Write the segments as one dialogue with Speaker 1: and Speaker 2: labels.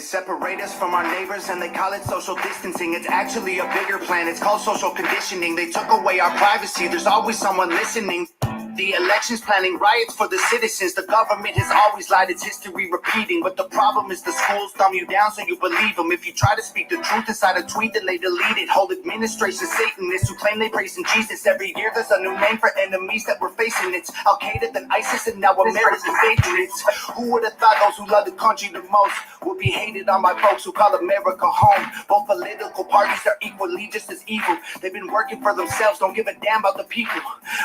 Speaker 1: separate us from our neighbors and they call it social distancing. It's actually a bigger plan. It's called social conditioning. They took away our privacy. There's always someone listening. The elections planning riots for the citizens. The government has always lied. It's history repeating. But the problem is the schools dumb you down so you believe them. If you try to speak the truth inside a tweet, then they delete it. Whole administration Satanists who claim they praise in Jesus. Every year there's a new name for enemies that we're facing. It's Al-Qaeda, then ISIS, and now American patriots. Who would have thought those who love the country the most would be hated on by folks who call America home? Both political parties are equally just as evil. They've been working for themselves, don't give a damn about the people.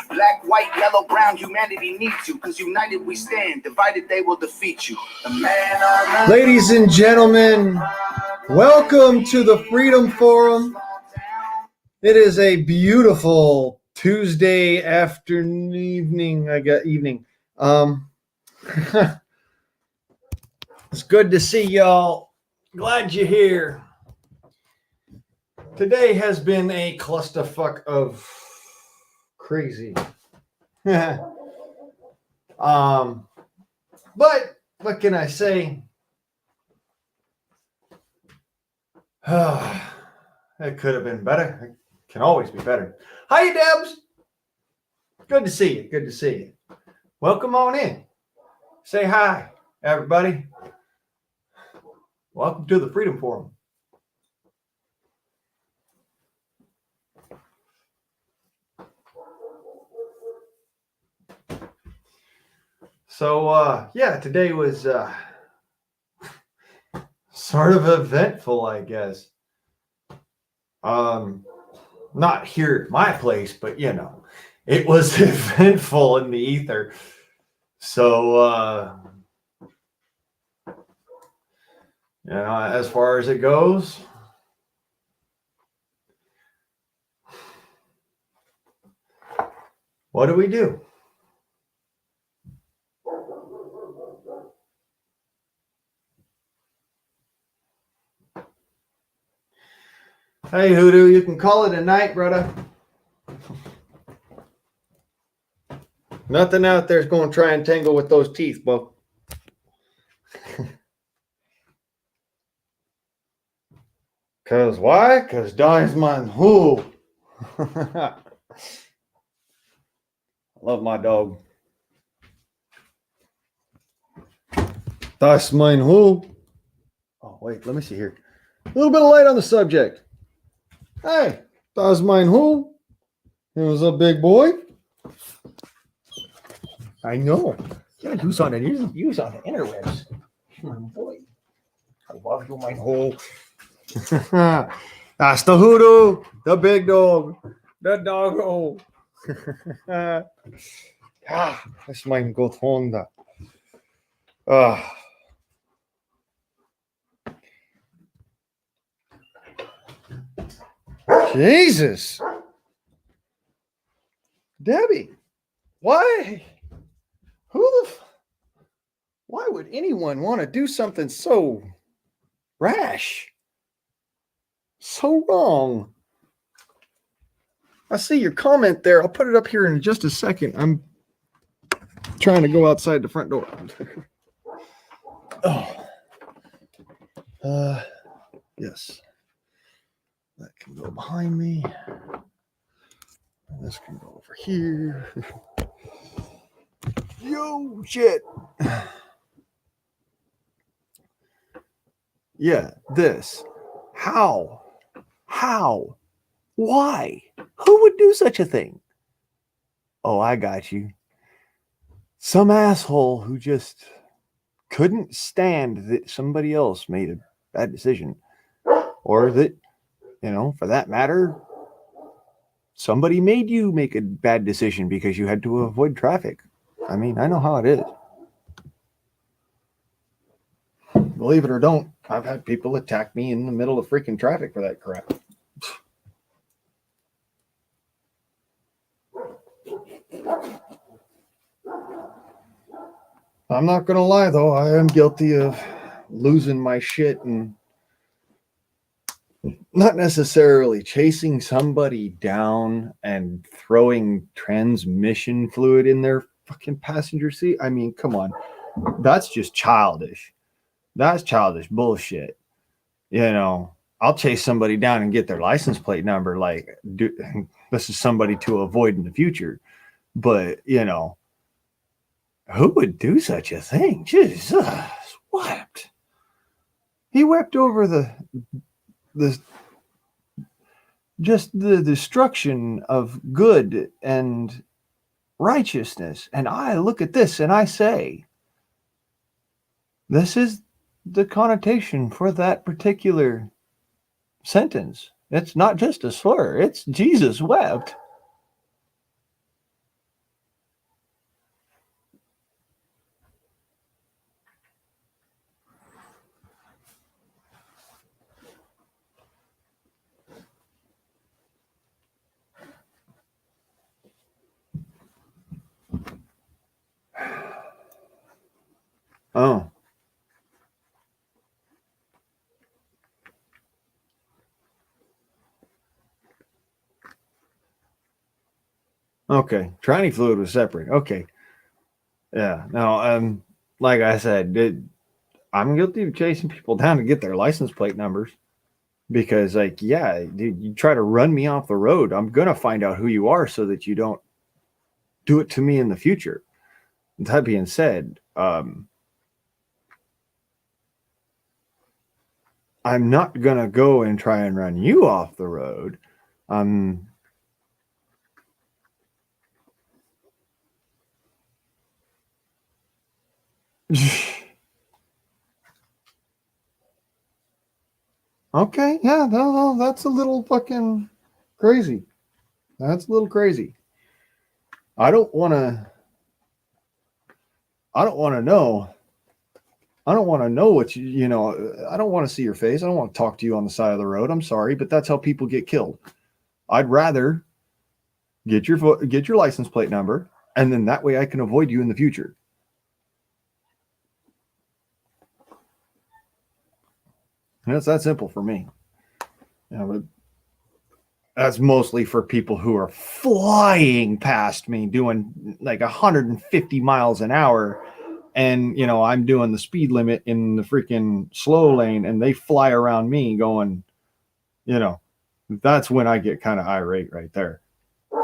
Speaker 1: Black, white, yellow, brown, humanity needs you. Because united we stand, divided they will defeat you.
Speaker 2: Ladies and gentlemen, welcome to the Freedom Forum. It is a beautiful Tuesday afternoon, evening. It's good to see y'all. Glad you're here. Today has been a clusterfuck of crazy. But what can I say? It could have been better. It can always be better. Hi, Debs. Good to see you. Good to see you. Welcome on in. Say hi, everybody. Welcome to the Freedom Forum. So, today was sort of eventful, I guess. Not here at my place, but, it was eventful in the ether. So, as far as it goes, what do we do? Hey, Hoodoo, you can call it a night, brother. Nothing out there's going to try and tangle with those teeth, Bo. Because why? Because dies mein Hund. I love my dog. Das mein Hund. Oh, wait, let me see here. A little bit of light on the subject. Hey, das mein Hund. It was a big boy. I know. Yeah, use on the interwebs. My boy. I love you, mein Hund. That's the Hoodoo, the big dog, the doggo. That's mein gut Hund. Jesus. Debbie, why? Why would anyone want to do something so rash? So wrong. I see your comment there. I'll put it up here in just a second. I'm trying to go outside the front door. Yes. That can go behind me. This can go over here. Yo, shit. Yeah, this. How? Why? Who would do such a thing? Oh, I got you. Some asshole who just couldn't stand that somebody else made a bad decision. Or that, for that matter, somebody made you make a bad decision because you had to avoid traffic. I mean, I know how it is. Believe it or don't, I've had people attack me in the middle of freaking traffic for that crap. I'm not going to lie, though. I am guilty of losing my shit and not necessarily chasing somebody down and throwing transmission fluid in their fucking passenger seat. I mean, come on. That's just childish. That's childish bullshit. I'll chase somebody down and get their license plate number. Like, this is somebody to avoid in the future. But, who would do such a thing? Jesus, what? He wept over the just the destruction of good and righteousness. And I look at this and I say, this is the connotation for that particular sentence. It's not just a slur, it's Jesus wept. Oh, okay. Tranny fluid was separate. Okay. Yeah. Now, like I said, I'm guilty of chasing people down to get their license plate numbers because, like, yeah, dude, you try to run me off the road, I'm gonna find out who you are so that you don't do it to me in the future. That being said, I'm not gonna go and try and run you off the road. Um, okay, yeah, no, that's a little fucking crazy. That's a little crazy. I don't want to. I don't want to know. I don't want to know what I don't want to see your face. I don't want to talk to you on the side of the road. I'm sorry, but that's how people get killed. I'd rather get your license plate number, and then that way I can avoid you in the future. And it's that simple for me. But that's mostly for people who are flying past me, doing like 150 miles an hour, and I'm doing the speed limit in the freaking slow lane, and they fly around me going, that's when I get kind of irate right there.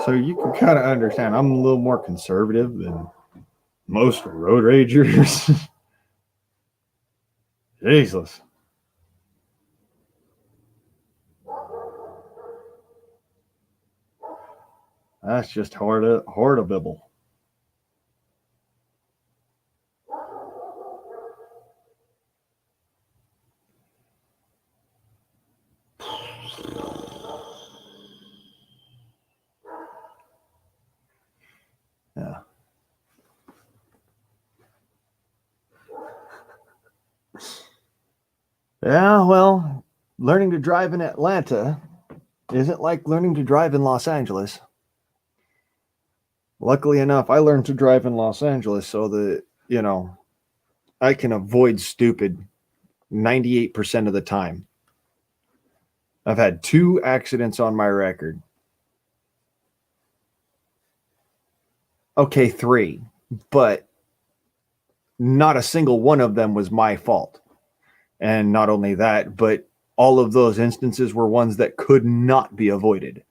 Speaker 2: So you can kind of understand I'm a little more conservative than most road ragers. Jesus. That's just horrible. Yeah. Yeah, well, learning to drive in Atlanta isn't like learning to drive in Los Angeles. Luckily enough, I learned to drive in Los Angeles so that, I can avoid stupid 98% of the time. I've had 2 accidents on my record. Okay, 3, but not a single one of them was my fault. And not only that, but all of those instances were ones that could not be avoided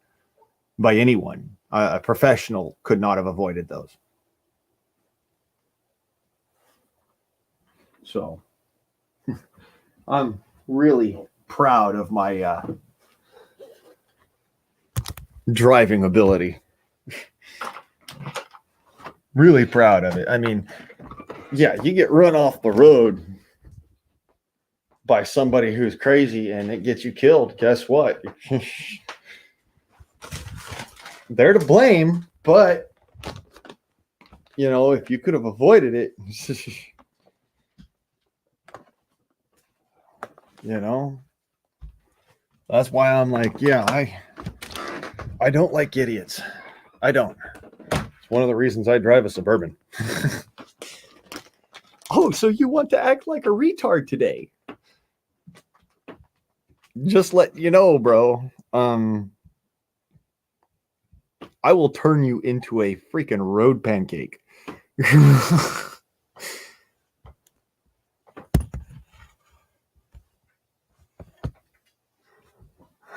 Speaker 2: by anyone. A professional could not have avoided those. So I'm really proud of my driving ability. Really proud of it. I mean, yeah, you get run off the road by somebody who's crazy and it gets you killed. Guess what? They're to blame, but if you could have avoided it, that's why I'm like, yeah, I don't like idiots. I don't. It's one of the reasons I drive a Suburban. Oh, so you want to act like a retard today? Just let you know, bro. I will turn you into a freaking road pancake.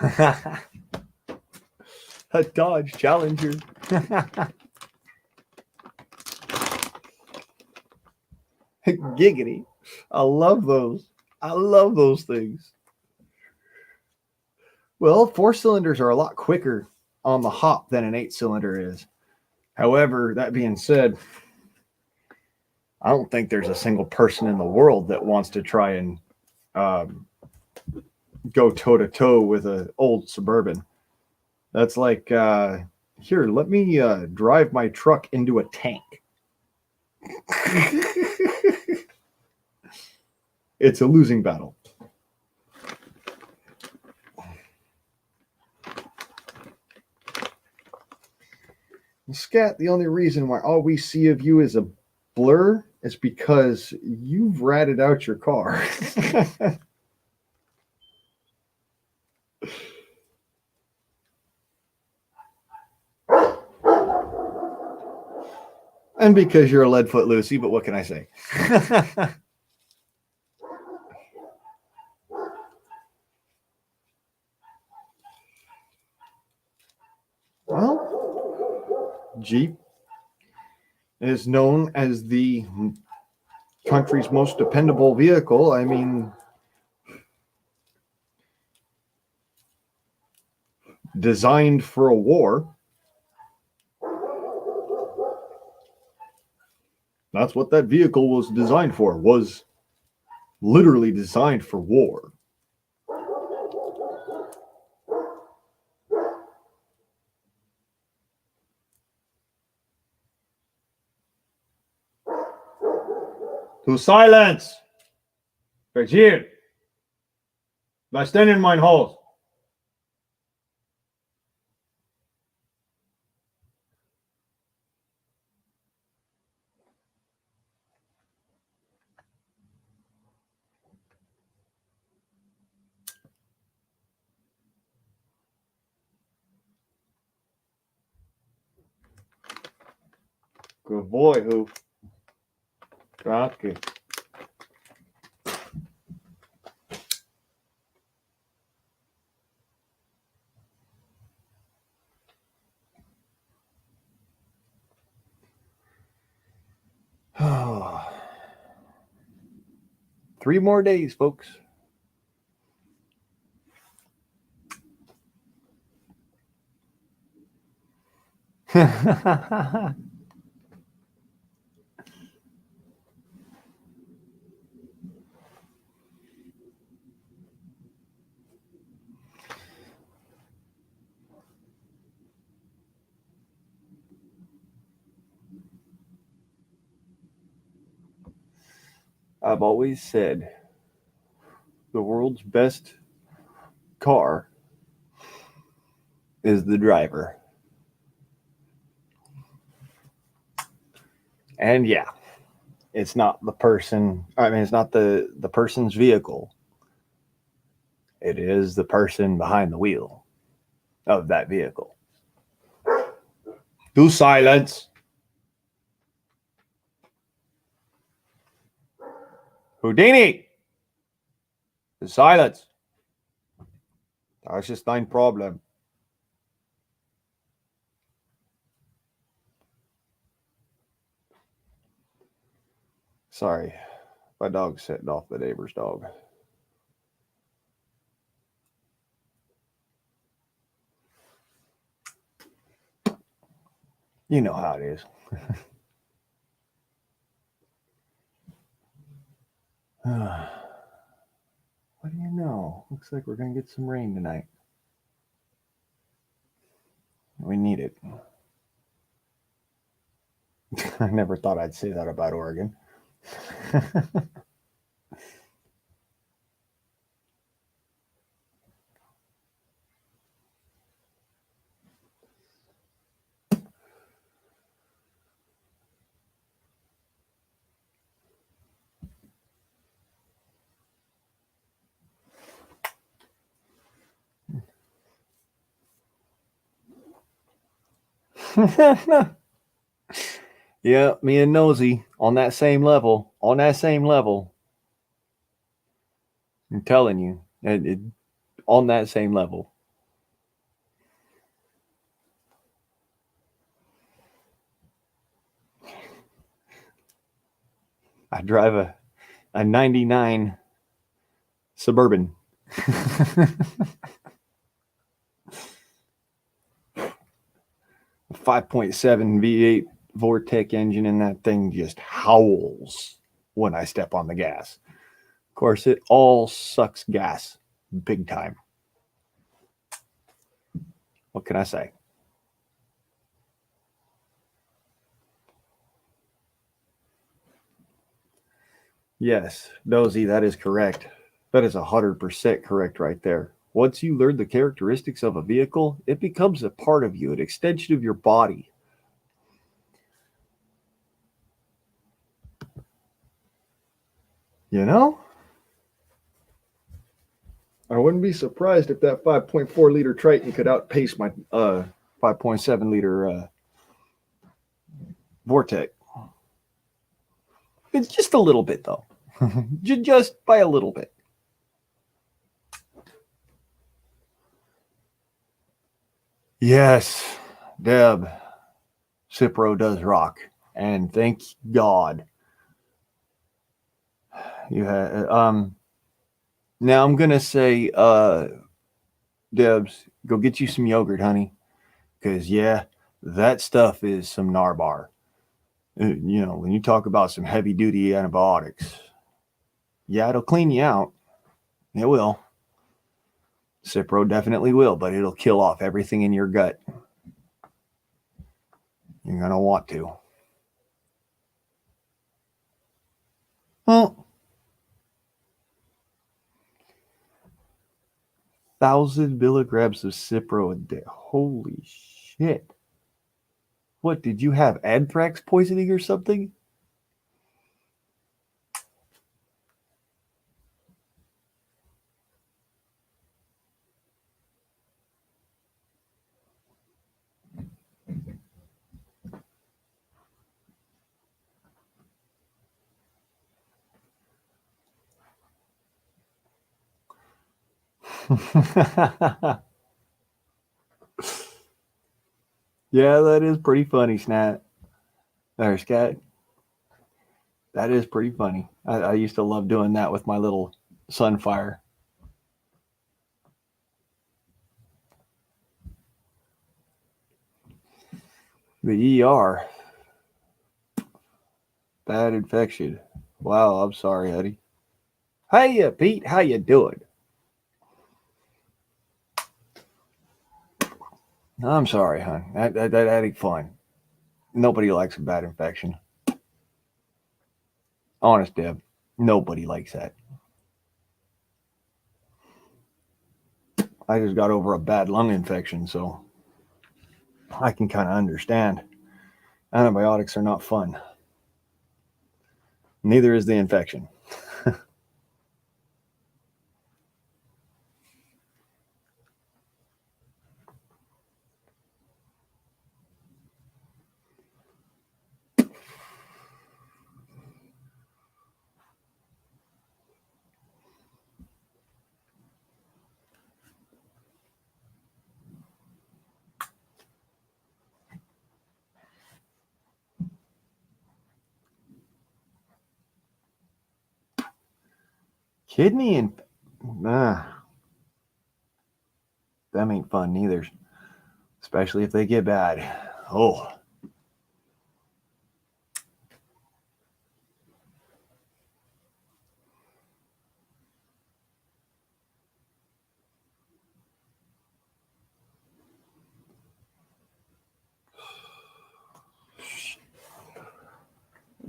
Speaker 2: A Dodge Challenger. Giggity. I love those. I love those things. Well, 4 cylinders are a lot quicker on the hop than an 8 cylinder is. However, that being said, I don't think there's a single person in the world that wants to try and go toe to toe with an old Suburban. That's like, here, let me drive my truck into a tank. It's a losing battle. Scat, the only reason why all we see of you is a blur is because you've ratted out your car. And because you're a Leadfoot Lucy, but what can I say? Well, Jeep is known as the country's most dependable vehicle. I mean, designed for a war. That's what that vehicle was designed for, was literally designed for war. To silence! Verzier! Wij staan in mijn huis. Good boy, Hoof. Okay. Oh. 3 more days, folks. I've always said the world's best car is the driver. And yeah, it's not the person. I mean, it's not the person's vehicle. It is the person behind the wheel of that vehicle. Do silence. Houdini. Do silence. That's just dein problem. Sorry, my dog's setting off the neighbor's dog. You know how it is. What do you know? Looks like we're going to get some rain tonight. We need it. I never thought I'd say that about Oregon. Yeah, me and Nosy on that same level. On that same level. I'm telling you, on that same level. I drive a 99 Suburban. 5.7 V8 Vortec engine, and that thing just howls when I step on the gas. Of course, it all sucks gas big time. What can I say? Yes, Dozy, that is correct. That is 100% correct right there. Once you learn the characteristics of a vehicle, it becomes a part of you, an extension of your body. You know? I wouldn't be surprised if that 5.4 liter Triton could outpace my 5.7 liter Vortec. It's just a little bit, though. Just by a little bit. Yes, Deb, Cipro does rock. And thank God. You had now I'm gonna say Debs, go get you some yogurt, honey. Cause yeah, that stuff is some narbar. You know, when you talk about some heavy duty antibiotics, yeah, it'll clean you out. It will. Cipro definitely will, but it'll kill off everything in your gut. You're gonna want to. Well, 1,000 milligrams of Cipro a day. Holy shit. What, did you have anthrax poisoning or something? Yeah, that is pretty funny, Snap. There, Scat. That is pretty funny. I used to love doing that with my little Sunfire. The ER. Bad infection. Wow, I'm sorry, Eddie. Hey, Pete, how you doing? I'm sorry, hon. That ain't fun. Nobody likes a bad infection. Honest, Deb. Nobody likes that. I just got over a bad lung infection, so I can kind of understand. Antibiotics are not fun. Neither is the infection. Kidney and them ain't fun neither, especially if they get bad. Oh,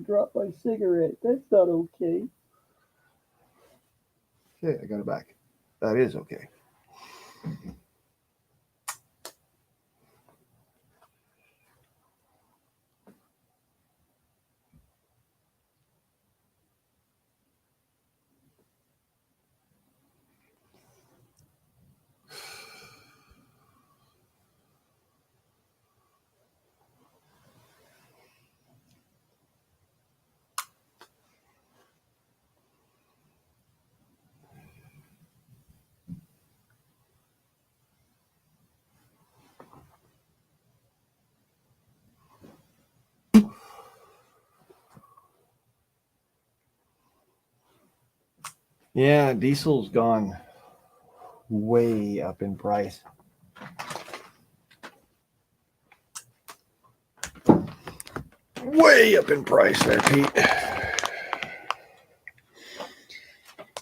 Speaker 2: drop my cigarette. That's not okay. Okay, I got it back. That is okay. Yeah, diesel's gone way up in price. Way up in price there, Pete.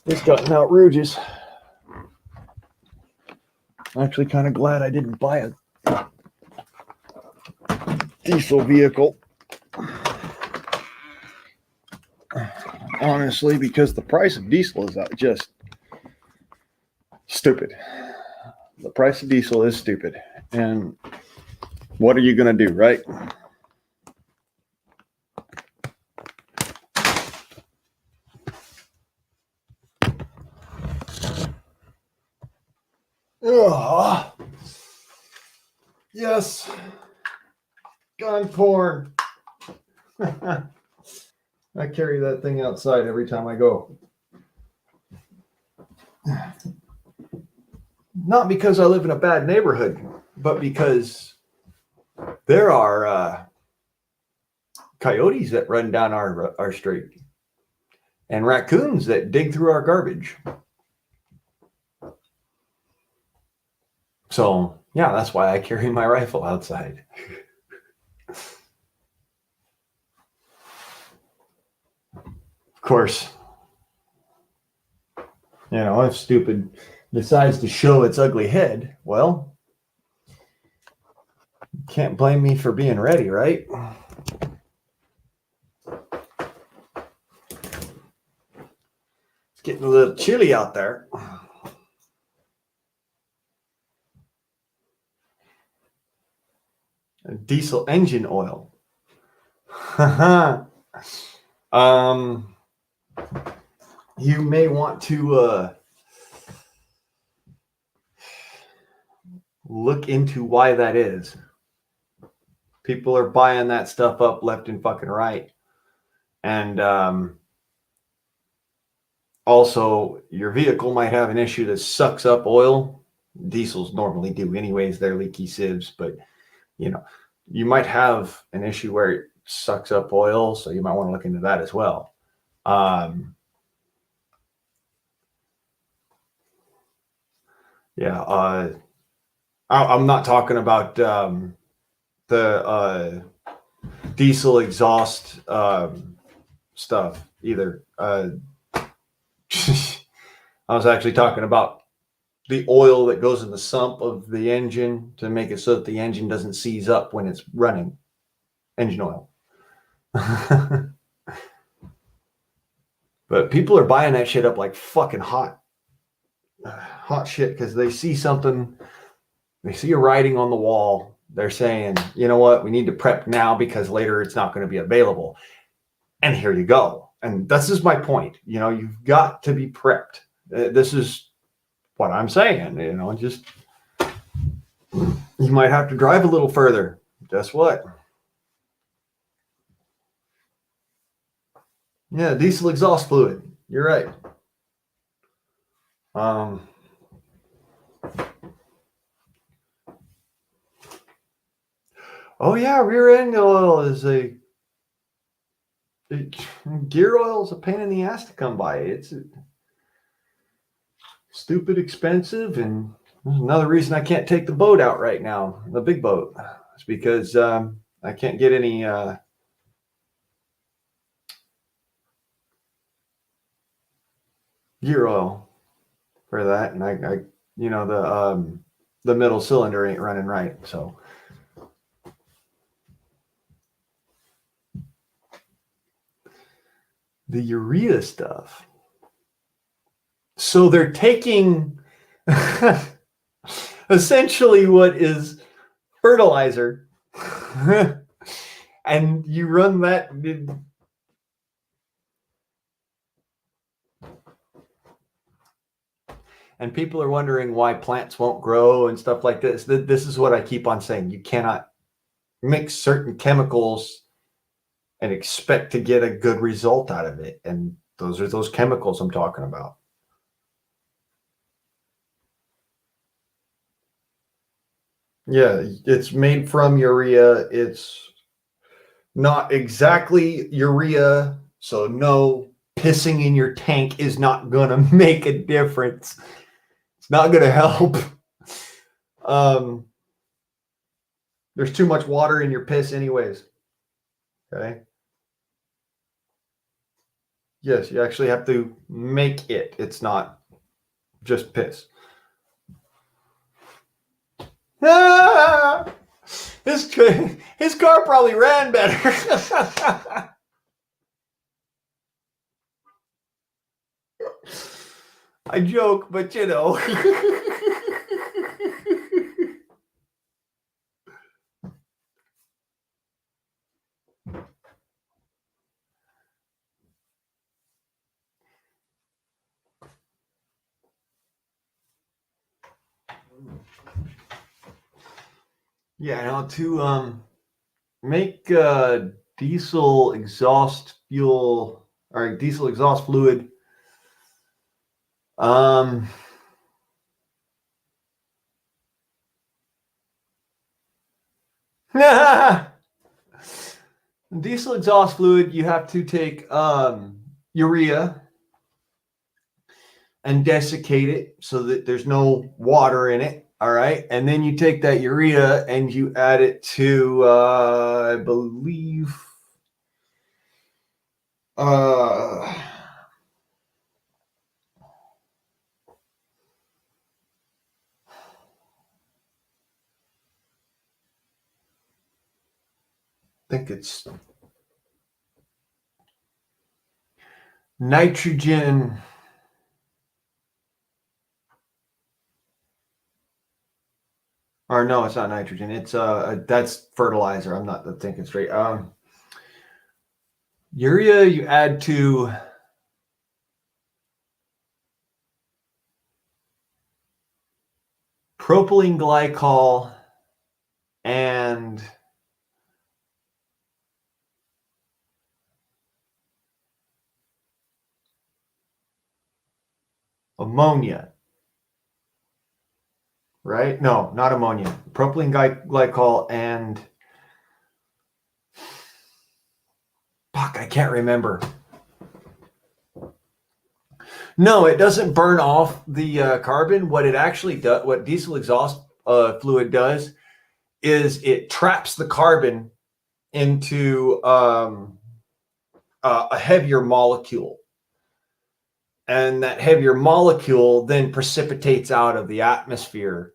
Speaker 2: It's gotten outrageous. I'm actually kind of glad I didn't buy a diesel vehicle. Honestly, because the price of diesel is just stupid. The price of diesel is stupid. And what are you going to do, right? Ugh. Yes. Gun porn. I carry that thing outside every time I go. Not because I live in a bad neighborhood, but because there are coyotes that run down our street and raccoons that dig through our garbage. So, yeah, that's why I carry my rifle outside. Of course, you know, if stupid decides to show its ugly head, well, can't blame me for being ready, right? It's getting a little chilly out there. Diesel engine oil. You may want to look into why that is. People are buying that stuff up left and fucking right. And also, your vehicle might have an issue that sucks up oil. Diesels normally do anyways. They're leaky sieves, but you know, you might have an issue where it sucks up oil, so you might want to look into that as well. I'm not talking about the diesel exhaust stuff either. I was actually talking about the oil that goes in the sump of the engine to make it so that the engine doesn't seize up when it's running. Engine oil. But people are buying that shit up like fucking hot shit because they see something, they see a writing on the wall. They're saying, you know what, we need to prep now because later it's not going to be available. And here you go. And this is my point. You know, you've got to be prepped. This is what I'm saying. You know, just you might have to drive a little further. Guess what? Yeah, diesel exhaust fluid. You're right. Oh yeah, rear end oil is gear oil is a pain in the ass to come by. It's stupid expensive, and another reason I can't take the boat out right now, the big boat, is because I can't get any gear oil for that, and I you know, the middle cylinder ain't running right, so. The urea stuff. So they're taking essentially what is fertilizer and you run that. And people are wondering why plants won't grow and stuff like this. This is what I keep on saying. You cannot mix certain chemicals and expect to get a good result out of it. And those are those chemicals I'm talking about. Yeah, it's made from urea. It's not exactly urea, so no pissing in your tank is not going to make a difference. It's not going to help. There's too much water in your piss anyways. Okay. Yes, you actually have to make it. It's not just piss. Ah! His car probably ran better. I joke, but you know. Yeah, now to make diesel exhaust fuel or diesel exhaust fluid, diesel exhaust fluid, you have to take urea and desiccate it so that there's no water in it. All right. And then you take that urea and you add it to, I believe, think it's nitrogen. Or no, it's not nitrogen. It's that's fertilizer. I'm not thinking straight. Urea you add to propylene glycol and ammonia. Right? No, not ammonia. Propylene glycol and fuck, I can't remember. No, it doesn't burn off the carbon. What it actually does, what diesel exhaust fluid does, is it traps the carbon into a heavier molecule. And that heavier molecule then precipitates out of the atmosphere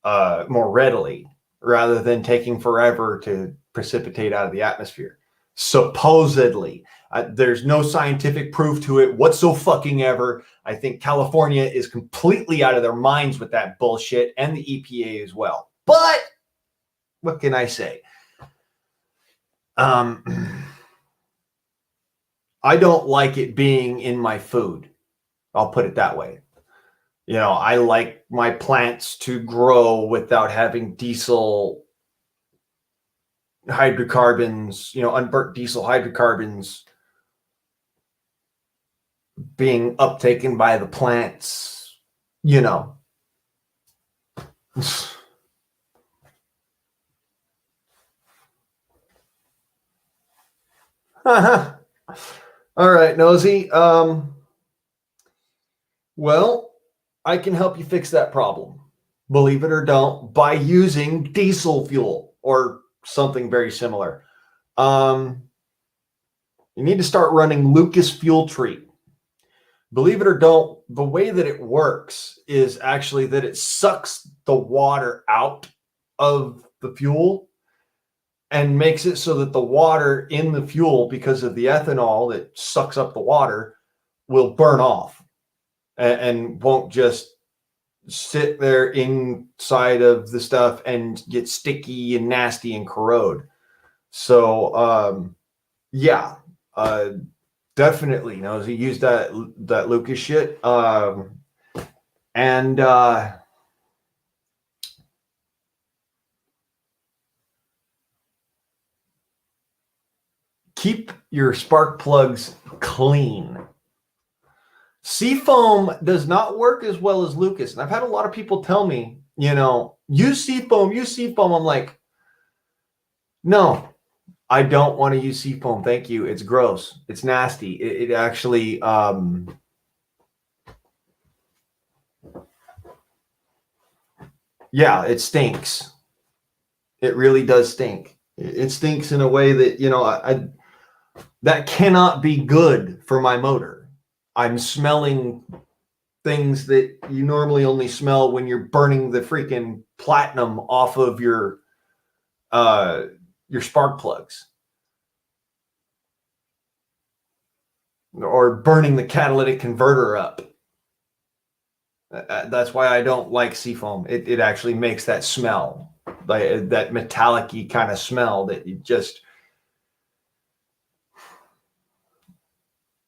Speaker 2: more readily, rather than taking forever to precipitate out of the atmosphere. Supposedly, there's no scientific proof to it whatsoever. I think California is completely out of their minds with that bullshit, and the EPA as well. But what can I say? I don't like it being in my food. I'll put it that way. You know, I like my plants to grow without having diesel hydrocarbons, unburnt diesel hydrocarbons being uptaken by the plants, All right, Nosy. Well, I can help you fix that problem, believe it or don't, by using diesel fuel or something very similar. You need to start running Lucas Fuel Tree. Believe it or don't, the way that it works is actually that it sucks the water out of the fuel and makes it so that the water in the fuel, because of the ethanol that sucks up the water, will burn off and won't just sit there inside of the stuff and get sticky and nasty and corrode. So, definitely knows he used that Lucas shit. Keep your spark plugs clean. Seafoam does not work as well as Lucas. And I've had a lot of people tell me, use Seafoam, use Seafoam. I'm like, no, I don't want to use seafoam. Thank you. It's gross. It's nasty. It actually, yeah, it stinks. It really does stink. It stinks in a way that, you know, that cannot be good for my motor. I'm smelling things that you normally only smell when you're burning the freaking platinum off of your spark plugs, or burning the catalytic converter up. That's why I don't like seafoam. It actually makes that smell, like that metallic-y kind of smell that you just,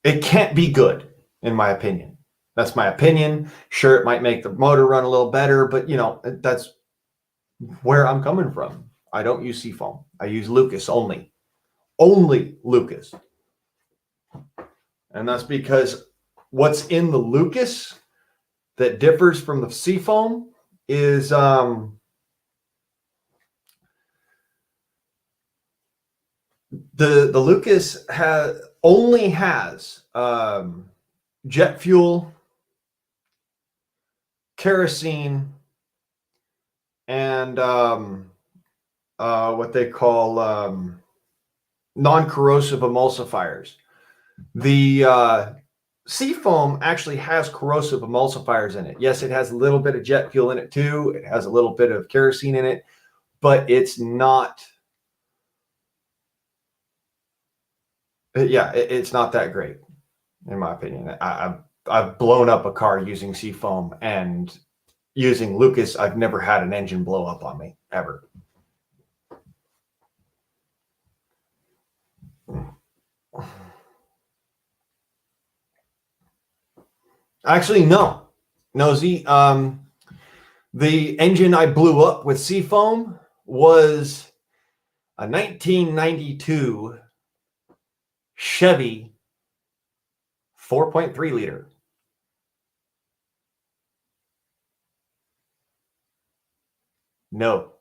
Speaker 2: it can't be good, in my opinion. That's my opinion. Sure, it might make the motor run a little better, but you know, that's where I'm coming from. I don't use seafoam. I use Lucas only. Only Lucas. And that's because what's in the Lucas that differs from the seafoam is the Lucas only has jet fuel, kerosene, and what they call non-corrosive emulsifiers. The seafoam actually has corrosive emulsifiers in it. Yes, it has a little bit of jet fuel in it too. It has a little bit of kerosene in it, but it's not. It's not that great, in my opinion. I've blown up a car using seafoam, and using Lucas, I've never had an engine blow up on me, ever. Actually, no. Z. The engine I blew up with seafoam was a 1992 Chevy 4.3 liter. No.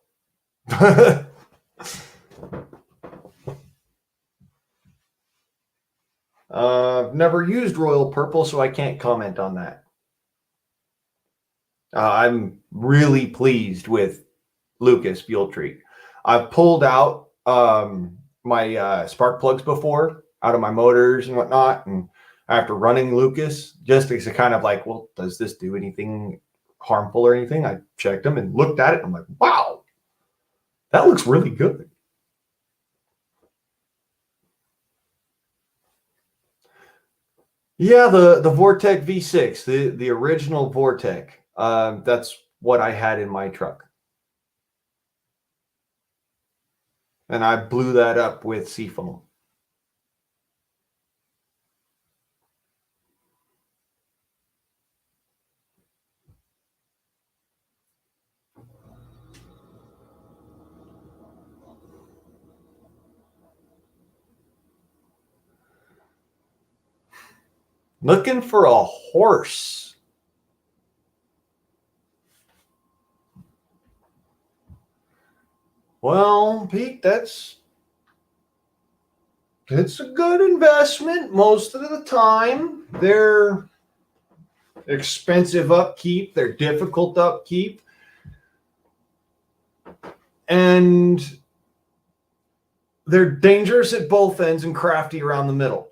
Speaker 2: Never used Royal Purple, so I can't comment on that. I'm really pleased with Lucas Fuel Treat. I've pulled out my spark plugs before out of my motors and whatnot, and after running Lucas, just as a kind of like, well, does this do anything harmful or anything? I checked them and looked at it. And I'm like, wow, that looks really good. Yeah, the Vortec V6, the original Vortec. That's what I had in my truck. And I blew that up with seafoam. Looking for a horse. Well, Pete, it's a good investment most of the time. They're expensive upkeep. They're difficult upkeep. And they're dangerous at both ends and crafty around the middle.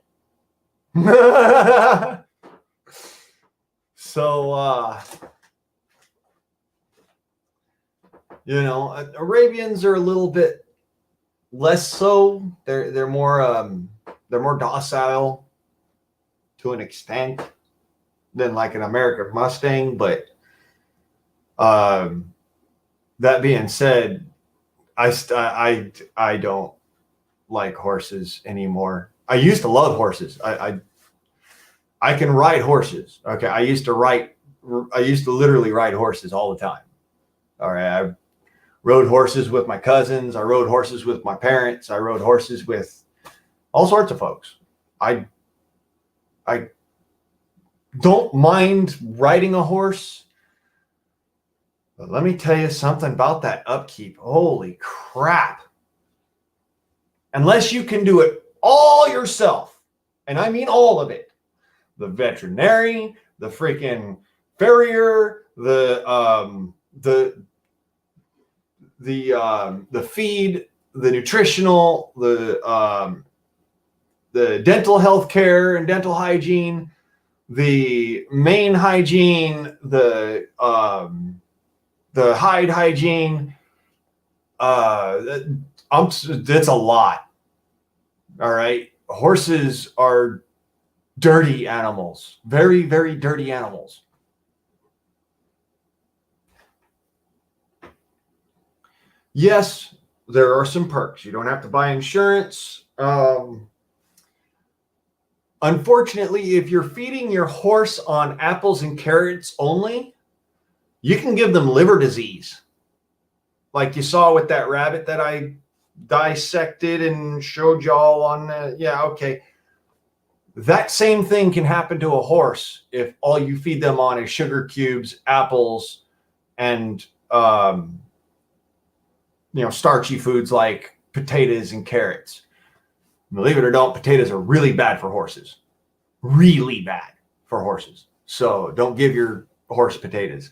Speaker 2: So, you know, Arabians are a little bit less so. They're more docile to an extent than like an American Mustang. But that being said, I don't like horses anymore. I used to love horses. I can ride horses. Okay, I used to literally ride horses all the time. All right, I rode horses with my cousins. I rode horses with my parents. I rode horses with all sorts of folks. I don't mind riding a horse, but let me tell you something about that upkeep. Holy crap. unless you can do it all yourself, and I mean all of it, the veterinary, the freaking farrier, the feed, the nutritional, the dental health care and dental hygiene, the main hygiene, the hide hygiene. That's a lot. All right. Horses are dirty animals, very, very dirty animals. Yes, there are some perks. You don't have to buy insurance. Unfortunately, if you're feeding your horse on apples and carrots only, you can give them liver disease. Like you saw with that rabbit that I dissected and showed y'all on. Yeah, okay. That same thing can happen to a horse if all you feed them on is sugar cubes, apples, and starchy foods like potatoes and carrots. Believe it or not, potatoes are really bad for horses. Really bad for horses. So don't give your horse potatoes.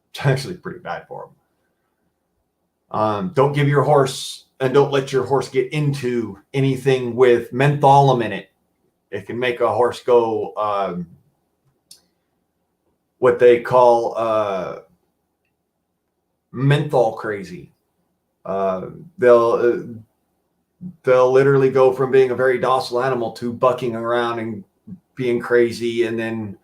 Speaker 2: It's actually pretty bad for them. Don't give your horse, and don't let your horse get into anything with mentholum in it. It can make a horse go what they call menthol crazy. They'll literally go from being a very docile animal to bucking around and being crazy, and then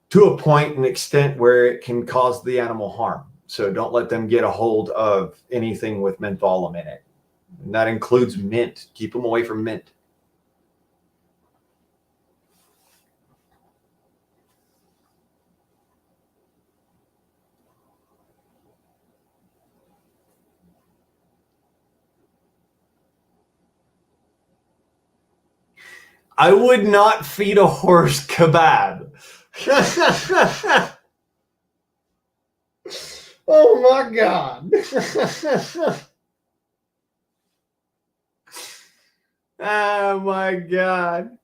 Speaker 2: to a point and extent where it can cause the animal harm. So don't let them get a hold of anything with mentholum in it. And that includes mint. Keep them away from mint. I would not feed a horse kebab. Oh my God. Oh my God.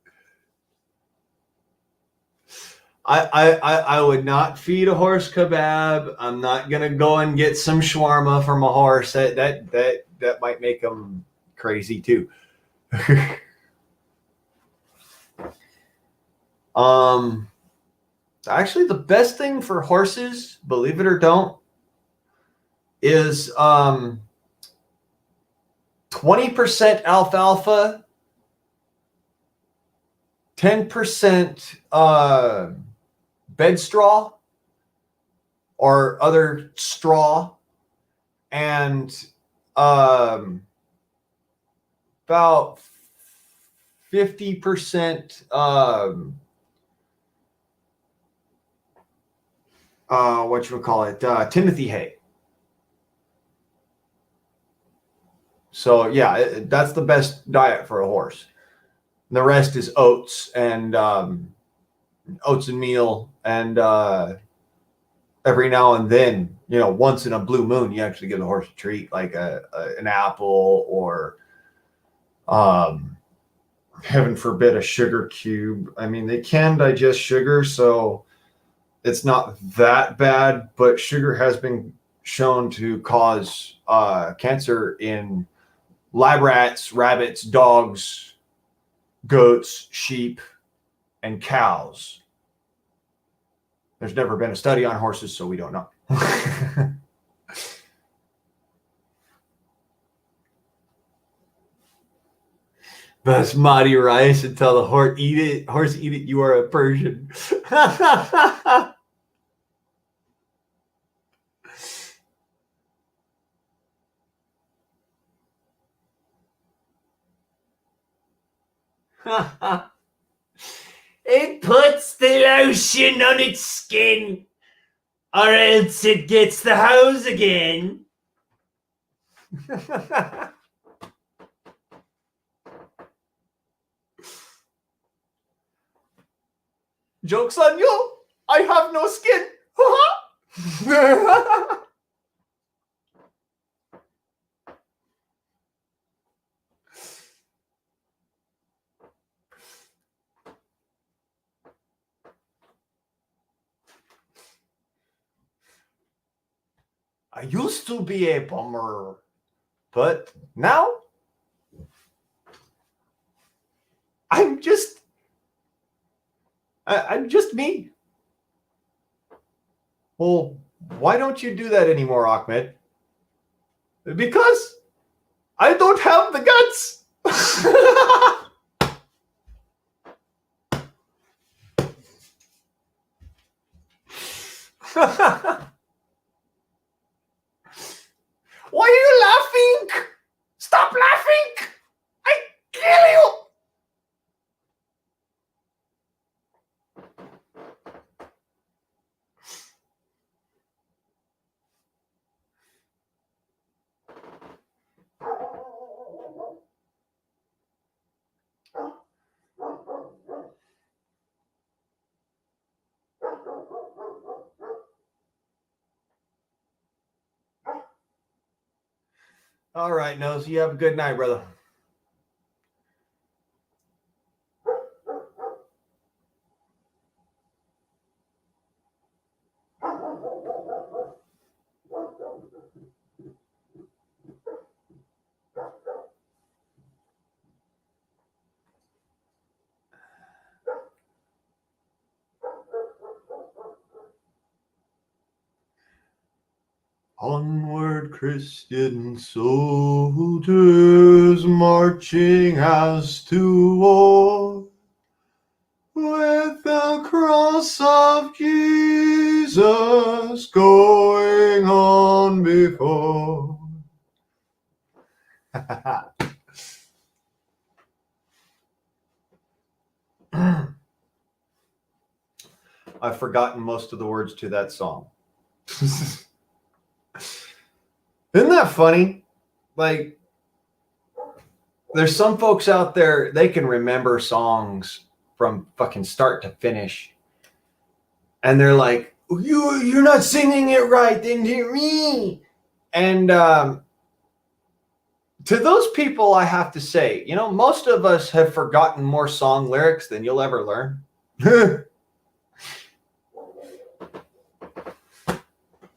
Speaker 2: I would not feed a horse kebab. I'm not gonna go and get some shawarma from a horse. That might make them crazy too. Actually, the best thing for horses, believe it or don't, is 20% alfalfa, 10% bed straw or other straw, and about 50% Timothy hay. So yeah, that's the best diet for a horse. And the rest is oats and meal, and every now and then, once in a blue moon, you actually give the horse a treat, like an apple or, heaven forbid, a sugar cube. I mean, they can digest sugar, so it's not that bad, but sugar has been shown to cause cancer in lab rats, rabbits, dogs, goats, sheep, and cows. There's never been a study on horses, so we don't know. Basmati rice and tell the horse eat it, you are a Persian. It puts the lotion on its skin, or else it gets the hose again. Joke's on you. I have no skin. I used to be a bummer, but now I'm just me. Well, why don't you do that anymore, Ahmed? Because I don't have the guts. Why are you laughing? Stop laughing! I kill you! All right, Nose, you have a good night, brother. Onward, Christian soldiers, marching as to war, with the cross of Jesus going on before. I've forgotten most of the words to that song. Isn't that funny? Like, there's some folks out there, they can remember songs from fucking start to finish. And they're like, you're not singing it right, didn't hear me. And to those people, I have to say, most of us have forgotten more song lyrics than you'll ever learn.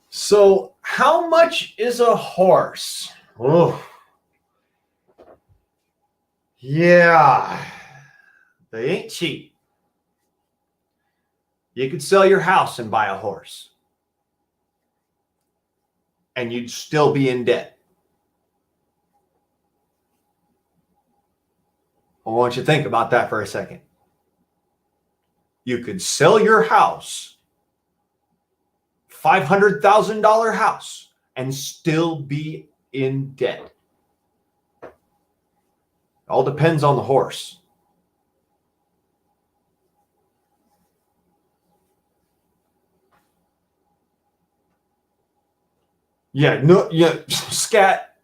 Speaker 2: So, how much is a horse? Oh, yeah, they ain't cheap. You could sell your house and buy a horse, and you'd still be in debt. I want you to think about that for a second. You could sell your house, $500,000 house, and still be in debt. All depends on the horse. Scat.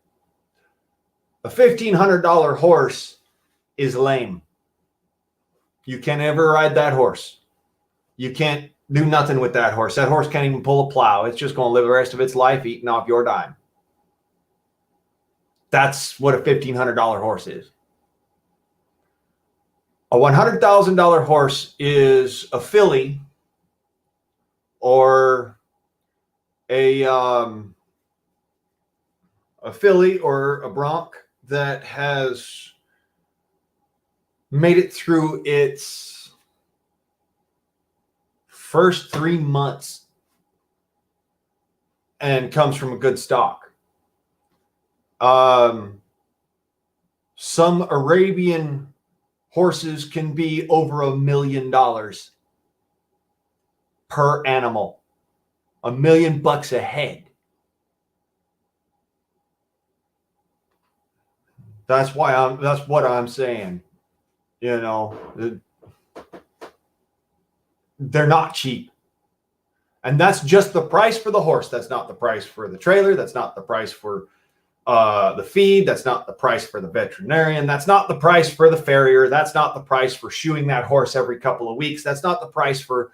Speaker 2: A $1,500 horse is lame. You can't ever ride that horse. You can't do nothing with that horse. That horse can't even pull a plow. It's just going to live the rest of its life eating off your dime. That's what a $1,500 horse is. A $100,000 horse is a filly or a filly or a bronc that has made it through its first 3 months and comes from a good stock. Some Arabian horses can be over $1 million per animal. $1 million a head. That's what I'm saying. They're not cheap. And that's just the price for the horse. That's not the price for the trailer. That's not the price for the feed. That's not the price for the veterinarian. That's not the price for the farrier. That's not the price for shoeing that horse every couple of weeks. That's not the price for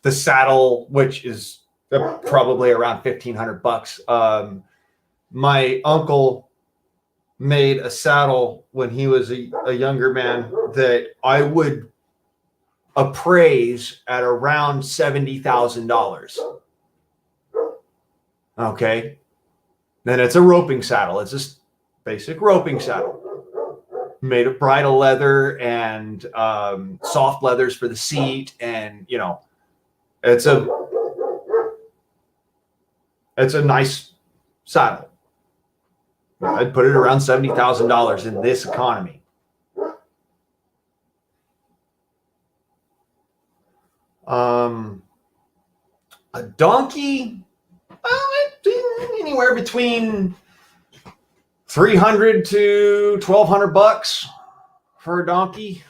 Speaker 2: the saddle, which is probably around $1,500. My uncle made a saddle when he was a younger man that I would appraise at around $70,000. Okay. Then it's a roping saddle. It's just basic roping saddle made of bridle leather and soft leathers for the seat. And, you know, it's a nice saddle. I'd put it around $70,000 in this economy. A donkey, anywhere between $300 to $1,200 for a donkey.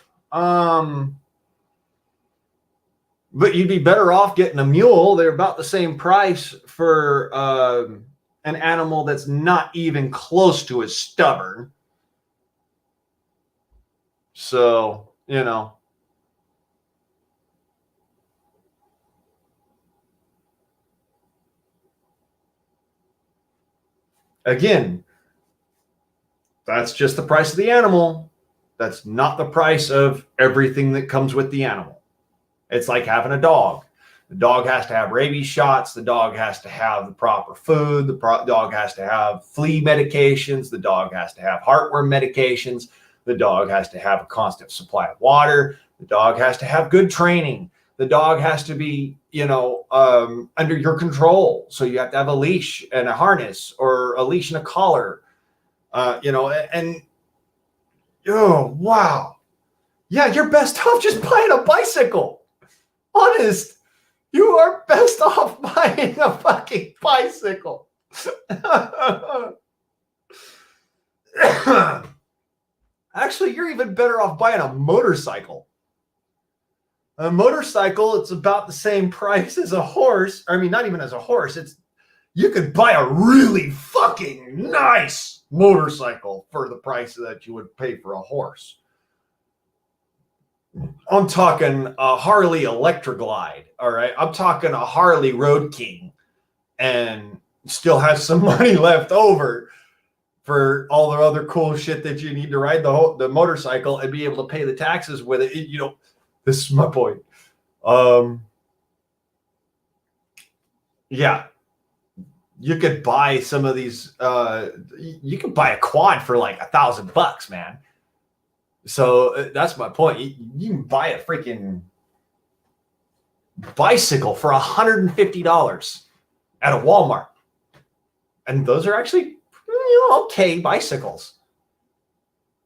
Speaker 2: But you'd be better off getting a mule. They're about the same price for an animal that's not even close to as stubborn. So, you know. Again, that's just the price of the animal. That's not the price of everything that comes with the animal. It's like having a dog. The dog has to have rabies shots. The dog has to have the proper food. The dog has to have flea medications. The dog has to have heartworm medications. The dog has to have a constant supply of water. The dog has to have good training. The dog has to be, you know, under your control. So you have to have a leash and a harness, or a leash and a collar, you know, and oh, wow. Yeah, you're best off just buying a bicycle. Honest, you are best off buying a fucking bicycle. Actually, you're even better off buying a motorcycle. A motorcycle, it's about the same price as a horse. I mean, not even as a horse. You could buy a really fucking nice motorcycle for the price that you would pay for a horse. I'm talking a Harley Electroglide, all right? I'm talking a Harley Road King, and still have some money left over for all the other cool shit that you need to ride the motorcycle and be able to pay the taxes with it. You know, this is my point. Yeah, you could buy some of these. You could buy a quad for like $1,000, man. So that's my point. You can buy a freaking bicycle for $150 at a Walmart, and those are actually, you know, okay bicycles.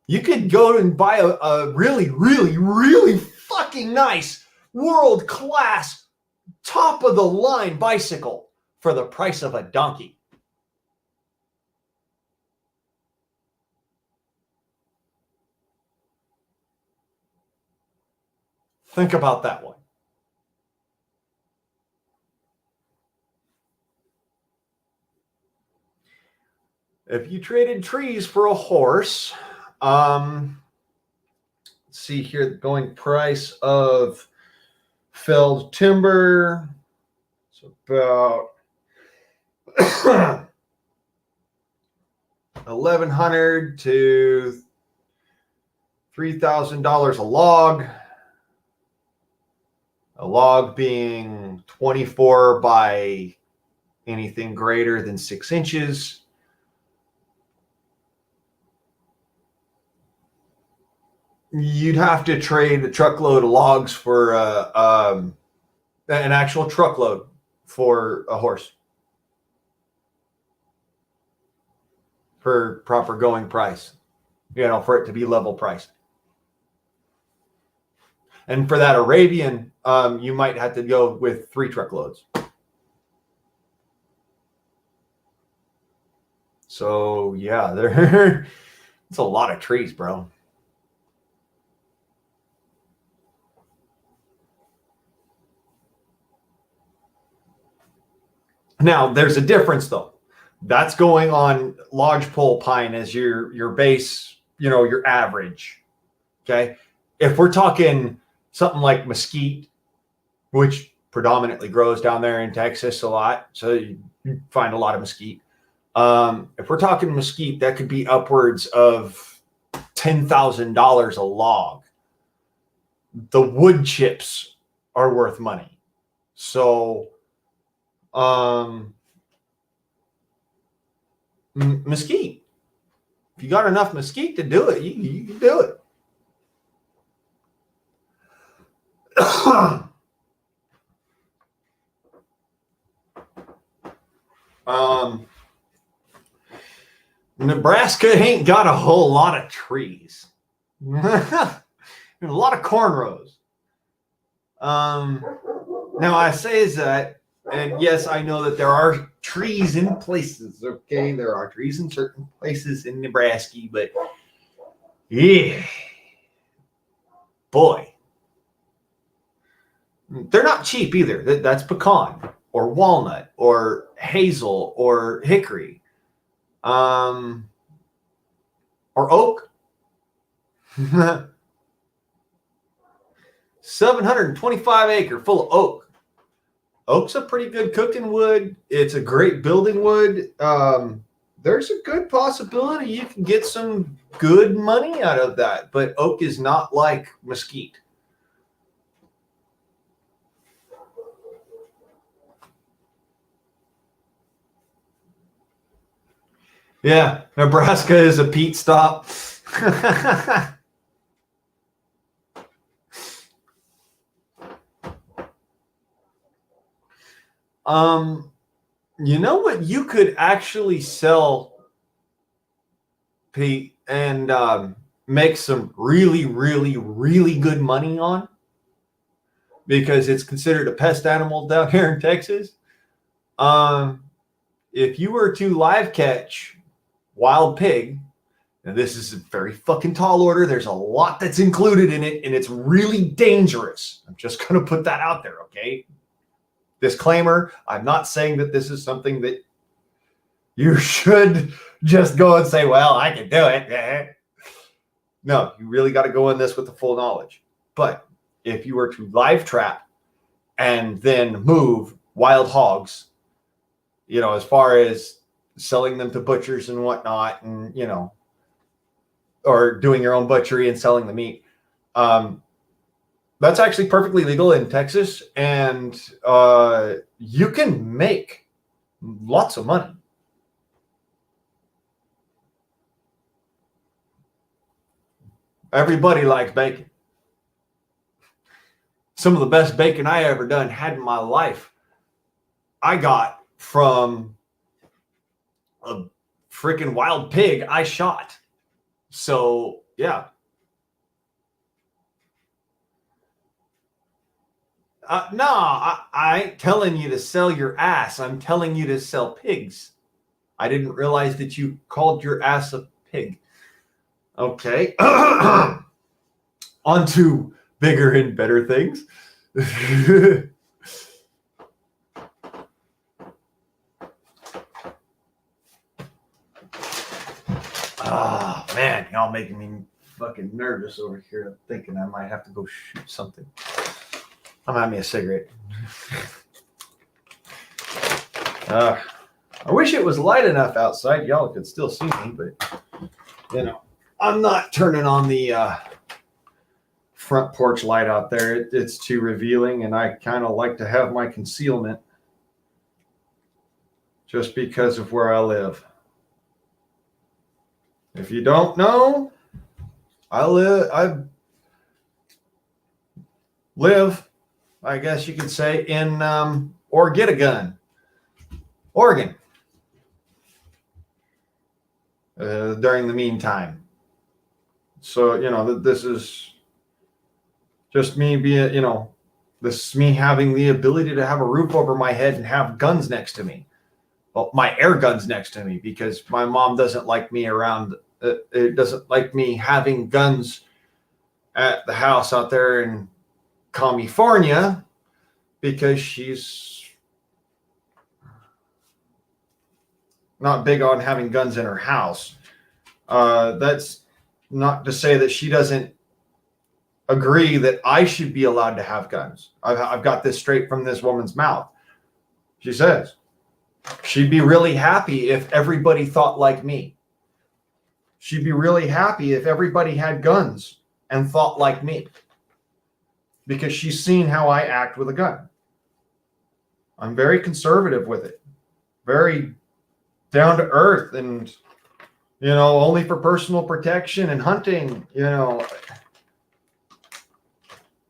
Speaker 2: You could go and buy a really, really, really fucking nice, world-class, top-of-the-line bicycle for the price of a donkey. Think about that one. If you traded trees for a horse, let's see here, the going price of felled timber. It's about $1,100 to $3,000 a log. A log being 24 by anything greater than 6 inches. You'd have to trade a truckload of logs for an actual truckload for a horse for proper going price, you know, for it to be level priced. And for that Arabian, you might have to go with 3 truckloads. So yeah, it's a lot of trees, bro. Now, there's a difference, though. That's going on lodgepole pine as your base, you know, your average. Okay. If we're talking something like mesquite, which predominantly grows down there in Texas a lot, so you find a lot of mesquite. If we're talking mesquite, that could be upwards of $10,000 a log. the wood chips are worth money. So, mesquite. If you got enough mesquite to do it, you can do it. Nebraska ain't got a whole lot of trees. A lot of cornrows. Now I say that, and yes, I know that there are trees in places. Okay, there are trees in certain places in Nebraska, but yeah, boy, they're not cheap either. That's pecan or walnut or hazel or hickory, or oak. 725 acre full of oak. Oak's a pretty good cooking wood. It's a great building wood. There's a good possibility you can get some good money out of that, but oak is not like mesquite. Yeah, Nebraska is a Pete stop. You know what you could actually sell, Pete, and make some really, really, really good money on, because it's considered a pest animal down here in Texas. If you were to live catch wild pig, and this is a very fucking tall order, there's a lot that's included in it, and it's really dangerous. I'm just going to put that out there, okay? Disclaimer, I'm not saying that this is something that you should just go and say, well, I can do it. No, you really got to go in this with the full knowledge. But if you were to live trap and then move wild hogs, as far as selling them to butchers and whatnot, and, or doing your own butchery and selling the meat, that's actually perfectly legal in Texas, and you can make lots of money. Everybody likes bacon. Some of the best bacon I ever had in my life, I got from a freaking wild pig I shot. So, yeah. No, I ain't telling you to sell your ass. I'm telling you to sell pigs. I didn't realize that you called your ass a pig. Okay. On to bigger and better things. Oh, man. Y'all making me fucking nervous over here. I'm thinking I might have to go shoot something. I'm having me a cigarette. I wish it was light enough outside. Y'all could still see me, but, I'm not turning on the front porch light out there. It's too revealing, and I kind of like to have my concealment just because of where I live. If you don't know, I live, I guess you could say, in Oregon. During the meantime. So, this is just me being, this is me having the ability to have a roof over my head and have guns next to me. Well, my air guns next to me, because my mom doesn't like me around. It doesn't like me having guns at the house out there in California, because she's not big on having guns in her house. That's not to say that she doesn't agree that I should be allowed to have guns. I've got this straight from this woman's mouth. She says she'd be really happy if everybody thought like me. She'd be really happy if everybody had guns and thought like me.
Speaker 3: because she's seen how I act with a gun. I'm very conservative with it, very down to earth, and only for personal protection and hunting,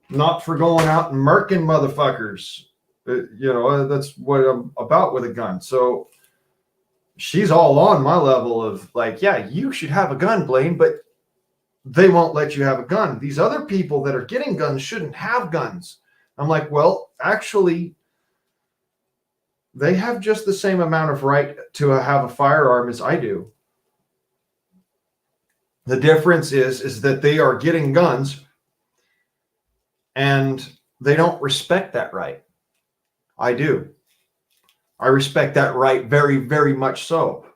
Speaker 3: not for going out and murking motherfuckers. That's what I'm about with a gun. So she's all on my level of like, yeah, you should have a gun, Blaine, but they won't let you have a gun. These other people that are getting guns shouldn't have guns. I'm like, well, actually, they have just the same amount of right to have a firearm as I do. The difference is that they are getting guns and they don't respect that right. I do. I respect that right very, very much so.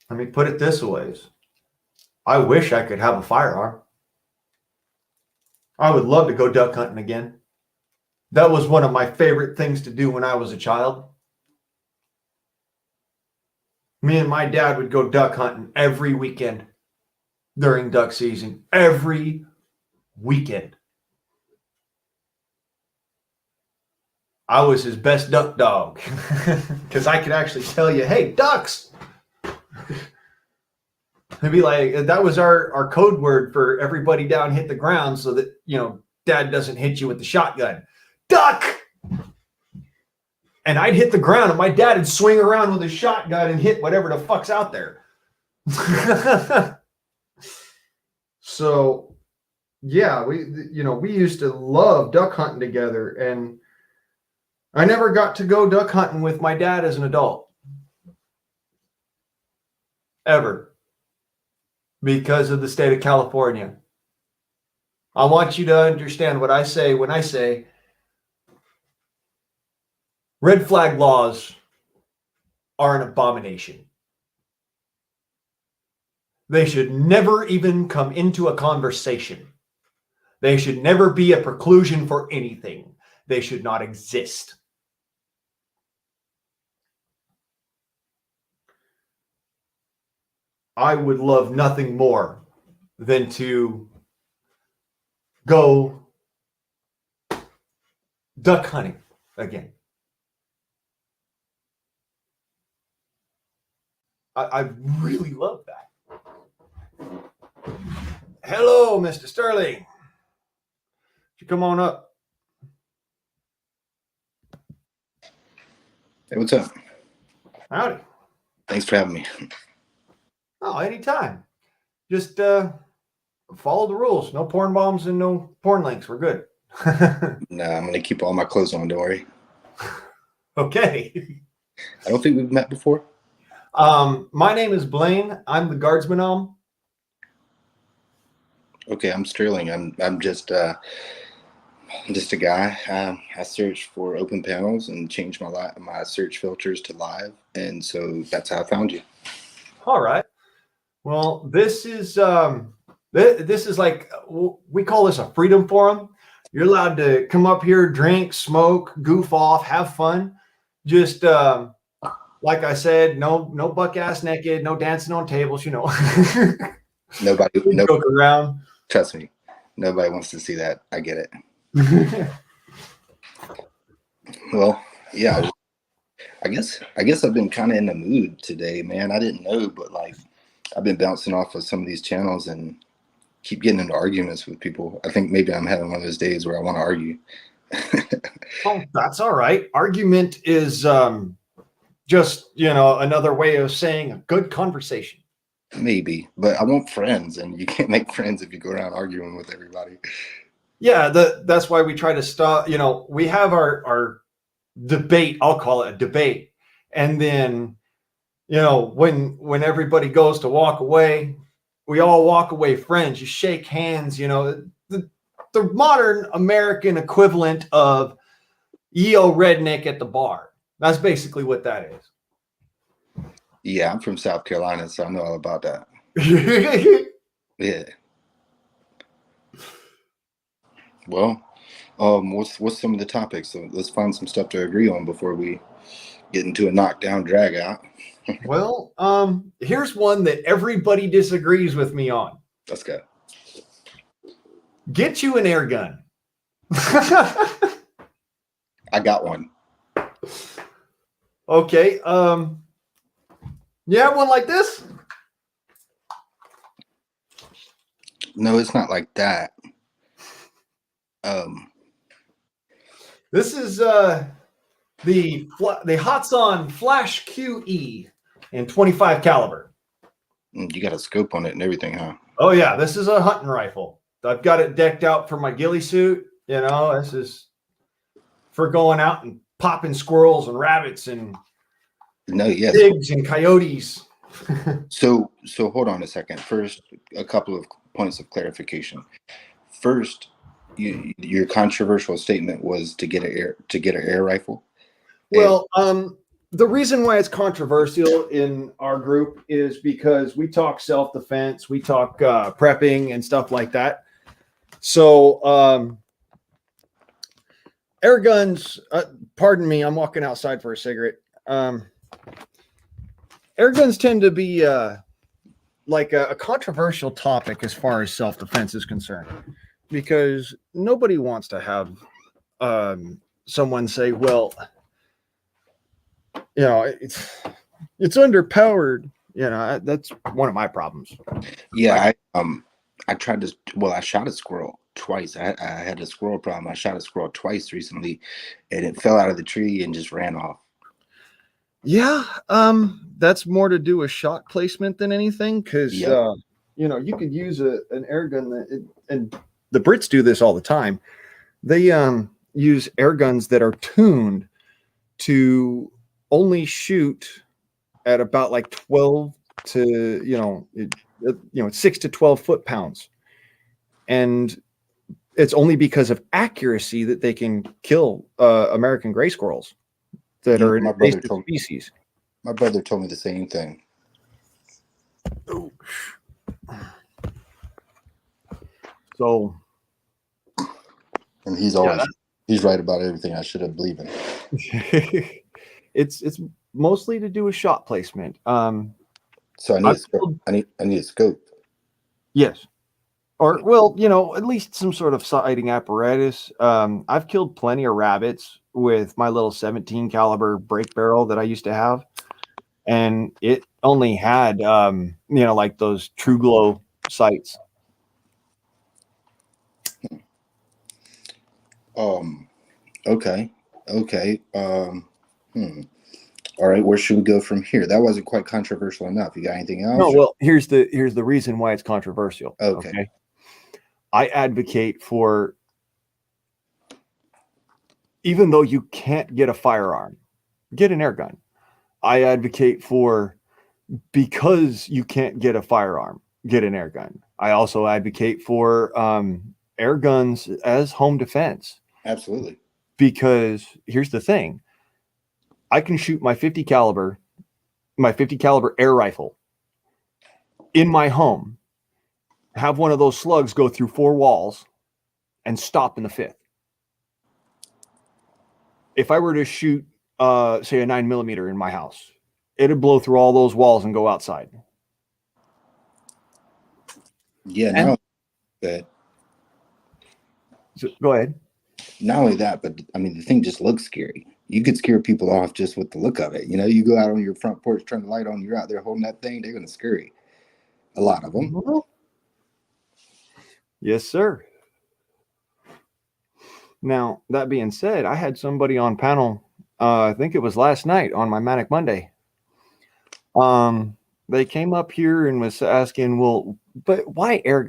Speaker 3: Let me put it this way. I wish I could have a firearm. I would love to go duck hunting again. That was one of my favorite things to do when I was a child. Me and my dad would go duck hunting every weekend during duck season. Every weekend. I was his best duck dog because I could actually tell you, hey, ducks. It'd be like, that was our code word for everybody down hit the ground so that, dad doesn't hit you with the shotgun. Duck! And I'd hit the ground and my dad would swing around with his shotgun and hit whatever the fuck's out there. So, yeah, we used to love duck hunting together, and I never got to go duck hunting with my dad as an adult. Ever. Because of the state of California. I want you to understand what I say when I say red flag laws are an abomination. They should never even come into a conversation. They should never be a preclusion for anything. They should not exist. I would love nothing more than to go duck hunting again. I really love that. Hello, Mr. Sterling. You come on up.
Speaker 4: Hey, what's up?
Speaker 3: Howdy.
Speaker 4: Thanks for having me.
Speaker 3: Oh, anytime. Just follow the rules. No porn bombs and no porn links. We're good.
Speaker 4: No, I'm going to keep all my clothes on, don't worry.
Speaker 3: Okay.
Speaker 4: I don't think we've met before.
Speaker 3: My name is Blaine. I'm the guardsman.
Speaker 4: Okay, I'm Sterling. I'm just a guy. I search for open panels and change my search filters to live, and so that's how I found you.
Speaker 3: All right. Well, this is like, we call this a freedom forum. You're allowed to come up here, drink, smoke, goof off, have fun. Just like I said, no buck ass naked, no dancing on tables.
Speaker 4: Nobody
Speaker 3: joke around.
Speaker 4: Trust me, nobody wants to see that. I get it. Well, yeah. I guess I've been kind of in the mood today, man. I didn't know, but like I've been bouncing off of some of these channels and keep getting into arguments with people. I think maybe I'm having one of those days where I want to argue.
Speaker 3: Oh, that's all right. Argument is just, another way of saying a good conversation.
Speaker 4: Maybe, but I want friends, and you can't make friends if you go around arguing with everybody.
Speaker 3: Yeah, that's why we try to stop. We have our debate. I'll call it a debate, and then when everybody goes to walk away, we all walk away friends. You shake hands. The modern American equivalent of EO redneck at the bar. That's basically what that is.
Speaker 4: Yeah, I'm from South Carolina, so I know all about that. Yeah. Well, what's some of the topics? So let's find some stuff to agree on before we get into a knockdown drag out.
Speaker 3: Well, here's one that everybody disagrees with me on.
Speaker 4: Let's go.
Speaker 3: Get you an air gun.
Speaker 4: I got one.
Speaker 3: Okay. You have one like this?
Speaker 4: No, it's not like that.
Speaker 3: This is the Hatsan Flash QE in 25 caliber.
Speaker 4: You got a scope on it and everything, huh?
Speaker 3: Oh yeah, this is a hunting rifle. I've got it decked out for my ghillie suit. You know, this is for going out and popping squirrels and rabbits and
Speaker 4: No, yes.
Speaker 3: pigs and coyotes.
Speaker 4: So hold on a second. First, a couple of points of clarification. First, your controversial statement was to get an air rifle.
Speaker 3: Well, the reason why it's controversial in our group is because we talk self-defense, we talk prepping and stuff like that. So air guns, pardon me, I'm walking outside for a cigarette. Air guns tend to be like a controversial topic as far as self-defense is concerned, because nobody wants to have someone say, well, you know, it's underpowered. You know, that's one of my problems.
Speaker 4: Yeah, I tried to. Well, I shot a squirrel twice. I had a squirrel problem. I shot a squirrel twice recently, and it fell out of the tree and just ran off.
Speaker 3: Yeah, that's more to do with shot placement than anything, because
Speaker 4: Yep.
Speaker 3: you know, you could use an air gun and the Brits do this all the time. They use air guns that are tuned to only shoot at about like 12 to 6 to 12 foot-pounds, and it's only because of accuracy that they can kill American gray squirrels that are an invasive species.
Speaker 4: My brother told me the same thing.
Speaker 3: So,
Speaker 4: and he's right about everything I should have believed in.
Speaker 3: it's mostly to do with shot placement.
Speaker 4: So I need a scope. I need a scope.
Speaker 3: Yes. Or, well, you know, at least some sort of sighting apparatus. I've killed plenty of rabbits with my little 17 caliber break barrel that I used to have. And it only had, like those true glow sights.
Speaker 4: Okay. All right, where should we go from here? That wasn't quite controversial enough. You got anything else?
Speaker 3: No, well, here's the reason why it's controversial.
Speaker 4: Okay.
Speaker 3: I advocate for, even though you can't get a firearm, get an air gun. I advocate for, because you can't get a firearm, get an air gun. I also advocate for air guns as home defense.
Speaker 4: Absolutely.
Speaker 3: Because here's the thing. I can shoot my 50 caliber air rifle in my home, have one of those slugs go through 4 walls and stop in the 5th. If I were to shoot, say, a 9mm in my house, it'd blow through all those walls and go outside.
Speaker 4: Yeah, now that.
Speaker 3: So, go ahead.
Speaker 4: Not only that, but I mean, the thing just looks scary. You could scare people off just with the look of it. You know, you go out on your front porch, turn the light on, you're out there holding that thing, they're going to scare you. A lot of them.
Speaker 3: Yes, sir. Now, that being said, I had somebody on panel, I think it was last night on my Manic Monday. They came up here and was asking, well, but why air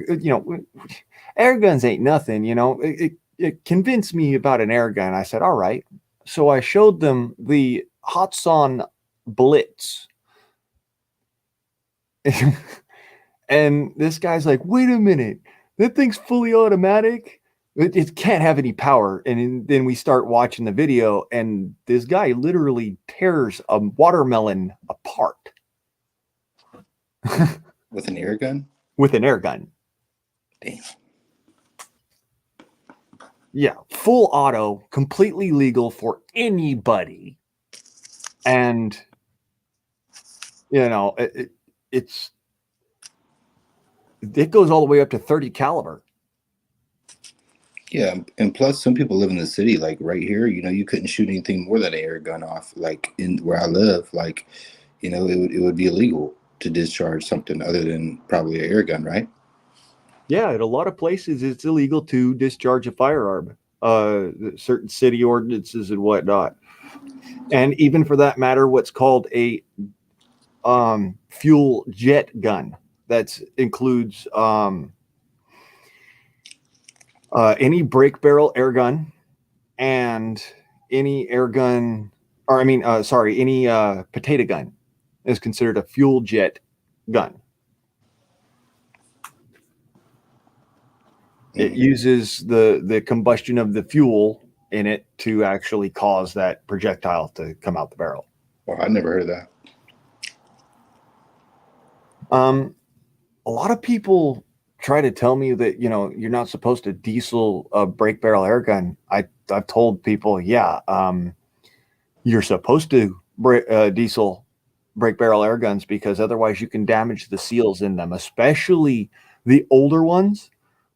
Speaker 3: guns ain't nothing, it convinced me about an air gun. I said, all right. So I showed them the Hatsan Blitz. And this guy's like, wait a minute, that thing's fully automatic. It can't have any power. And then we start watching the video, and this guy literally tears a watermelon apart.
Speaker 4: With an air gun?
Speaker 3: With an air gun.
Speaker 4: Damn.
Speaker 3: Yeah, full auto, completely legal for anybody. And, it goes all the way up to 30 caliber.
Speaker 4: Yeah, and plus some people live in the city, like right here, you couldn't shoot anything more than an air gun off. Like in where I live, like, it would be illegal to discharge something other than probably an air gun, right?
Speaker 2: Yeah, in a lot of places, it's illegal to discharge a firearm. Certain city ordinances and whatnot, and even for that matter, what's called a fuel jet gun. That includes any break barrel air gun and any air gun, or I mean, sorry, any potato gun is considered a fuel jet gun. It
Speaker 4: Mm.
Speaker 2: uses the combustion of the fuel in it to actually cause that projectile to come out the barrel.
Speaker 4: Well, I never heard of that.
Speaker 2: A lot of people try to tell me that you're not supposed to diesel a break barrel air gun. I've told people, yeah, you're supposed to diesel break barrel air guns because otherwise you can damage the seals in them, especially the older ones.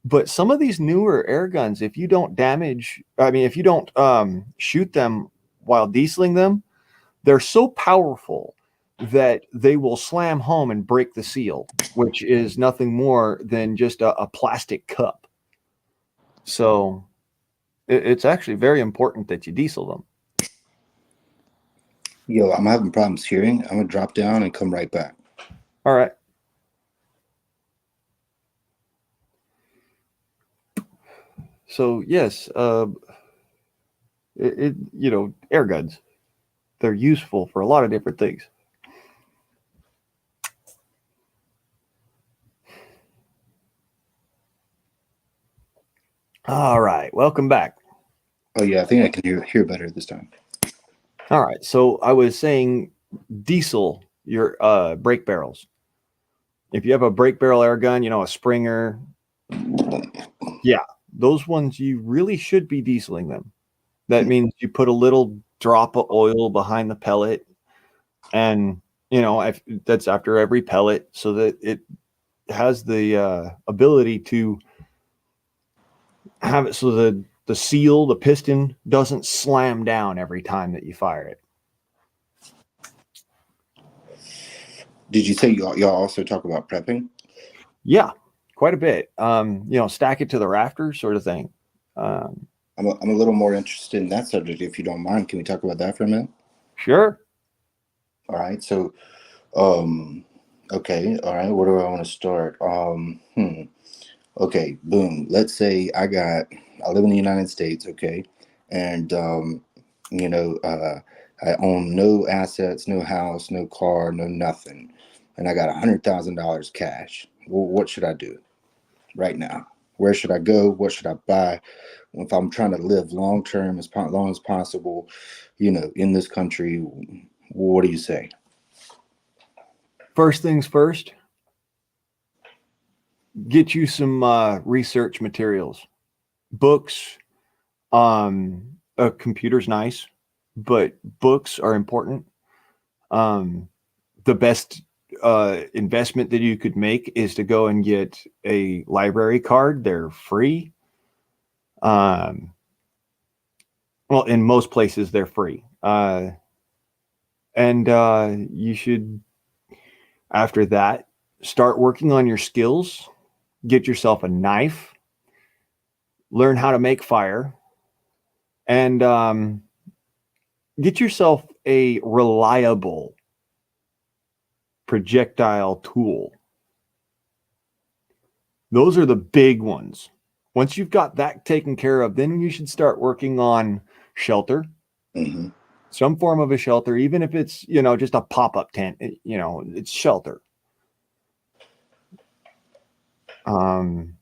Speaker 2: But some of these newer air guns, if you don't if you don't shoot them while dieseling them, they're so powerful that they will slam home and break the seal, which is nothing more than just a plastic cup. So it's actually very important that you diesel them.
Speaker 4: Yo, I'm having problems hearing. I'm gonna drop down and come right back.
Speaker 2: All right. So yes, air guns, they're useful for a lot of different things. All right, welcome back.
Speaker 4: Oh yeah, I think I can hear better this time.
Speaker 2: All right, so I was saying diesel your brake barrels. If you have a brake barrel air gun, a Springer, yeah, those ones you really should be dieseling them. That means you put a little drop of oil behind the pellet, and that's after every pellet, so that it has the ability to have it so the seal, the piston, doesn't slam down every time that you fire it.
Speaker 4: Did you say y'all also talk about prepping?
Speaker 2: Yeah, quite a bit. Stack it to the rafters, sort of thing.
Speaker 4: I'm a little more interested in that subject, if you don't mind. Can we talk about that for a minute?
Speaker 2: Sure.
Speaker 4: All right. So, okay. All right. Where do I want to start? Okay. Boom. Let's say I live in the United States. Okay. And, I own no assets, no house, no car, no nothing. And I got $100,000 cash. Well, what should I do right now? Where should I go? What should I buy? If I'm trying to live long term, as long as possible, in this country, what do you say?
Speaker 2: First things first, get you some research materials, books. A computer's nice, but books are important. The best investment that you could make is to go and get a library card. They're free. Well, in most places, they're free. And you should, after that, start working on your skills. Get yourself a knife. Learn how to make fire. And get yourself a reliable projectile tool. Those are the big ones. Once you've got that taken care of, then you should start working on shelter.
Speaker 4: Mm-hmm.
Speaker 2: Some form of a shelter, even if it's, just a pop-up tent, it's shelter. And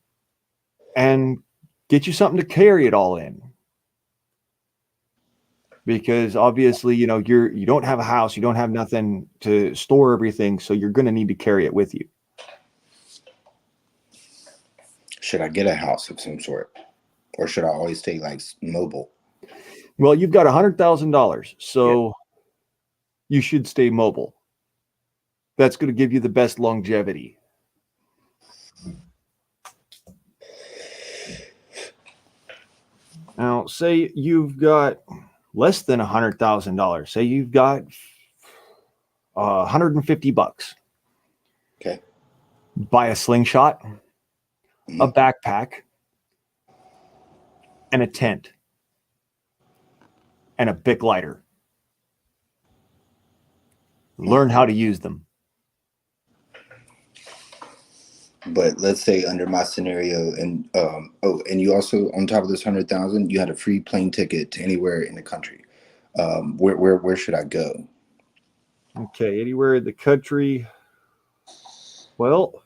Speaker 2: get you something to carry it all in. Because obviously, you don't have a house, you don't have nothing to store everything, so you're going to need to carry it with you.
Speaker 4: Should I get a house of some sort, or should I always stay like mobile?
Speaker 2: Well, you've got $100,000, so you should stay mobile. That's going to give you the best longevity. Now, say you've got less than $100,000. Say you've got $150.
Speaker 4: Okay.
Speaker 2: Buy a slingshot, a
Speaker 4: Mhm.
Speaker 2: backpack, and a tent, and a Bic lighter. Learn how to use them.
Speaker 4: But let's say under my scenario, and and you also on top of this 100,000, you had a free plane ticket to anywhere in the country. Where should I go?
Speaker 2: Okay, anywhere in the country. Well,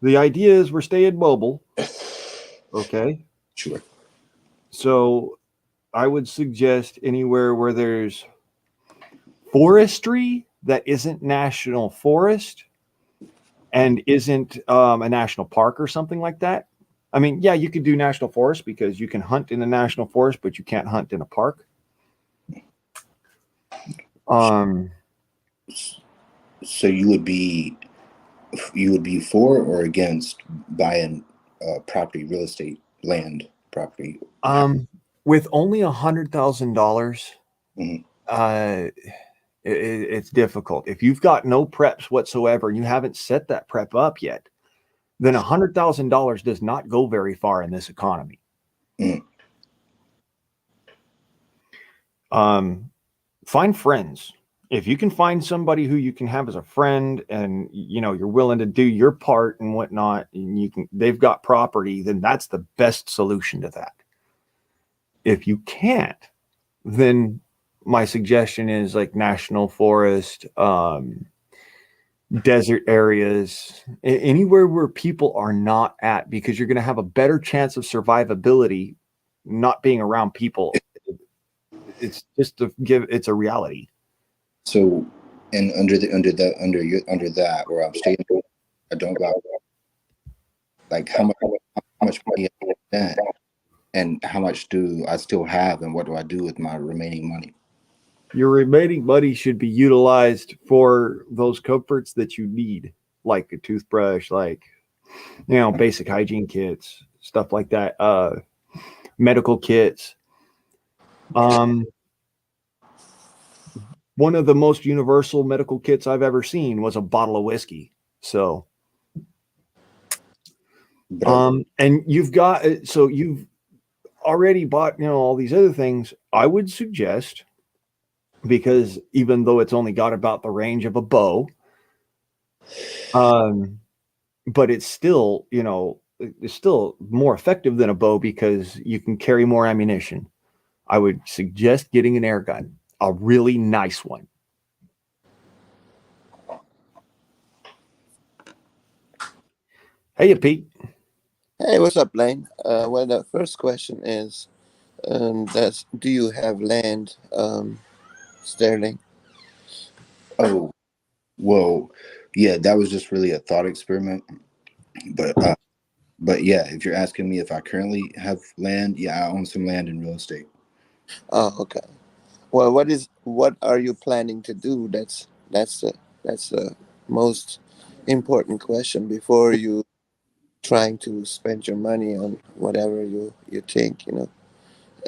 Speaker 2: the idea is we're staying mobile. Okay.
Speaker 4: Sure.
Speaker 2: So I would suggest anywhere where there's forestry that isn't national forest and isn't a national park or something like that. I mean, yeah, you could do national forest because you can hunt in a national forest, but you can't hunt in a park. Um,
Speaker 4: So you would be for or against buying property, real estate, land, property?
Speaker 2: with only $100,000,
Speaker 4: Mhm.
Speaker 2: uh, it's difficult. If you've got no preps whatsoever and you haven't set that prep up yet, then $100,000 does not go very far in this economy.
Speaker 4: Mm.
Speaker 2: Find friends. If you can find somebody who you can have as a friend and you're willing to do your part and whatnot, and they've got property, then that's the best solution to that. If you can't, then my suggestion is like national forest, desert areas, anywhere where people are not at, because you're going to have a better chance of survivability not being around people. It's just it's a reality.
Speaker 4: So, and under that where I'm staying, I don't got like how much money I spent, and how much do I still have, and what do I do with my remaining money?
Speaker 2: Your remaining money should be utilized for those comforts that you need, like a toothbrush, like basic hygiene kits, stuff like that, medical kits. One of the most universal medical kits I've ever seen was a bottle of whiskey. So
Speaker 4: But
Speaker 2: and you've already bought all these other things. I would suggest, because even though it's only got about the range of a bow, but it's still more effective than a bow because you can carry more ammunition. I would suggest getting an air gun, a really nice one. Hey, Pete.
Speaker 5: Hey, what's up, Lane? Well, the first question is, that's do you have land, Sterling?
Speaker 4: oh, well, yeah, that was just really a thought experiment. But yeah, if you're asking me if I currently have land, yeah, I own some land in real estate.
Speaker 5: Oh, okay. Well, what are you planning to do? That's the most important question before you trying to spend your money on whatever you think.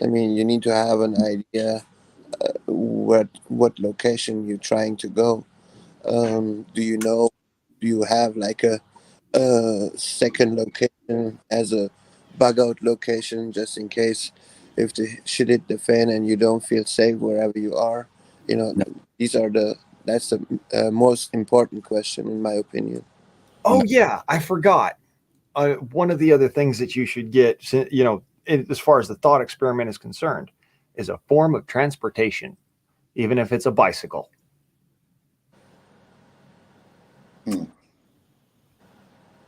Speaker 5: I mean, you need to have an idea what location you're trying to go. Do you know? Do you have like a second location as a bug out location just in case if the shit hit the fan and you don't feel safe wherever you are? You know,
Speaker 4: No,
Speaker 5: these are that's the most important question in my opinion.
Speaker 2: Oh
Speaker 4: no.
Speaker 2: yeah, I forgot. One of the other things that you should get, as far as the thought experiment is concerned, is a form of transportation, even if it's a bicycle.
Speaker 4: Hmm,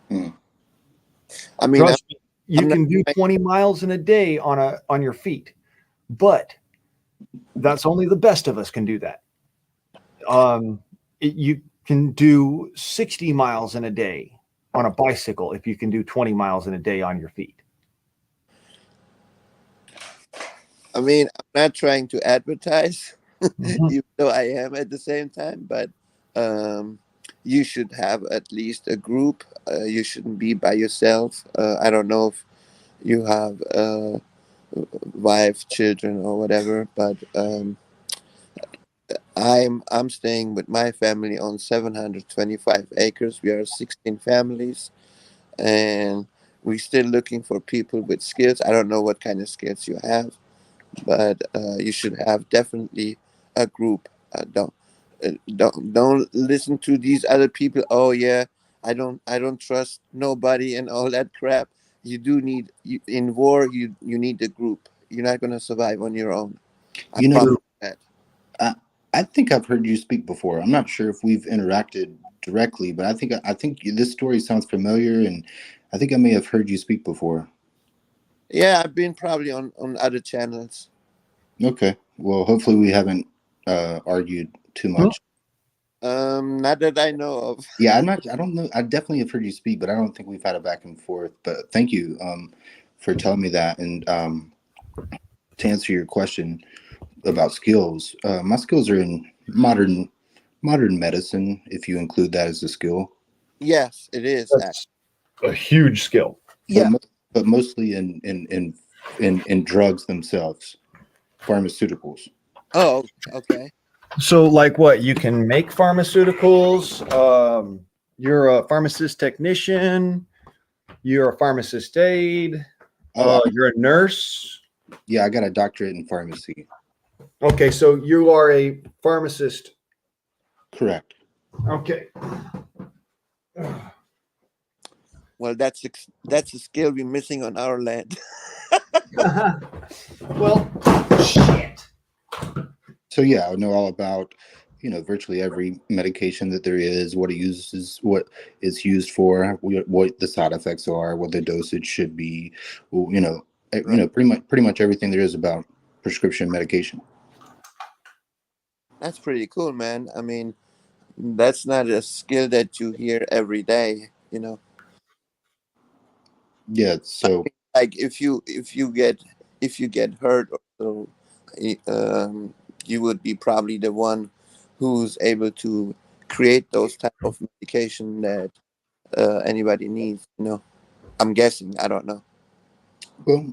Speaker 4: hmm.
Speaker 5: I mean,
Speaker 2: Trust me, you
Speaker 5: I'm not
Speaker 2: can do
Speaker 5: trying-
Speaker 2: 20 miles in a day on your feet, but that's only the best of us can do that. You can do 60 miles in a day on a bicycle if you can do 20 miles in a day on your feet.
Speaker 5: I mean, I'm not trying to advertise,
Speaker 2: Mhm.
Speaker 5: even though I am at the same time, but um, you should have at least a group. You shouldn't be by yourself. I don't know if you have. wife, children, or whatever. But I'm staying with my family on 725 acres. We are 16 families, and we're still looking for people with skills. I don't know what kind of skills you have, but you should have definitely a group. Don't listen to these other people. Oh yeah, I don't trust nobody and all that crap. You do need in war. You need a group. You're not gonna survive on your own. I
Speaker 4: You
Speaker 5: promise
Speaker 4: know,
Speaker 5: that.
Speaker 4: I, I think I've heard you speak before. I'm not sure if we've interacted directly, but I think this story sounds familiar, and I think I may have heard you speak before.
Speaker 5: Yeah, I've been probably on other channels.
Speaker 4: Okay. Well, hopefully we haven't argued too much.
Speaker 5: Not that I know of.
Speaker 4: Yeah, I'm not. I don't know. I definitely have heard you speak, but I don't think we've had a back and forth. But thank you for telling me that. And to answer your question about skills, my skills are in modern medicine, if you include that as a skill.
Speaker 5: Yes, it is.
Speaker 2: That's a huge skill.
Speaker 4: But
Speaker 5: Yeah.
Speaker 4: but mostly in drugs themselves, pharmaceuticals.
Speaker 5: Oh, okay.
Speaker 2: So, like what? You can make pharmaceuticals. You're a pharmacist technician. You're a pharmacist aide.
Speaker 4: Oh,
Speaker 2: You're a nurse.
Speaker 4: yeah, I got a doctorate in pharmacy.
Speaker 2: Okay, so you are a pharmacist.
Speaker 4: Correct.
Speaker 2: Okay.
Speaker 5: Well, that's a skill we're missing on our land.
Speaker 2: Well, shit.
Speaker 4: So yeah, I know all about, virtually every medication that there is, what it uses, what it's used for, what the side effects are, what the dosage should be, well,
Speaker 5: Right.
Speaker 4: pretty much everything there is about prescription medication.
Speaker 5: That's pretty cool, man. I mean, that's not a skill that you hear every day.
Speaker 4: Yeah. So
Speaker 5: Like if you get hurt or so, um, you would be probably the one who's able to create those type of medication that anybody needs. I'm guessing. I don't know.
Speaker 4: well,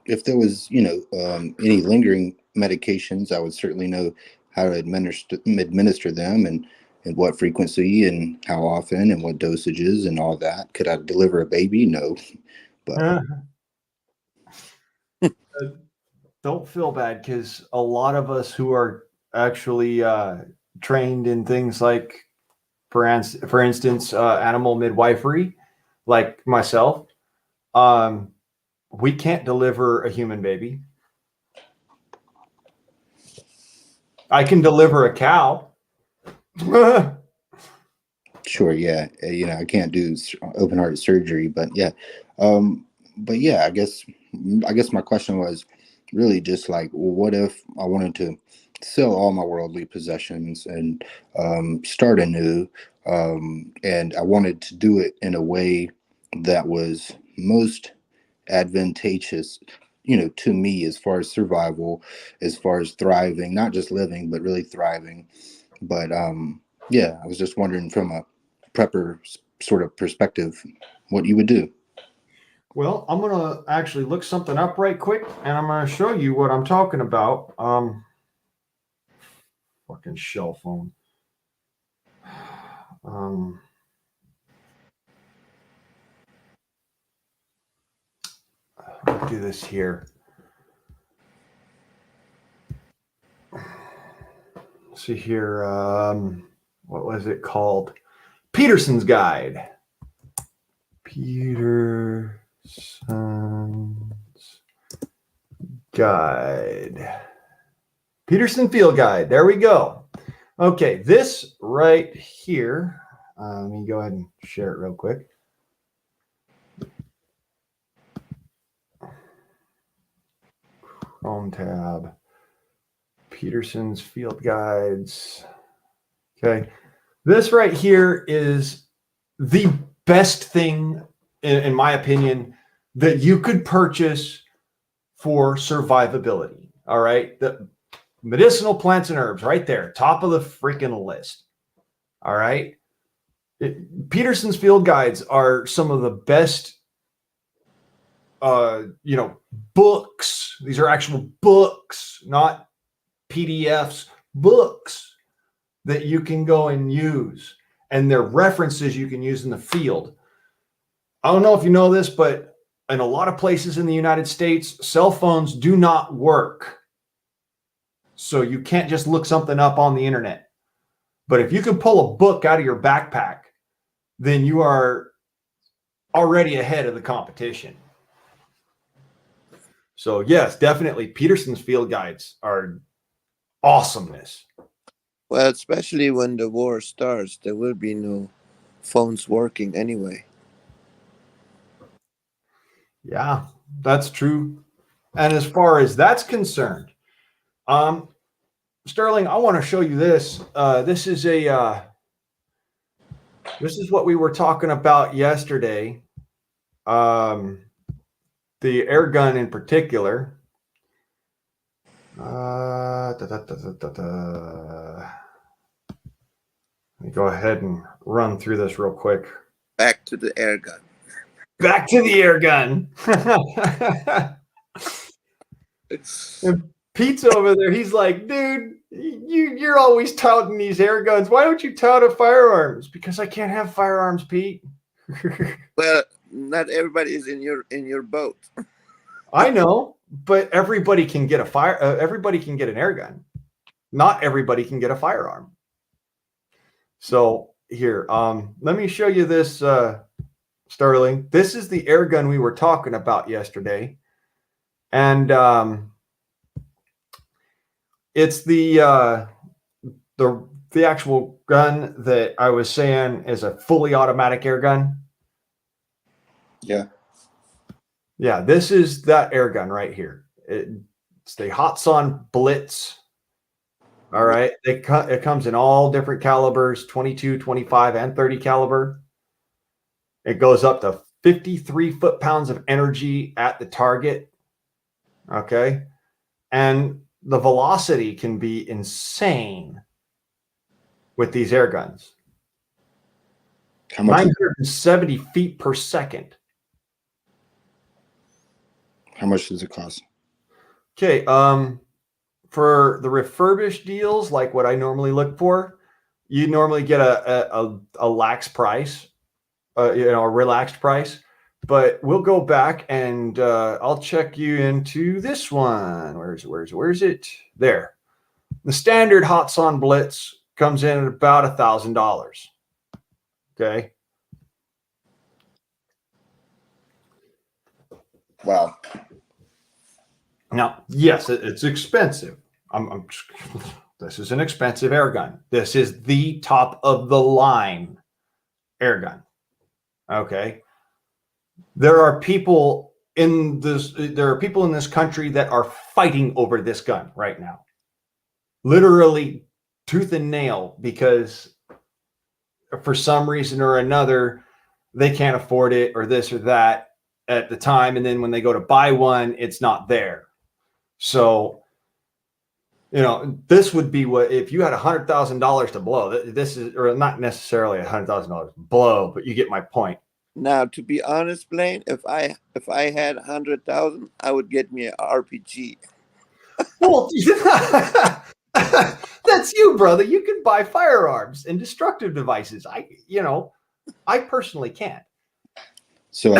Speaker 4: if there was, any lingering medications, I would certainly know how to administer them and what frequency and how often and what dosages and all that. Could I deliver a baby? No, but
Speaker 2: Don't feel bad because a lot of us who are actually trained in things like, for instance, animal midwifery, like myself, um, we can't deliver a human baby. I can deliver a cow.
Speaker 4: sure, yeah, I can't do open heart surgery, but yeah, um, but yeah, I guess my question was really just like, well, what if I wanted to sell all my worldly possessions and start anew, and I wanted to do it in a way that was most advantageous, to me as far as survival, as far as thriving, not just living, but really thriving. But yeah, I was just wondering from a prepper sort of perspective what you would do.
Speaker 2: Well, I'm gonna actually look something up right quick, and I'm gonna show you what I'm talking about. Fucking shell phone. Um, I'll do this here. Let's see here. What was it called? Peterson's Guide. Peterson's Guide. Peterson Field Guide. There we go. Okay, this right here. Let me go ahead and share it real quick. Chrome tab. Peterson's Field Guides. Okay. This right here is the best thing, in my opinion, that you could purchase for survivability. All right. The medicinal plants and herbs right there, top of the freaking list. All right. Peterson's Field Guides are some of the best
Speaker 3: books. These are actual books, not PDFs, books that you can go and use. And they're references you can use in the field. I don't know if you know this, but in a lot of places in the United States, cell phones do not work. So you can't just look something up on the internet. But if you can pull a book out of your backpack, then you are already ahead of the competition. So yes, definitely Peterson's field guides are awesomeness.
Speaker 5: Well, especially when the war starts, there will be no phones working anyway.
Speaker 3: Yeah, that's true. And as far as that's concerned, Sterling, I want to show you this. This is what we were talking about yesterday. The air gun in particular. Let me go ahead and run through this real quick.
Speaker 5: Back to the air gun.
Speaker 3: Back to the air gun. And Pete's over there. He's like, dude, you're always touting these air guns. Why don't you tout firearms? Because I can't have firearms, Pete.
Speaker 5: Well, not everybody is in your boat.
Speaker 3: I know, but everybody can get everybody can get an air gun. Not everybody can get a firearm. So here, let me show you this, Sterling. This is the air gun we were talking about yesterday, and it's the actual gun that I was saying is a fully automatic air gun.
Speaker 4: Yeah.
Speaker 3: Yeah, this is that air gun right here. It's the Hatsan Blitz. All right. It comes in all different calibers, 22, 25, and 30 caliber. It goes up to 53 foot-pounds of energy at the target. Okay. And the velocity can be insane with these air guns.
Speaker 4: How much?
Speaker 3: 970 feet per second.
Speaker 4: How much does it cost?
Speaker 3: Okay. For the refurbished deals, like what I normally look for, you normally get a lax price, a relaxed price. But we'll go back and I'll check you into this one. Where's it? There. The standard Hatsan Blitz comes in at about $1,000. Okay.
Speaker 4: Wow.
Speaker 3: Now, yes, it's expensive. This is an expensive air gun. This is the top of the line air gun. Okay. There are people in this country that are fighting over this gun right now. Literally tooth and nail, because for some reason or another, they can't afford it or this or that at the time. And then when they go to buy one, it's not there. So, this would be what, if you had $100,000 to blow, this is, or not necessarily $100,000 blow, but you get my point.
Speaker 5: Now, to be honest, Blaine, if I had 100,000, I would get me an RPG.
Speaker 3: Well, that's you, brother. You can buy firearms and destructive devices. I personally can't.
Speaker 4: So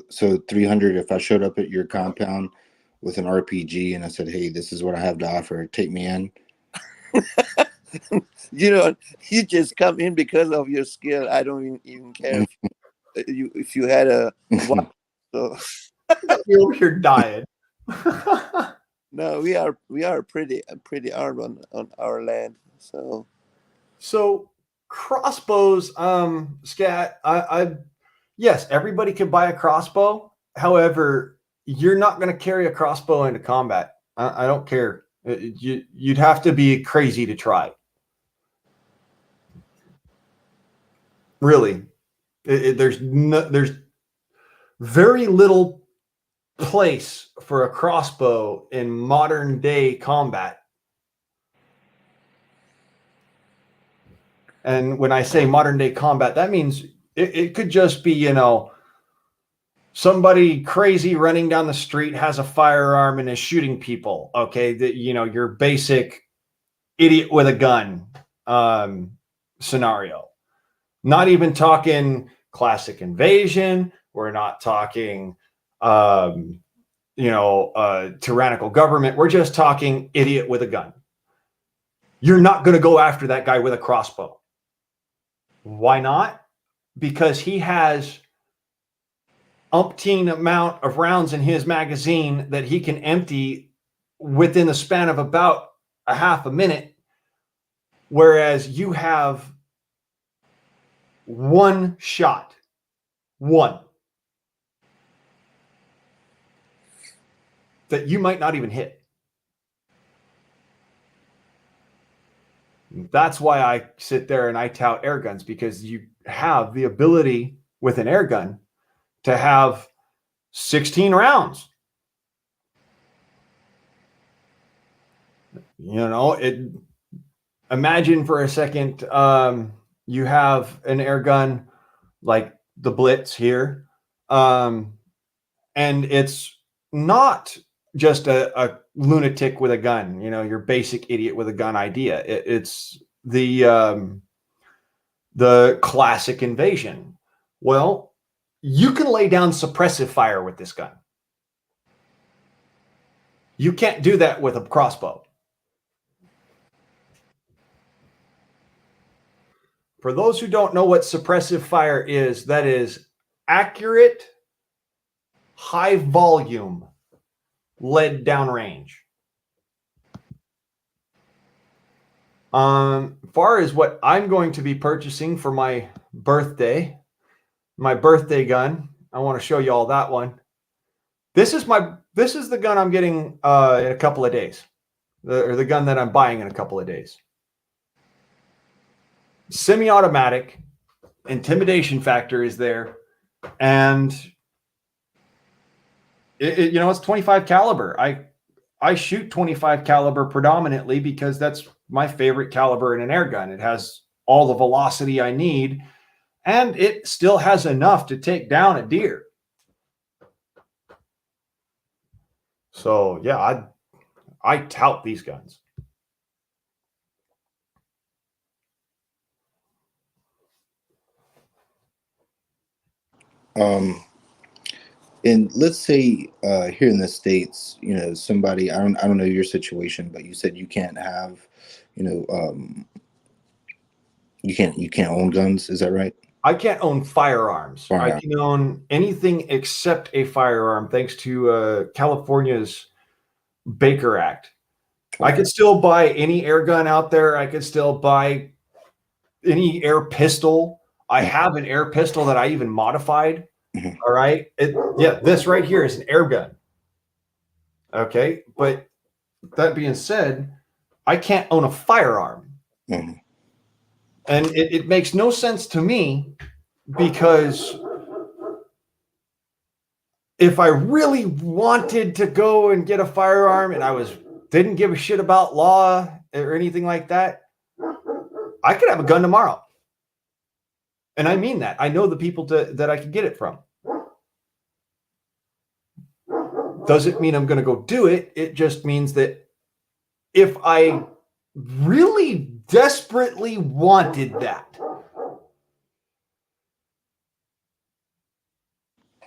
Speaker 4: so 300. If I showed up at your compound with an RPG and I said, "Hey, this is what I have to offer. Take me in."
Speaker 5: You just come in because of your skill. I don't even care if you had a. So.
Speaker 3: You're over here dying.
Speaker 5: No, we are pretty armed on our land. So
Speaker 3: crossbows, Scat. Yes, everybody can buy a crossbow. However, you're not going to carry a crossbow into combat. I don't care. You'd have to be crazy to try. Really, there's very little place for a crossbow in modern day combat. And when I say modern day combat, that means it could just be, somebody crazy running down the street has a firearm and is shooting people. Okay, your basic idiot with a gun scenario. Not even talking classic invasion. We're not talking, tyrannical government. We're just talking idiot with a gun. You're not going to go after that guy with a crossbow. Why not? Because he has umpteen amount of rounds in his magazine that he can empty within the span of about a half a minute, whereas you have one shot, one, that you might not even hit. That's why I sit there and I tout air guns, because you have the ability with an air gun to have 16 rounds. Imagine for a second, you have an air gun like the Blitz here, and it's not just a lunatic with a gun, your basic idiot with a gun idea. It's the classic invasion. Well, you can lay down suppressive fire with this gun. You can't do that with a crossbow. For those who don't know what suppressive fire is, that is accurate, high volume lead downrange. Far as what I'm going to be purchasing for my birthday gun, I want to show you all that one. This is the gun I'm getting in a couple of days, or the gun that I'm buying in a couple of days. Semi-automatic, intimidation factor is there, and it's 25 caliber. I shoot 25 caliber predominantly because that's my favorite caliber in an air gun. It has all the velocity I need, and it still has enough to take down a deer. So yeah, I tout these guns.
Speaker 4: And let's say here in the States, somebody, I don't know your situation, but you said you can't have, you can't own guns. Is that right?
Speaker 3: I can't own firearms. I can own anything except a firearm, thanks to California's Baker Act. I could still buy any air gun out there. I could still buy any air pistol. I have an air pistol that I even modified. Mm-hmm. All right. This right here is an air gun. Okay. But that being said, I can't own a firearm. Mm-hmm. And it makes no sense to me, because if I really wanted to go and get a firearm and I didn't give a shit about law or anything like that, I could have a gun tomorrow. And I mean that. I know the people that I could get it from. Doesn't mean I'm going to go do it. It just means that if I really desperately wanted that,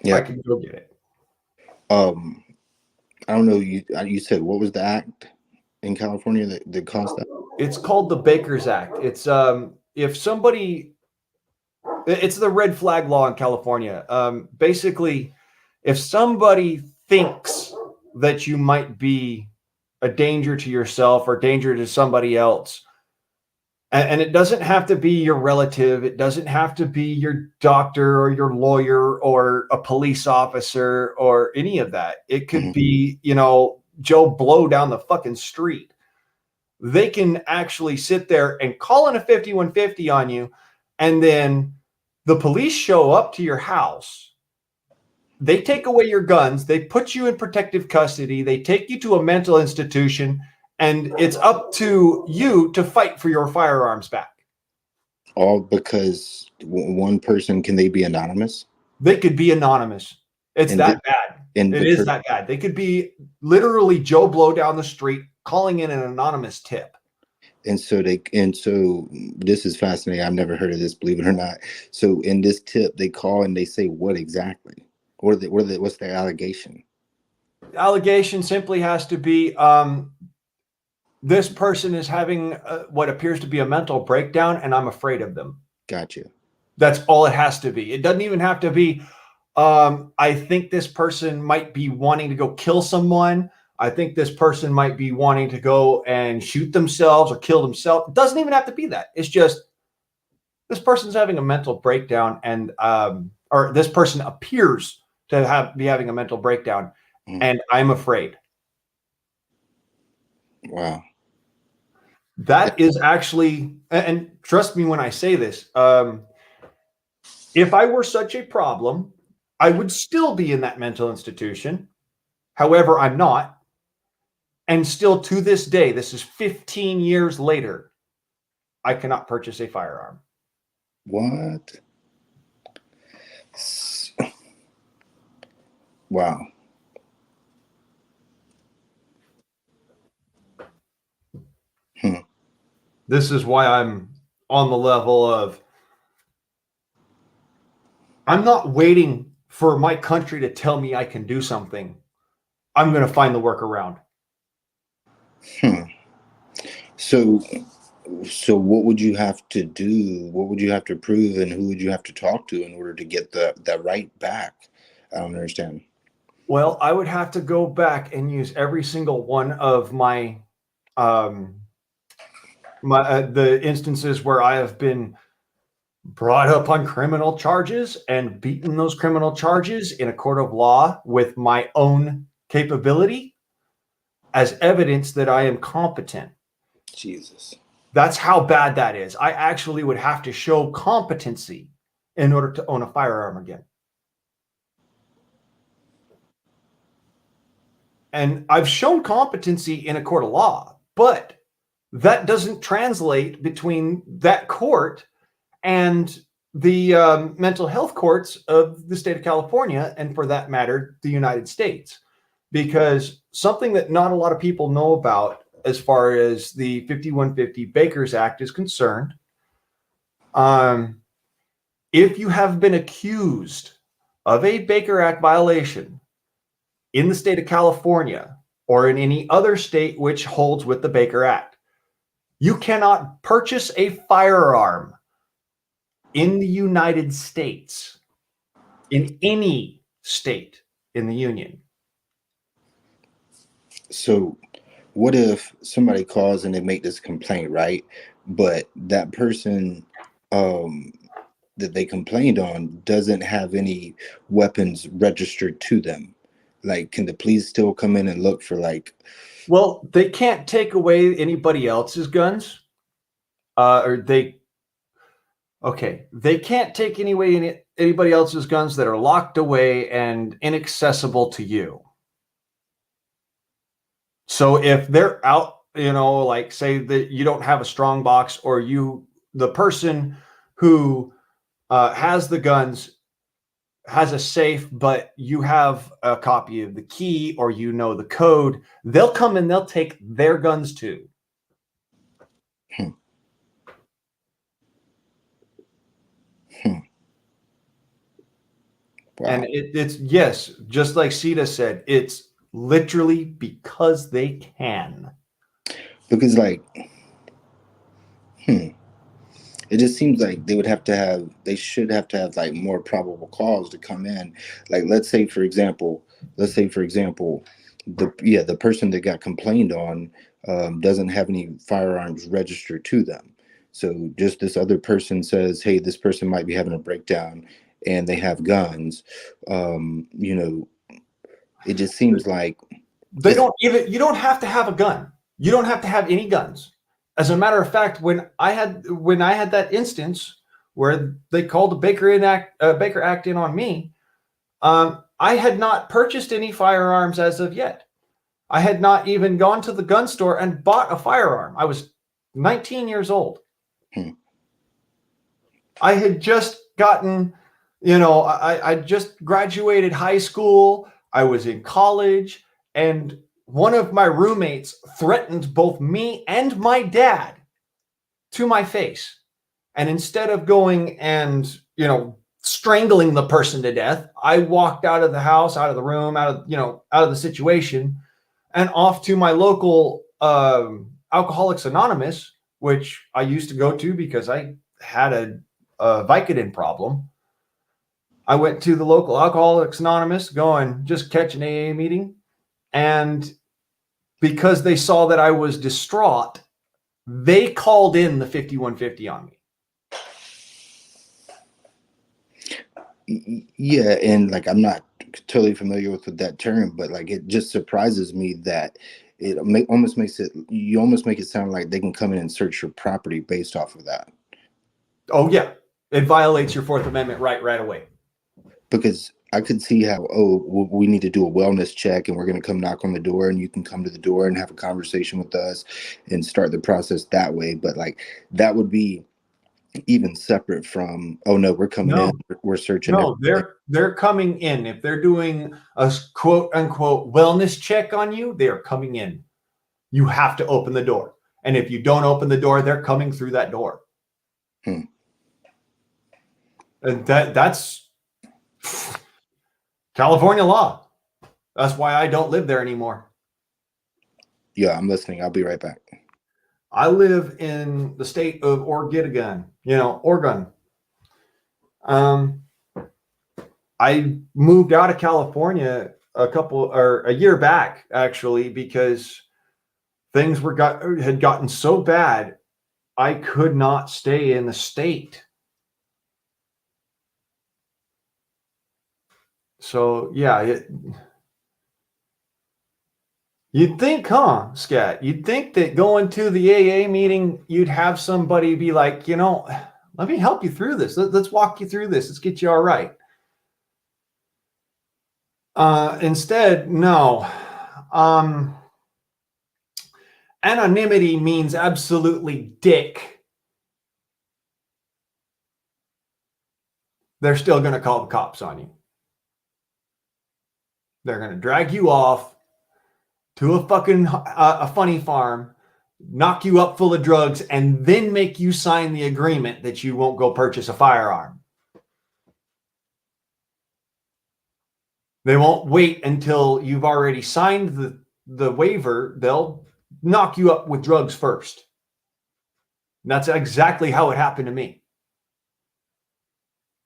Speaker 3: I could go get it.
Speaker 4: I don't know. You said, what was the act in California that caused that?
Speaker 3: It's called the Baker's Act. It's it's the red flag law in California. Basically, if somebody thinks that you might be a danger to yourself or danger to somebody else, and it doesn't have to be your relative, it doesn't have to be your doctor or your lawyer or a police officer or any of that. It could be, Joe Blow down the fucking street. They can actually sit there and call in a 5150 on you, and then the police show up to your house. They take away your guns. They put you in protective custody. They take you to a mental institution, and it's up to you to fight for your firearms back.
Speaker 4: All because one person, can they be anonymous?
Speaker 3: They could be anonymous.
Speaker 2: It's
Speaker 4: And
Speaker 2: that bad.
Speaker 4: and
Speaker 2: It
Speaker 4: the
Speaker 2: is that bad. They could be literally Joe Blow down the street calling in an anonymous tip.
Speaker 4: and so this is fascinating. I've never heard of this, believe it or not. So in this tip, they call and they say what exactly? What's their allegation?
Speaker 2: The allegation simply has to be this person is having what appears to be a mental breakdown, and I'm afraid of them.
Speaker 4: Gotcha.
Speaker 2: That's all it has to be. It doesn't even have to be, I think this person might be wanting to go kill someone. I think this person might be wanting to go and shoot themselves or kill themselves. It doesn't even have to be that. It's just this person's having a mental breakdown, and or this person appears to be having a mental breakdown, and I'm afraid.
Speaker 4: Wow.
Speaker 2: That is actually, and trust me when I say this, if I were such a problem, I would still be in that mental institution. However, I'm not. And still to this day, this is 15 years later, I cannot purchase a firearm.
Speaker 4: What? Wow.
Speaker 2: This is why I'm on the level of, I'm not waiting for my country to tell me I can do something. I'm going to find the workaround.
Speaker 4: So what would you have to do? What would you have to prove, and who would you have to talk to in order to get that right back? I don't understand.
Speaker 2: Well, I would have to go back and use every single one of my the instances where I have been brought up on criminal charges and beaten those criminal charges in a court of law with my own capability as evidence that I am competent.
Speaker 4: Jesus.
Speaker 2: That's how bad that is. I actually would have to show competency in order to own a firearm again. And I've shown competency in a court of law, but that doesn't translate between that court and the mental health courts of the state of California, and for that matter, the United States. Because something that not a lot of people know about as far as the 5150 Bakers Act is concerned, if you have been accused of a Baker Act violation in the state of California or in any other state which holds with the Baker Act, you cannot purchase a firearm in the United States, in any state in the Union.
Speaker 4: So what if somebody calls and they make this complaint, right? But that person that they complained on doesn't have any weapons registered to them. Like, can the police still come in and look for like?
Speaker 2: Well, they can't take away anybody else's guns. They can't take anybody else's guns that are locked away and inaccessible to you. So if they're out, like say that you don't have a strong box, or the person who has the guns has a safe, but you have a copy of the key or the code, they'll come and they'll take their guns too.
Speaker 4: Wow.
Speaker 2: And it's, yes, just like Sita said, it's literally because they can.
Speaker 4: Because like, it just seems like they should have to have like more probable cause to come in. Like, let's say for example, the person that got complained on doesn't have any firearms registered to them. So just this other person says, hey, this person might be having a breakdown and they have guns. It just seems like
Speaker 2: you don't have to have a gun. You don't have to have any guns. As a matter of fact, when I had that instance where they called the Baker Act in on me, I had not purchased any firearms as of yet. I had not even gone to the gun store and bought a firearm. I was 19 years old. I had just gotten
Speaker 3: I just graduated high school. I was in college, and one of my roommates threatened both me and my dad to my face. And instead of going and, strangling the person to death, I walked out of the house, out of the room, out of the situation, and off to my local Alcoholics Anonymous, which I used to go to because I had a Vicodin problem. I went to the local Alcoholics Anonymous, going just catch an AA meeting. And because they saw that I was distraught, they called in the 5150 on me.
Speaker 4: Yeah, and like I'm not totally familiar with that term, but like it just surprises me that it almost makes it sound like they can come in and search your property based off of that.
Speaker 3: Oh yeah, it violates your Fourth Amendment right away.
Speaker 4: Because I could see how, we need to do a wellness check and we're going to come knock on the door and you can come to the door and have a conversation with us and start the process that way. But like that would be even separate from, oh no, we're coming in, we're searching.
Speaker 3: No, they're coming in. If they're doing a quote unquote wellness check on you, they are coming in. You have to open the door. And if you don't open the door, they're coming through that door. And that's California law. That's why I don't live there anymore.
Speaker 4: Yeah, I'm listening. I'll be right back.
Speaker 3: I live in the state of Oregon. I moved out of California a year back, actually, because things had gotten so bad, I could not stay in the state. So yeah, you'd think, huh, Scat? You'd think that going to the AA meeting, you'd have somebody be like, let me help you through this. Let's walk you through this. Let's get you all right. Instead, no. Anonymity means absolutely dick. They're still going to call the cops on you. They're going to drag you off to a funny farm, knock you up full of drugs, and then make you sign the agreement that you won't go purchase a firearm. They won't wait until you've already signed the waiver. They'll knock you up with drugs first. And that's exactly how it happened to me.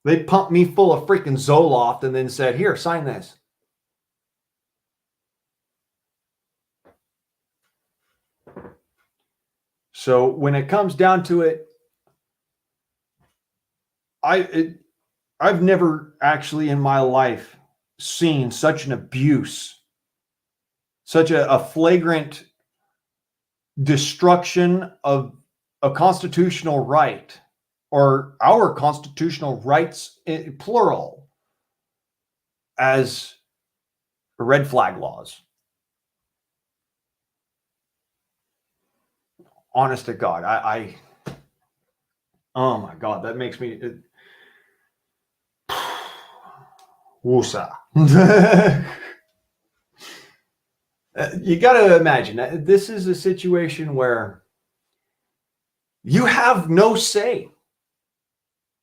Speaker 3: They pumped me full of freaking Zoloft and then said, here, sign this. So when it comes down to it, I've never actually in my life seen such an abuse, such a flagrant destruction of a constitutional right, or our constitutional rights, plural, as red flag laws. Honest to God, I oh my God, that makes me woosah. You got to imagine that this is a situation where you have no say.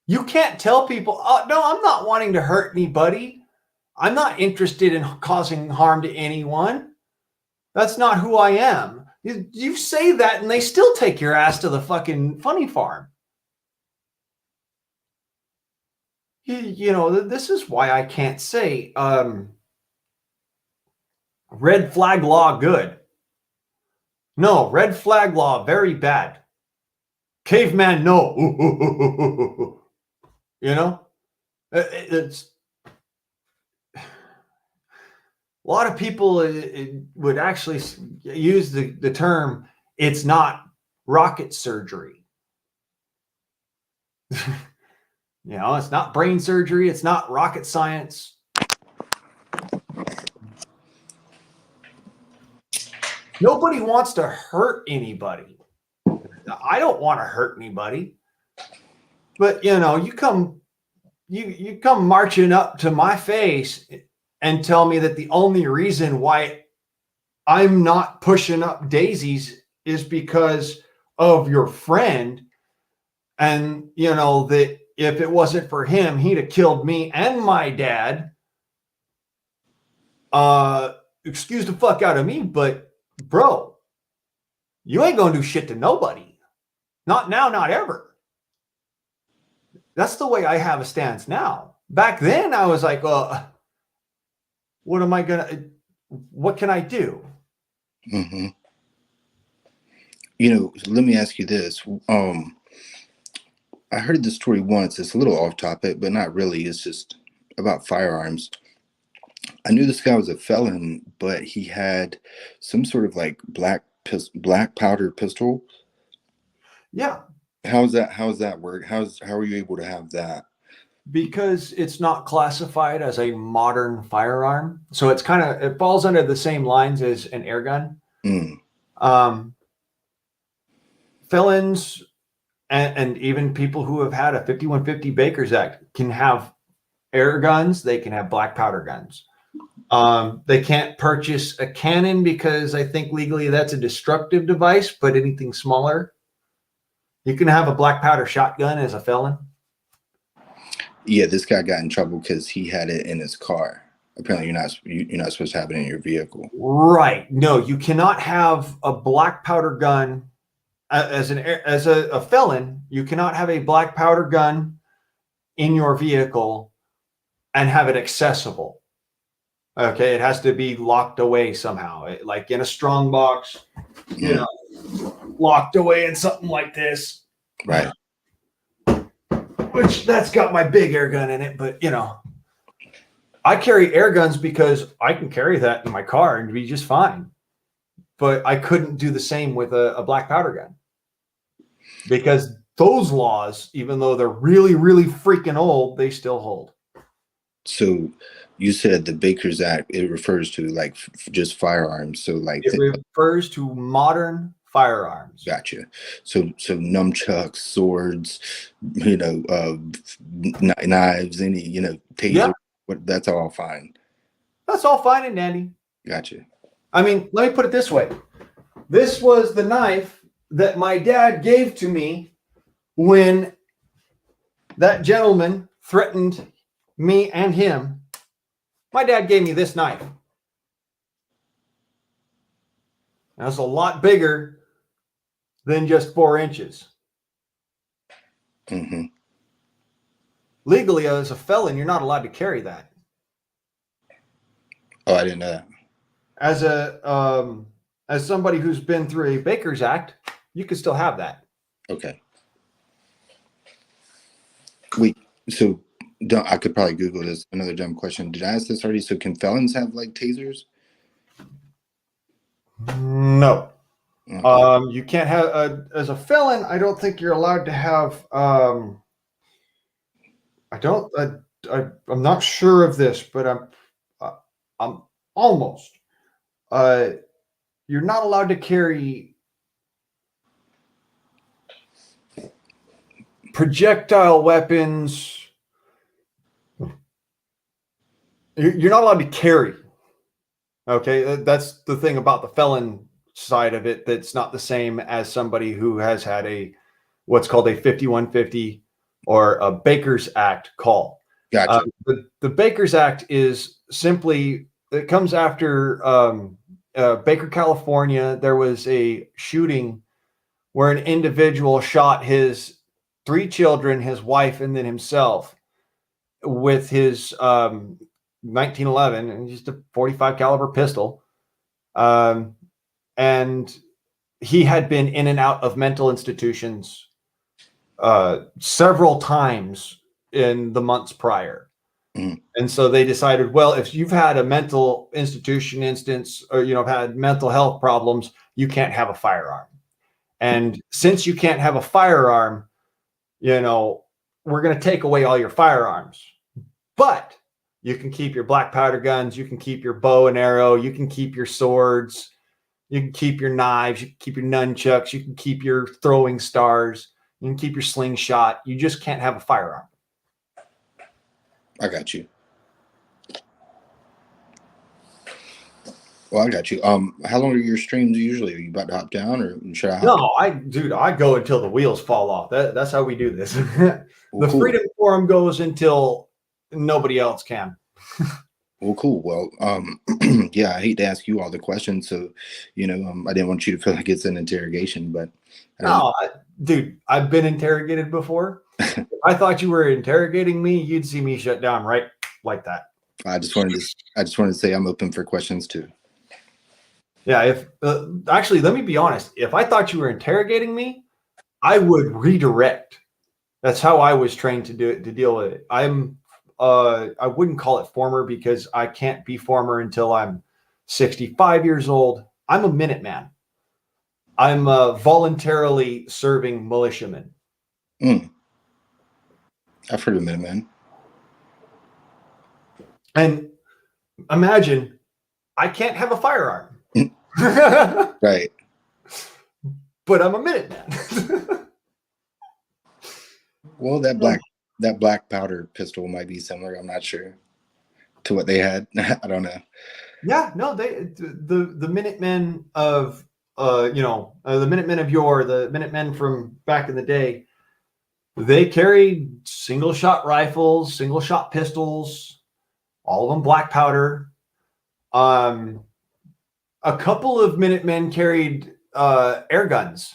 Speaker 3: You can't tell people, oh, no, I'm not wanting to hurt anybody. I'm not interested in causing harm to anyone. That's not who I am. You say that and they still take your ass to the fucking funny farm. This is why I can't say red flag law good. No, red flag law very bad. Caveman, no. It's a lot of people would actually use the term, it's not rocket surgery. It's not brain surgery. It's not rocket science. Nobody wants to hurt anybody. I don't want to hurt anybody. But, you come you come marching up to my face and tell me that the only reason why I'm not pushing up daisies is because of your friend, and that if it wasn't for him, he'd have killed me and my dad. Excuse the fuck out of me, but bro, you ain't gonna do shit to nobody. Not now, not ever. That's the way I have a stance now. Back then, I was like, what can I do?
Speaker 4: Mm-hmm. Let me ask you this. I heard this story once. It's a little off topic, but not really. It's just about firearms. I knew this guy was a felon, but he had some sort of like black powder pistol.
Speaker 3: Yeah.
Speaker 4: How's that work? How are you able to have that?
Speaker 3: Because it's not classified as a modern firearm. So it falls under the same lines as an air gun. Felons and even people who have had a 5150 Baker's Act can have air guns. They can have black powder guns. They can't purchase a cannon because I think legally that's a destructive device, but anything smaller, you can have a black powder shotgun as a felon.
Speaker 4: Yeah, this guy got in trouble because he had it in his car. Apparently, you're not supposed to have it in your vehicle.
Speaker 3: Right? No, you cannot have a black powder gun as a felon. You cannot have a black powder gun in your vehicle and have it accessible. Okay, it has to be locked away somehow, like in a strong box, locked away in something like this.
Speaker 4: Right.
Speaker 3: Which that's got my big air gun in it, but I carry air guns because I can carry that in my car and be just fine. But I couldn't do the same with a black powder gun because those laws, even though they're really, really freaking old, they still hold.
Speaker 4: So you said the Baker's Act, it refers to like just firearms. So like
Speaker 3: it refers to modern firearms.
Speaker 4: Gotcha. So nunchucks, swords, knives, any, taser, that's all fine.
Speaker 3: That's all fine and dandy.
Speaker 4: Gotcha.
Speaker 3: I mean, let me put it this way. This was the knife that my dad gave to me when that gentleman threatened me and him. My dad gave me this knife. That's a lot bigger than just 4 inches.
Speaker 4: Mm-hmm.
Speaker 3: Legally, as a felon, you're not allowed to carry that.
Speaker 4: Oh, I didn't know that.
Speaker 3: As somebody who's been through a Baker's Act, you can still have that.
Speaker 4: Okay. Wait, so I could probably Google this. Another dumb question. Did I ask this already? So can felons have like tasers?
Speaker 3: No.
Speaker 4: Okay.
Speaker 3: You can't have as a felon. I don't think you're allowed to have. I'm not sure of this, but I'm almost. You're not allowed to carry projectile weapons. You're not allowed to carry. Okay, that's the thing about the felon side of it. That's not the same as somebody who has had what's called a 5150 or a Baker's Act call.
Speaker 4: Gotcha.
Speaker 3: The Baker's Act is simply, it comes after Baker, California. There was a shooting where an individual shot his 3 children, his wife, and then himself with his 1911 and just a 45 caliber pistol. And he had been in and out of mental institutions several times in the months prior.
Speaker 4: Mm.
Speaker 3: And so they decided, well, if you've had a mental institution instance or, had mental health problems, you can't have a firearm. And since you can't have a firearm, we're going to take away all your firearms. But you can keep your black powder guns. You can keep your bow and arrow. You can keep your swords. You can keep your knives. You can keep your nunchucks. You can keep your throwing stars. You can keep your slingshot. You just can't have a firearm.
Speaker 4: I got you. Well, I got you. How long are your streams usually? Are you about to hop down, or should I hop down?
Speaker 3: No, dude, I go until the wheels fall off. That's how we do this.
Speaker 4: Well,
Speaker 3: The
Speaker 4: cool.
Speaker 3: Freedom Forum goes until nobody else can.
Speaker 4: Well, cool. Well, yeah, I hate to ask you all the questions, so I didn't want you to feel like it's an interrogation, but I didn't.
Speaker 3: No, dude, I've been interrogated before. If I thought you were interrogating me, you'd see me shut down right like that.
Speaker 4: I just wanted to say I'm open for questions too.
Speaker 3: Yeah, if actually, let me be honest. If I thought you were interrogating me, I would redirect. That's how I was trained to do it, to deal with it. I wouldn't call it former because I can't be former until I'm 65 years old. I'm a Minuteman. I'm a voluntarily serving militiaman.
Speaker 4: I've heard of Minutemen.
Speaker 3: And imagine I can't have a firearm.
Speaker 4: Right.
Speaker 3: But I'm a Minuteman.
Speaker 4: Well, that black powder pistol might be similar. I'm not sure to what they had. I don't know.
Speaker 3: Yeah, no, the Minutemen of the Minutemen of yore, the Minutemen from back in the day, they carried single shot rifles, single shot pistols, all of them black powder. A couple of Minutemen carried air guns,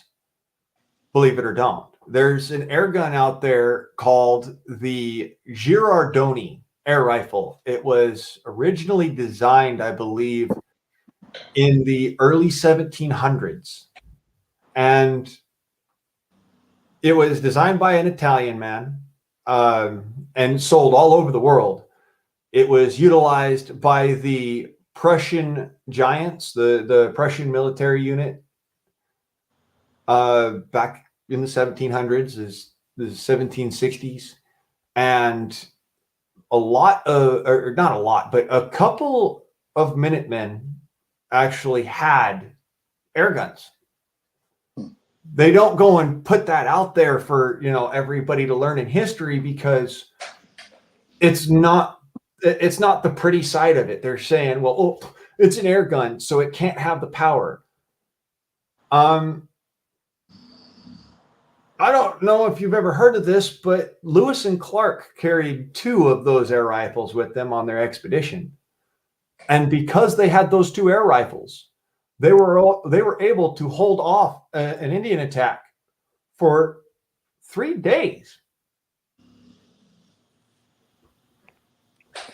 Speaker 3: believe it or don't. There's an air gun out there called the Girardoni air rifle. It was originally designed, I believe, in the early 1700s. And it was designed by an Italian man and sold all over the world. It was utilized by the Prussian giants, the Prussian military unit back in the 1700s, is the 1760s. And a lot of, or not a lot, but a couple of Minutemen actually had air guns. They don't go and put that out there for, everybody to learn in history because it's not the pretty side of it. They're saying, well, it's an air gun, so it can't have the power. I don't know if you've ever heard of this, but Lewis and Clark carried 2 of those air rifles with them on their expedition. And because they had those 2 air rifles, they were able to hold off an Indian attack for 3 days.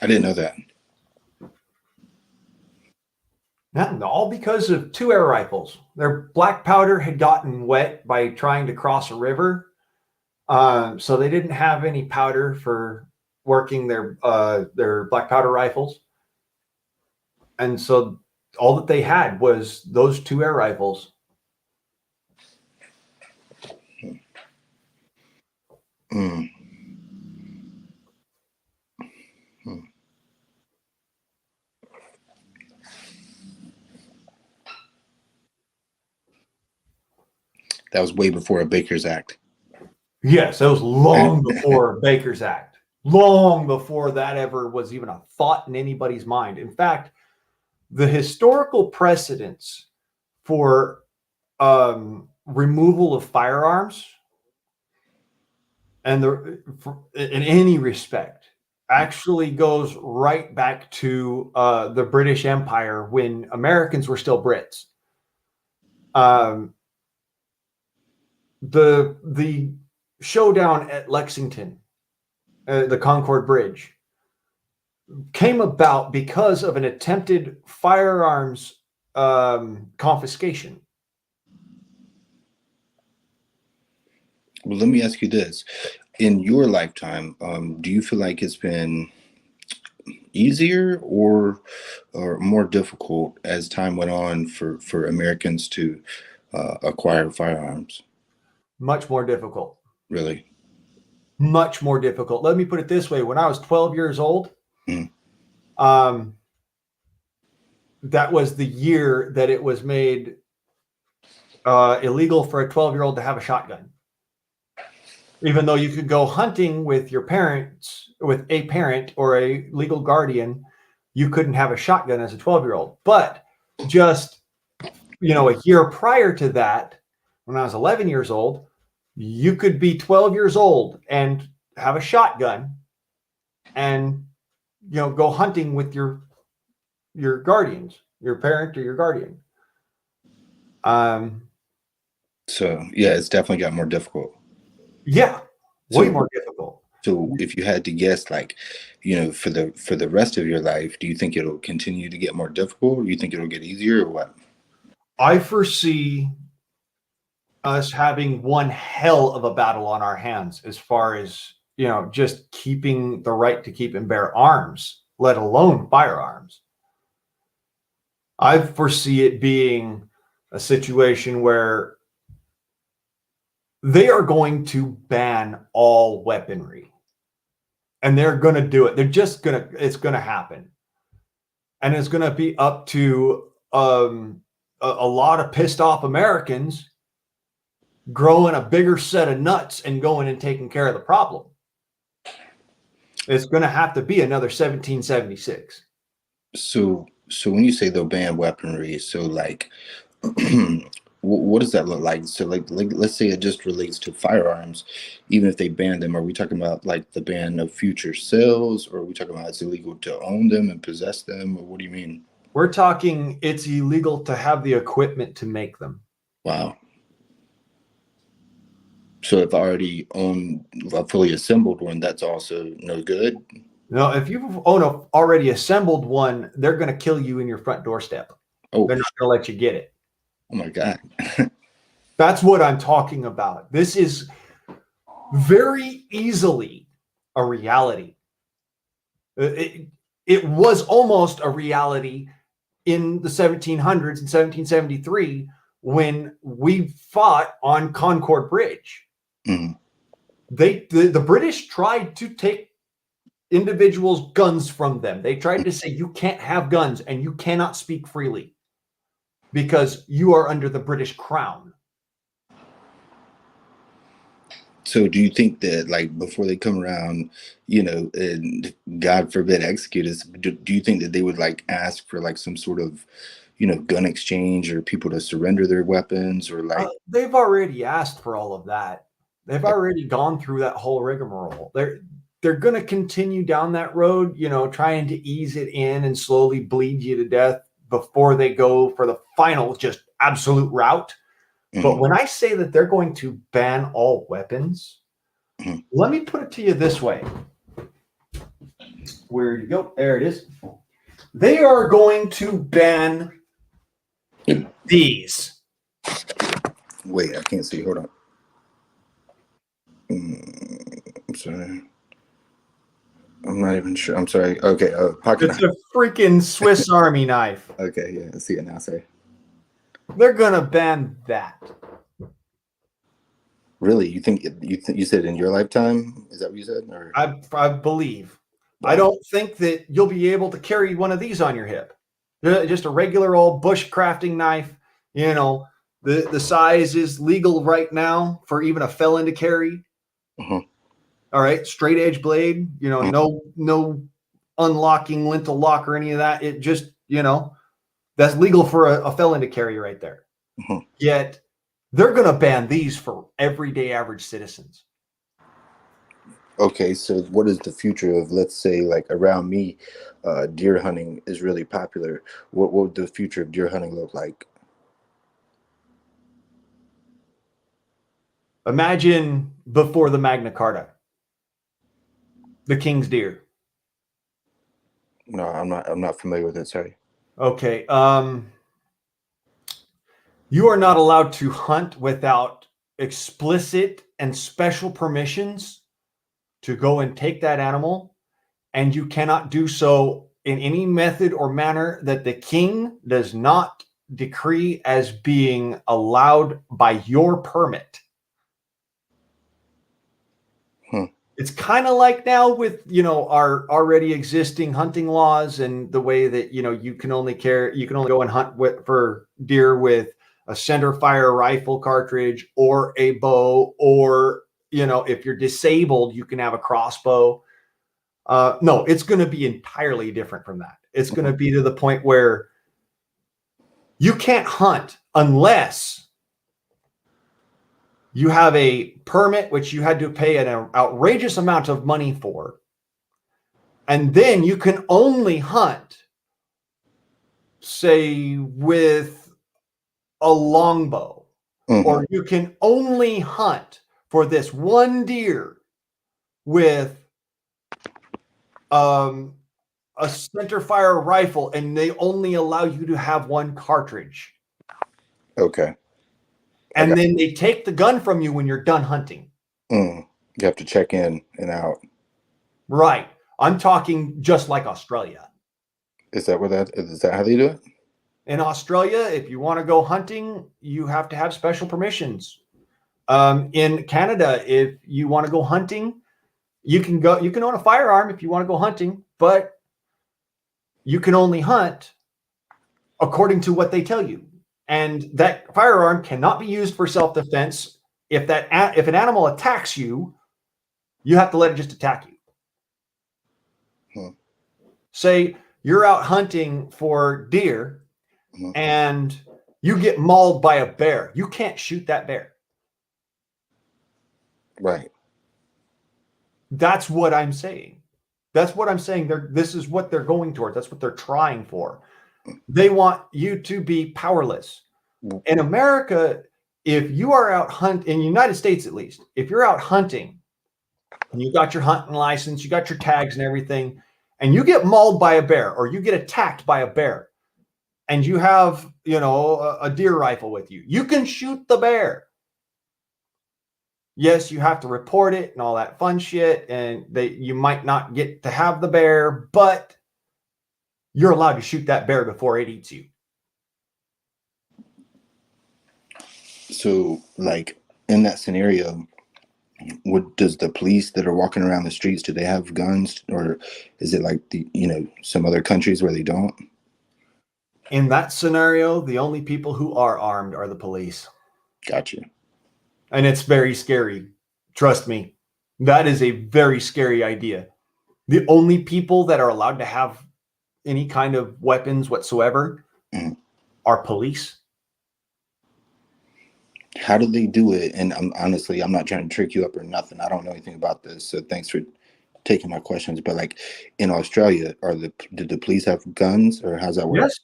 Speaker 4: I didn't know that.
Speaker 3: Yeah, all because of 2 air rifles. Their black powder had gotten wet by trying to cross a river. So they didn't have any powder for working their black powder rifles. And so all that they had was those 2 air rifles.
Speaker 4: Mm. That was way before a Baker's Act.
Speaker 3: Yes, that was long before Baker's Act. Long before that ever was even a thought in anybody's mind. In fact, the historical precedents for removal of firearms and in any respect actually goes right back to the British Empire when Americans were still Brits. The showdown at Lexington, the Concord Bridge, came about because of an attempted firearms confiscation.
Speaker 4: Well, let me ask you this. In your lifetime, do you feel like it's been easier or more difficult as time went on for Americans to acquire firearms?
Speaker 3: Much more difficult.
Speaker 4: Really?
Speaker 3: Much more difficult. Let me put it this way. When I was 12 years old, that was the year that it was made illegal for a 12-year-old to have a shotgun.
Speaker 2: Even though you could go hunting with your parents, with a parent or a legal guardian, you couldn't have a shotgun as a 12-year-old. But just, a year prior to that, when I was 11 years old, you could be 12 years old and have a shotgun and, go hunting with your guardians, your parent or your guardian.
Speaker 4: So yeah, it's definitely got more difficult.
Speaker 2: Yeah, way more difficult.
Speaker 4: So if you had to guess, like, for the rest of your life, do you think it'll continue to get more difficult? Or do you think it'll get easier, or what?
Speaker 2: I foresee us having one hell of a battle on our hands as far as, just keeping the right to keep and bear arms, let alone firearms. I foresee it being a situation where they are going to ban all weaponry. And they're going to do it. It's going to happen. And it's going to be up to a lot of pissed off Americans growing a bigger set of nuts and going and taking care of the problem. It's going to have to be another 1776.
Speaker 4: So when you say they'll ban weaponry, so like, what does that look like? So like let's say it just relates to firearms. Even if they ban them, are we talking about like the ban of future sales, or are we talking about it's illegal to own them and possess them, or what do you mean?
Speaker 2: We're talking it's illegal to have the equipment to make them.
Speaker 4: Wow. So if I already own a fully assembled one, that's also no good?
Speaker 2: No, if you own a already assembled one, they're going to kill you in your front doorstep.
Speaker 4: Oh,
Speaker 2: they're not going to let you get it.
Speaker 4: Oh my God.
Speaker 2: That's what I'm talking about. This is very easily a reality. It was almost a reality in the 1700s in 1773 when we fought on Concord Bridge.
Speaker 4: Mm.
Speaker 2: The British tried to take individuals' guns from them. They tried to say you can't have guns and you cannot speak freely because you are under the British crown.
Speaker 4: So do you think that, like, before they come around, and God forbid execute us, do you think that they would like ask for like some sort of, gun exchange or people to surrender their weapons, or like?
Speaker 2: They've already asked for all of that. They've already gone through that whole rigmarole. They're going to continue down that road, trying to ease it in and slowly bleed you to death before they go for the final, just absolute route. Mm-hmm. But when I say that they're going to ban all weapons, mm-hmm. Let me put it to you this way. Where'd you go? There it is. They are going to ban these.
Speaker 4: Wait, I can't see. Hold on. I'm sorry. I'm not even sure. I'm sorry. Okay. Pocket
Speaker 2: it's knife. A freaking Swiss Army knife.
Speaker 4: Okay. Yeah. I see it now. Sorry.
Speaker 2: They're going to ban that.
Speaker 4: Really? You think you said in your lifetime? Is that what you said? Or?
Speaker 2: I believe. Wow. I don't think that you'll be able to carry one of these on your hip. Just a regular old bushcrafting knife. The size is legal right now for even a felon to carry. Uh-huh. All right, straight edge blade. No unlocking lintel lock or any of that. It just that's legal for a felon to carry right there. Uh-huh. Yet they're going to ban these for everyday average citizens.
Speaker 4: Okay, so what is the future of, let's say, like around me, deer hunting is really popular. What would the future of deer hunting look like?
Speaker 2: Imagine before the Magna Carta, the king's deer.
Speaker 4: No, I'm not familiar with it. Sorry.
Speaker 2: Okay. You are not allowed to hunt without explicit and special permissions to go and take that animal, and you cannot do so in any method or manner that the king does not decree as being allowed by your permit. It's kind of like now with, our already existing hunting laws and the way that, you can only go and hunt for deer with a center fire rifle cartridge or a bow or if you're disabled, you can have a crossbow. No, it's going to be entirely different from that. It's going to be to the point where you can't hunt unless you have a permit, which you had to pay an outrageous amount of money for. And then you can only hunt, say, with a longbow, or you can only hunt for this one deer with a centerfire rifle, and they only allow you to have one cartridge.
Speaker 4: Okay.
Speaker 2: And then they take the gun from you when you're done hunting.
Speaker 4: You have to check in and out.
Speaker 2: Right. I'm talking just like Australia.
Speaker 4: Is that how they do it?
Speaker 2: In Australia, if you want to go hunting, you have to have special permissions. In Canada, if you want to go hunting, you can own a firearm if you want to go hunting, but you can only hunt according to what they tell you. And that firearm cannot be used for self-defense. If an animal attacks you, you have to let it just attack you. Say you're out hunting for deer and you get mauled by a bear. You can't shoot that bear.
Speaker 4: Right.
Speaker 2: That's what I'm saying. That's what I'm saying. This is what they're going towards. That's what they're trying for. They want you to be powerless. In America, if you are out hunting, in the United States at least, if you're out hunting and you got your hunting license, you got your tags and everything, and you get mauled by a bear or you get attacked by a bear, and you have, a deer rifle with you, you can shoot the bear. Yes, you have to report it and all that fun shit, and you might not get to have the bear, but you're allowed to shoot that bear before it eats you.
Speaker 4: So, like, in that scenario, does the police that are walking around the streets, do they have guns, or is it like some other countries where they don't?
Speaker 2: In that scenario, the only people who are armed are the police.
Speaker 4: Gotcha.
Speaker 2: And it's very scary. Trust me. That is a very scary idea. The only people that are allowed to have any kind of weapons whatsoever are police.
Speaker 4: How do they do it? And I'm not trying to trick you up or nothing. I don't know anything about this, so thanks for taking my questions. But like in Australia, did the police have guns, or how's that work?
Speaker 2: Yes,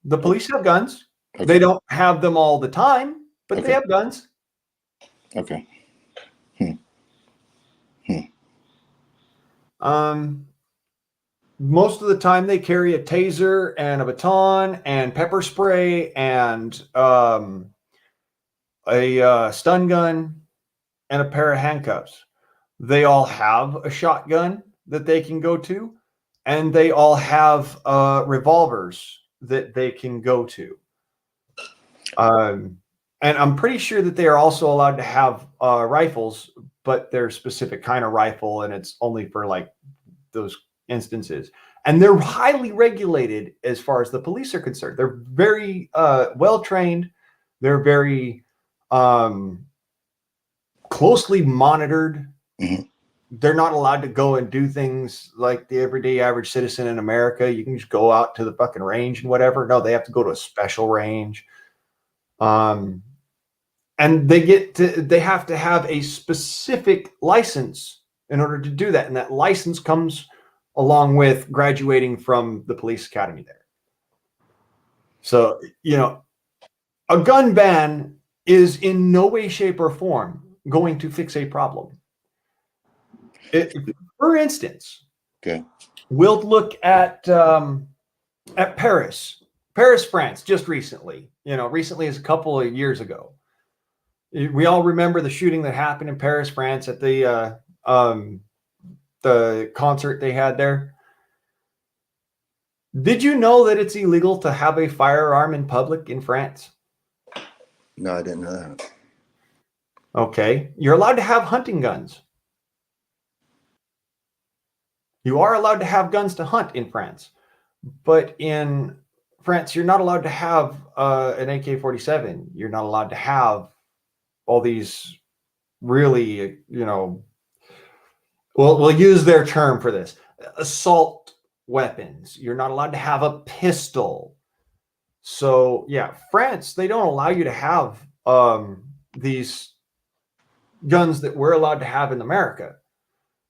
Speaker 2: the police have guns.
Speaker 4: Okay.
Speaker 2: They don't have them all the time, but they have guns.
Speaker 4: Okay.
Speaker 2: Most of the time they carry a taser and a baton and pepper spray and a stun gun and a pair of handcuffs. They all have a shotgun that they can go to, and they all have revolvers that they can go to. And I'm pretty sure that they are also allowed to have rifles, but they're a specific kind of rifle, and it's only for like those instances. And they're highly regulated as far as the police are concerned. They're very well trained. They're very closely monitored. They're not allowed to go and do things like the everyday average citizen in America. You can just go out to the fucking range and whatever. No, they have to go to a special range. And they have to have a specific license in order to do that. And that license comes along with graduating from the police academy there. So, a gun ban is in no way, shape, or form going to fix a problem. For instance, we'll look at Paris, France, just recently. Recently is a couple of years ago. We all remember the shooting that happened in Paris, France, at the concert they had there. Did you know that it's illegal to have a firearm in public in France?
Speaker 4: No, I didn't know that.
Speaker 2: Okay. You're allowed to have hunting guns. You are allowed to have guns to hunt in France. But in France, you're not allowed to have an AK-47. You're not allowed to have all these
Speaker 3: really, we'll use their term for this, assault weapons. You're not allowed to have a pistol. So yeah, France, they don't allow you to have these guns that we're allowed to have in America.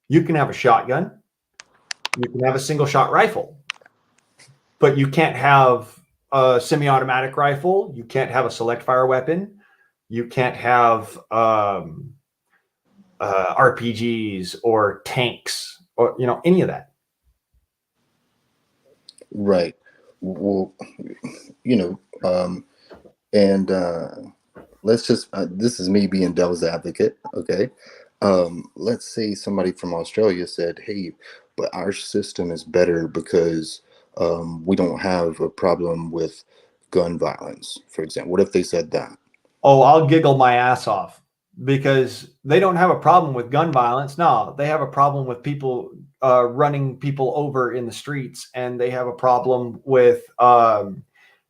Speaker 3: You can have a shotgun, you can have a single shot rifle, but you can't have a semi-automatic rifle, you can't have a select fire weapon, you can't have RPGs or tanks or any of that.
Speaker 4: Right. Well, and let's just this is me being devil's advocate, okay? Let's say somebody from Australia said, "Hey, but our system is better because we don't have a problem with gun violence," for example. What if they said that?
Speaker 3: Oh, I'll giggle my ass off because they don't have a problem with gun violence. No, they have a problem with people running people over in the streets, and they have a problem with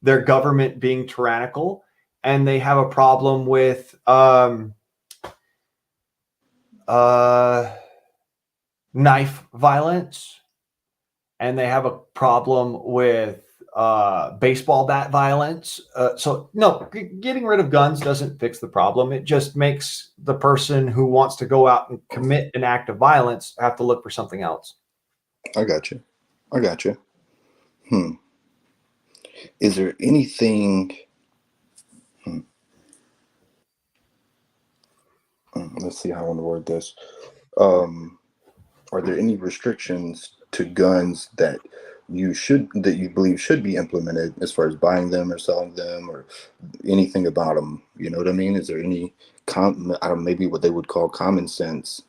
Speaker 3: their government being tyrannical, and they have a problem with knife violence, and they have a problem with baseball bat violence. So no, getting rid of guns doesn't fix the problem. It just makes the person who wants to go out and commit an act of violence have to look for something else.
Speaker 4: I got you. Is there anything? Let's see how I want to word this. Are there any restrictions to guns that you believe should be implemented as far as buying them or selling them or anything about them? You know what I mean? Is there any maybe what they would call common sense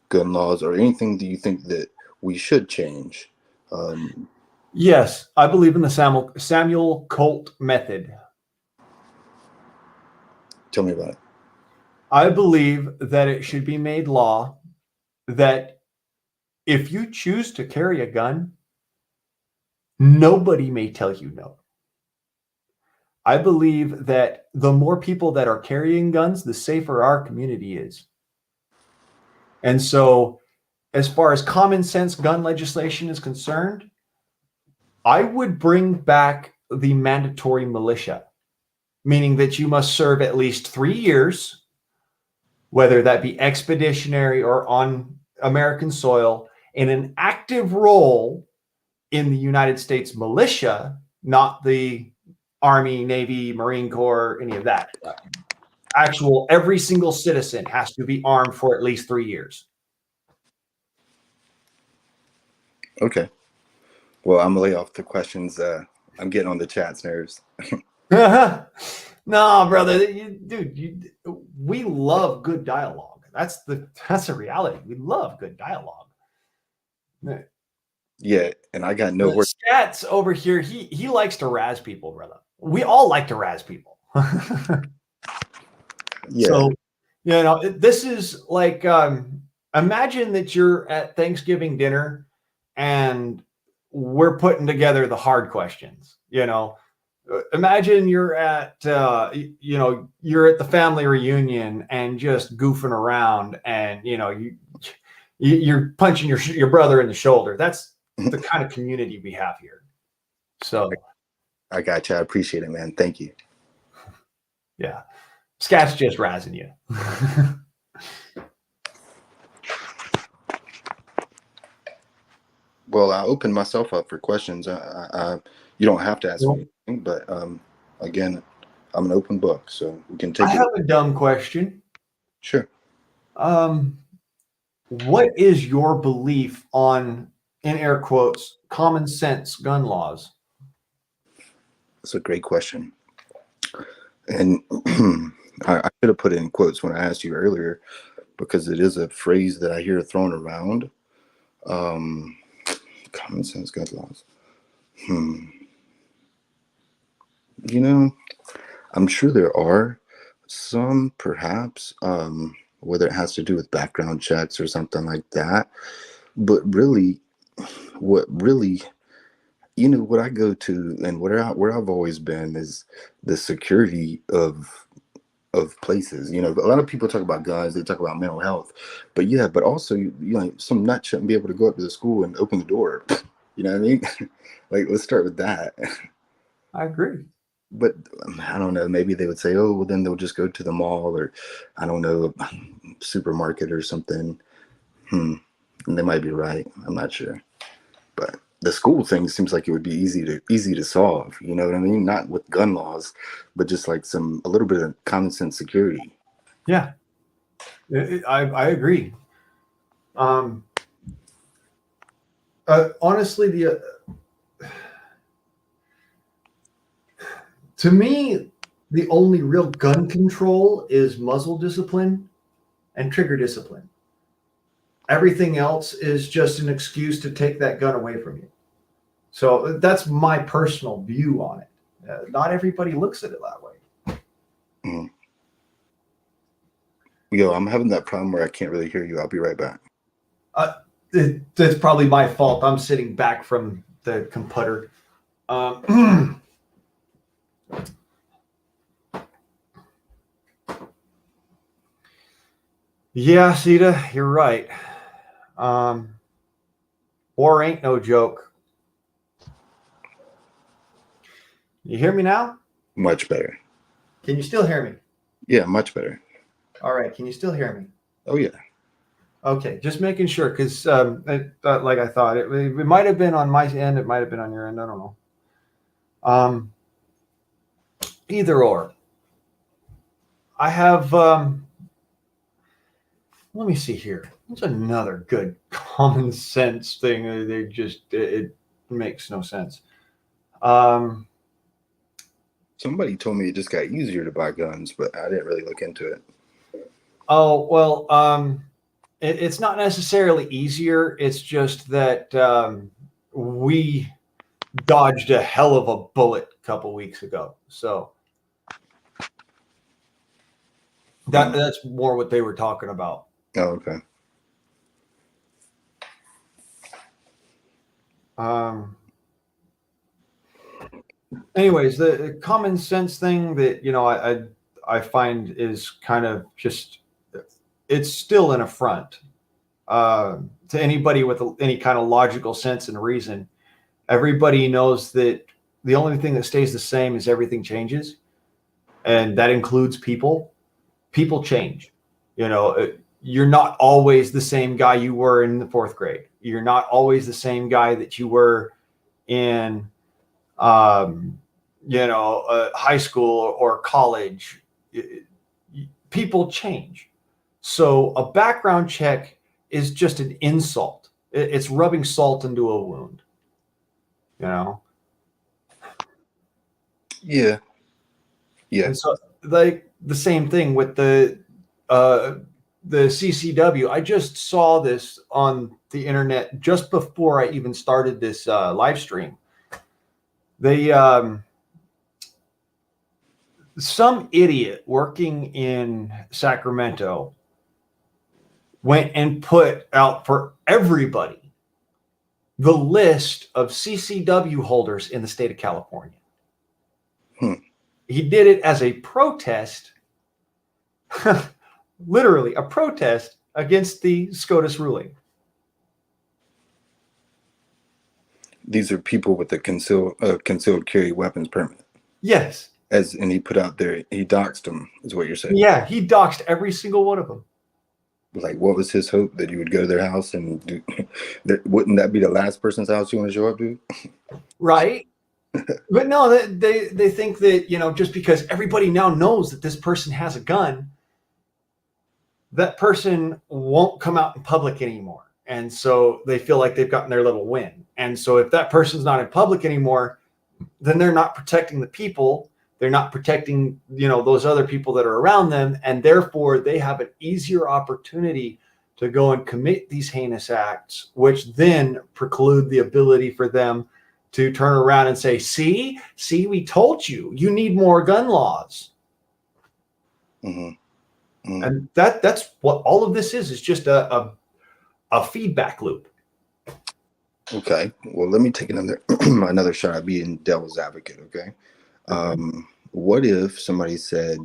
Speaker 4: gun laws or anything that you think that we should change?
Speaker 3: Yes, I believe in the Samuel Colt method.
Speaker 4: Tell me about it.
Speaker 3: I believe that it should be made law that if you choose to carry a gun, nobody may tell you no. I believe that the more people that are carrying guns, the safer our community is. And so, as far as common sense gun legislation is concerned, I would bring back the mandatory militia, meaning that you must serve at least 3 years, whether that be expeditionary or on American soil, in an active role in the United States militia, not the Army, Navy, Marine Corps, any of that. Actual, every single citizen has to be armed for at least 3 years.
Speaker 4: Okay. Well, I'm gonna lay off the questions. I'm getting on the chat's nerves.
Speaker 3: No, brother, dude, we love good dialogue. That's the reality. We love good dialogue.
Speaker 4: Yeah, and I got no work.
Speaker 3: Scats over here, he likes to razz people, brother. We all like to razz people.
Speaker 4: Yeah.
Speaker 3: So, this is like, imagine that you're at Thanksgiving dinner and we're putting together the hard questions. Imagine you're at you're at the family reunion and just goofing around, and you're punching your brother in the shoulder. That's the kind of community we have here. So
Speaker 4: I got you. I appreciate it, man. Thank you.
Speaker 3: yeah, Scat's just razzing you.
Speaker 4: Well, I opened myself up for questions. You don't have to ask me anything, but again, I'm an open book, so we can take
Speaker 3: I
Speaker 4: it.
Speaker 3: have a dumb question.
Speaker 4: Sure.
Speaker 3: What is your belief on, in air quotes, common sense gun laws?
Speaker 4: That's a great question. And I should have put it in quotes when I asked you earlier, because it is a phrase that I hear thrown around. Common sense gun laws. I'm sure there are some, perhaps, whether it has to do with background checks or something like that. But really, what I go to and where I've always been is the security of of places. You know, a lot of people talk about guns, they talk about mental health, but yeah, but also you know, some nut shouldn't be able to go up to the school and open the door. You know what I mean? Like, let's start with that.
Speaker 3: I agree.
Speaker 4: But I don't know. Maybe they would say, "Oh, well, then they'll just go to the mall, or I don't know, supermarket or something." And they might be right. I'm not sure. But the school thing seems like it would be easy to solve. You know what I mean? Not with gun laws, but just like a little bit of common sense security.
Speaker 3: Yeah, I agree. Honestly, to me, the only real gun control is muzzle discipline and trigger discipline. Everything else is just an excuse to take that gun away from you. So that's my personal view on it. Not everybody looks at it that way.
Speaker 4: Mm. Yo, I'm having that problem where I can't really hear you. I'll be right back.
Speaker 3: That's probably my fault. I'm sitting back from the computer. Yeah, Sita, you're right. War ain't no joke. You hear me now?
Speaker 4: Much better.
Speaker 3: Can you still hear me?
Speaker 4: Yeah, much better.
Speaker 3: All right. Can you still hear me?
Speaker 4: Oh yeah.
Speaker 3: Okay, just making sure, because like I thought, it might have been on my end, it might have been on your end. I don't know. Either or. I have. Let me see here. What's another good common sense thing? They just it makes no sense.
Speaker 4: Somebody told me it just got easier to buy guns, but I didn't really look into it.
Speaker 3: Oh well, it's not necessarily easier. It's just that we dodged a hell of a bullet a couple weeks ago. So that's more what they were talking about.
Speaker 4: Oh, okay.
Speaker 3: Anyways, the common sense thing that I find is kind of just, it's still an affront to anybody with any kind of logical sense and reason. Everybody knows that the only thing that stays the same is everything changes, and that includes people. People change. You're not always the same guy you were in the fourth grade. You're not always the same guy that you were in high school or college. People change. So a background check is just an insult. It's rubbing salt into a wound.
Speaker 4: Yeah.
Speaker 3: And so, like, the same thing with the CCW. I just saw this on the internet just before I even started this live stream. They some idiot working in Sacramento went and put out for everybody the list of CCW holders in the state of California. He did it as a protest, literally a protest against the SCOTUS ruling.
Speaker 4: These are people with a concealed carry weapons permit.
Speaker 3: Yes.
Speaker 4: And he put out there, he doxed them, is what you're saying.
Speaker 3: Yeah, he doxed every single one of them.
Speaker 4: Like, what was his hope? That you would go to their house and do wouldn't that be the last person's house you want to show up to?
Speaker 3: Right. But no, they think that, just because everybody now knows that this person has a gun, that person won't come out in public anymore. And so they feel like they've gotten their little win. And so if that person's not in public anymore, then they're not protecting the people. They're not protecting, those other people that are around them. And therefore they have an easier opportunity to go and commit these heinous acts, which then preclude the ability for them to turn around and say, see, we told you, you need more gun laws. Mm-hmm. Mm-hmm. And that's what all of this is just a feedback loop.
Speaker 4: Okay. Well, let me take another shot at being devil's advocate. Okay. What if somebody said,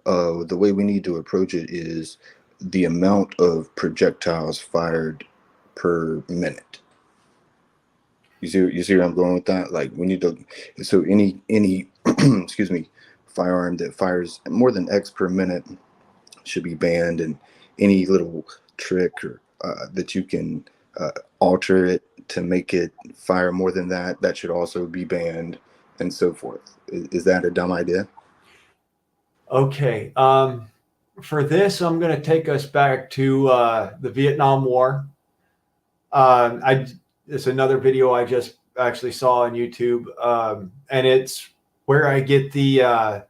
Speaker 4: The way we need to approach it is the amount of projectiles fired per minute. You see where I'm going with that? Like we need to, so any excuse me, firearm that fires more than X per minute should be banned, and any little trick or that you can alter it to make it fire more than that, that should also be banned, and so forth. Is that a dumb idea?
Speaker 2: Okay. For this, I'm going to take us back to the Vietnam War. It's another video I just actually saw on YouTube, and it's where I get the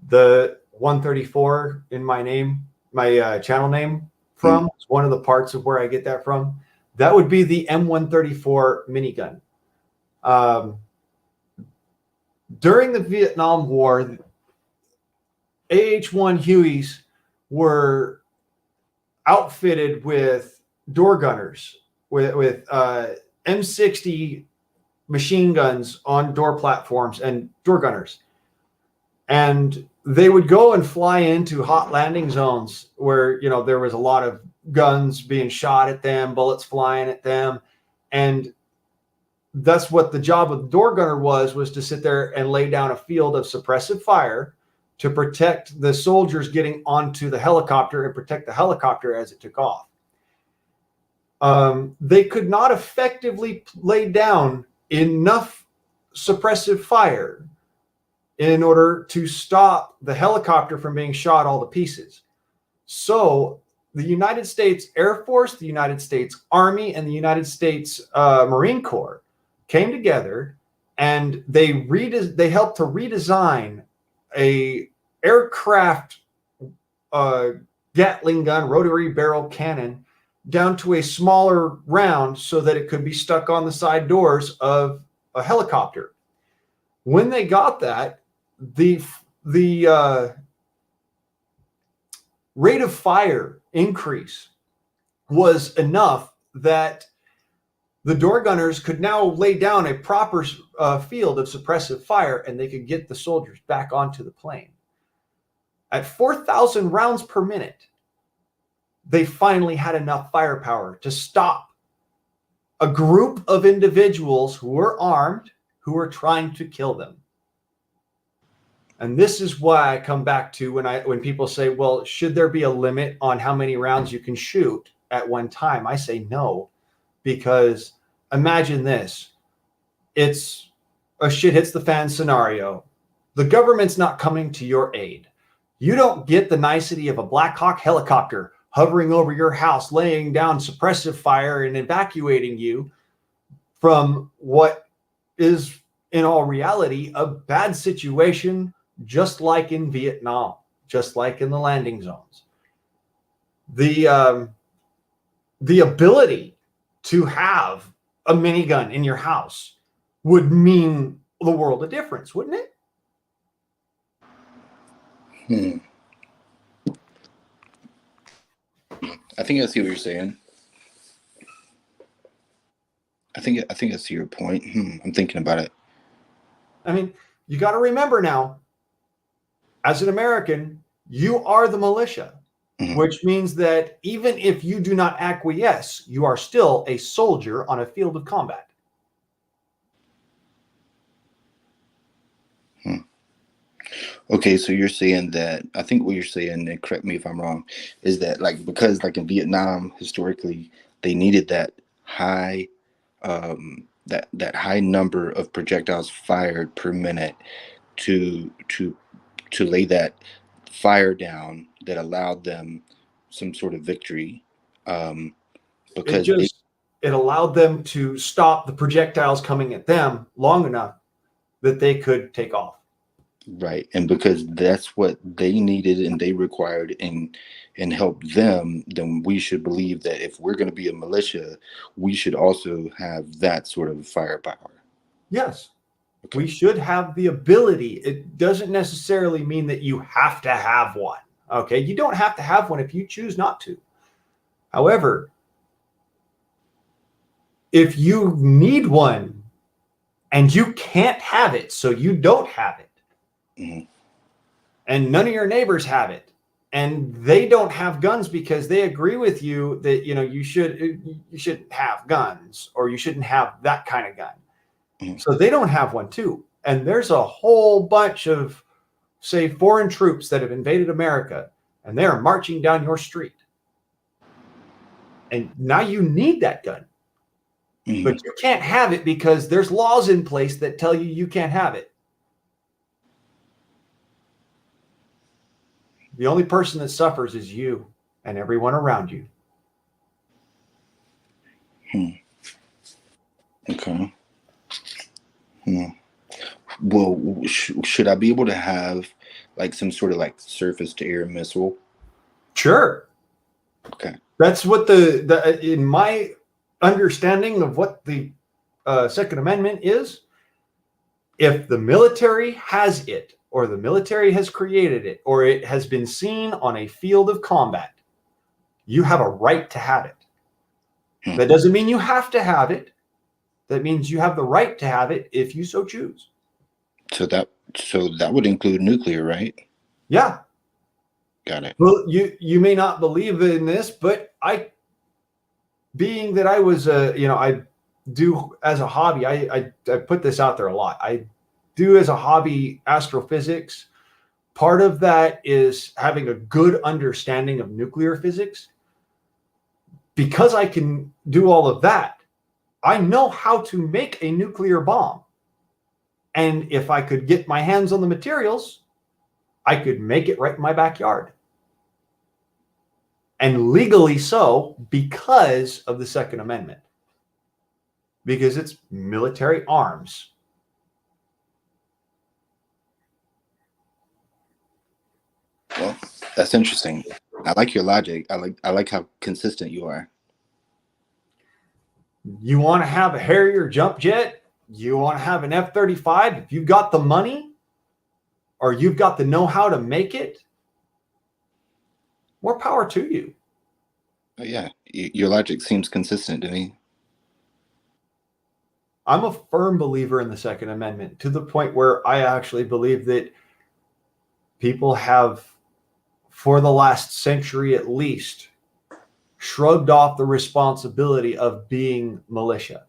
Speaker 2: 134 in my name, my channel name from. It's one of the parts of where I get that from. That would be the M134 minigun. During the Vietnam War, AH-1 Hueys were outfitted with door gunners, with M60 machine guns on door platforms and door gunners. And they would go and fly into hot landing zones where, you know, there was a lot of guns being shot at them, bullets flying at them. And that's what the job of the door gunner was to sit there and lay down a field of suppressive fire to protect the soldiers getting onto the helicopter and protect the helicopter as it took off. They could not effectively lay down enough suppressive fire in order to stop the helicopter from being shot all to pieces. So the United States Air Force, the United States Army, and the United States Marine Corps came together, and they helped to redesign a aircraft Gatling gun, rotary barrel cannon, down to a smaller round so that it could be stuck on the side doors of a helicopter. When they got that, the rate of fire increase was enough that the door gunners could now lay down a proper field of suppressive fire, and they could get the soldiers back onto the plane. At 4,000 rounds per minute, they finally had enough firepower to stop a group of individuals who were armed, who were trying to kill them. And this is why I come back to when people say, well, should there be a limit on how many rounds you can shoot at one time? I say no, because imagine this. It's a shit hits the fan scenario. The government's not coming to your aid. You don't get the nicety of a Black Hawk helicopter hovering over your house, laying down suppressive fire and evacuating you from what is, in all reality, a bad situation, just like in Vietnam, just like in the landing zones. The ability to have a minigun in your house would mean the world of difference, wouldn't it?
Speaker 4: I think I see what you're saying. I think I see your point. I'm thinking about it.
Speaker 2: I mean, you got to remember now, as an American, you are the militia, which means that even if you do not acquiesce, you are still a soldier on a field of combat.
Speaker 4: Okay, so you're saying that, I think what you're saying, and correct me if I'm wrong, is that like because like in Vietnam historically they needed that high that high number of projectiles fired per minute to lay that fire down that allowed them some sort of victory, because
Speaker 2: it allowed them to stop the projectiles coming at them long enough that they could take off.
Speaker 4: Right, and because that's what they needed and they required and help them, then we should believe that if we're going to be a militia, we should also have that sort of firepower.
Speaker 2: Yes. Okay. We should have the ability. It doesn't necessarily mean that you have to have one. Okay, you don't have to have one if you choose not to. However, if you need one and you can't have it, so you don't have it,
Speaker 3: and none of your neighbors have it, and they don't have guns because they agree with you that you shouldn't have guns, or you shouldn't have that kind of gun.
Speaker 4: Mhm.
Speaker 3: So they don't have one too. And there's a whole bunch of, say, foreign troops that have invaded America, and they are marching down your street. And now you need that gun,
Speaker 4: Mhm.
Speaker 3: but you can't have it because there's laws in place that tell you can't have it. The only person that suffers is you and everyone around you.
Speaker 4: Okay. Well, should I be able to have like some sort of like surface to air missile?
Speaker 3: Sure.
Speaker 4: Okay.
Speaker 3: That's what in my understanding of what the Second Amendment is, if the military has it, or the military has created it, or it has been seen on a field of combat, you have a right to have it.
Speaker 4: Hmm.
Speaker 3: That doesn't mean you have to have it. That means you have the right to have it if you so choose.
Speaker 4: So that would include nuclear, right?
Speaker 3: Yeah.
Speaker 4: Got it.
Speaker 3: Well, you may not believe in this, but being that I was I do as a hobby, I put this out there a lot. I do as a hobby astrophysics. Part of that is having a good understanding of nuclear physics. Because I can do all of that, I know how to make a nuclear bomb. And if I could get my hands on the materials, I could make it right in my backyard. And legally so, because of the Second Amendment. Because it's military arms.
Speaker 4: Well, that's interesting. I like your logic. I like how consistent you are.
Speaker 3: You want to have a Harrier jump jet? You want to have an F-35? If you've got the money, or you've got the know-how to make it, more power to you.
Speaker 4: But yeah, your logic seems consistent to me.
Speaker 3: I'm a firm believer in the Second Amendment, to the point where I actually believe that people have, for the last century at least, shrugged off the responsibility of being militia.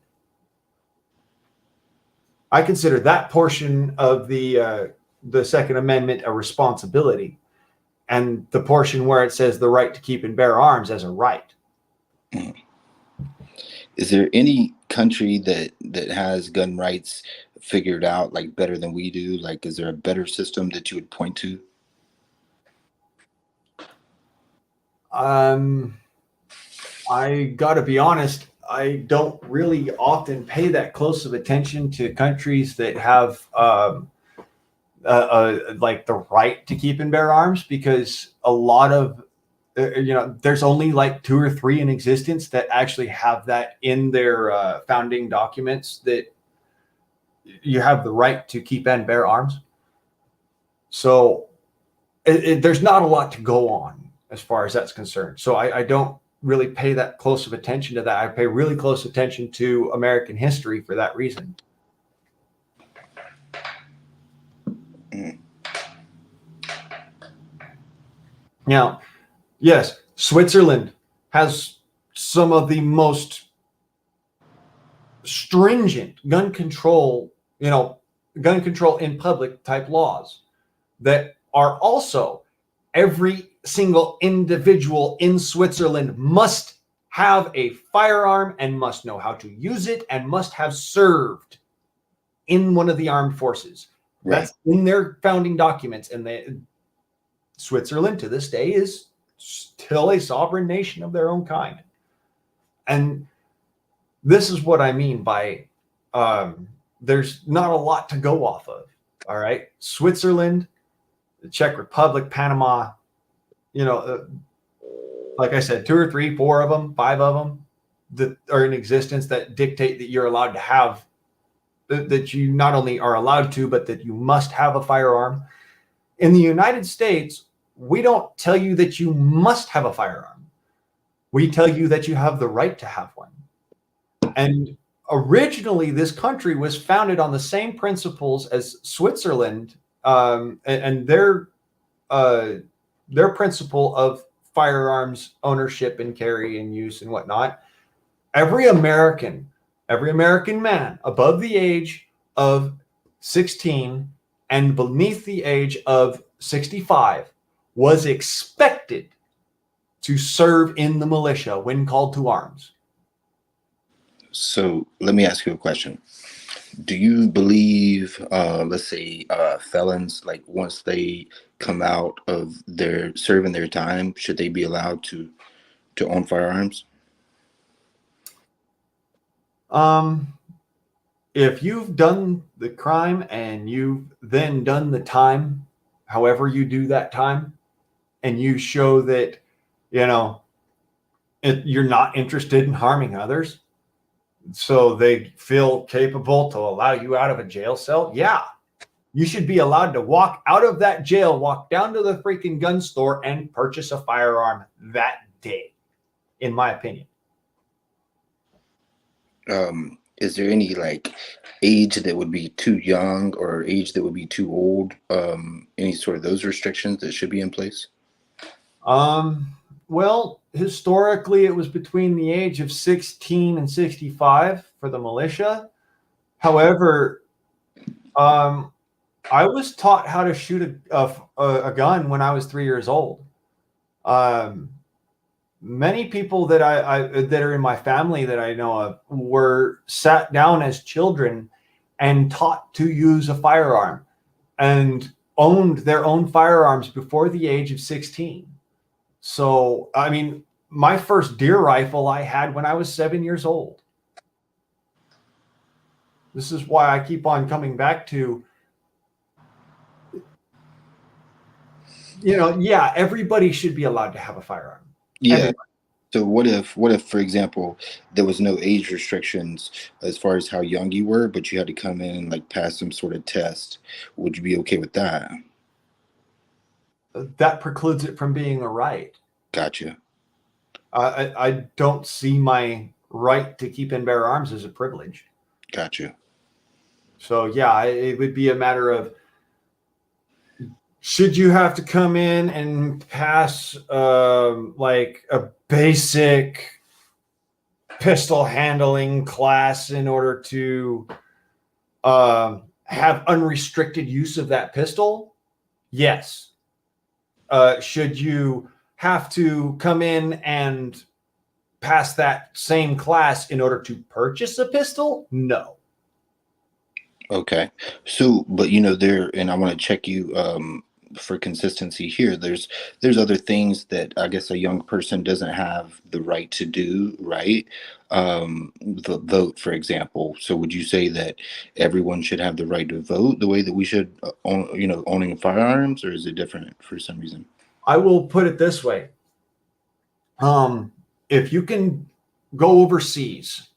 Speaker 3: I consider that portion of the Second Amendment a responsibility, and the portion where it says the right to keep and bear arms as a right.
Speaker 4: Mm. Is there any country that has gun rights figured out like better than we do? Like, is there a better system that you would point to?
Speaker 3: I got to be honest, I don't really often pay that close of attention to countries that have like the right to keep and bear arms, because a lot of there's only like 2 or 3 in existence that actually have that in their founding documents, that you have the right to keep and bear arms. So there's not a lot to go on as far as that's concerned. So I don't really pay that close of attention to that. I pay really close attention to American history for that reason.
Speaker 4: Mm.
Speaker 3: Now, yes, Switzerland has some of the most stringent gun control in public type laws that are also, every single individual in Switzerland must have a firearm and must know how to use it and must have served in one of the armed forces.
Speaker 4: Right.
Speaker 3: That's in their founding documents. And Switzerland to this day is still a sovereign nation of their own kind. And this is what I mean by there's not a lot to go off of. All right. Switzerland, the Czech Republic, Panama, like I said, 2 or 3, 4 of them, 5 of them that are in existence that dictate that you're allowed to have, that you not only are allowed to, but that you must have a firearm. In the United States, we don't tell you that you must have a firearm. We tell you that you have the right to have one. And originally, this country was founded on the same principles as Switzerland, and their their principle of firearms ownership and carry and use and whatnot, every American man above the age of 16 and beneath the age of 65 was expected to serve in the militia when called to arms.
Speaker 4: So let me ask you a question. Do you believe, let's say, felons, like once they come out of their serving their time, should they be allowed to own firearms?
Speaker 3: If you've done the crime and you've then done the time, however you do that time, and you show that, you're not interested in harming others, so they feel capable to allow you out of a jail cell, yeah, you should be allowed to walk out of that jail, walk down to the freaking gun store and purchase a firearm that day, in my opinion.
Speaker 4: Is there any like age that would be too young or age that would be too old? Any sort of those restrictions that should be in place?
Speaker 3: Well, historically, it was between the age of 16 and 65 for the militia. However, I was taught how to shoot a gun when I was 3 years old. Many people that that are in my family that I know of were sat down as children and taught to use a firearm and owned their own firearms before the age of 16. So, I mean, my first deer rifle I had when I was 7 years old. This is why I keep on coming back to, yeah, everybody should be allowed to have a firearm.
Speaker 4: Yeah.
Speaker 3: Everybody.
Speaker 4: So what if, for example, there was no age restrictions as far as how young you were, but you had to come in and like pass some sort of test? Would you be okay with that?
Speaker 3: That precludes it from being a right.
Speaker 4: Gotcha.
Speaker 3: I don't see my right to keep and bear arms as a privilege.
Speaker 4: Gotcha.
Speaker 3: So yeah, it would be a matter of, should you have to come in and pass like a basic pistol handling class in order to have unrestricted use of that pistol? Yes. Should you have to come in and pass that same class in order to purchase a pistol? No.
Speaker 4: Okay. So, but there, and I want to check you for consistency here. There's other things that I guess a young person doesn't have the right to do, right? The vote, for example. So would you say that everyone should have the right to vote the way that we should owning firearms, or is it different for some reason?
Speaker 3: I will put it this way. If you can go overseas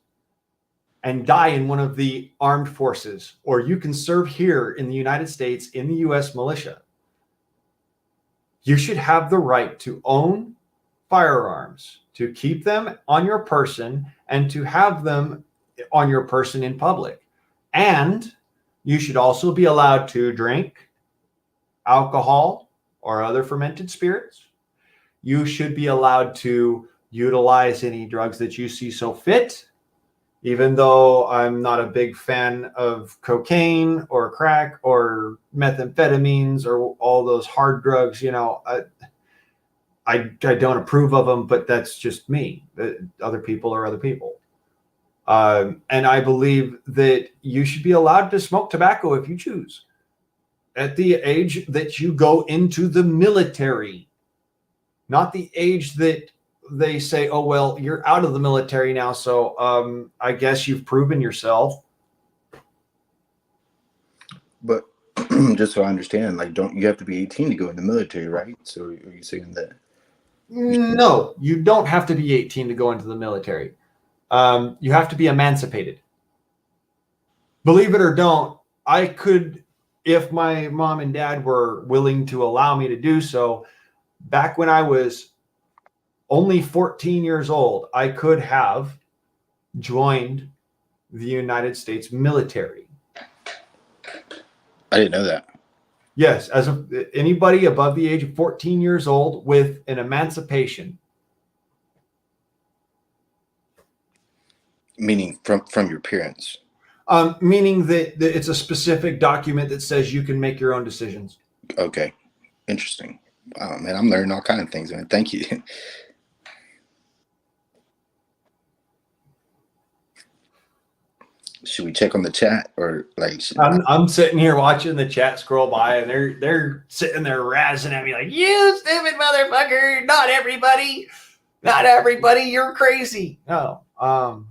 Speaker 3: and die in one of the armed forces, or you can serve here in the United States in the U.S. militia, you should have the right to own firearms, to keep them on your person, and to have them on your person in public. And you should also be allowed to drink alcohol or other fermented spirits. You should be allowed to utilize any drugs that you see so fit. Even though I'm not a big fan of cocaine or crack or methamphetamines or all those hard drugs, I don't approve of them, but that's just me. Other people are other people. And I believe that you should be allowed to smoke tobacco if you choose at the age that you go into the military, not the age that they say, oh, well, you're out of the military now, so I guess you've proven yourself.
Speaker 4: But just so I understand, like, don't you have to be 18 to go in the military, right? So are you saying that?
Speaker 3: No, you don't have to be 18 to go into the military. You have to be emancipated. Believe it or don't, I could, if my mom and dad were willing to allow me to do so, back when I was only 14 years old, I could have joined the United States military.
Speaker 4: I didn't know that.
Speaker 2: Yes, anybody above the age of 14 years old with an emancipation.
Speaker 4: Meaning from your parents.
Speaker 2: Meaning that it's a specific document that says you can make your own decisions.
Speaker 4: Okay, interesting. Wow, man, I'm learning all kind of things, man. Thank you. Should we check on the chat or like?
Speaker 2: I'm sitting here watching the chat scroll by, and they're sitting there razzing at me like, "You stupid motherfucker! Not everybody, you're crazy." No,
Speaker 4: I'm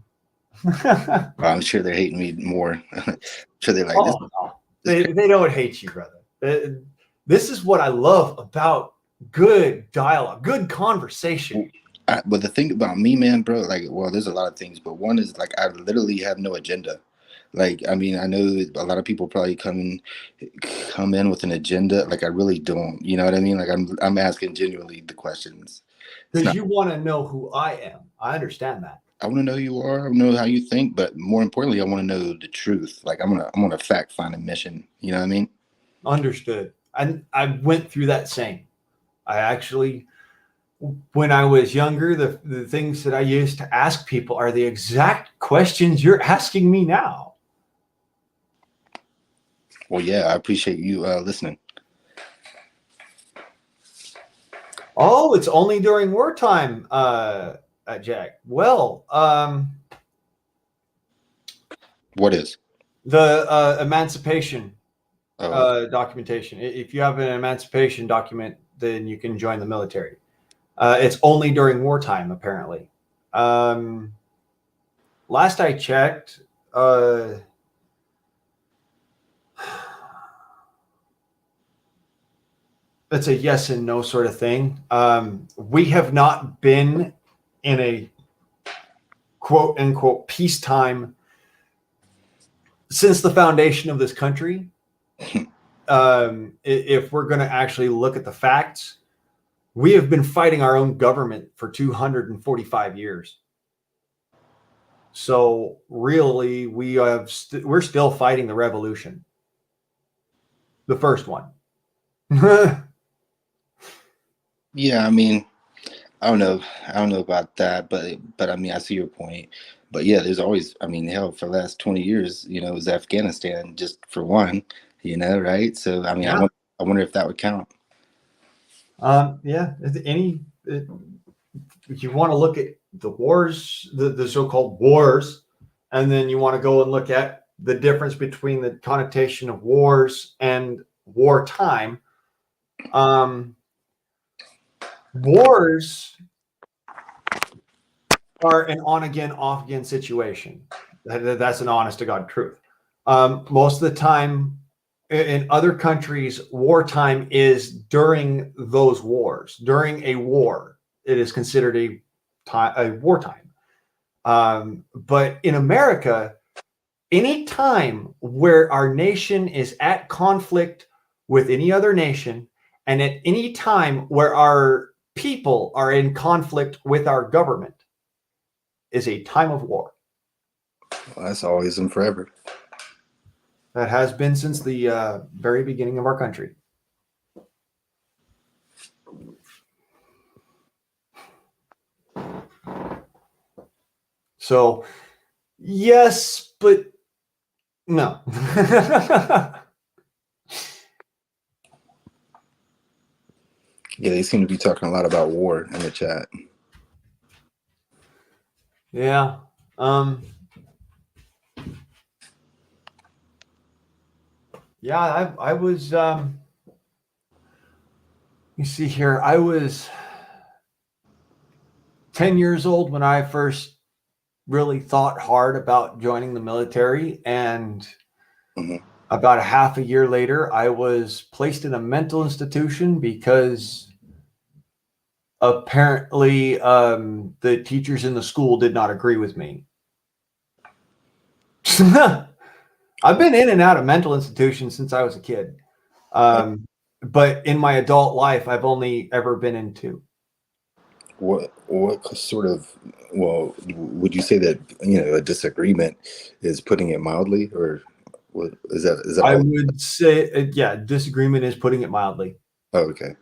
Speaker 4: sure they're hating me more. I'm sure they're like this.
Speaker 2: no. They don't hate you, brother. This is what I love about good dialogue, good conversation.
Speaker 4: But the thing about me, man, bro, like, well, there's a lot of things, but one is like I literally have no agenda. Like, I mean, I know a lot of people probably come in with an agenda. Like, I really don't. You know what I mean? Like, I'm asking genuinely the questions.
Speaker 2: Because you want to know who I am. I understand that.
Speaker 4: I want to know who you are. I want to know how you think, but more importantly, I want to know the truth. Like, I'm on a fact finding mission. You know what I mean?
Speaker 2: Understood. I went through that same. I actually, when I was younger, the things that I used to ask people are the exact questions you're asking me now.
Speaker 4: Well, yeah, I appreciate you listening.
Speaker 2: Oh, it's only during wartime, Jack. Well,
Speaker 4: What is?
Speaker 2: The emancipation
Speaker 4: Oh,
Speaker 2: documentation. If you have an emancipation document, then you can join the military. It's only during wartime, apparently. Last I checked, it's a yes and no sort of thing. We have not been in a quote unquote peacetime since the foundation of this country. If we're going to actually look at the facts, we have been fighting our own government for 245 years. So really, we're still fighting the revolution, the first one.
Speaker 4: yeah. I mean, I don't know about that, but I mean, I see your point. But yeah, there's always, I mean, hell, for the last 20 years, you know, it was Afghanistan just for one, you know, right? So I mean,
Speaker 2: Yeah.
Speaker 4: I wonder if that would count.
Speaker 2: Yeah. If you want to look at the wars, the so-called wars, and then you want to go and look at the difference between the connotation of wars and wartime. Wars are an on again, off again situation. That's an honest to God truth. Most of the time in other countries, wartime is during those wars. During a war, it is considered a wartime. But in America, any time where our nation is at conflict with any other nation, and at any time where our people are in conflict with our government, is a time of war.
Speaker 4: Well, that's always and forever.
Speaker 2: That has been since the very beginning of our country. So, yes, but no.
Speaker 4: Yeah, they seem to be talking a lot about war in the chat.
Speaker 2: Yeah. Yeah, I was you see here, I was 10 years old when I first really thought hard about joining the military, and about a half a year later, I was placed in a mental institution because apparently the teachers in the school did not agree with me. I've been in and out of mental institutions since I was a kid. But in my adult life, I've only ever been in two.
Speaker 4: What sort of, well, would you say that, you know, a disagreement is putting it mildly, or What is that? Is that
Speaker 2: I
Speaker 4: all?
Speaker 2: would say, yeah, disagreement is putting it mildly.
Speaker 4: Oh, okay.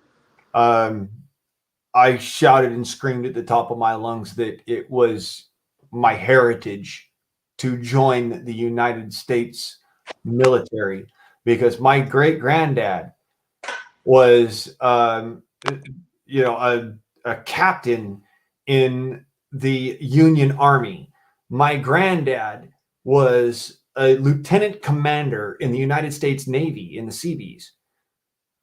Speaker 2: I shouted and screamed at the top of my lungs that it was my heritage to join the United States military because my great granddad was, a captain in the Union Army. My granddad was a lieutenant commander in the United States Navy in the Seabees.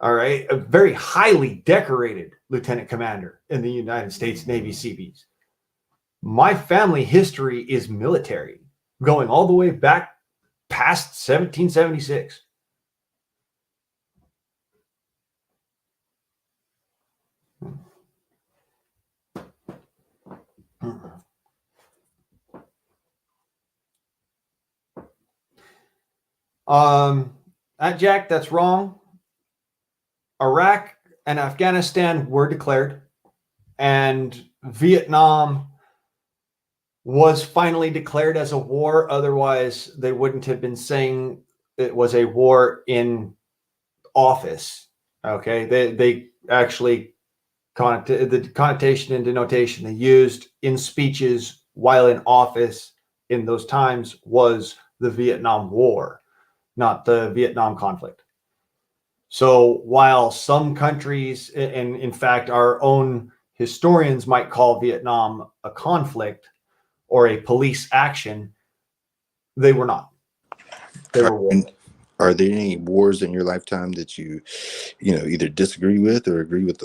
Speaker 2: All right, a very highly decorated lieutenant commander in the United States Navy Seabees. My family history is military, going all the way back past 1776. Jack, that's wrong. Iraq and Afghanistan were declared, and Vietnam was finally declared as a war. Otherwise, they wouldn't have been saying it was a war in office. Okay, they actually the connotation and denotation they used in speeches while in office in those times was the Vietnam War, not the Vietnam conflict. So while some countries, and in fact our own historians might call Vietnam a conflict or a police action, they were not. They were war.
Speaker 4: Are there any wars in your lifetime that you either disagree with or agree with?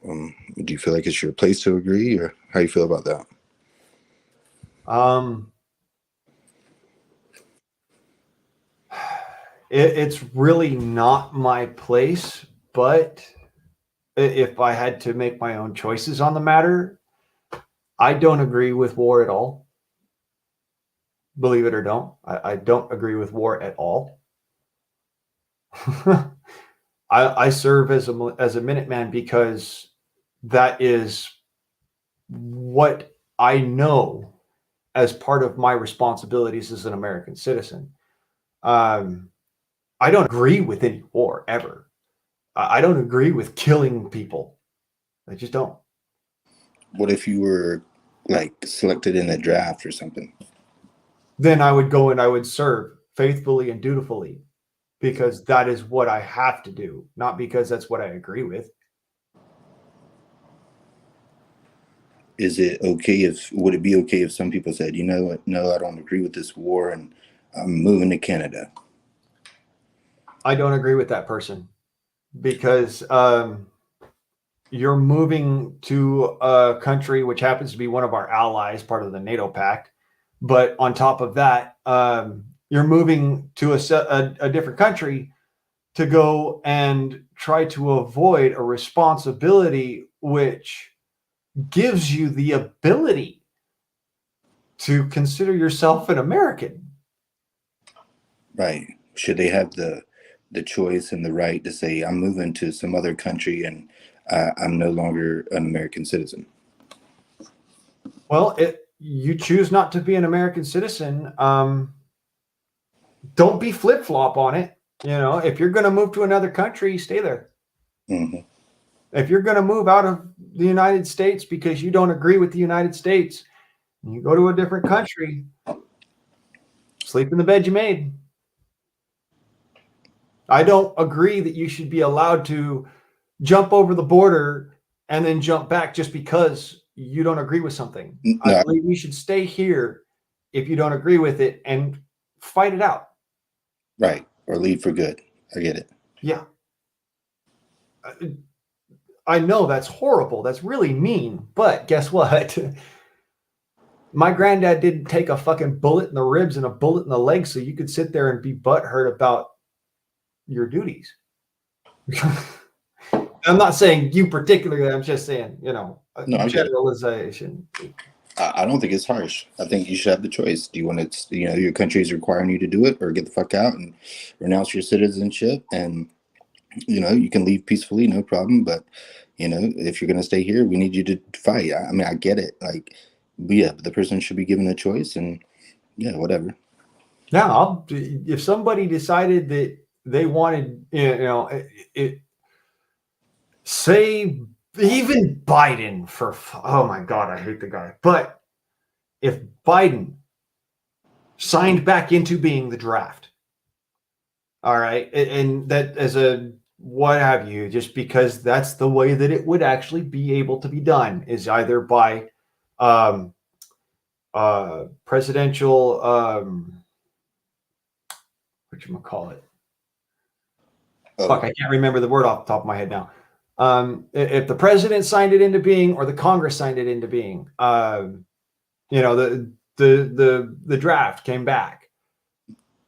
Speaker 4: Do you feel like it's your place to agree, or how you feel about that?
Speaker 2: It's really not my place, but if I had to make my own choices on the matter, I don't agree with war at all. Believe it or don't, I don't agree with war at all. I serve as a Minuteman because that is what I know as part of my responsibilities as an American citizen. I don't agree with any war ever. I don't agree with killing people. I just don't.
Speaker 4: What if you were like selected in a draft or something?
Speaker 2: Then I would go and I would serve faithfully and dutifully because that is what I have to do, not because that's what I agree with.
Speaker 4: Would it be okay if some people said, no, I don't agree with this war and I'm moving to Canada?
Speaker 2: I don't agree with that person because you're moving to a country which happens to be one of our allies, part of the NATO pact. But on top of that, you're moving to a different country to go and try to avoid a responsibility which gives you the ability to consider yourself an American.
Speaker 4: Right. Should they have the choice and the right to say, I'm moving to some other country and I'm no longer an American citizen?
Speaker 2: Well, you choose not to be an American citizen. Don't be flip-flop on it. If you're going to move to another country, stay there.
Speaker 4: Mm-hmm.
Speaker 2: If you're going to move out of the United States because you don't agree with the United States, and you go to a different country, sleep in the bed you made. I don't agree that you should be allowed to jump over the border and then jump back just because you don't agree with something.
Speaker 4: No.
Speaker 2: I believe you should stay here if you don't agree with it and fight it out.
Speaker 4: Right. Or leave for good. I get it.
Speaker 2: Yeah. I know that's horrible. That's really mean. But guess what? My granddad didn't take a fucking bullet in the ribs and a bullet in the leg so you could sit there and be butthurt about your duties. I'm not saying you particularly. I'm just saying, generalization.
Speaker 4: I don't think it's harsh. I think you should have the choice. Do you want to, your country is requiring you to do it, or get the fuck out and renounce your citizenship? And, you can leave peacefully, no problem. But, if you're going to stay here, we need you to fight. I mean, I get it. Like, but yeah, the person should be given a choice, and yeah, whatever.
Speaker 2: Now, if somebody decided that they wanted, say even Biden oh my God, I hate the guy. But if Biden signed back into being the draft, all right, and that as a what have you, just because that's the way that it would actually be able to be done is either by um, presidential, whatchamacallit. Fuck, I can't remember the word off the top of my head now. If the president signed it into being or the Congress signed it into being, the draft came back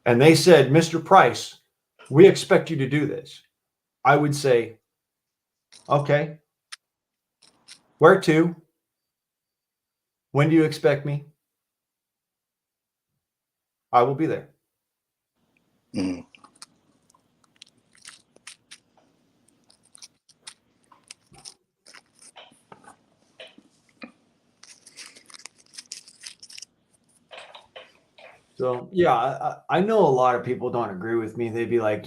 Speaker 2: and they said, Mr. Price, we expect you to do this. I would say, okay, where to? When do you expect me? I will be there.
Speaker 4: Mm.
Speaker 2: So yeah, I know a lot of people don't agree with me. They'd be like,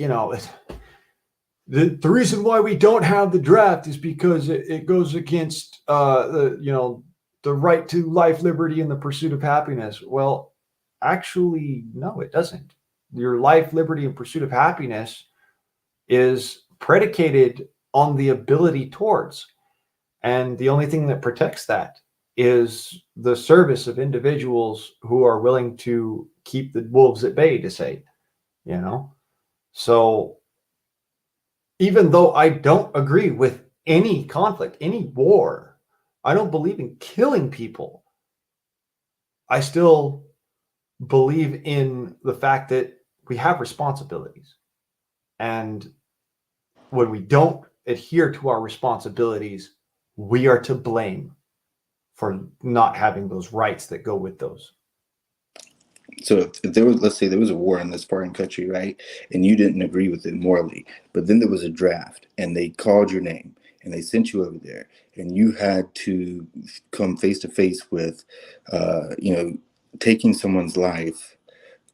Speaker 2: the reason why we don't have the draft is because it goes against the right to life, liberty, and the pursuit of happiness. Well, actually, no, it doesn't. Your life, liberty, and pursuit of happiness is predicated on the ability towards, and the only thing that protects that is the service of individuals who are willing to keep the wolves at bay, to say, So even though I don't agree with any conflict, any war, I don't believe in killing people, I still believe in the fact that we have responsibilities. And when we don't adhere to our responsibilities, we are to blame for not having those rights that go with those.
Speaker 4: So if there was, let's say there was a war in this foreign country, right, and you didn't agree with it morally, but then there was a draft and they called your name and they sent you over there and you had to come face to face with, taking someone's life,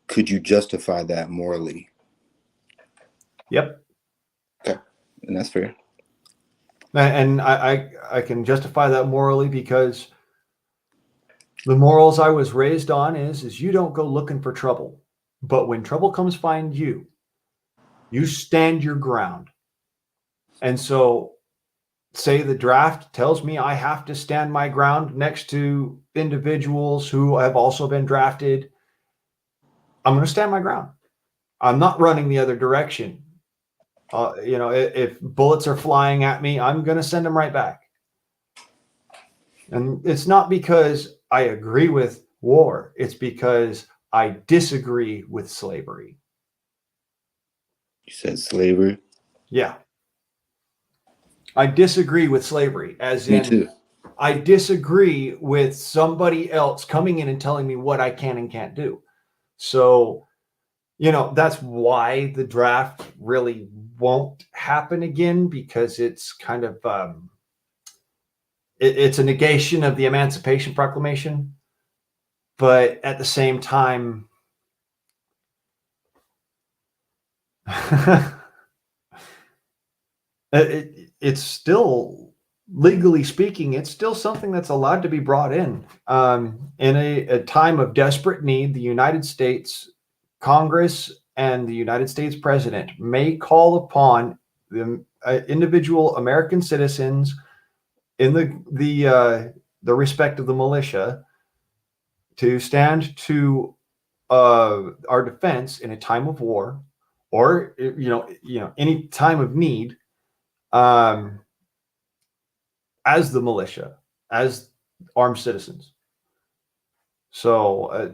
Speaker 4: could you justify that morally?
Speaker 2: Yep.
Speaker 4: Okay, and that's fair.
Speaker 2: And I can justify that morally because the morals I was raised on is you don't go looking for trouble. But when trouble comes find you, you stand your ground. And so say the draft tells me I have to stand my ground next to individuals who have also been drafted, I'm going to stand my ground. I'm not running the other direction. If bullets are flying at me, I'm going to send them right back. And it's not because I agree with war. It's because I disagree with slavery.
Speaker 4: You said slavery?
Speaker 2: Yeah. I disagree with slavery, as
Speaker 4: Me
Speaker 2: in
Speaker 4: too.
Speaker 2: I disagree with somebody else coming in and telling me what I can and can't do. So, that's why the draft really won't happen again, because it's kind of it's a negation of the Emancipation Proclamation. But at the same time, it's still, legally speaking, it's still something that's allowed to be brought in. In a time of desperate need, the United States Congress and the United States President may call upon the individual American citizens in the respect of the militia to stand to our defense in a time of war, or any time of need, as the militia, as armed citizens. So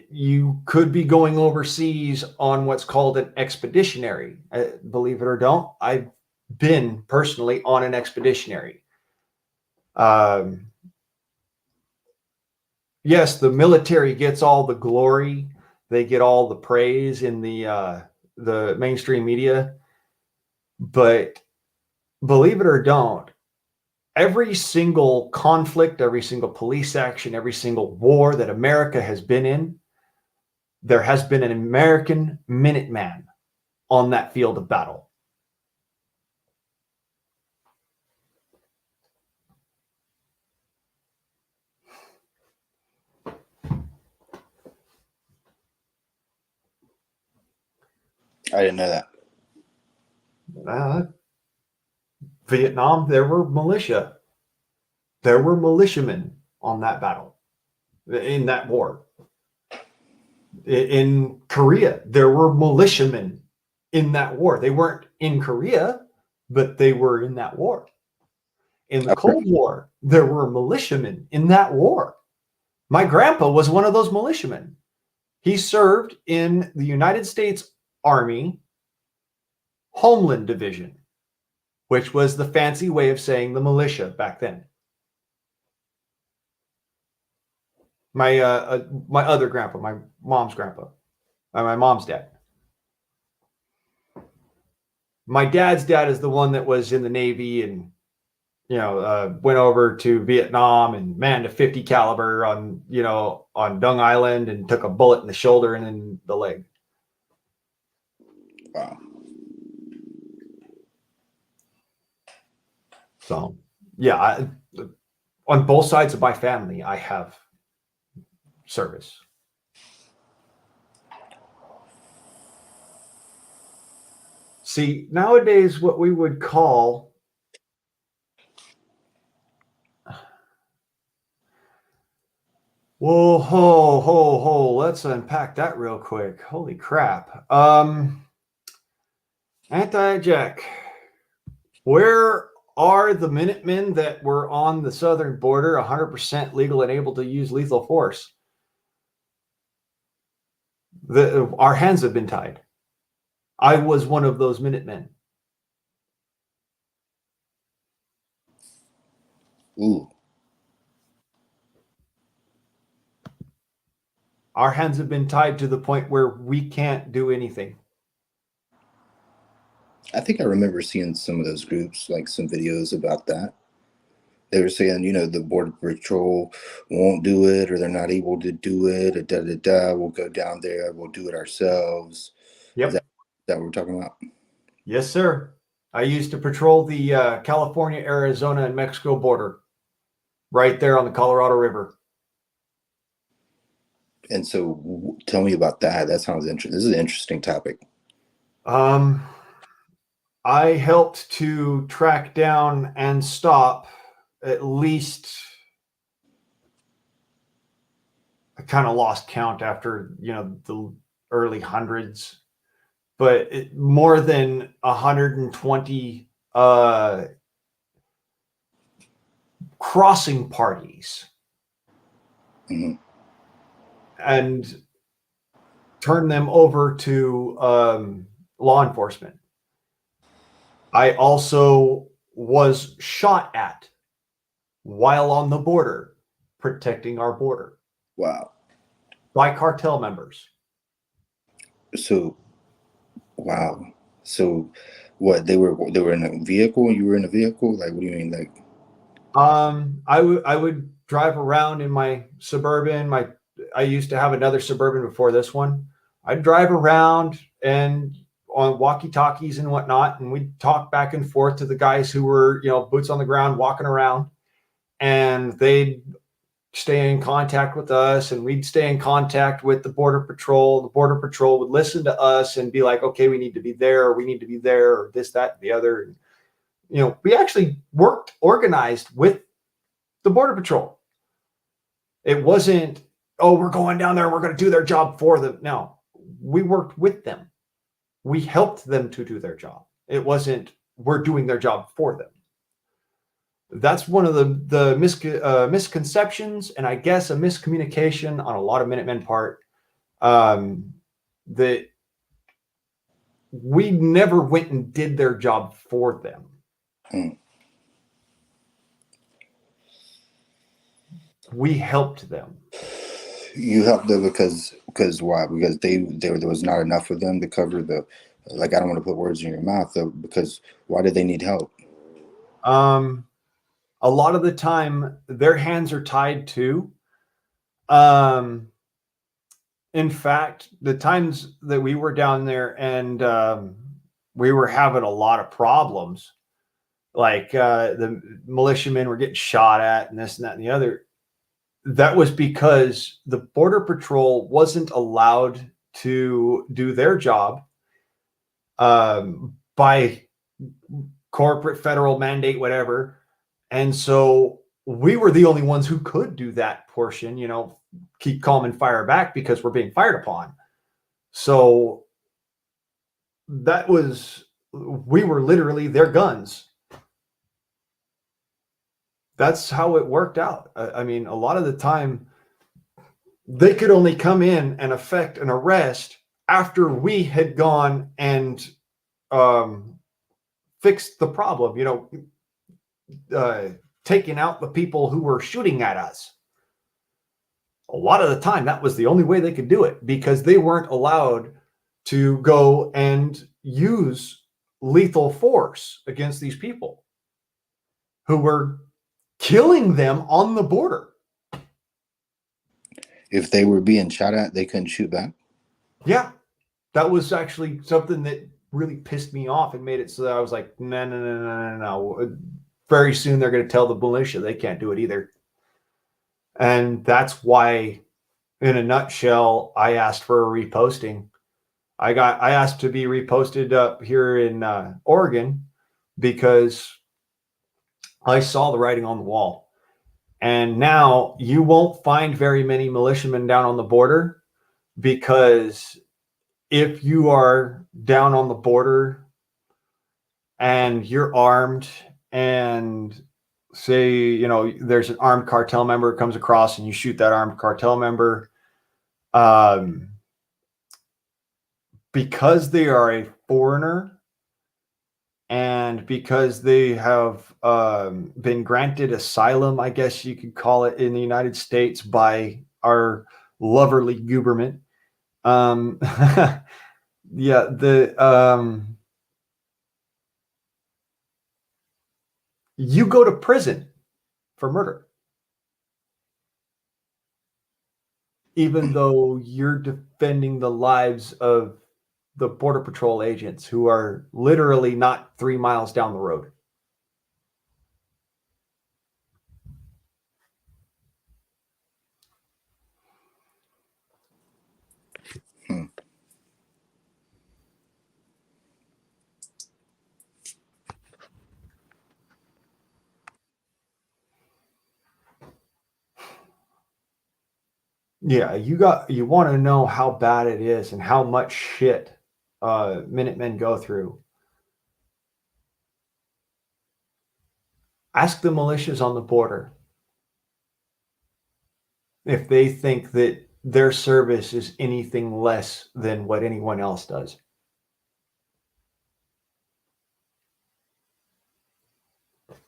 Speaker 2: you could be going overseas on what's called an expeditionary. Believe it or don't, I've been personally on an expeditionary. Yes, the military gets all the glory. They get all the praise in the mainstream media. But believe it or don't, every single conflict, every single police action, every single war that America has been in, there has been an American Minuteman on that field of battle.
Speaker 4: I didn't know that.
Speaker 2: Vietnam, there were militia. There were militiamen on that battle, in that war. In Korea, there were militiamen in that war. They weren't in Korea, but they were in that war. In the Cold War, there were militiamen in that war. My grandpa was one of those militiamen. He served in the United States Army Homeland Division, which was the fancy way of saying the militia back then. My other grandpa, my mom's grandpa, my mom's dad. My dad's dad is the one that was in the Navy and went over to Vietnam and manned a 50 caliber on Dung Island and took a bullet in the shoulder and in the leg.
Speaker 4: Wow.
Speaker 2: So, yeah, on both sides of my family, I have service. See, nowadays, what we would call whoa, ho, let's unpack that real quick. Holy crap. Anti-Jack, where are the Minutemen that were on the southern border 100% legal and able to use lethal force? Our hands have been tied. I was one of those Minutemen.
Speaker 4: Ooh.
Speaker 2: Our hands have been tied to the point where we can't do anything.
Speaker 4: I think I remember seeing some of those groups, like some videos about that. They were saying, the Border Patrol won't do it, or they're not able to do it, or we'll go down there, we'll do it ourselves.
Speaker 2: Yep.
Speaker 4: Is that what we're talking about?
Speaker 2: Yes, sir. I used to patrol the California, Arizona, and Mexico border right there on the Colorado River.
Speaker 4: And so tell me about that. That sounds interesting. This is an interesting topic.
Speaker 2: I helped to track down and stop at least, I kind of lost count after, the early hundreds, but more than 120 crossing parties.
Speaker 4: Mm-hmm.
Speaker 2: And turn them over to law enforcement. I also was shot at while on the border, protecting our border.
Speaker 4: Wow.
Speaker 2: By cartel members.
Speaker 4: So, wow. So, what, they were in a vehicle? You were in a vehicle? Like, what do you mean? Like,
Speaker 2: I would drive around in my Suburban. I used to have another Suburban before this one. I'd drive around and on walkie-talkies and whatnot, and we'd talk back and forth to the guys who were, boots on the ground, walking around, and they'd stay in contact with us, and we'd stay in contact with the Border Patrol. The Border Patrol would listen to us and be like, okay, we need to be there, or we need to be there, or this, that, and the other. And, we actually worked organized with the Border Patrol. It wasn't, oh, we're going down there, we're going to do their job for them. No, we worked with them. We helped them to do their job. It wasn't, we're doing their job for them. That's one of the misconceptions, and I guess a miscommunication on a lot of Minutemen part, that we never went and did their job for them.
Speaker 4: mm.
Speaker 2: We helped them.
Speaker 4: You helped them because why? Because there was not enough of them to cover the, like, I don't want to put words in your mouth though, because why did they need help?
Speaker 2: A lot of the time their hands are tied too.
Speaker 3: In fact, the times that we were down there and we were having a lot of problems, like the militiamen were getting shot at and this and that and the other, that was because the Border Patrol wasn't allowed to do their job by corporate, federal mandate, whatever. And so we were the only ones who could do that portion, you know, keep calm and fire back because we're being fired upon. So we were literally their guns. That's how it worked out. I mean, a lot of the time, they could only come in and effect an arrest after we had gone and fixed the problem, you know, taking out the people who were shooting at us. A lot of the time, that was the only way they could do it because they weren't allowed to go and use lethal force against these people who were killing them on the border.
Speaker 4: If they were being shot at, they couldn't shoot back.
Speaker 3: Yeah, that was actually something that really pissed me off and made it so that I was like, no. Very soon they're going to tell the militia they can't do it either. And that's why, in a nutshell, I asked for a reposting. I asked to be reposted up here in Oregon because I saw the writing on the wall. And now you won't find very many militiamen down on the border because if you are down on the border and you're armed and say, you know, there's an armed cartel member comes across and you shoot that armed cartel member, because they are a foreigner and because they have been granted asylum, I guess you could call it, in the United States by our loverly government. Yeah, you go to prison for murder, even though you're defending the lives of the Border Patrol agents who are literally not 3 miles down the road. Yeah, you want to know how bad it is and how much shit Minutemen go through. Ask the militias on the border if they think that their service is anything less than what anyone else does.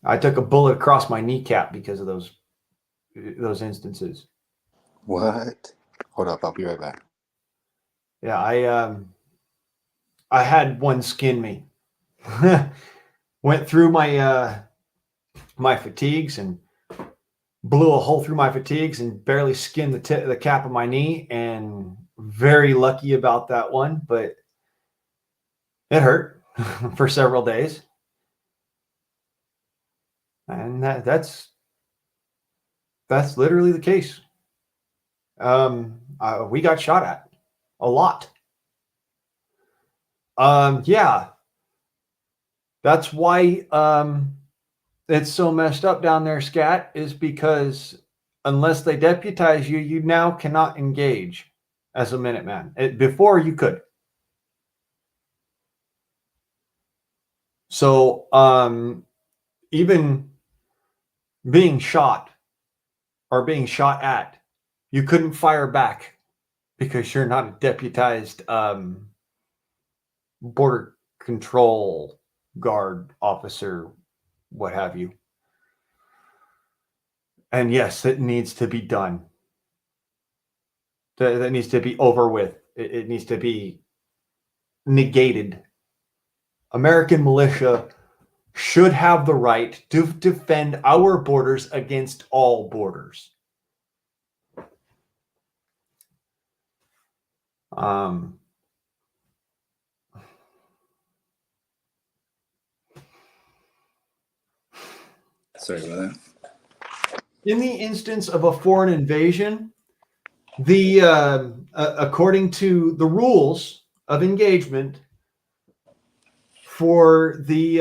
Speaker 3: I took a bullet across my kneecap because of those instances.
Speaker 4: What? Hold up, I'll be right back.
Speaker 3: Yeah, I had one skin me. Went through my my fatigues and blew a hole through my fatigues and barely skinned the cap of my knee, and very lucky about that one, but it hurt for several days. And that's literally the case. We got shot at a lot. Yeah, that's why it's so messed up down there, Scat, is because unless they deputize you, you now cannot engage as a Minuteman. Before you could. So even being shot or being shot at, you couldn't fire back because you're not a deputized border control guard officer, what have you. And yes, it needs to be done. That needs to be over with. It needs to be negated. American militia should have the right to defend our borders against all borders. Um,
Speaker 4: Sorry about that.
Speaker 3: in the instance of a foreign invasion, according to the rules of engagement for the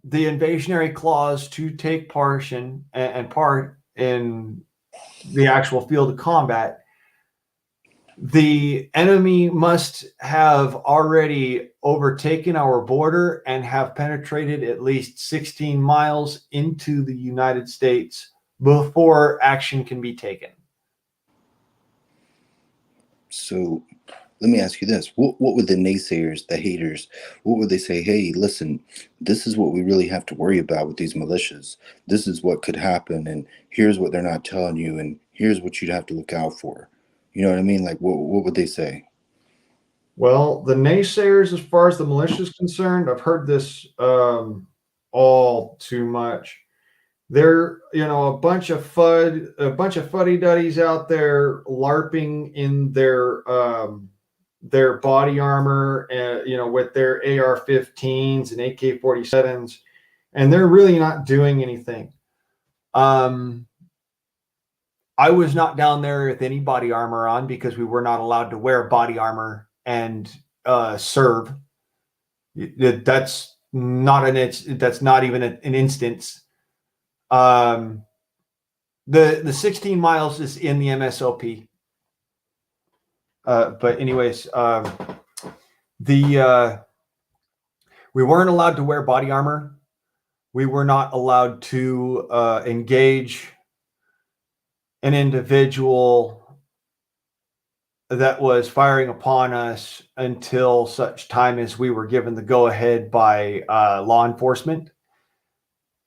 Speaker 3: invasionary clause to take portion and part in the actual field of combat, the enemy must have already overtaken our border and have penetrated at least 16 miles into the United States before action can be taken.
Speaker 4: So let me ask you this. What would the naysayers, the haters, what would they say? Hey, listen, this is what we really have to worry about with these militias. This is what could happen, and here's what they're not telling you, and here's what you'd have to look out for. You know what I mean? Like, what would they say?
Speaker 3: Well, the naysayers, as far as the militia is concerned, I've heard this all too much. They're, a bunch of fuddy-duddies out there LARPing in their body armor, with their AR-15s and AK-47s, and they're really not doing anything. I was not down there with any body armor on because we were not allowed to wear body armor and serve. That's not even an instance. The 16 miles is in the MSOP. But anyways, we weren't allowed to wear body armor. We were not allowed to engage an individual that was firing upon us until such time as we were given the go-ahead by law enforcement.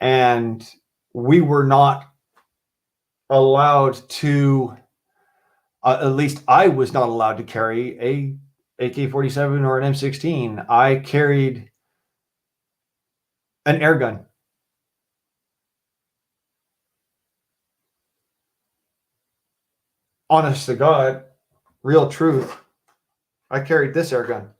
Speaker 3: And we were not allowed to, at least I was not allowed to carry a AK-47 or an M16. I carried an air gun. Honest to God, real truth, I carried this air gun.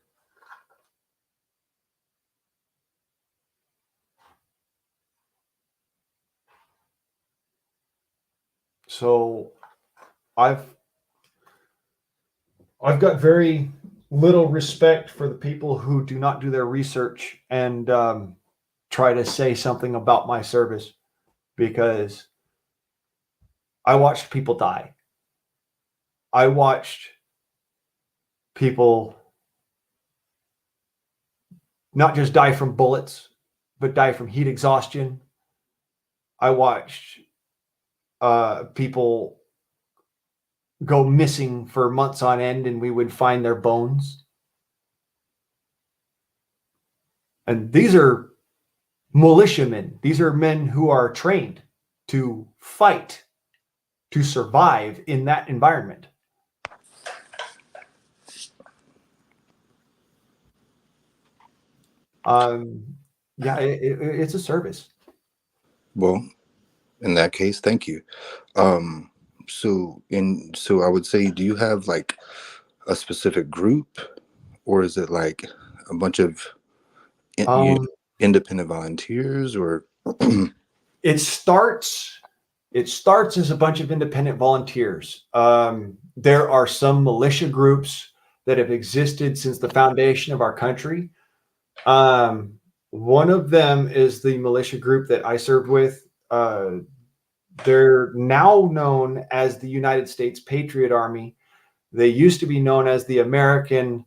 Speaker 3: So I've got very little respect for the people who do not do their research and try to say something about my service, because I watched people die. I watched people not just die from bullets, but die from heat exhaustion. I watched people go missing for months on end, and we would find their bones. And these are militiamen. These are men who are trained to fight, to survive in that environment. It's a service.
Speaker 4: Well, in that case, thank you. So I would say, do you have like a specific group, or is it like a bunch of independent volunteers, or
Speaker 3: it starts as a bunch of independent volunteers. There are some militia groups that have existed since the foundation of our country. One of them is the militia group that I served with. They're now known as the United States Patriot Army. They used to be known as the American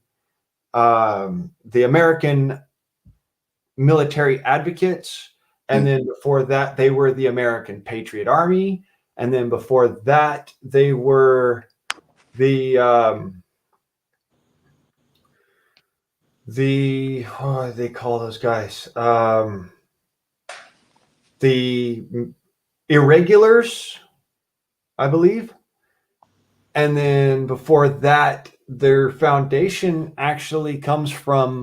Speaker 3: Military Advocates. And then before that, they were the American Patriot Army. And then before that, they were the what do they call those guys? The Irregulars, I believe. And then before that, their foundation actually comes from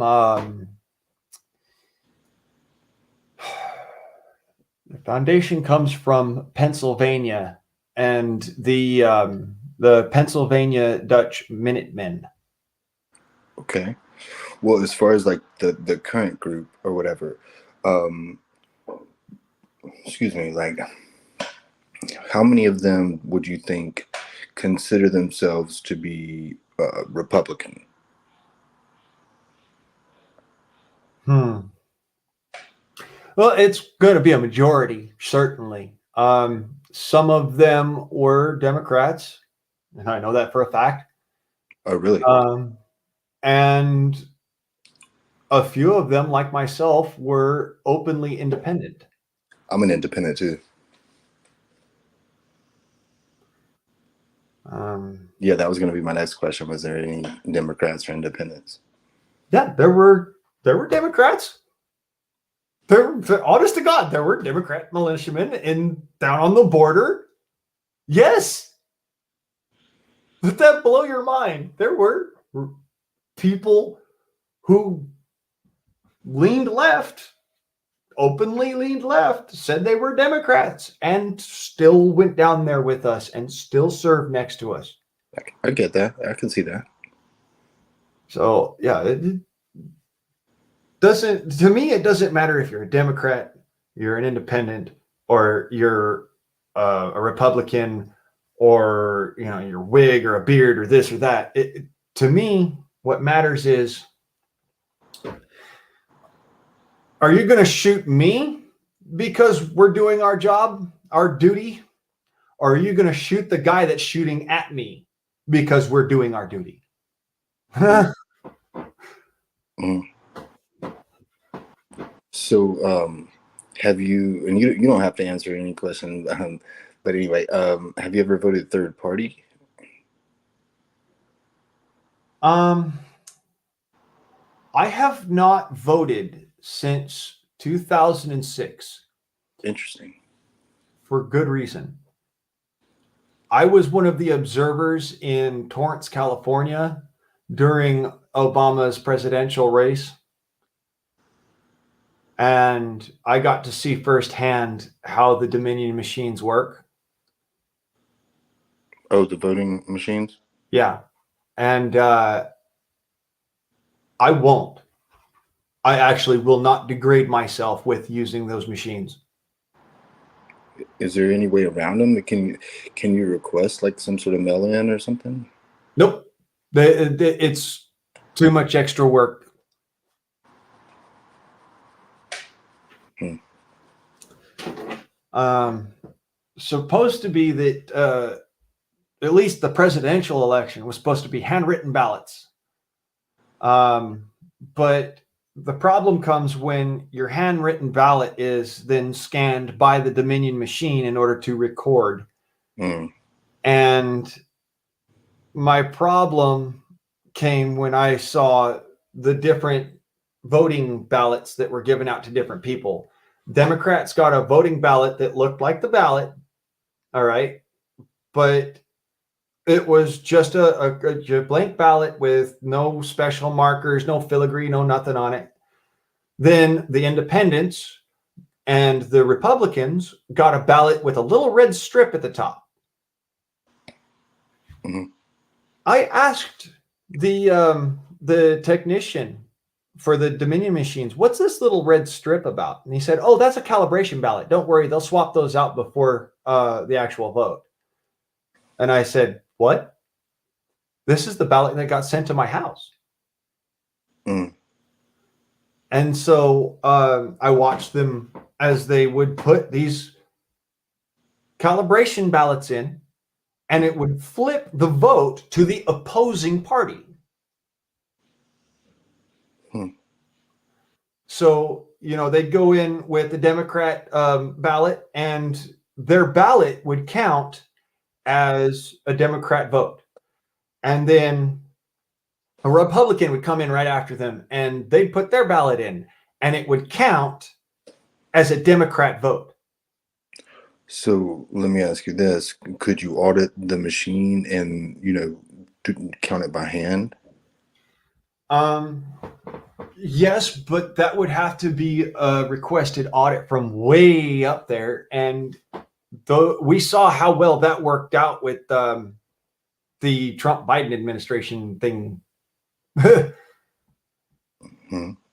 Speaker 3: Pennsylvania, and the Pennsylvania Dutch Minutemen.
Speaker 4: Okay. Well, as far as like the current group or whatever, um, excuse me, like how many of them would you think consider themselves to be Republican?
Speaker 2: Hmm. Well, it's going to be a majority, certainly. Some of them were Democrats, and I know that for a fact.
Speaker 4: Oh, really?
Speaker 2: And a few of them, like myself, were openly independent.
Speaker 4: I'm an independent too. Yeah, that was going to be my next question. Was there any Democrats or independents?
Speaker 2: Yeah, there were Democrats. Honest to God, there were Democrat militiamen down on the border. Yes, let that blow your mind. There were people who leaned left, openly leaned left, said they were Democrats, and still went down there with us and still served next to us.
Speaker 4: I get that. I can see that.
Speaker 2: So yeah, it doesn't, to me, it doesn't matter if you're a Democrat, you're an independent, or you're a Republican, or you're Whig or a beard or this or that. To me, what matters is, are you going to shoot me because we're doing our job, our duty, or are you going to shoot the guy that's shooting at me because we're doing our duty?
Speaker 4: Mm. So, have you? And you don't have to answer any question. But anyway, have you ever voted third party?
Speaker 2: I have not voted since 2006
Speaker 4: Interesting.
Speaker 2: for good reason. I was one of the observers in Torrance, California during Obama's presidential race. And I got to see firsthand how the Dominion machines work.
Speaker 4: Oh, the voting machines?
Speaker 2: Yeah. And I won't. I actually will not degrade myself with using those machines.
Speaker 4: Is there any way around them? Can you request like some sort of mail-in or something?
Speaker 2: Nope. It's too much extra work. Supposed to be that at least the presidential election was supposed to be handwritten ballots. But the problem comes when your handwritten ballot is then scanned by the Dominion machine in order to record. And my problem came when I saw the different voting ballots that were given out to different people. Democrats got a voting ballot that looked like the ballot, all right, but it was just a blank ballot with no special markers, no filigree, no nothing on it. Then the independents and the Republicans got a ballot with a little red strip at the top.
Speaker 4: Mm-hmm.
Speaker 2: I asked the technician for the Dominion machines, what's this little red strip about? And he said, oh, that's a calibration ballot. Don't worry, they'll swap those out before the actual vote. And I said, what? This is the ballot that got sent to my house.
Speaker 4: Mm.
Speaker 2: And so I watched them as they would put these calibration ballots in, and it would flip the vote to the opposing party. So, they'd go in with the Democrat ballot, and their ballot would count as a Democrat vote. And then a Republican would come in right after them, and they'd put their ballot in, and it would count as a Democrat vote.
Speaker 4: So let me ask you this. Could you audit the machine and, count it by hand?
Speaker 2: Yes, but that would have to be a requested audit from way up there. And we saw how well that worked out with the Trump-Biden administration thing.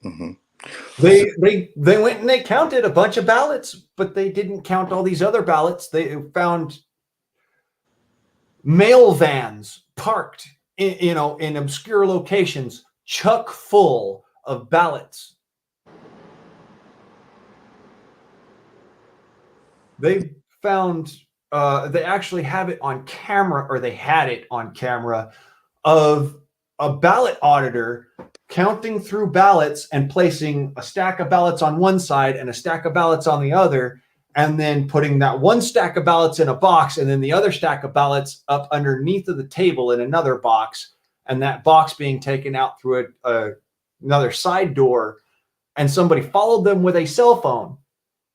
Speaker 4: Mm-hmm.
Speaker 3: They went and they counted a bunch of ballots, but they didn't count all these other ballots. They found mail vans parked in obscure locations, chock full of ballots. They found they actually have it on camera, or they had it on camera, of a ballot auditor counting through ballots and placing a stack of ballots on one side and a stack of ballots on the other, and then putting that one stack of ballots in a box and then the other stack of ballots up underneath of the table in another box, and that box being taken out through another side door. And somebody followed them with a cell phone,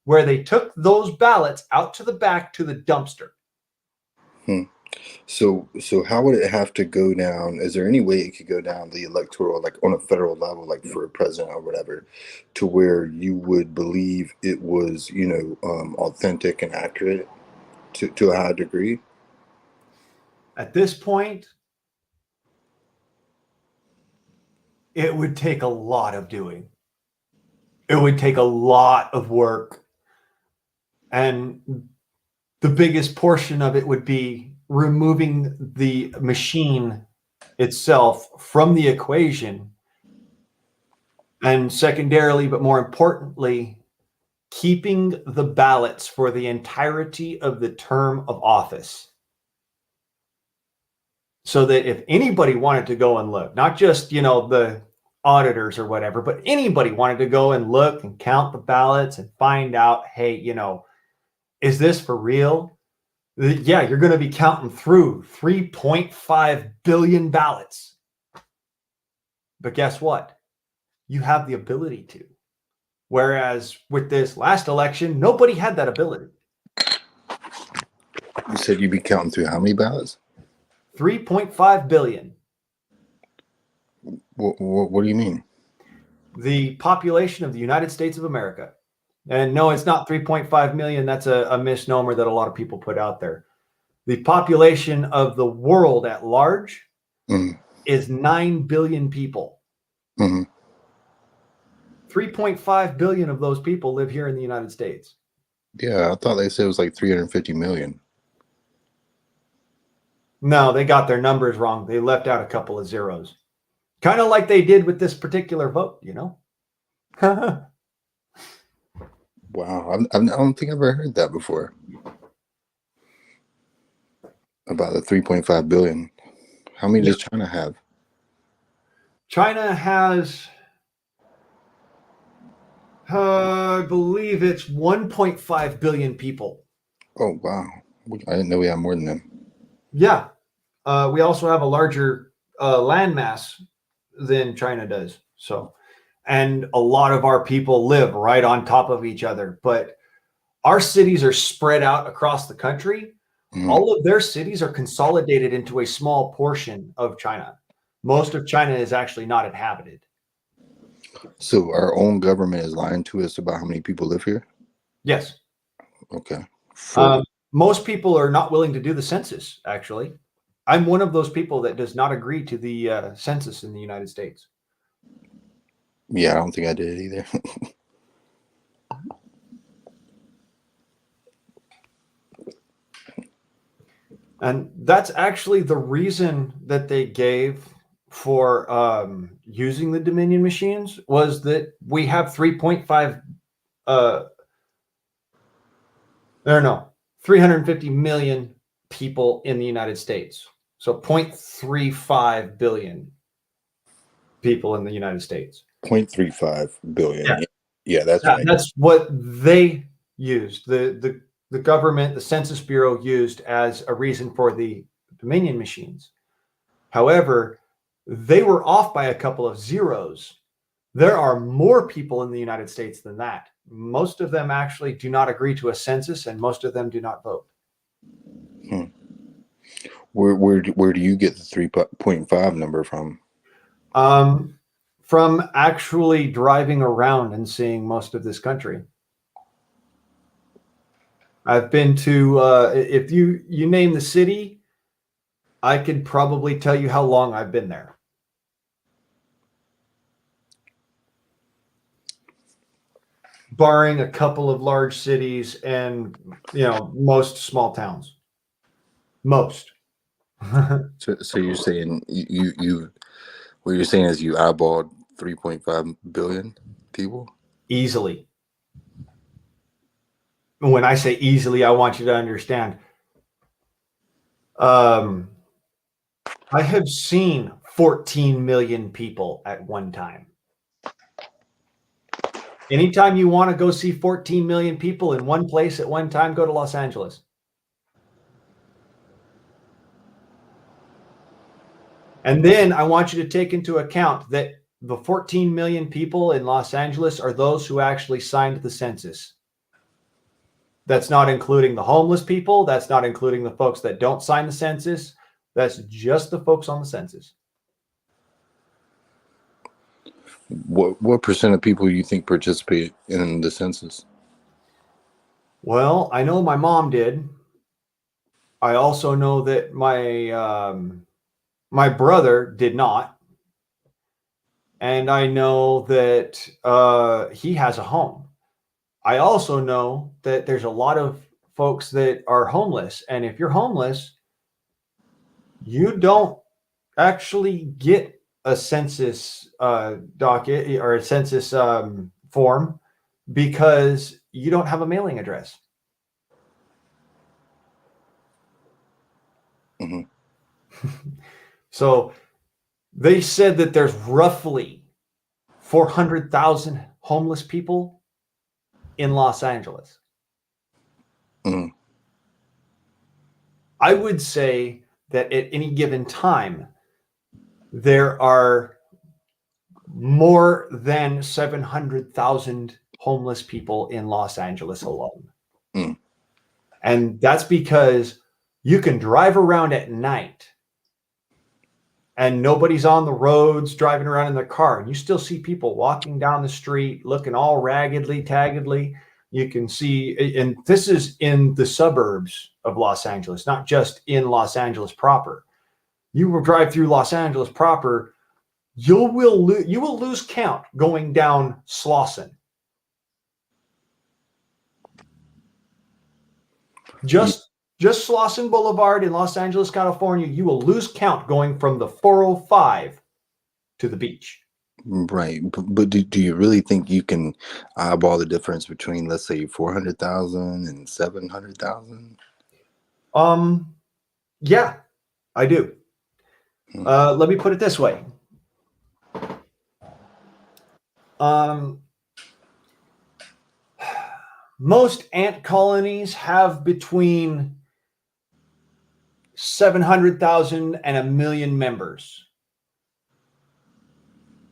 Speaker 3: where they took those ballots out to the back to the dumpster.
Speaker 4: Hmm. So how would it have to go down? Is there any way it could go down the electoral, like on a federal level, like for a president or whatever, to where you would believe it was, authentic and accurate to a high degree?
Speaker 3: At this point, it would take a lot of doing. It would take a lot of work. And the biggest portion of it would be removing the machine itself from the equation. And secondarily, but more importantly, keeping the ballots for the entirety of the term of office. So that if anybody wanted to go and look, not just, the auditors or whatever, but anybody wanted to go and look and count the ballots and find out, hey, is this for real? Yeah, you're going to be counting through 3.5 billion ballots. But guess what? You have the ability to. Whereas with this last election, nobody had that ability.
Speaker 4: You said you'd be counting through how many ballots?
Speaker 3: 3.5 billion.
Speaker 4: What do you mean?
Speaker 3: The population of the United States of America. And no, it's not 3.5 million. That's a misnomer that a lot of people put out there. The population of the world at large is 9 billion people. 3.5 billion of those people live here in the United States.
Speaker 4: Yeah, I thought they said it was like 350 million.
Speaker 3: No, they got their numbers wrong. They left out a couple of zeros. Kind of like they did with this particular vote,
Speaker 4: Wow, I don't think I've ever heard that before. About the 3.5 billion. How many does China have?
Speaker 3: China has, I believe it's 1.5 billion people.
Speaker 4: Oh, wow. I didn't know we had more than them.
Speaker 3: Yeah. We also have a larger landmass than China does. So, and a lot of our people live right on top of each other, but our cities are spread out across the country. All of their cities are consolidated into a small portion of China. Most of China is actually not inhabited.
Speaker 4: So our own government is lying to us about how many people live here?
Speaker 3: Yes.
Speaker 4: Okay.
Speaker 3: Most people are not willing to do the census, actually. I'm one of those people that does not agree to the census in the United States.
Speaker 4: Yeah, I don't think I did either.
Speaker 3: And that's actually the reason that they gave for using the Dominion machines, was that we have 350 million people in the United States. So 0.35 billion people in the United States.
Speaker 4: 0.35 billion. Yeah, that's right.
Speaker 3: That's what they used. The government, the Census Bureau, used as a reason for the Dominion machines. However, they were off by a couple of zeros. There are more people in the United States than that. Most of them actually do not agree to a census, and most of them do not vote.
Speaker 4: Where do you get the 3.5 number from?
Speaker 3: From actually driving around and seeing most of this country. I've been to, if you name the city, I could probably tell you how long I've been there. barring a couple of large cities and most small towns. Most.
Speaker 4: So you're saying what you're saying is you eyeballed 3.5 billion people?
Speaker 3: Easily. When I say easily, I want you to understand. I have seen 14 million people at one time. Anytime you want to go see 14 million people in one place at one time, go to Los Angeles. And then I want you to take into account that the 14 million people in Los Angeles are those who actually signed the census. That's not including the homeless people. That's not including the folks that don't sign the census. That's just the folks on the census.
Speaker 4: What percent of people you think participate in the census?
Speaker 3: Well, I know my mom did. I also know that my brother did not. And I know that he has a home. I also know that there's a lot of folks that are homeless. And if you're homeless, you don't actually get a census docket or a census form because you don't have a mailing address.
Speaker 4: Mm-hmm.
Speaker 3: So they said that there's roughly 400,000 homeless people in Los Angeles.
Speaker 4: Mm-hmm.
Speaker 3: I would say that at any given time, there are more than 700,000 homeless people in Los Angeles alone.
Speaker 4: Mm.
Speaker 3: And that's because you can drive around at night and nobody's on the roads driving around in their car. And you still see people walking down the street looking all raggedly, taggedly. You can see, and this is in the suburbs of Los Angeles, not just in Los Angeles proper. You will drive through Los Angeles proper, you will lose count going down Slauson. Just Slauson Boulevard in Los Angeles, California, you will lose count going from the 405 to the beach.
Speaker 4: Right. But do you really think you can eyeball the difference between, let's say, 400,000 and 700,000?
Speaker 3: Yeah, I do.
Speaker 4: Hmm.
Speaker 3: Let me put it this way. Most ant colonies have between 700,000 and 1 million members.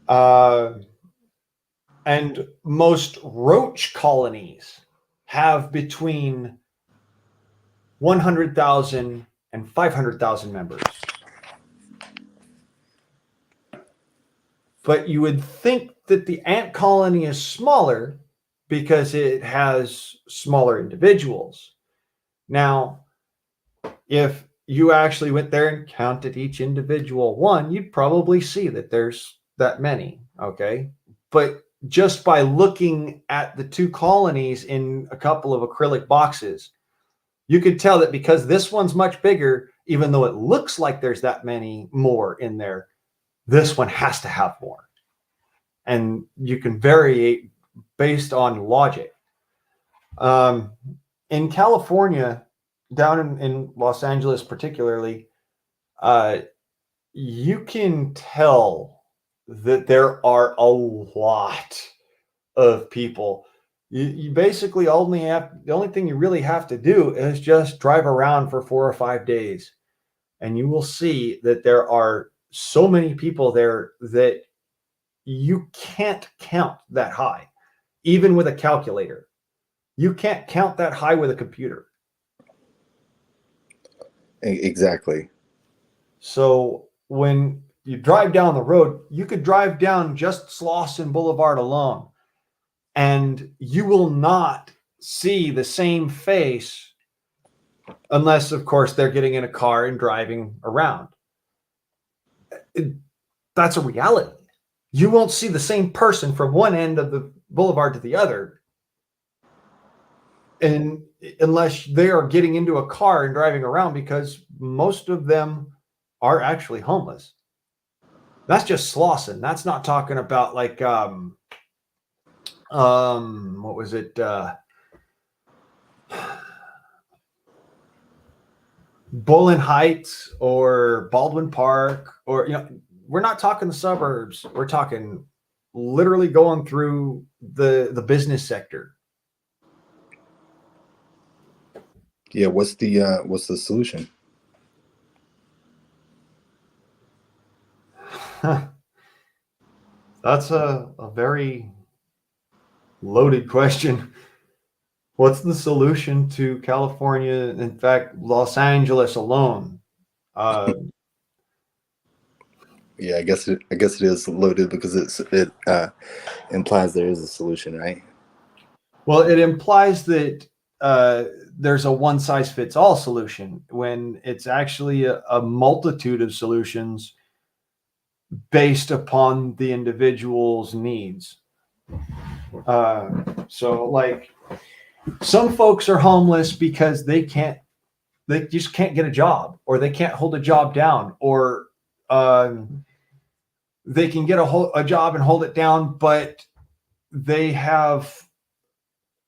Speaker 3: And most roach colonies have between 100,000 and 500,000 members. But you would think that the ant colony is smaller because it has smaller individuals. Now, if you actually went there and counted each individual one, you'd probably see that there's that many, okay? But just by looking at the two colonies in a couple of acrylic boxes, you could tell that because this one's much bigger, even though it looks like there's that many more in there, this one has to have more. And you can vary based on logic. In California, down in Los Angeles particularly, you can tell that there are a lot of people. You basically the only thing you really have to do is just drive around for 4 or 5 days, and you will see that there are so many people there that you can't count that high, even with a calculator. You can't count that high with a computer.
Speaker 4: Exactly.
Speaker 3: So when you drive down the road, you could drive down just Slauson Boulevard alone, and you will not see the same face unless, of course, they're getting in a car and driving around. That's a reality. You won't see the same person from one end of the boulevard to the other And unless they are getting into a car and driving around, because most of them are actually homeless. That's just Slauson. That's not talking about like what was it? Bowling Heights or Baldwin Park, or we're not talking the suburbs. We're talking literally going through the business sector.
Speaker 4: Yeah, what's the solution?
Speaker 3: That's a very loaded question. What's the solution to California? In fact, Los Angeles alone.
Speaker 4: Yeah, I guess it is loaded because it implies there is a solution, right?
Speaker 3: Well, it implies that there's a one size fits all solution when it's actually a multitude of solutions based upon the individual's needs. So, like, some folks are homeless because they just can't get a job, or they can't hold a job down, or they can get a job and hold it down, but they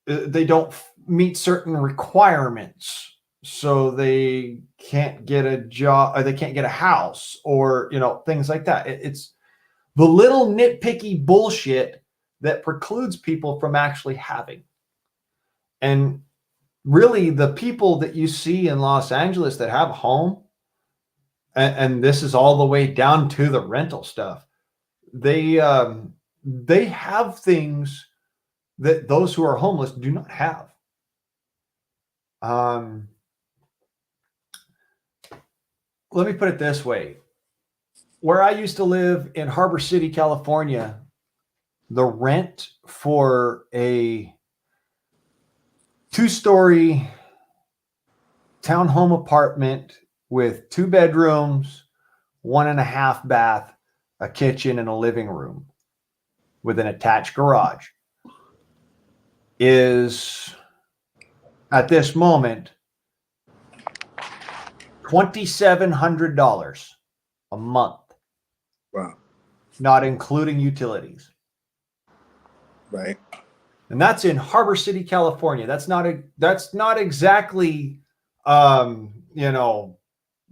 Speaker 3: don't meet certain requirements, so they can't get a job, or they can't get a house, or things like that. It's the little nitpicky bullshit that precludes people from actually having. And really, the people that you see in Los Angeles that have a home, and this is all the way down to the rental stuff, they have things that those who are homeless do not have. Let me put it this way. Where I used to live in Harbor City, California, the rent for a 2-story townhome apartment with 2 bedrooms, 1.5 bath, a kitchen, and a living room with an attached garage is, at this moment, $2,700 a month.
Speaker 4: Wow.
Speaker 3: Not including utilities.
Speaker 4: Right.
Speaker 3: And that's in Harbor City, California. That's not exactly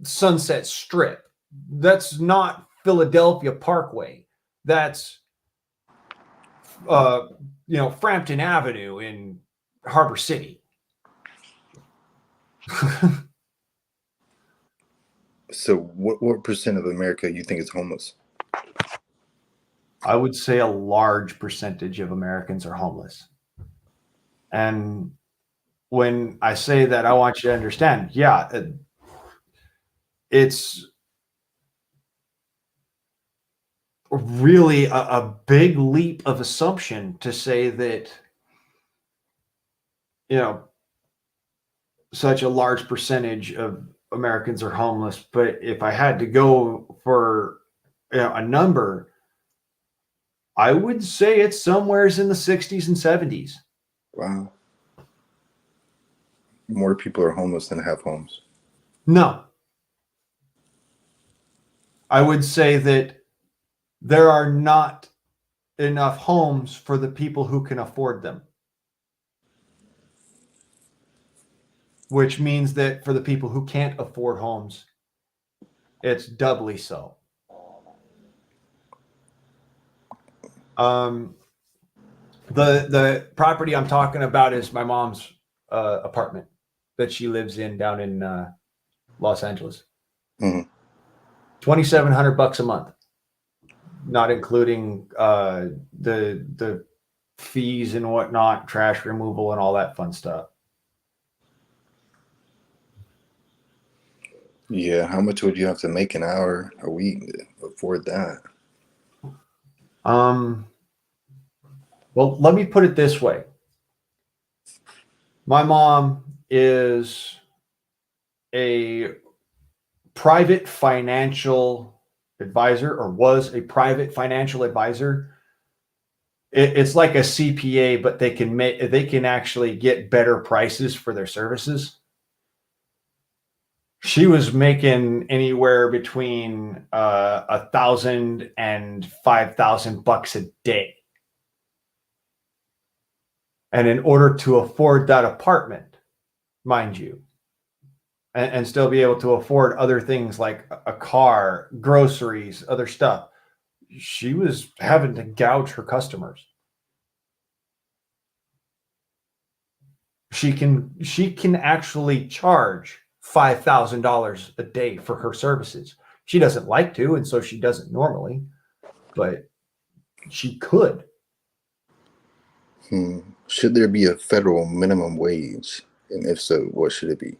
Speaker 3: Sunset Strip. That's not Philadelphia Parkway. That's Frampton Avenue in Harbor City.
Speaker 4: So what percent of America you think is homeless?
Speaker 3: I would say a large percentage of Americans are homeless. And when I say that, I want you to understand, it's really a big leap of assumption to say that, such a large percentage of Americans are homeless. But if I had to go for a number, I would say it's somewheres in the 60s and 70s.
Speaker 4: Wow. More people are homeless than have homes.
Speaker 3: No. I would say that there are not enough homes for the people who can afford them. Which means that for the people who can't afford homes, it's doubly so. The property I'm talking about is my mom's apartment that she lives in down in Los Angeles.
Speaker 4: Mm-hmm.
Speaker 3: $2,700 a month, not including the fees and whatnot, trash removal and all that fun stuff.
Speaker 4: Yeah, how much would you have to make an hour a week to afford that?
Speaker 3: Well, let me put it this way. My mom is a private financial advisor, or was a private financial advisor
Speaker 2: it's like a CPA, but they can actually get better prices for their services. She was making anywhere between $1,000 and $5,000 a day. And in order to afford that apartment, mind you, and still be able to afford other things like a car, groceries, other stuff, she was having to gouge her customers. She can actually charge $5,000 a day for her services. She doesn't like to, and so she doesn't normally, but she could.
Speaker 4: Should there be a federal minimum wage? And if so, what should it be?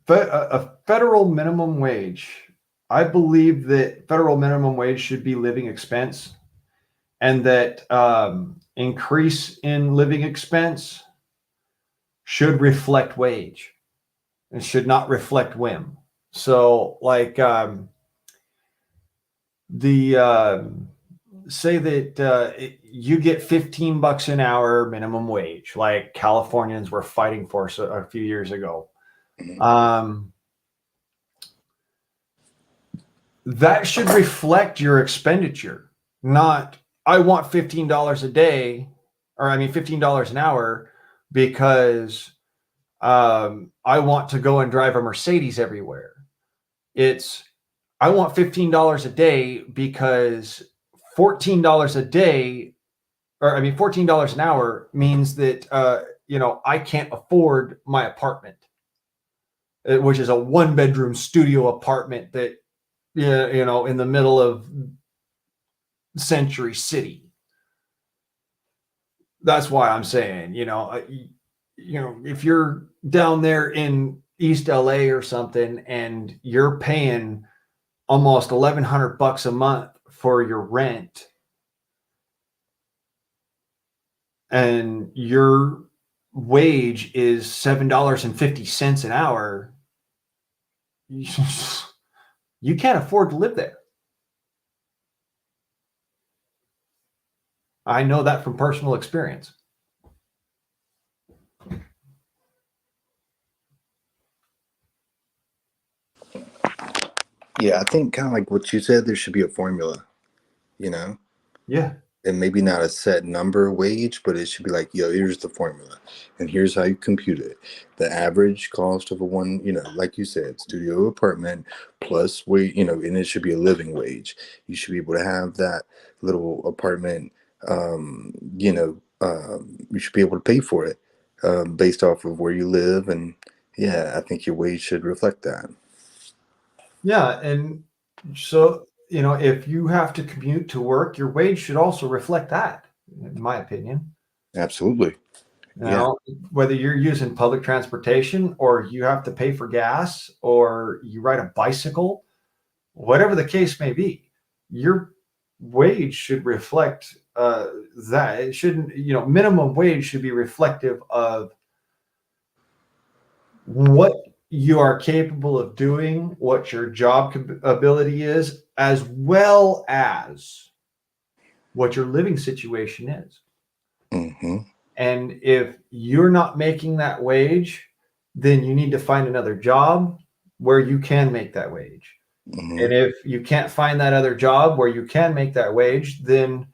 Speaker 2: But a federal minimum wage, I believe that federal minimum wage should be living expense, and that increase in living expense should reflect wage and should not reflect whim. So, like say that you get $15 an hour minimum wage, like Californians were fighting for a few years ago. That should reflect your expenditure, not I want $15 a day, or I mean $15 an hour because I want to go and drive a Mercedes everywhere. It's I want $15 a day because $14 a day, or I mean $14 an hour means that I can't afford my apartment, which is a 1-bedroom studio apartment that in the middle of Century City. That's why I'm saying, if you're down there in East LA or something and you're paying almost $1,100 a month for your rent, and your wage is $7.50 an hour, you can't afford to live there. I know that from personal experience.
Speaker 4: Yeah, I think kind of like what you said, there should be a formula,
Speaker 2: Yeah.
Speaker 4: And maybe not a set number wage, but it should be like, here's the formula and here's how you compute it. The average cost of a one, like you said, studio apartment plus and it should be a living wage. You should be able to have that little apartment, you should be able to pay for it based off of where you live. And yeah, I think your wage should reflect that.
Speaker 2: Yeah. And so, if you have to commute to work, your wage should also reflect that, in my opinion.
Speaker 4: Absolutely.
Speaker 2: Whether you're using public transportation or you have to pay for gas or you ride a bicycle, whatever the case may be, your wage should reflect that. It shouldn't, minimum wage should be reflective of what you are capable of doing, what your job ability is, as well as what your living situation is.
Speaker 4: Mm-hmm.
Speaker 2: And if you're not making that wage, then you need to find another job where you can make that wage. Mm-hmm. And if you can't find that other job where you can make that wage, then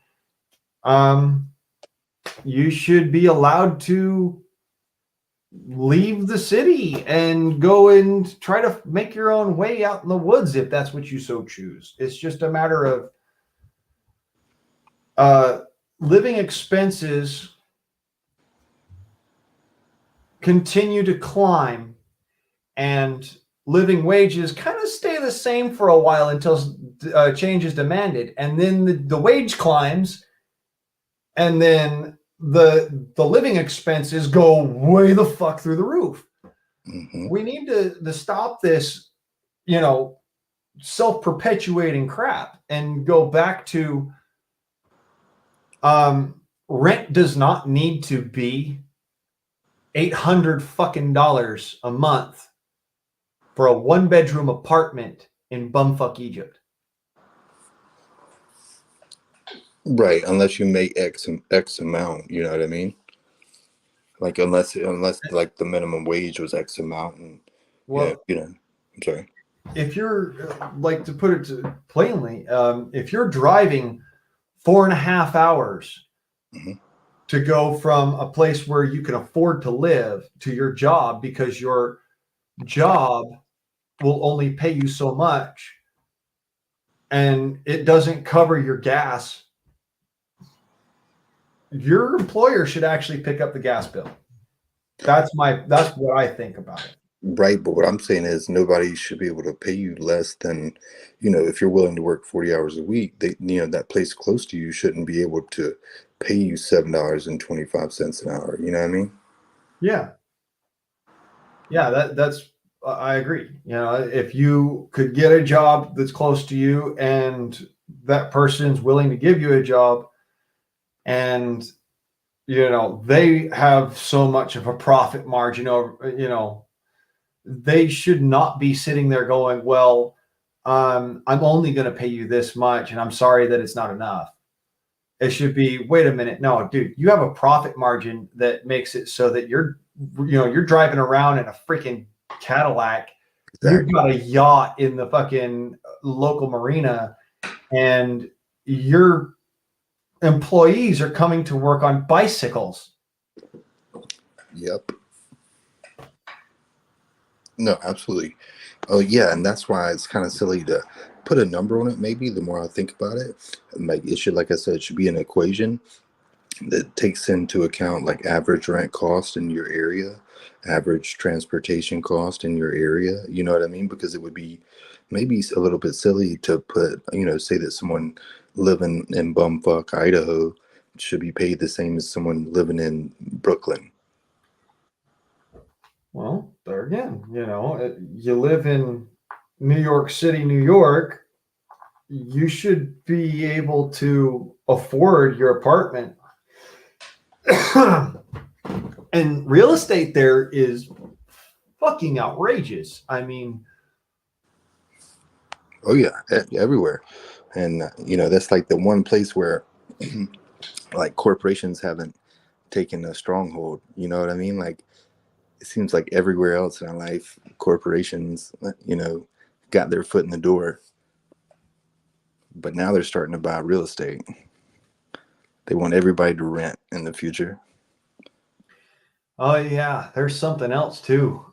Speaker 2: you should be allowed to leave the city and go and try to make your own way out in the woods if that's what you so choose. It's just a matter of living expenses continue to climb and living wages kind of stay the same for a while until change is demanded, and then the wage climbs, and then the living expenses go way the fuck through the roof. Mm-hmm. We need to stop this, self-perpetuating crap and go back to rent does not need to be $800 fucking dollars a month for a 1-bedroom apartment
Speaker 3: in bumfuck Egypt.
Speaker 4: Right, unless you make X amount, you know what I mean? Like unless like the minimum wage was X amount, and yeah,
Speaker 3: Well,
Speaker 4: you know, I'm sorry.
Speaker 3: if you're like, to put it plainly, if you're driving 4.5 hours
Speaker 4: Mhm.
Speaker 3: to go from a place where you can afford to live to your job because your job will only pay you so much and it doesn't cover your gas, your employer should actually pick up the gas bill. That's what I think about it.
Speaker 4: Right, but what I'm saying is nobody should be able to pay you less than, you know, if you're willing to work 40 hours a week, they, you know, that place close to you shouldn't be able to pay you $7.25 an hour. You know what I mean?
Speaker 3: Yeah. Yeah, that's I agree. You know, if you could get a job that's close to you and that person's willing to give you a job and you know they have so much of a profit margin over, you know, they should not be sitting there going, well, I'm only going to pay you this much and I'm sorry that it's not enough. It should be, wait a minute, no, dude, you have a profit margin that makes it so that you're driving around in a freaking Cadillac. You've
Speaker 4: Exactly.
Speaker 3: got a yacht in the fucking local marina, and your employees are coming to work on bicycles.
Speaker 4: Yep. No, absolutely. Oh yeah, and that's why it's kind of silly to put a number on it. Maybe the more I think about it, like it should, like I said, it should be an equation that takes into account like average rent cost in your area, average transportation cost in your area. You know what I mean? Because it would be maybe a little bit silly to put, you know, say that someone living in bumfuck Idaho should be paid the same as someone living in Brooklyn.
Speaker 3: Well, there again, you know, you live in New York City, New York, you should be able to afford your apartment. And real estate there is fucking outrageous. I mean,
Speaker 4: Oh yeah, everywhere. And you know, that's like the one place where like corporations haven't taken a stronghold. You know what I mean? Like it seems like everywhere else in our life, corporations, you know, got their foot in the door, but now they're starting to buy real estate. They want everybody to rent in the future.
Speaker 3: oh yeah, there's something else too.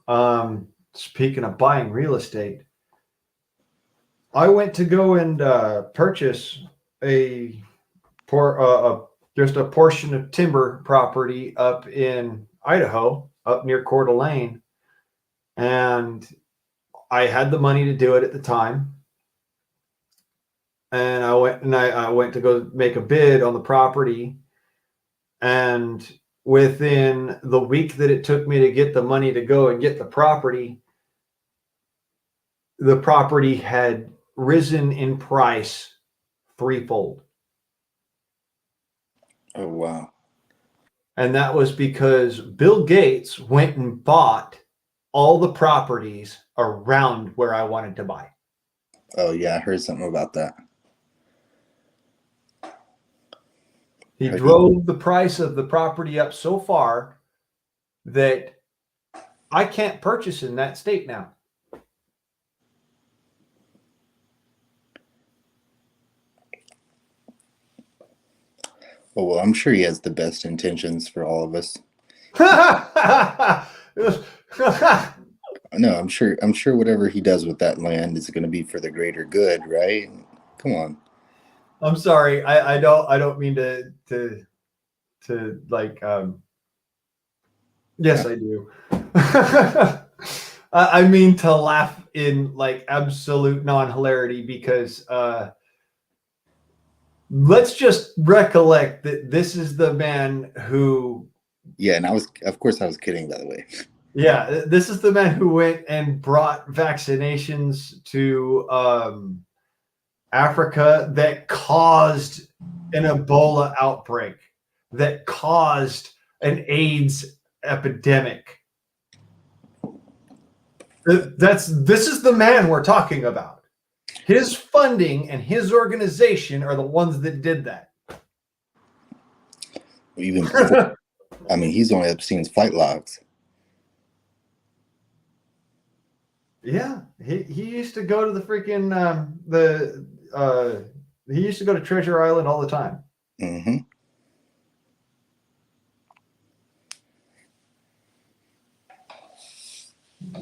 Speaker 3: Speaking of buying real estate, I went to go and purchase a just a portion of timber property up in Idaho, up near Coeur d'Alene, and I had the money to do it at the time. And I went to go make a bid on the property, and within the week that it took me to get the money to go and get the property had risen in price threefold.
Speaker 4: Oh wow.
Speaker 3: And that was because Bill Gates went and bought all the properties around where I wanted to buy.
Speaker 4: Oh yeah, I heard something about that.
Speaker 3: He drove the price of the property up so far that I can't purchase in that state now.
Speaker 4: Oh well, I'm sure he has the best intentions for all of us. No, I'm sure whatever he does with that land is going to be for the greater good, right? Come on.
Speaker 3: I'm sorry. I don't mean to like yes, I do. I mean to laugh in like absolute non-hilarity because let's just recollect that this is the man who
Speaker 4: Yeah, and of course I was kidding, by the way.
Speaker 3: yeah, this is the man who went and brought vaccinations to Africa that caused an Ebola outbreak, that caused an AIDS epidemic. This is the man we're talking about. his funding and his organization are the ones that did that.
Speaker 4: Even before, I mean, he's on Epstein's flight logs.
Speaker 3: Yeah, he used to go to the freaking he used to go to Treasure Island all the time.
Speaker 4: Mm-hmm.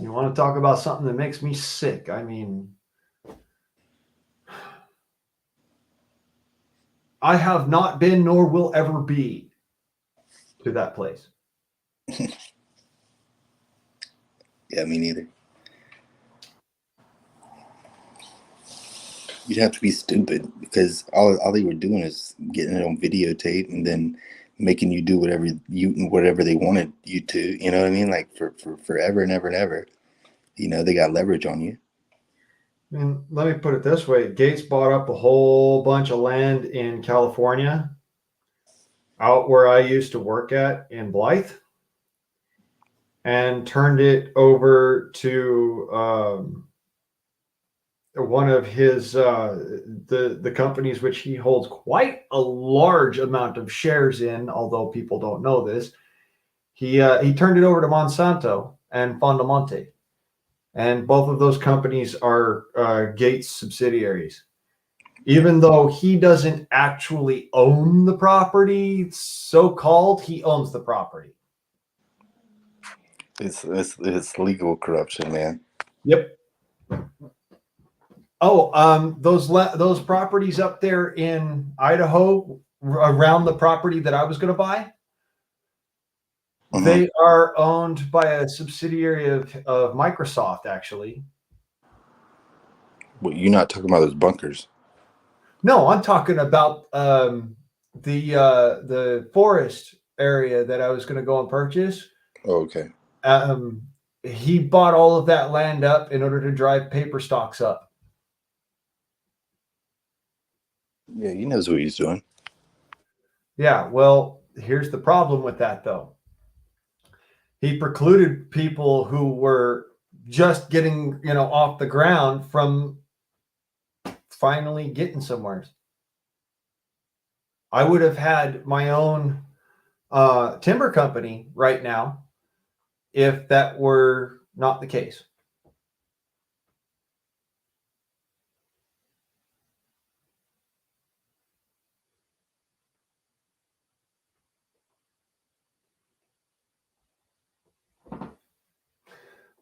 Speaker 3: You want to talk about something that makes me sick? I mean, I have not been nor will ever be to that place.
Speaker 4: Yeah, me neither. You'd have to be stupid because all they were doing is getting it on videotape and then making you do whatever they wanted you to. You know what I mean? Like for forever and ever and ever. You know, they got leverage on you.
Speaker 3: And let me put it this way: Gates bought up a whole bunch of land in California, out where I used to work at in Blythe, and turned it over to one of his the companies which he holds quite a large amount of shares in. Although people don't know this, he turned it over to Monsanto and Fondamonte, and both of those companies are Gates subsidiaries. Even though he doesn't actually own the property, so-called, he owns the property.
Speaker 4: It's legal corruption, man.
Speaker 3: Yep. Oh, those properties up there in Idaho, around the property that I was going to buy, they are owned by a subsidiary of Microsoft, actually.
Speaker 4: Well, you're not talking about those bunkers.
Speaker 3: No, I'm talking about the forest area that I was going to go and purchase.
Speaker 4: Oh, okay.
Speaker 3: He bought all of that land up in order to drive paper stocks up.
Speaker 4: Yeah, he knows what he's doing.
Speaker 3: Yeah, well, here's the problem with that, though. He precluded people who were just getting, off the ground from finally getting somewhere. I would have had my own timber company right now if that were not the case.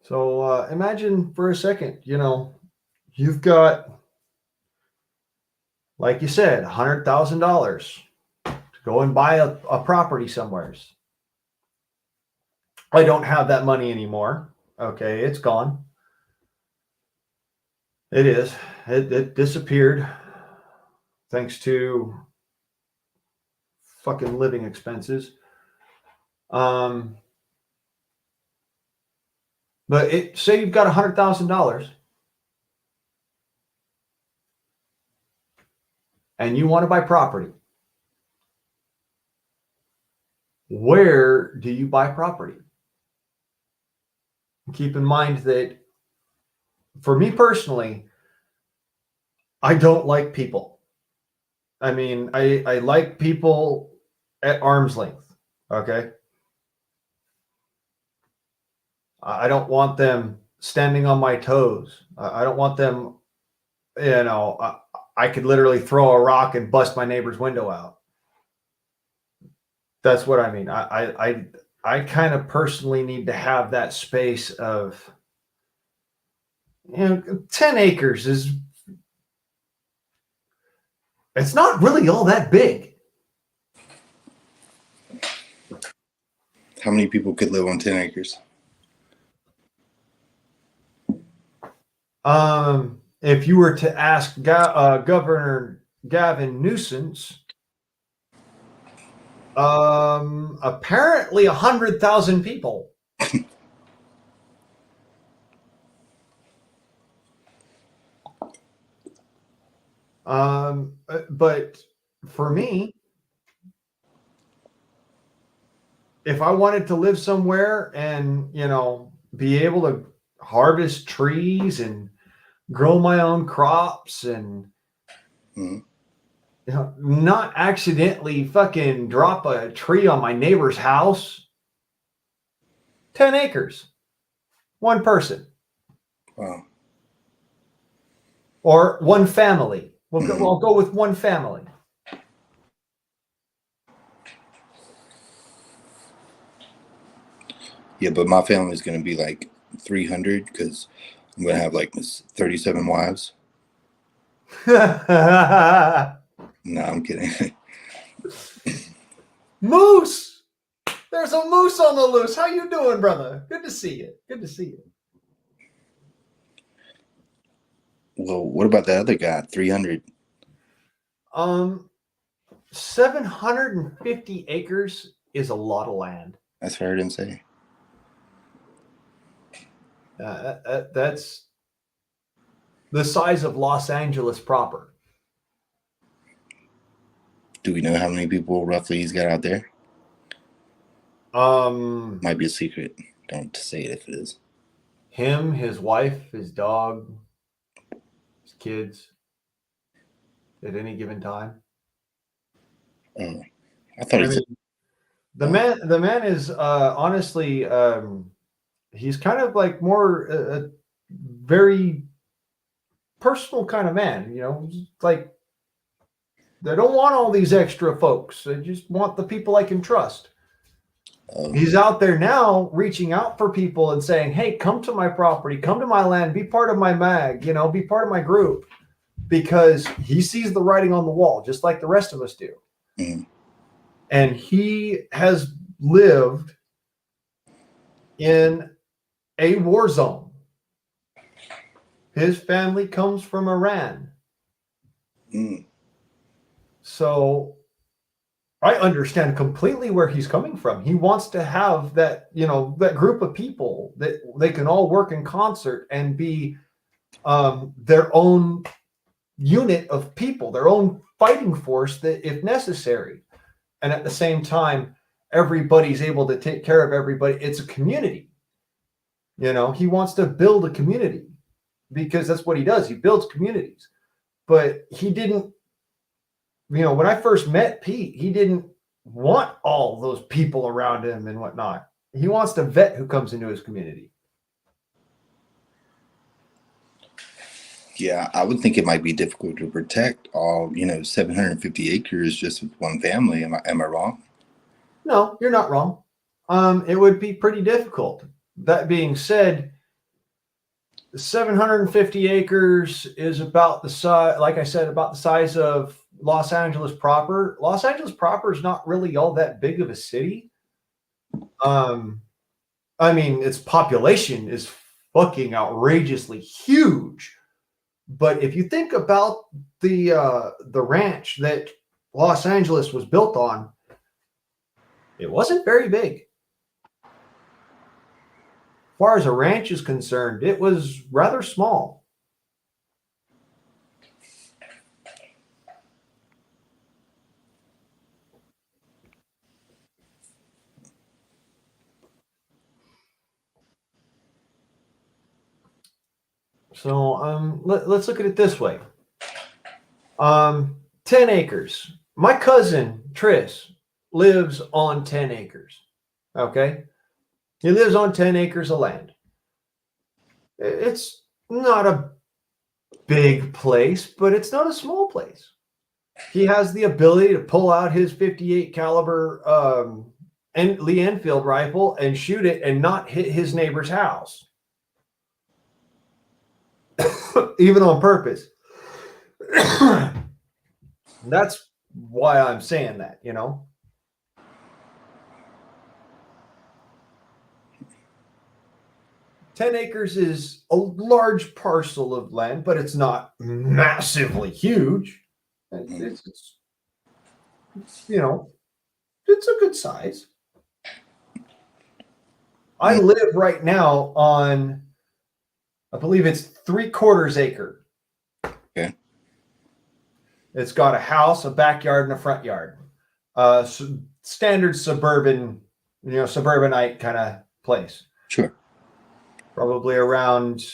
Speaker 3: So imagine for a second, you've got, like you said, $100,000 to go and buy a property somewhere. I don't have that money anymore. Okay, it's gone. It is. It disappeared thanks to fucking living expenses. But say you've got $100,000 and you want to buy property. Where do you buy property? Keep in mind that for me personally, I don't like people. I mean, I like people at arm's length. Okay. I don't want them standing on my toes. I don't want them, I could literally throw a rock and bust my neighbor's window out. That's what I mean. I kind of personally need to have that space of, 10 acres it's not really all that big.
Speaker 4: How many people could live on 10 acres?
Speaker 3: If you were to ask Governor Gavin Newsom, apparently 100,000 people. But for me, if I wanted to live somewhere and, be able to harvest trees and grow my own crops and
Speaker 4: Mhm.
Speaker 3: not accidentally fucking drop a tree on my neighbor's house. 10 acres, one person,
Speaker 4: Wow.
Speaker 3: or one family. I'll go with one family.
Speaker 4: Yeah, but my family's gonna be like 300 because I'm gonna have like 37 wives. No, I'm kidding.
Speaker 3: Moose! There's a moose on the loose. How you doing, brother? Good to see you. Good to see you.
Speaker 4: Well, what about the other guy? 300.
Speaker 3: 750 acres is a lot of land.
Speaker 4: That's what I heard him say.
Speaker 3: That's the size of Los Angeles proper.
Speaker 4: Do we know how many people roughly he's got out there? Might be a secret. Don't say it if it is.
Speaker 3: Him, his wife, his dog, his kids, at any given time.
Speaker 4: Oh, I thought he said.
Speaker 3: The man is honestly, he's kind of like more a very personal kind of man. You know, like they don't want all these extra folks. They just want the people I can trust. He's out there now reaching out for people and saying, hey, come to my property, come to my land, be part of my mag, you know, be part of my group, because he sees the writing on the wall, just like the rest of us do.
Speaker 4: Mm-hmm.
Speaker 3: And he has lived in a war zone. His family comes from Iran.
Speaker 4: Mm.
Speaker 3: So I understand completely where he's coming from. He wants to have that, you know, that group of people that they can all work in concert and be their own unit of people, their own fighting force that if necessary. And at the same time, everybody's able to take care of everybody. It's a community. You know, he wants to build a community because that's what he does. He builds communities. But he didn't, you know, when I first met Pete, he didn't want all those people around him and whatnot. He wants to vet who comes into his community.
Speaker 4: Yeah, I would think it might be difficult to protect all, 750 acres just with one family. Am I wrong?
Speaker 3: No, you're not wrong. It would be pretty difficult. That being said, 750 acres is about the size, like I said, about the size of Los Angeles proper. Los Angeles proper is not really all that big of a city. I mean, its population is fucking outrageously huge. But if you think about the ranch that Los Angeles was built on, it wasn't very big. As far as a ranch is concerned, it was rather small. So let's look at it this way. 10 acres. My cousin, Tris, lives on 10 acres. Okay? He lives on 10 acres of land. It's not a big place, but it's not a small place. He has the ability to pull out his 58 caliber Lee Enfield rifle and shoot it and not hit his neighbor's house. Even on purpose. That's why I'm saying that, you know. $10 acres is a large parcel of land, but it's not massively huge. It's you know, it's a good size. I live right now on, I believe it's 3/4 acre.
Speaker 4: Okay.
Speaker 3: It's got a house, a backyard, and a front yard. Standard suburban, suburbanite kind of place.
Speaker 4: Sure.
Speaker 3: Probably around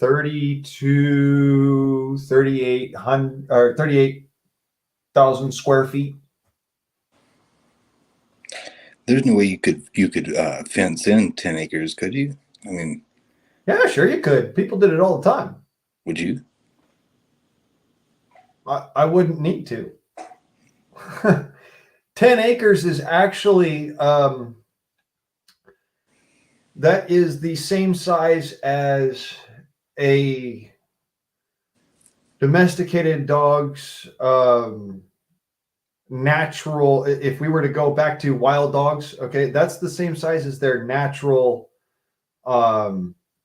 Speaker 3: 38,000 square feet.
Speaker 4: There's no way you could fence in 10 acres, could you? I mean,
Speaker 3: Yeah, sure you could. People did it all the time.
Speaker 4: would you?
Speaker 3: I wouldn't need to. 10 acres is actually that is the same size as a domesticated dog's natural. If we were to go back to wild dogs, okay, that's the same size as their natural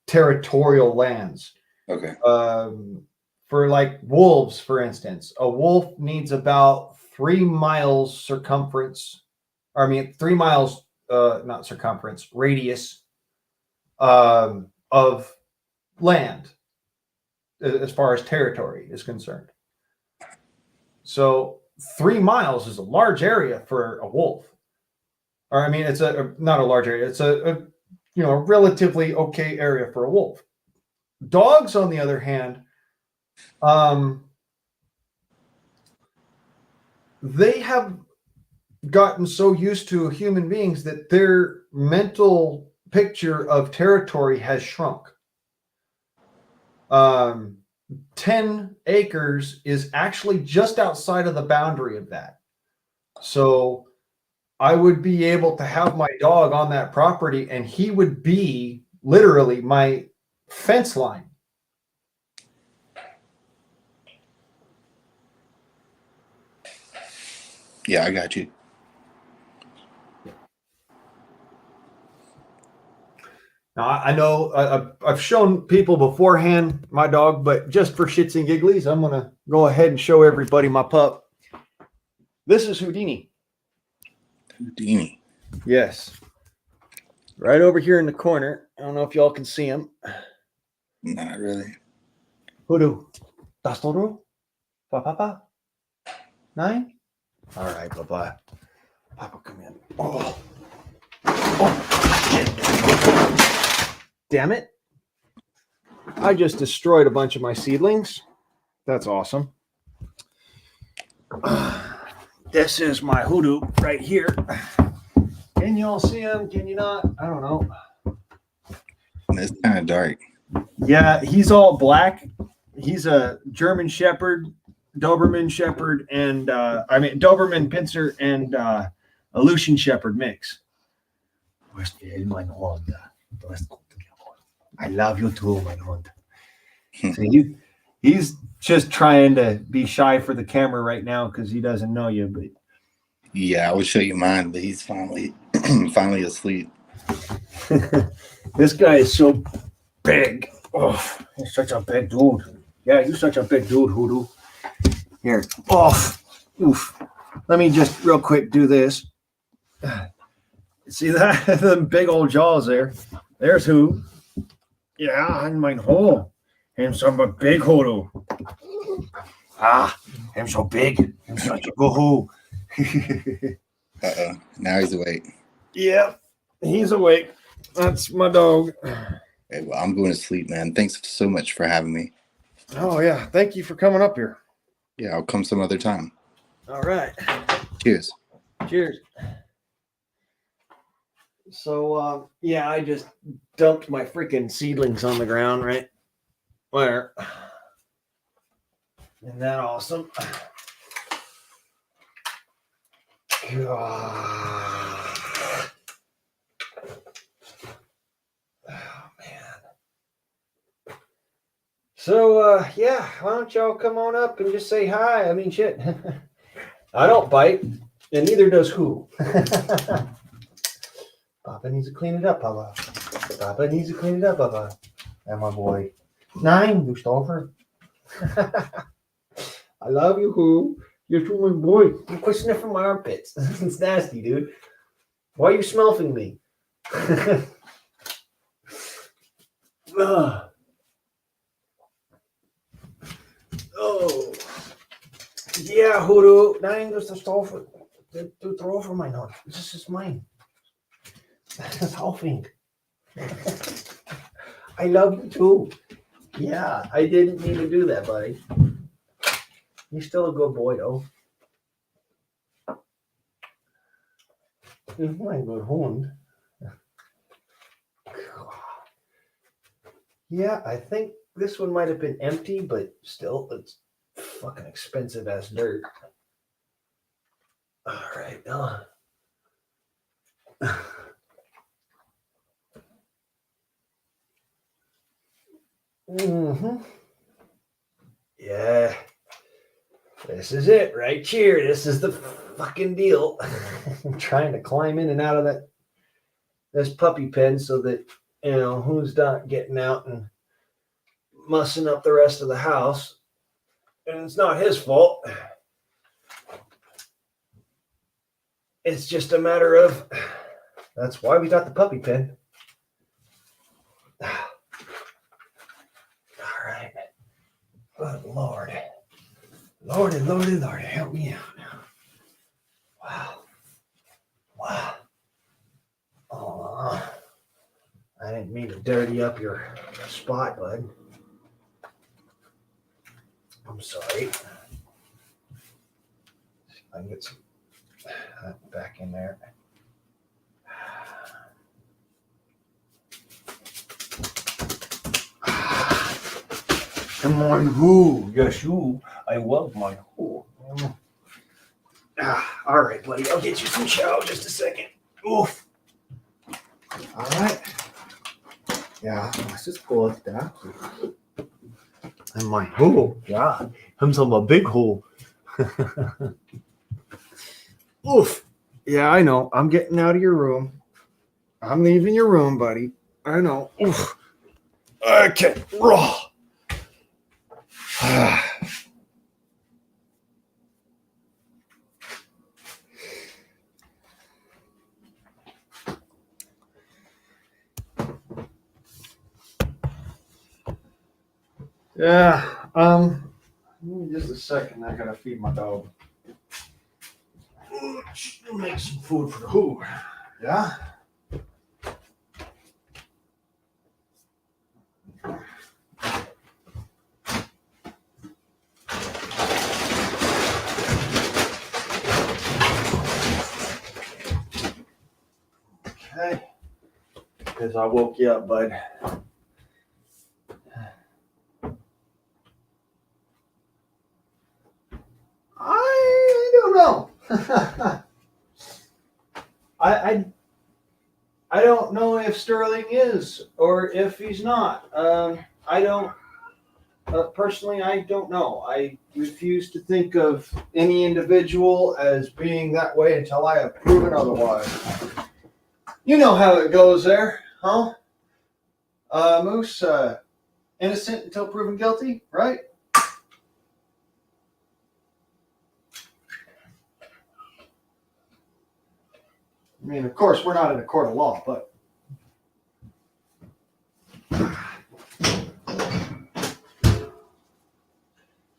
Speaker 3: territorial lands.
Speaker 4: Okay.
Speaker 3: For like wolves, for instance, a wolf needs about 3 miles circumference. Or, I mean, 3 miles, not circumference, radius of land as far as territory is concerned. So 3 miles is a large area for a wolf. Or, I mean, it's not a large area. It's a relatively okay area for a wolf. Dogs, on the other hand, they have gotten so used to human beings that their mental picture of territory has shrunk. 10 acres is actually just outside of the boundary of that. So I would be able to have my dog on that property, and he would be literally my fence line.
Speaker 4: Yeah, I got you.
Speaker 3: Now, I know I've shown people beforehand my dog, but just for shits and gigglies, I'm going to go ahead and show everybody my pup. This is Houdini.
Speaker 4: Houdini.
Speaker 3: Yes. Right over here in the corner. I don't know if y'all can see him.
Speaker 4: Not really.
Speaker 3: Hoodoo. Das todo? Papa? 9? All right, bye-bye. Papa, come in. Oh, shit. Damn it. I just destroyed a bunch of my seedlings. That's awesome. This is my hoodoo right here. Can you all see him? Can you not? I don't know.
Speaker 4: It's kind of dark.
Speaker 3: Yeah, he's all black. He's a German Shepherd, Doberman Shepherd, and Doberman Pinscher and a Aleutian Shepherd mix. I love you too, my hund. So he's just trying to be shy for the camera right now because he doesn't know you. But
Speaker 4: yeah, I would show you mine, but he's finally asleep.
Speaker 3: This guy is so big. Oh, he's such a big dude. Yeah, you're such a big dude, Hoodoo. Here. Oh, oof. Let me just real quick do this. See that? The big old jaws there. There's who. Yeah, in my hole. Him some a big Hoodoo. Him so big. Him such a boo-hoo.
Speaker 4: Uh-oh. Now he's awake.
Speaker 3: Yep, he's awake. That's my dog.
Speaker 4: Okay, well, I'm going to sleep, man. Thanks so much for having me.
Speaker 3: Oh, yeah. Thank you for coming up here.
Speaker 4: Yeah, I'll come some other time.
Speaker 3: All right.
Speaker 4: Cheers.
Speaker 3: Cheers. So, yeah, I just dumped my freaking seedlings on the ground, right? Where? Isn't that awesome? God. Oh, man. So, yeah, why don't y'all come on up and just say hi? I mean, shit. I don't bite, and neither does who. Papa needs to clean it up, Papa. Papa needs to clean it up, Papa. And my boy. 9, du Stoffer. I love you, who? You're my boy. You quit sniffing my armpits. It's nasty, dude. Why are you smelling me? Oh. Yeah, Hoodoo. 9, du Stoffer. Du throw for my nose. This is mine. That's helping. I love you too.
Speaker 2: Yeah, I didn't mean to do that, buddy. You're still a good boy, though. You're a good hund. Yeah, I think this one might have been empty, but still, it's fucking expensive ass dirt. All right. Mm-hmm. Yeah. This is it right here. This is the fucking deal. I'm trying to climb in and out of this puppy pen so that, who's not getting out and mussing up the rest of the house. And it's not his fault. It's just a matter of, that's why we got the puppy pen. All right. Good Lord. Lordy, help me out now. Wow. Oh, I didn't mean to dirty up your spot, bud. I'm sorry. See if I can get some back in there. And my who? Yes, you. I love my who. All right, buddy. I'll get you some chow. Just a second. Oof. All right. Yeah, this is good. Thank you. And my who? Yeah, I'm a big hole. Oof. Yeah, I know. I'm getting out of your room. I'm leaving your room, buddy. I know. Oof. Okay. Raw. Yeah. Give me just a second. I gotta feed my dog. Make some food for the who. Yeah. Okay. Because I woke you up, bud. I don't know. I don't know if Sterling is or if he's not. I don't. Personally, I don't know. I refuse to think of any individual as being that way until I have proven otherwise. You know how it goes there, huh? Moose, innocent until proven guilty, right? I mean, of course, we're not in a court of law, but.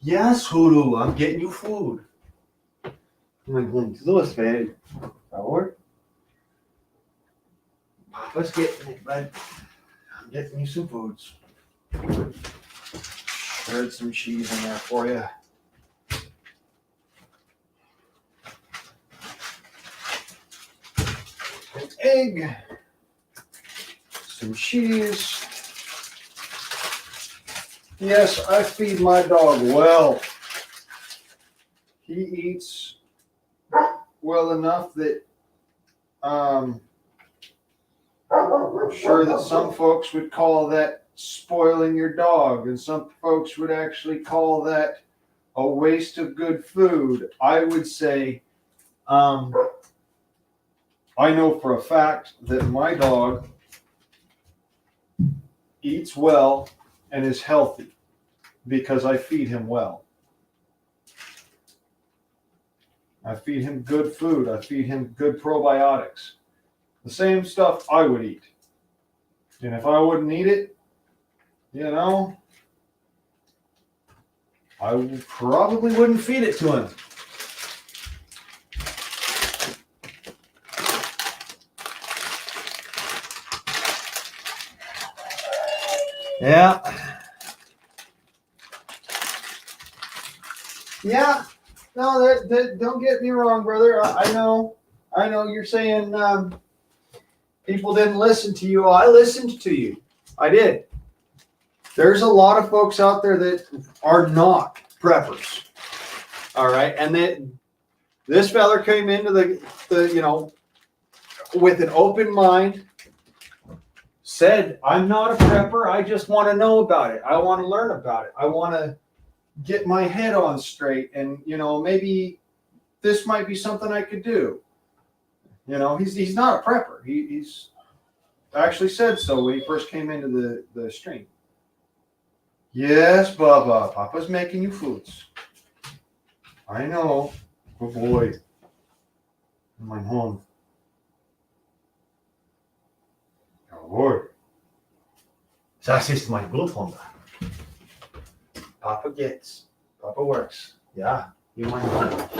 Speaker 2: Yes, Hulu, I'm getting you food. I'm going to those, man. Por Papa's getting it, bud. I'm getting you some foods. Shred some cheese in there for you. An egg. Some cheese. Yes, I feed my dog well. He eats well enough that I'm sure that some folks would call that spoiling your dog, and some folks would actually call that a waste of good food. I would say, I know for a fact that my dog eats well and is healthy because I feed him well. I feed him good food. I feed him good probiotics. The same stuff I would eat. And if I wouldn't eat it, I probably wouldn't feed it to him. Yeah.
Speaker 3: Yeah. No, don't get me wrong, brother. I know you're saying people didn't listen to you. I listened to you. I did. There's a lot of folks out there that are not preppers. All right. And this feller came into the with an open mind, said, I'm not a prepper. I just want to know about it. I want to learn about it. I want to get my head on straight. And, maybe this might be something I could do. He's not a prepper. He's actually said so when he first came into the stream. Yes, Bubba. Papa's making you foods. I know. Good boy. Mein Hund. Jawohl. Das ist mein Bluthund. Papa gets. Papa works. Yeah. You mein Hund.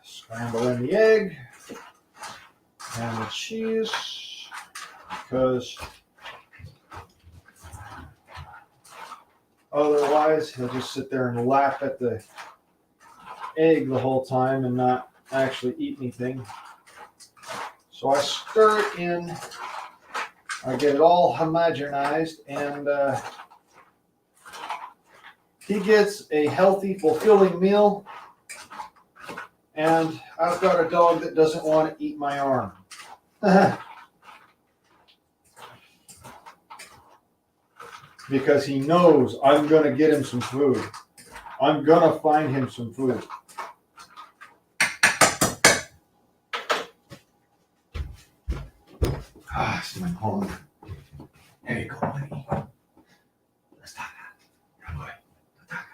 Speaker 3: Scramble in the egg and the cheese because otherwise he'll just sit there and lap at the egg the whole time and not actually eat anything. So I stir it in, I get it all homogenized, and he gets a healthy, fulfilling meal. And I've got a dog that doesn't want to eat my arm. Because he knows I'm going to get him some food. I'm going to find him some food. It's my home. There you go, buddy. Let's talk. Good boy. Let's talk.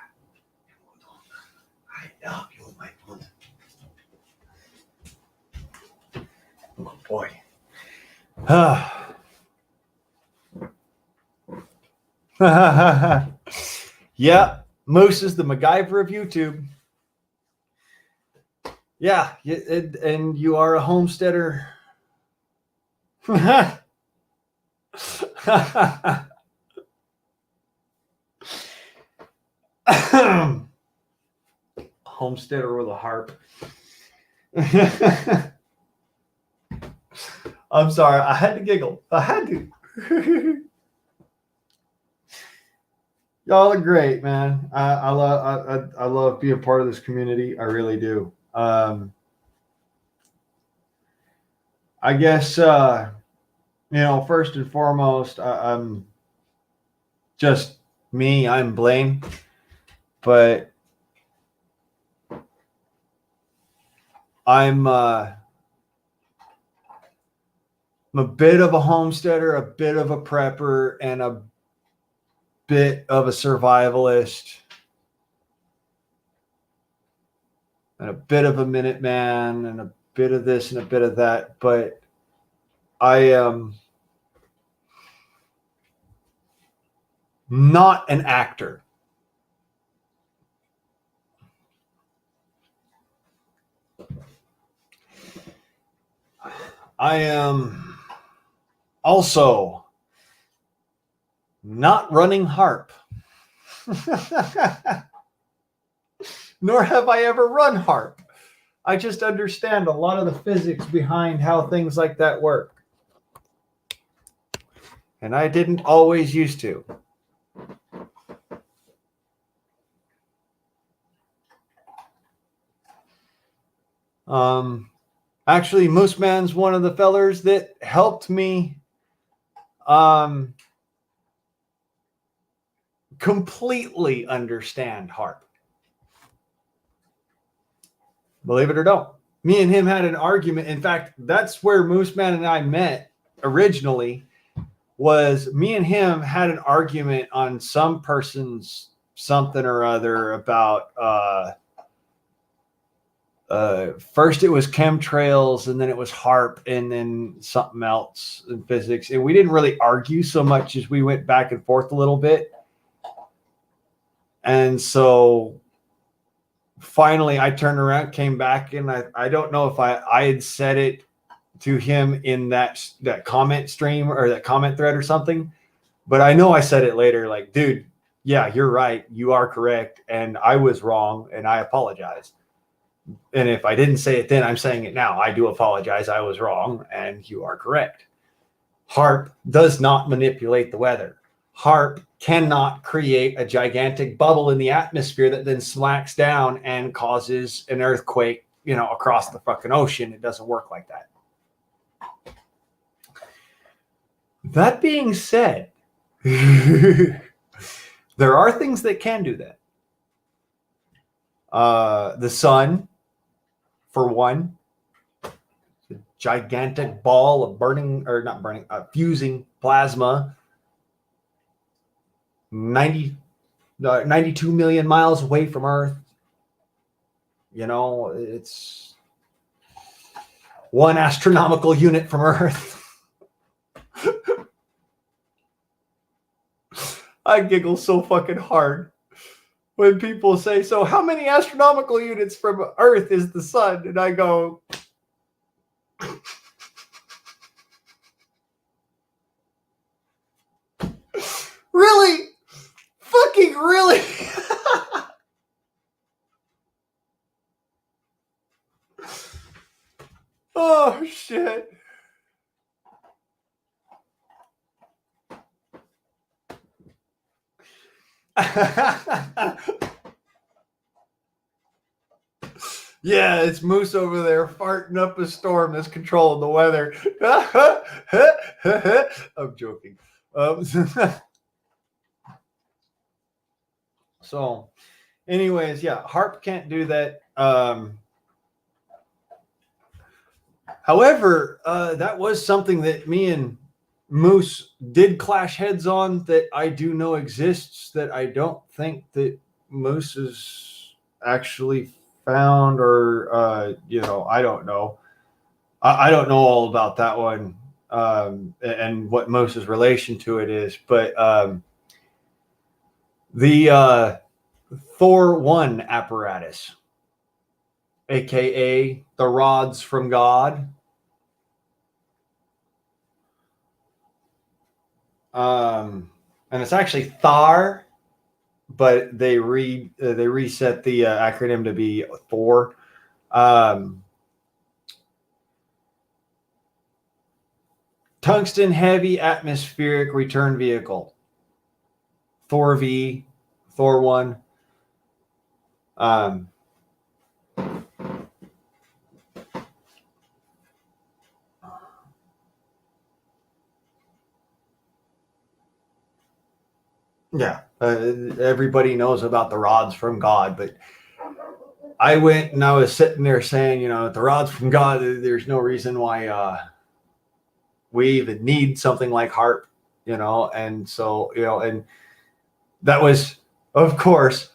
Speaker 3: I love you, my home. Good boy. Yeah, Moose is the MacGyver of YouTube. Yeah, and you are a homesteader. Homesteader with a harp. I'm sorry, I had to giggle. I had to. Y'all are great, man. I love being part of this community. I really do. I guess first and foremost, I'm just me. I'm Blaine, but I'm a bit of a homesteader, a bit of a prepper, and a bit of a survivalist, and a bit of a Minuteman, and a bit of this and a bit of that. But I am not an actor. I am also not running harp. Nor have I ever run harp. I just understand a lot of the physics behind how things like that work. And I didn't always used to. Actually, Moose Man's one of the fellers that helped me completely understand harp. Believe it or don't. Me and him had an argument. In fact, that's where Moose Man and I met originally, was me and him had an argument on some person's something or other about first it was chemtrails, and then it was harp, and then something else in physics. And we didn't really argue so much as we went back and forth a little bit. And so finally I turned around, came back, and I don't know if I had said it to him in that comment stream or that comment thread or something,
Speaker 2: But I know I said it later, like, dude, yeah, you're right. You are correct. And I was wrong. And I apologize. And if I didn't say it then, I'm saying it now. I do apologize. I was wrong. And you are correct. HARP does not manipulate the weather. HARP cannot create a gigantic bubble in the atmosphere that then smacks down and causes an earthquake, across the fucking ocean. It doesn't work like that. That being said, there are things that can do that. The sun, for one, a gigantic ball of fusing plasma, 92 million miles away from Earth. It's one astronomical unit from Earth. I giggle so fucking hard when people say, so how many astronomical units from Earth is the sun? And I go, really? Fucking really? Oh, shit. Yeah, it's Moose over there farting up a storm that's controlling the weather. I'm joking. So, anyways, yeah, HARP can't do that. However, that was something that me and Moose did clash heads on that I do know exists, that I don't think that Moose has actually found, or I don't know. I don't know all about that one, and what Moose's relation to it is, but the Thor 1 apparatus, aka the rods from God. And it's actually Thar, but they reset the acronym to be Thor. Tungsten heavy atmospheric return vehicle. Thor V, Thor 1. Yeah, everybody knows about the rods from God, but I went and I was sitting there saying, the rods from God, there's no reason why we even need something like HARP, and so, and that was, of course,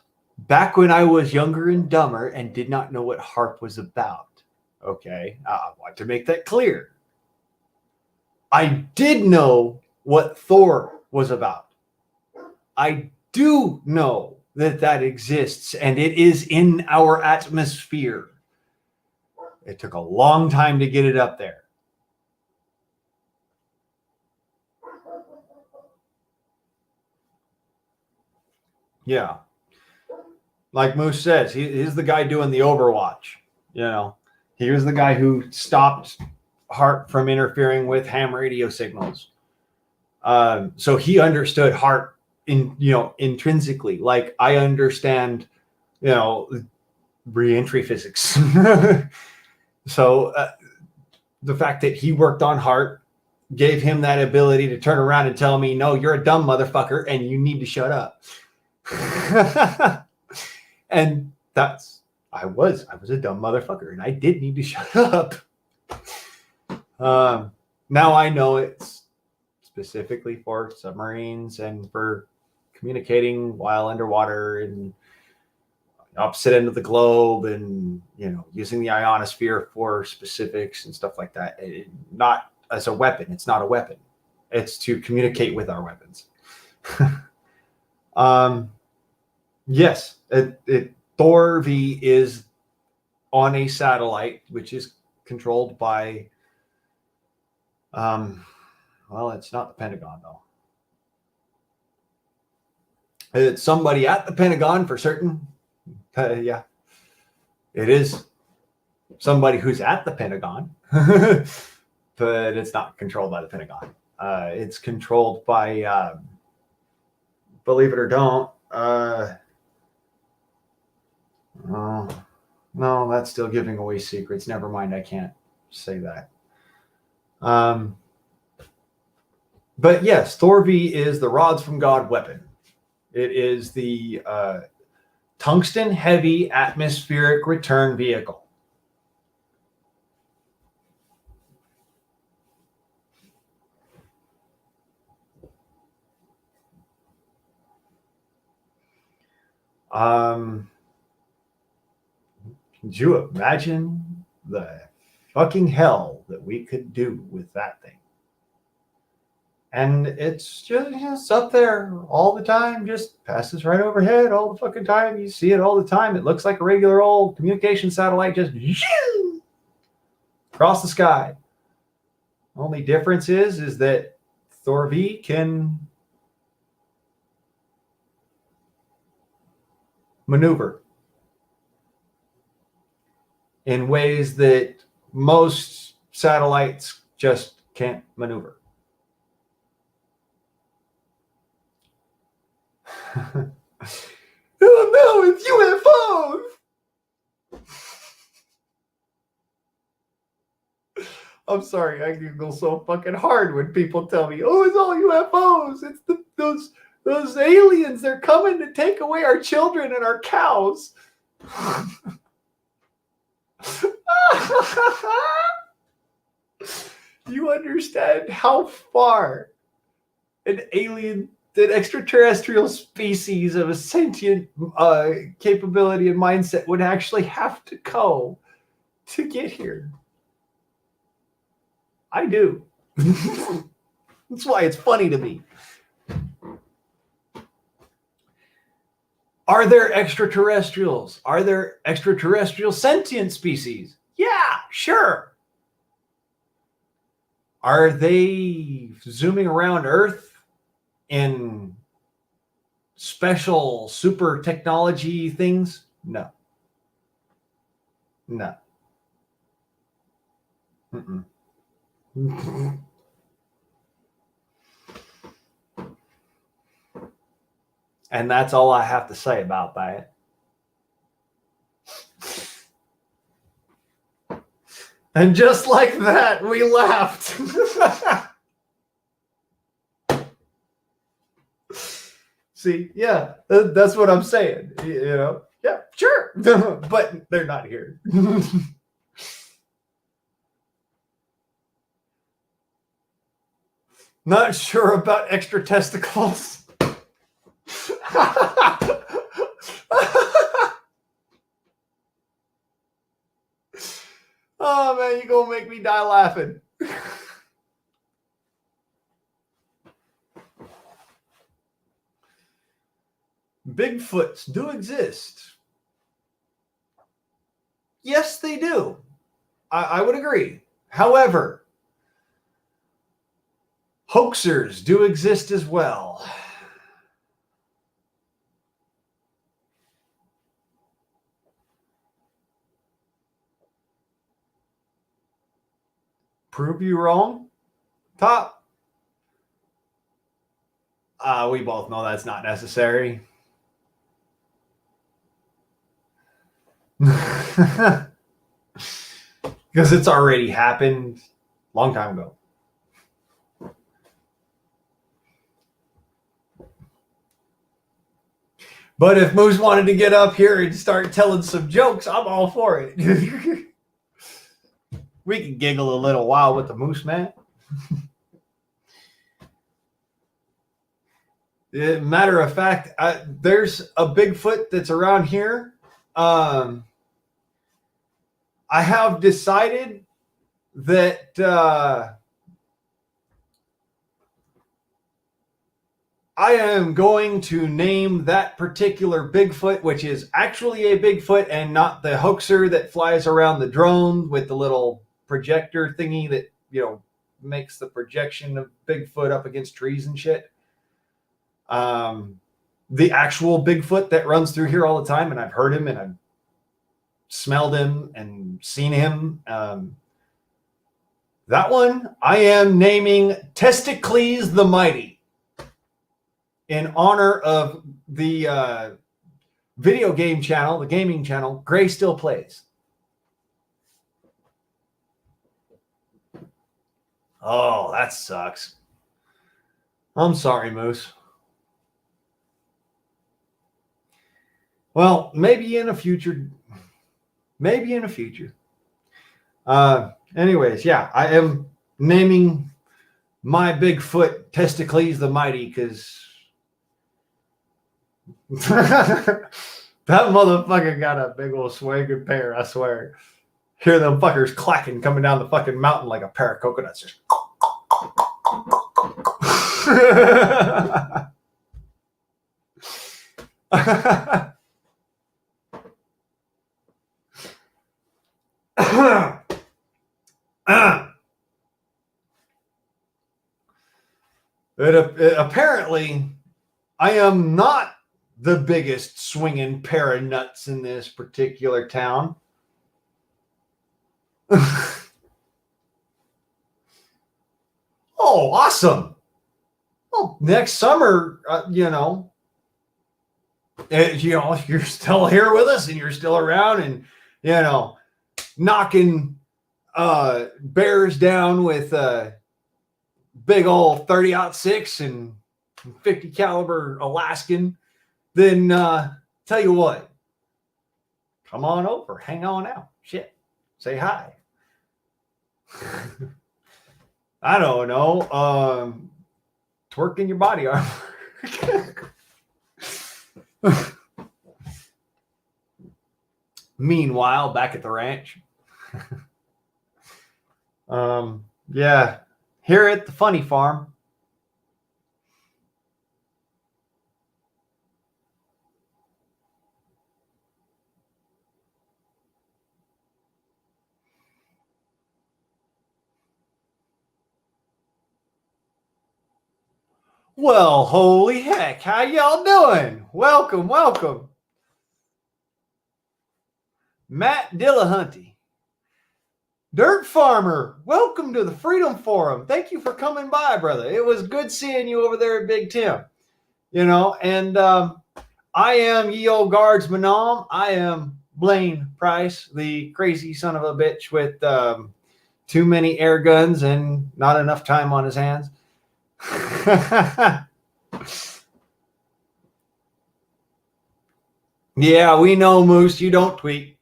Speaker 2: back when I was younger and dumber and did not know what HARP was about. Okay, I want to make that clear. I did know what Thor was about. I do know that exists, and it is in our atmosphere. It took a long time to get it up there. Yeah. Like Moose says, he's the guy doing the Overwatch. He was the guy who stopped HARP from interfering with ham radio signals. So he understood HARP intrinsically, like I understand, re-entry physics. So the fact that he worked on HARP gave him that ability to turn around and tell me, no, you're a dumb motherfucker and you need to shut up. And I was a dumb motherfucker and I did need to shut up. Now I know it's specifically for submarines and for communicating while underwater and opposite end of the globe, and using the ionosphere for specifics and stuff like that. Not as a weapon. It's not a weapon. It's to communicate with our weapons. Yes, Thor V is on a satellite, which is controlled by, well, it's not the Pentagon though. It's somebody at the Pentagon for certain. Yeah, it is somebody who's at the Pentagon, but it's not controlled by the Pentagon. It's controlled by, believe it or don't, no, that's still giving away secrets. Never mind, I can't say that. But yes, Thorvi is the rods from God weapon. It is the tungsten heavy atmospheric return vehicle. Could you imagine the fucking hell that we could do with that thing? And it's just up there all the time, just passes right overhead all the fucking time. You see it all the time. It looks like a regular old communication satellite just across the sky. Only difference is that Thorvi can maneuver in ways that most satellites just can't maneuver. Oh no, it's UFOs! I'm sorry, I giggle so fucking hard when people tell me, "Oh, it's all UFOs. It's those aliens. They're coming to take away our children and our cows." You understand how far an extraterrestrial species of a sentient capability and mindset would actually have to go to get here? I do. That's why it's funny to me. Are there extraterrestrials? Are there extraterrestrial sentient species? Yeah, sure. Are they zooming around Earth in special super technology things? No. No. Mm-mm. And that's all I have to say about that. And just like that, we laughed. See, yeah, that's what I'm saying. You know, yeah, sure. But they're not here. Not sure about extra testicles. Oh man, you're gonna make me die laughing. Bigfoots do exist. Yes, they do. I would agree. However, hoaxers do exist as well. Prove you wrong? Top. We both know that's not necessary. Because it's already happened a long time ago. But if Moose wanted to get up here and start telling some jokes, I'm all for it. We can giggle a little while with the Moose man. Matter of fact, there's a Bigfoot that's around here. I have decided that I am going to name that particular Bigfoot, which is actually a Bigfoot and not the hoaxer that flies around the drone with the little projector thingy that, you know, makes the projection of Bigfoot up against trees and shit.
Speaker 3: the actual Bigfoot that runs through here all the time, and I've heard him and I've smelled him and seen him. That one I am naming Testicles the Mighty in honor of the video game channel, the gaming channel, Gray Still Plays. Oh, that sucks. I'm sorry, Moose. Well, maybe in a future. Anyways, yeah, I am naming my Bigfoot Testicles the Mighty because that motherfucker got a big old swinging pair, I swear. Hear them fuckers clacking coming down the fucking mountain like a pair of coconuts. Just apparently, I am not the biggest swinging pair of nuts in this particular town. Oh, awesome. Well, next summer, if you're still here with us and you're still around and, knocking bears down with big old 30-06 and 50 caliber Alaskan, then tell you what, come on over, hang on out, shit, say hi. I don't know, twerking your body armor. Meanwhile, back at the ranch, yeah, here at the funny farm. Well, holy heck, how y'all doing? Welcome. Matt Dillahunty, Dirt Farmer, welcome to the Freedom Forum. Thank you for coming by, brother. It was good seeing you over there at Big Tim. And I am ye old guardsman. I am Blaine Price, the crazy son of a bitch with too many air guns and not enough time on his hands. Yeah, we know, Moose, you don't tweet.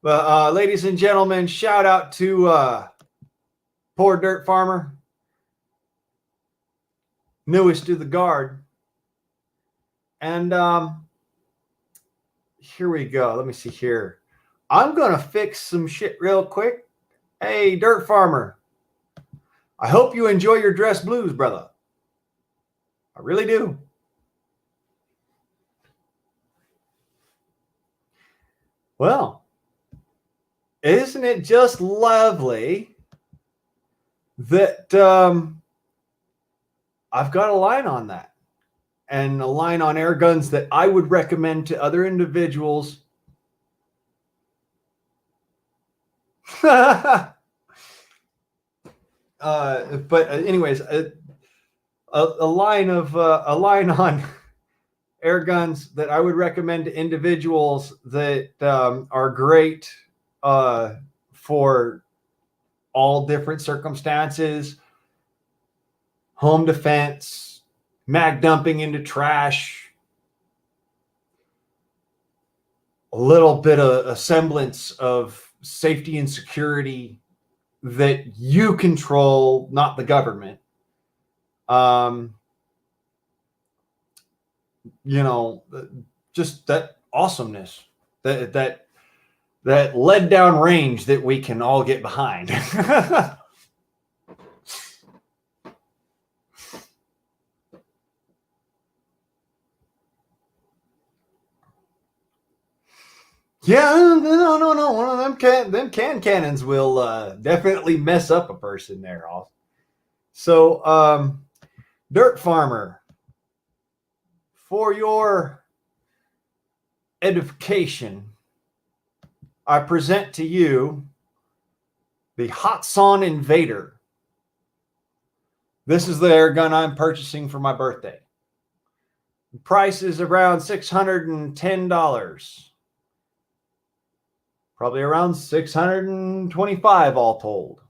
Speaker 3: But ladies and gentlemen, shout out to poor Dirt Farmer, newest to the guard. And here we go. Let me see here. I'm going to fix some shit real quick. Hey, Dirt Farmer, I hope you enjoy your dress blues, brother. I really do. Well, isn't it just lovely that I've got a line on that, and a line on air guns that I would recommend to other individuals. But anyways, a line on air guns that I would recommend to individuals that are great for all different circumstances: home defense, mag dumping into trash, a little bit of a semblance of safety and security that you control, not the government. Just that awesomeness, that lead down range that we can all get behind. Yeah, no. One of them cannons will definitely mess up a person there. So, Dirt Farmer,
Speaker 2: for your edification, I present to you the Hatsan Invader. This is the air gun I'm purchasing for my birthday. The price is around $610. Probably around $625 all told.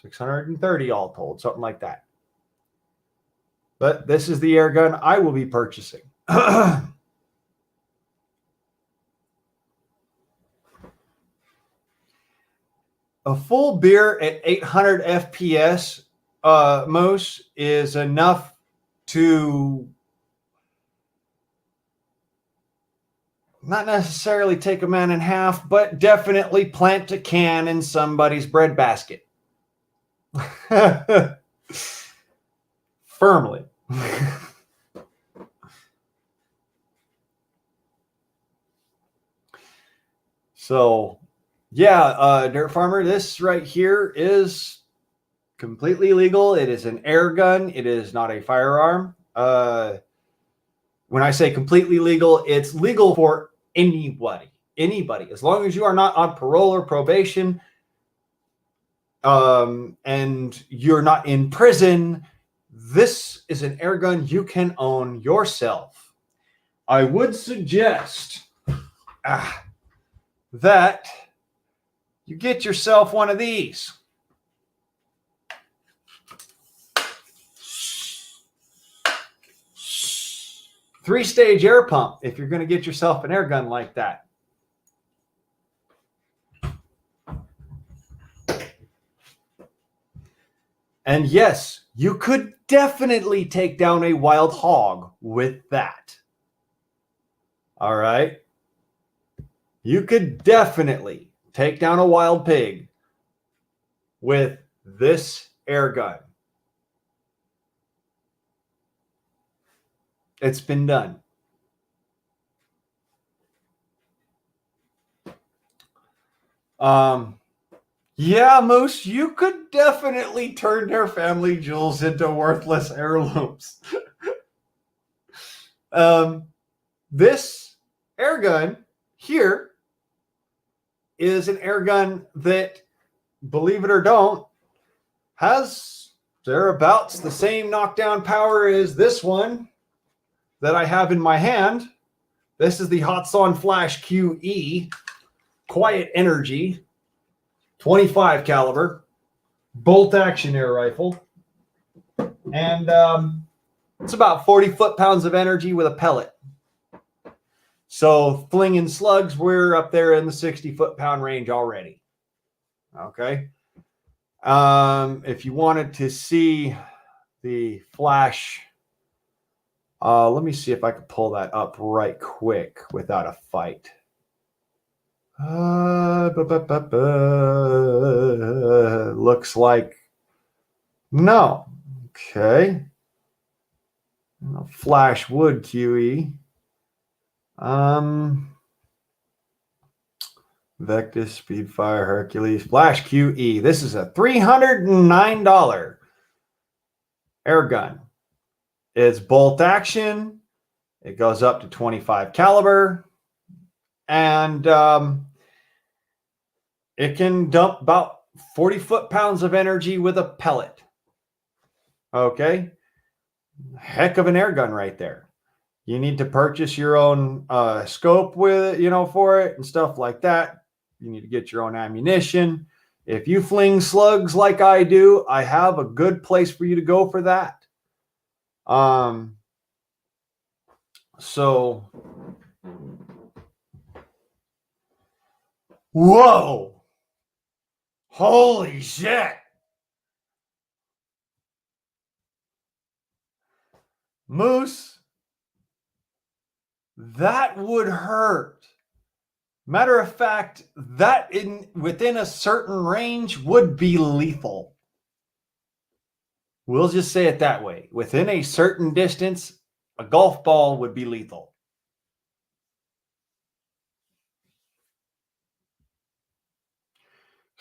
Speaker 2: $630 all told, something like that. But this is the air gun I will be purchasing. A full beer at 800 FPS, Moose, is enough to not necessarily take a man in half, but definitely plant a can in somebody's breadbasket. Firmly. So, yeah, Dirt Farmer, this right here is completely legal. It is an air gun. It is not a firearm. When I say completely legal, it's legal for anybody. As long as you are not on parole or probation, and you're not in prison, this is an air gun you can own yourself. I would suggest that you get yourself one of these. Three-stage air pump if you're going to get yourself an air gun like that. And yes, you could definitely take down a wild hog with that. All right? You could definitely take down a wild pig with this air gun. It's been done. Yeah, Moose, you could definitely turn their family jewels into worthless heirlooms. This air gun here is an air gun that, believe it or don't, has thereabouts the same knockdown power as this one that I have in my hand. This is the Hatsan Flash QE Quiet Energy 25 caliber bolt action air rifle. And it's about 40 foot-pounds of energy with a pellet. So flinging slugs, we're up there in the 60 foot-pound range already. Okay. If you wanted to see the flash, let me see if I could pull that up right quick without a fight. Looks like no. Okay. Flash wood QE. Vectus Speedfire Hercules Flash QE. This is a $309 air gun. It's bolt action. It goes up to 25 caliber. And it can dump about 40 foot-pounds of energy with a pellet. Okay. Heck of an air gun right there. You need to purchase your own scope with it, for it and stuff like that. You need to get your own ammunition. If you fling slugs like I do, I have a good place for you to go for that. So, whoa. Holy shit. Moose, that would hurt. Matter of fact, that within a certain range would be lethal. We'll just say it that way. Within a certain distance, a golf ball would be lethal.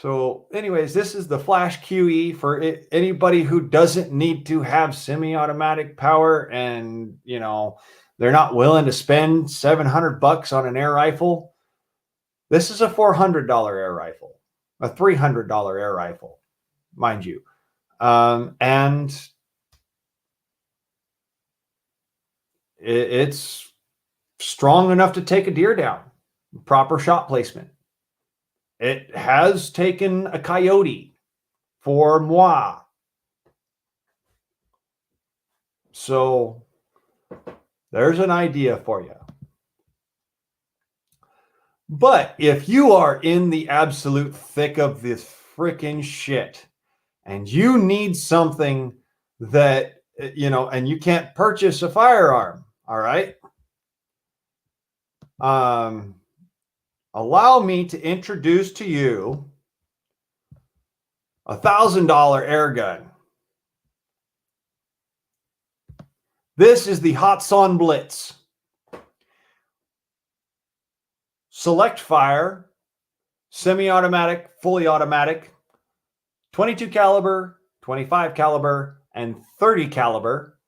Speaker 2: So anyways, this is the Flash QE for anybody who doesn't need to have semi-automatic power and, they're not willing to spend $700 on an air rifle. This is a $400 air rifle, a $300 air rifle, mind you. And it's strong enough to take a deer down. Proper shot placement. It has taken a coyote for moi. So there's an idea for you. But if you are in the absolute thick of this freaking shit and you need something that, you know, and you can't purchase a firearm, all right? Allow me to introduce to you a $1,000 air gun. This is the Hatsan Blitz. Select fire, semi-automatic, fully automatic, 22 caliber, 25 caliber, and 30 caliber,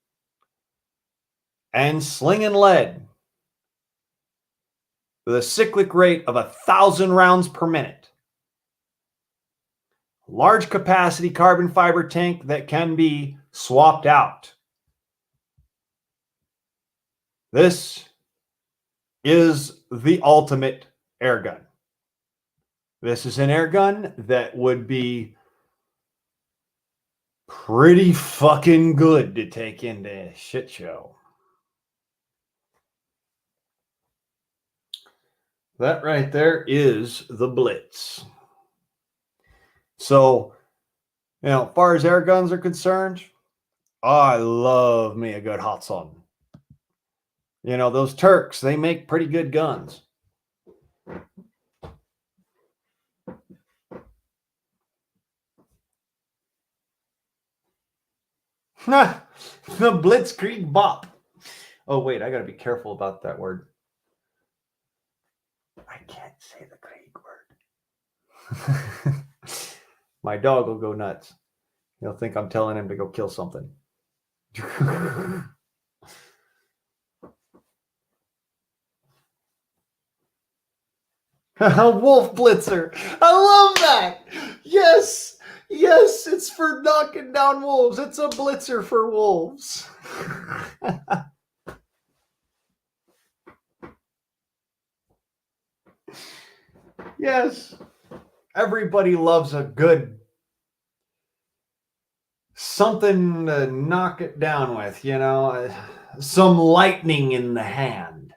Speaker 2: and sling and lead with a cyclic rate of 1,000 rounds per minute. Large capacity carbon fiber tank that can be swapped out. This is the ultimate air gun. This is an air gun that would be pretty fucking good to take into a shit show. That right there is the Blitz. So, you know, as far as air guns are concerned, I love me a good Hatsan. You know, those Turks, they make pretty good guns. The Blitzkrieg Bop. Oh, wait, I got to be careful about that word. I can't say the Krieg word. My dog will go nuts. He'll think I'm telling him to go kill something. Wolf Blitzer. I love that. Yes. Yes, it's for knocking down wolves. It's a blitzer for wolves. Yes. Everybody loves a good something to knock it down with, you know, some lightning in the hand.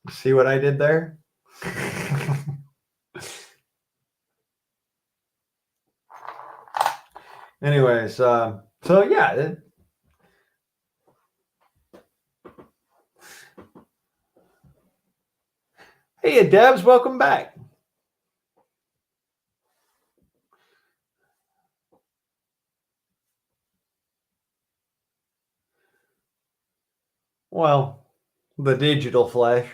Speaker 2: See what I did there? Anyways, so yeah. Hey, Debs, welcome back. Well, the digital flesh.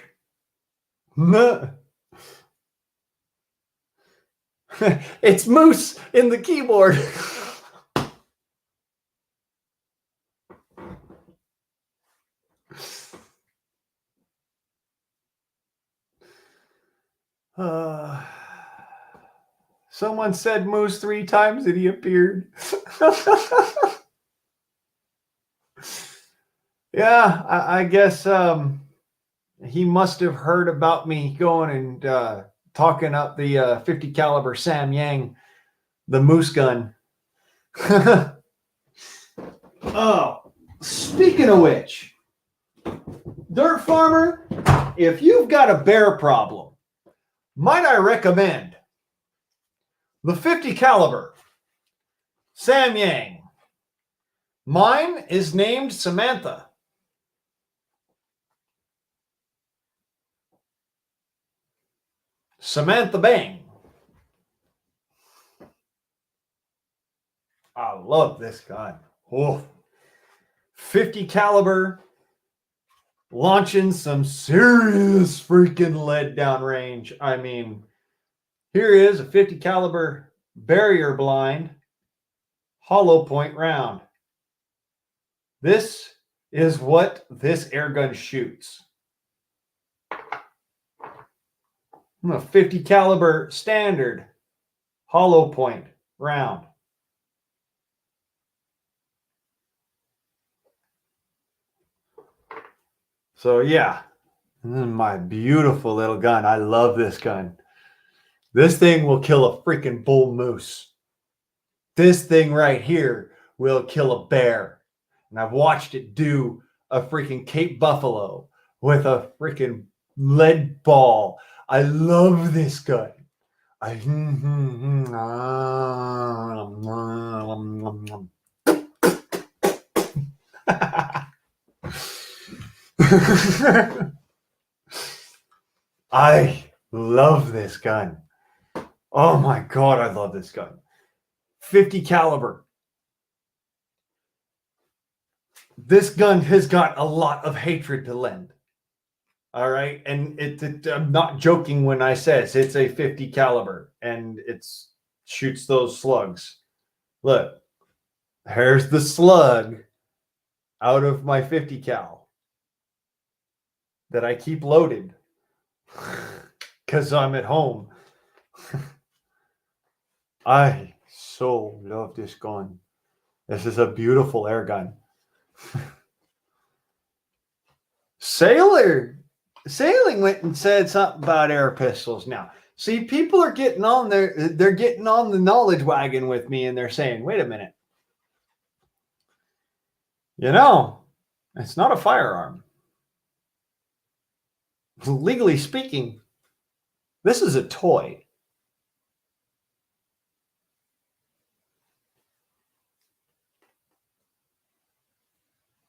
Speaker 2: It's Moose in the keyboard. Someone said Moose 3 times and he appeared. Yeah, I guess he must have heard about me going and talking up the 50 caliber Sam Yang, the Moose gun. Oh, speaking of which, Dirt Farmer, if you've got a bear problem, might I recommend the 50 caliber Sam Yang. Mine is named Samantha. Samantha Bang. I love this gun. Oh, 50 caliber, launching some serious freaking lead downrange. I mean, here is a 50 caliber barrier blind hollow point round. This
Speaker 3: is what this air gun shoots. A 50 caliber standard hollow point round. So yeah, this is my beautiful little gun. I love this gun. This thing will kill a freaking bull moose. This thing right here will kill a bear. And I've watched it do a freaking Cape Buffalo with a freaking lead ball. I love this gun. I love this gun. Oh my God, I love this gun. 50 caliber. This gun has got a lot of hatred to lend. All right. And I'm not joking when I says it's a 50 caliber and it shoots those slugs. Look, here's the slug out of my 50 cal that I keep loaded because I'm at home. I so love this gun. This is a beautiful air gun. Sailing went and said something about air pistols now. See, people are getting on they're getting on the knowledge wagon with me and they're saying, wait a minute. You know, it's not a firearm. Legally speaking, this is a toy.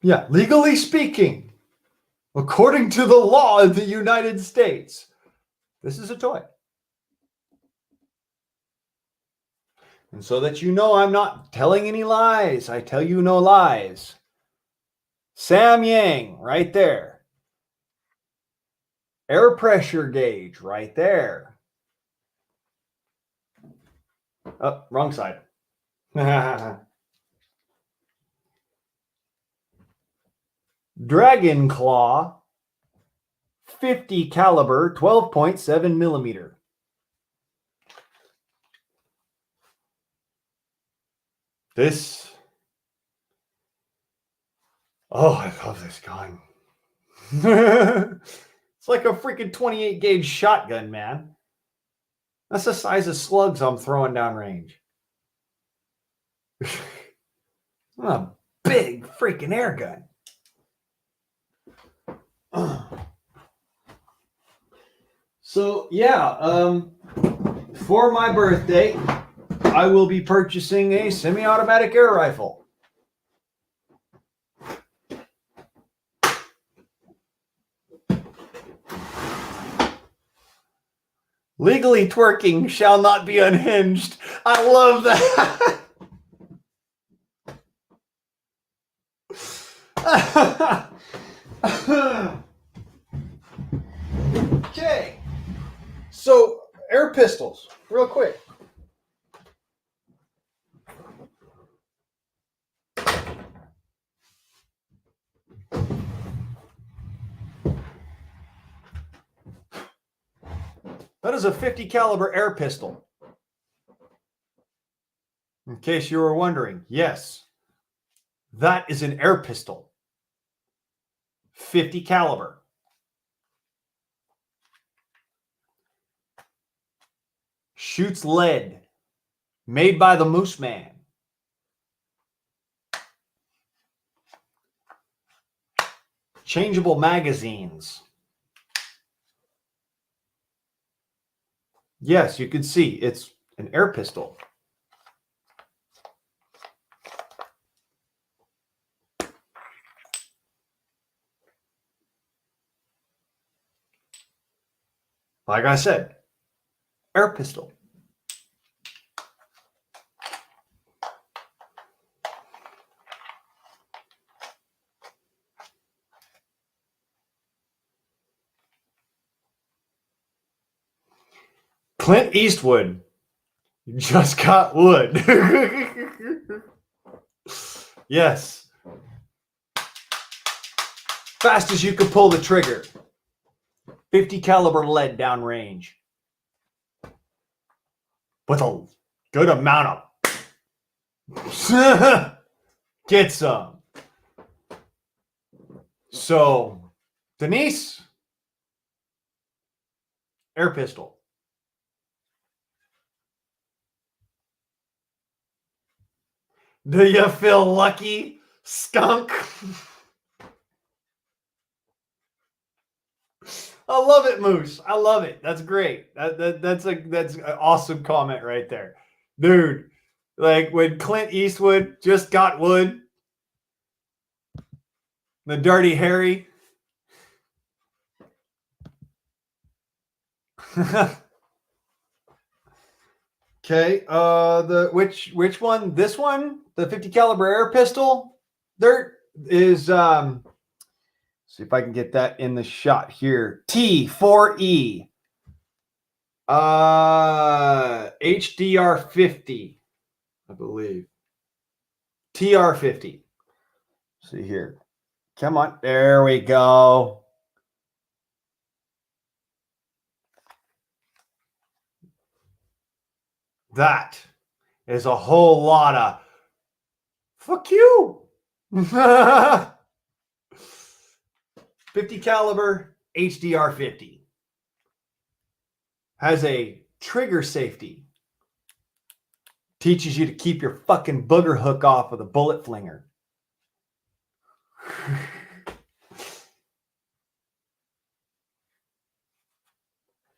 Speaker 3: Yeah, legally speaking, according to the law of the United States, this is a toy. And so that you know I'm not telling any lies, I tell you no lies. Sam Yang, right there. Air pressure gauge, right there. Oh, wrong side. Dragon Claw, 50 caliber, 12.7 millimeter. This, oh, I love this gun. It's like a freaking 28 gauge shotgun, man. That's the size of slugs I'm throwing down range. A big freaking air gun. So yeah, for my birthday, I will be purchasing a semi-automatic air rifle. Legally twerking shall not be unhinged. I love that. Okay. So, air pistols, real quick. That is a 50 caliber air pistol. In case you were wondering, yes, that is an air pistol. 50 caliber. Shoots lead. Made by the Moose Man. Changeable magazines. Yes, you can see it's an air pistol. Like I said, air pistol. Clint Eastwood just got wood. Yes.
Speaker 2: fast as you could pull the trigger. 50 caliber lead downrange. With a good amount of get some. So, Denise, air pistol. Do you feel lucky, skunk? I love it, Moose. I love it. That's great. That's an awesome comment right there. Dude, like when Clint Eastwood just got wood, the Dirty Harry. Okay, which one? This one, the 50 caliber air pistol. There is see if I can get that in the shot here. T4E. HDR 50, I believe. TR 50. See here. Come on. There we go. That is a whole lot of fuck you. 50 caliber HDR 50 has a trigger safety. Teaches you to keep your fucking booger hook off with a bullet flinger.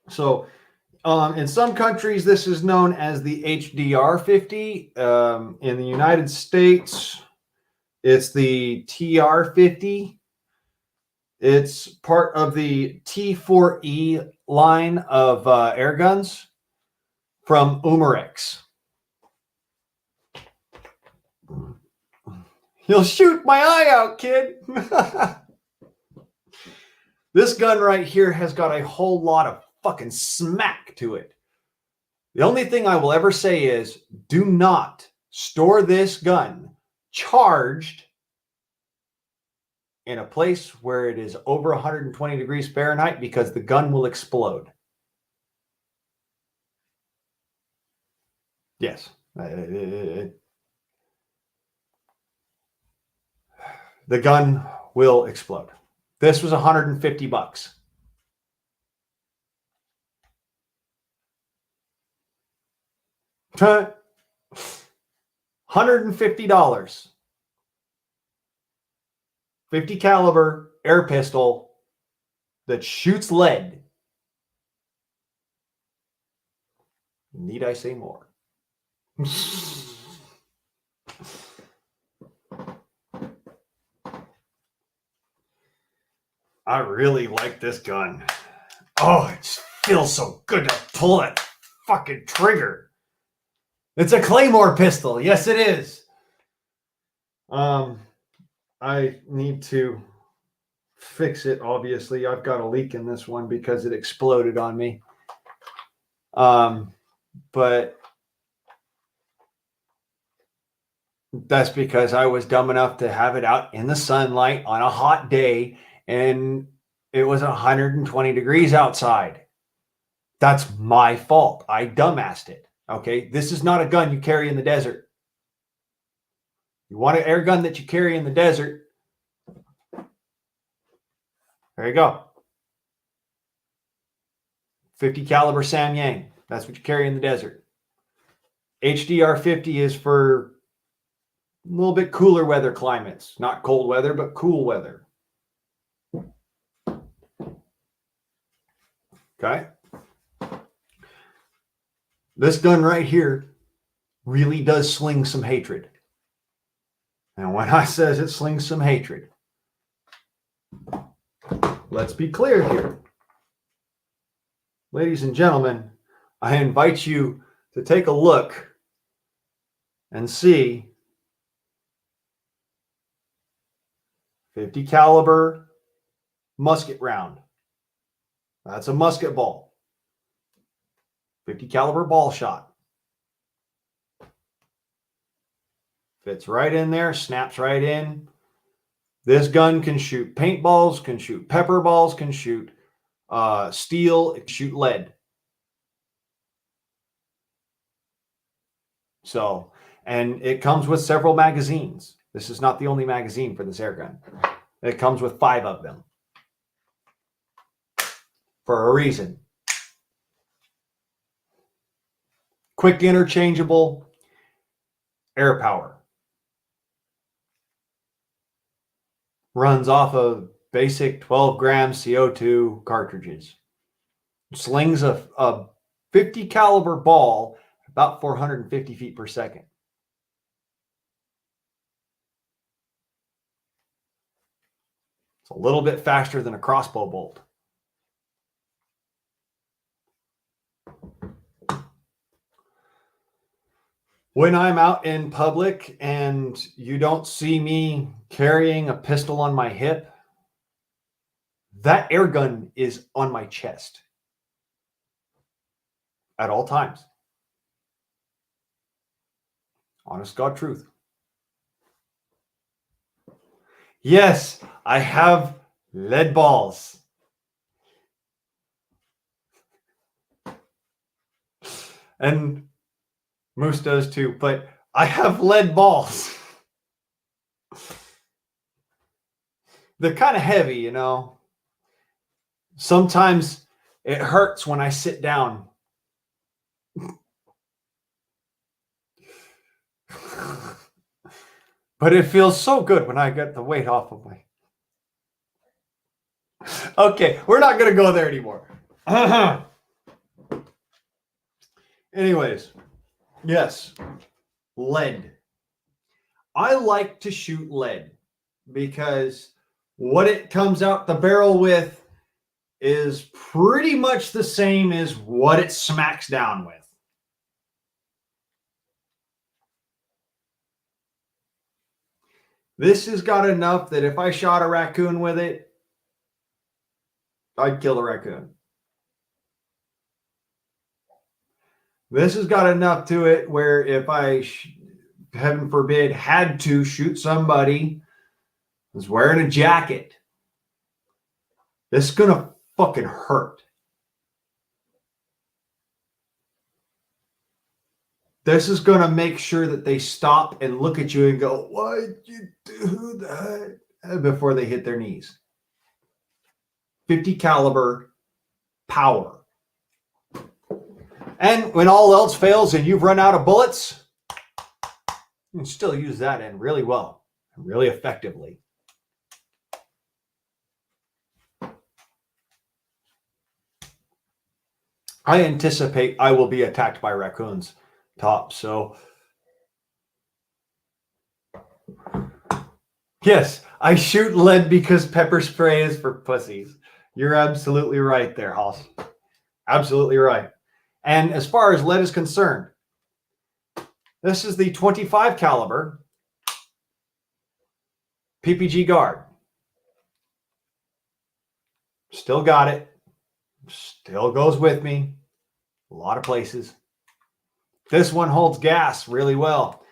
Speaker 2: So, in some countries, this is known as the HDR 50. In the United States, it's the TR 50. It's part of the T4E line of air guns from Umarex. You'll shoot my eye out, kid. This gun right here has got a whole lot of fucking smack to it. The only thing I will ever say is do not store this gun charged in a place where it is over 120 degrees Fahrenheit because the gun will explode. Yes. The gun will explode. This was $150. $150. 50 caliber air pistol that shoots lead. Need I say more? I really like this gun. Oh, it just feels so good to pull that fucking trigger. It's a Claymore pistol. Yes, it is. I need to fix it. Obviously, I've got a leak in this one because it exploded on me. But that's because I was dumb enough to have it out in the sunlight on a hot day, and it was 120 degrees outside. That's my fault. I dumbassed it. Okay, this is not a gun you carry in the desert. You want an air gun that you carry in the desert? There you go. 50 caliber Sam Yang. That's what you carry in the desert. HDR 50 is for a little bit cooler weather climates. Not cold weather, but cool weather. Okay. This gun right here really does sling some hatred. And when I says it slings some hatred, let's be clear here. Ladies and gentlemen, I invite you to take a look and see 50 caliber musket round. That's a musket ball. 50 caliber ball shot. Fits right in there, snaps right in.
Speaker 3: This gun can shoot paintballs, can shoot pepper balls, can shoot steel, it can shoot lead. So, and it comes with several magazines. This is not the only magazine for this air gun. It comes with 5 of them for a reason. Quick interchangeable air power. Runs off of basic 12 gram CO2 cartridges. Slings a 50 caliber ball about 450 feet per second. It's a little bit faster than a crossbow bolt. When I'm out in public and you don't see me carrying a pistol on my hip, that air gun is on my chest at all times. Honest God truth. Yes, I have lead balls. And Moose does too, but I have lead balls. They're kind of heavy, you know. Sometimes it hurts when I sit down. But it feels so good when I get the weight off of my... Okay, we're not going to go there anymore. Anyways, yes, lead. I like to shoot lead because what it comes out the barrel with is pretty much the same as what it smacks down with. This has got enough that if I shot a raccoon with it, I'd kill the raccoon. This has got enough to it where if I, heaven forbid, had to shoot somebody who's wearing a jacket, this is going to fucking hurt. This is going to make sure that they stop and look at you and go, "Why'd you do that?" before they hit their knees. 50 caliber power. And when all else fails and you've run out of bullets, you can still use that end really well, really effectively. I anticipate I will be attacked by raccoons, Top. So, yes, I shoot lead because pepper spray is for pussies. You're absolutely right there, Hoss. Absolutely right. And as far as lead is concerned, this is the 25 caliber PPG Guard. Still got it. Still goes with me a lot of places. This one holds gas really well.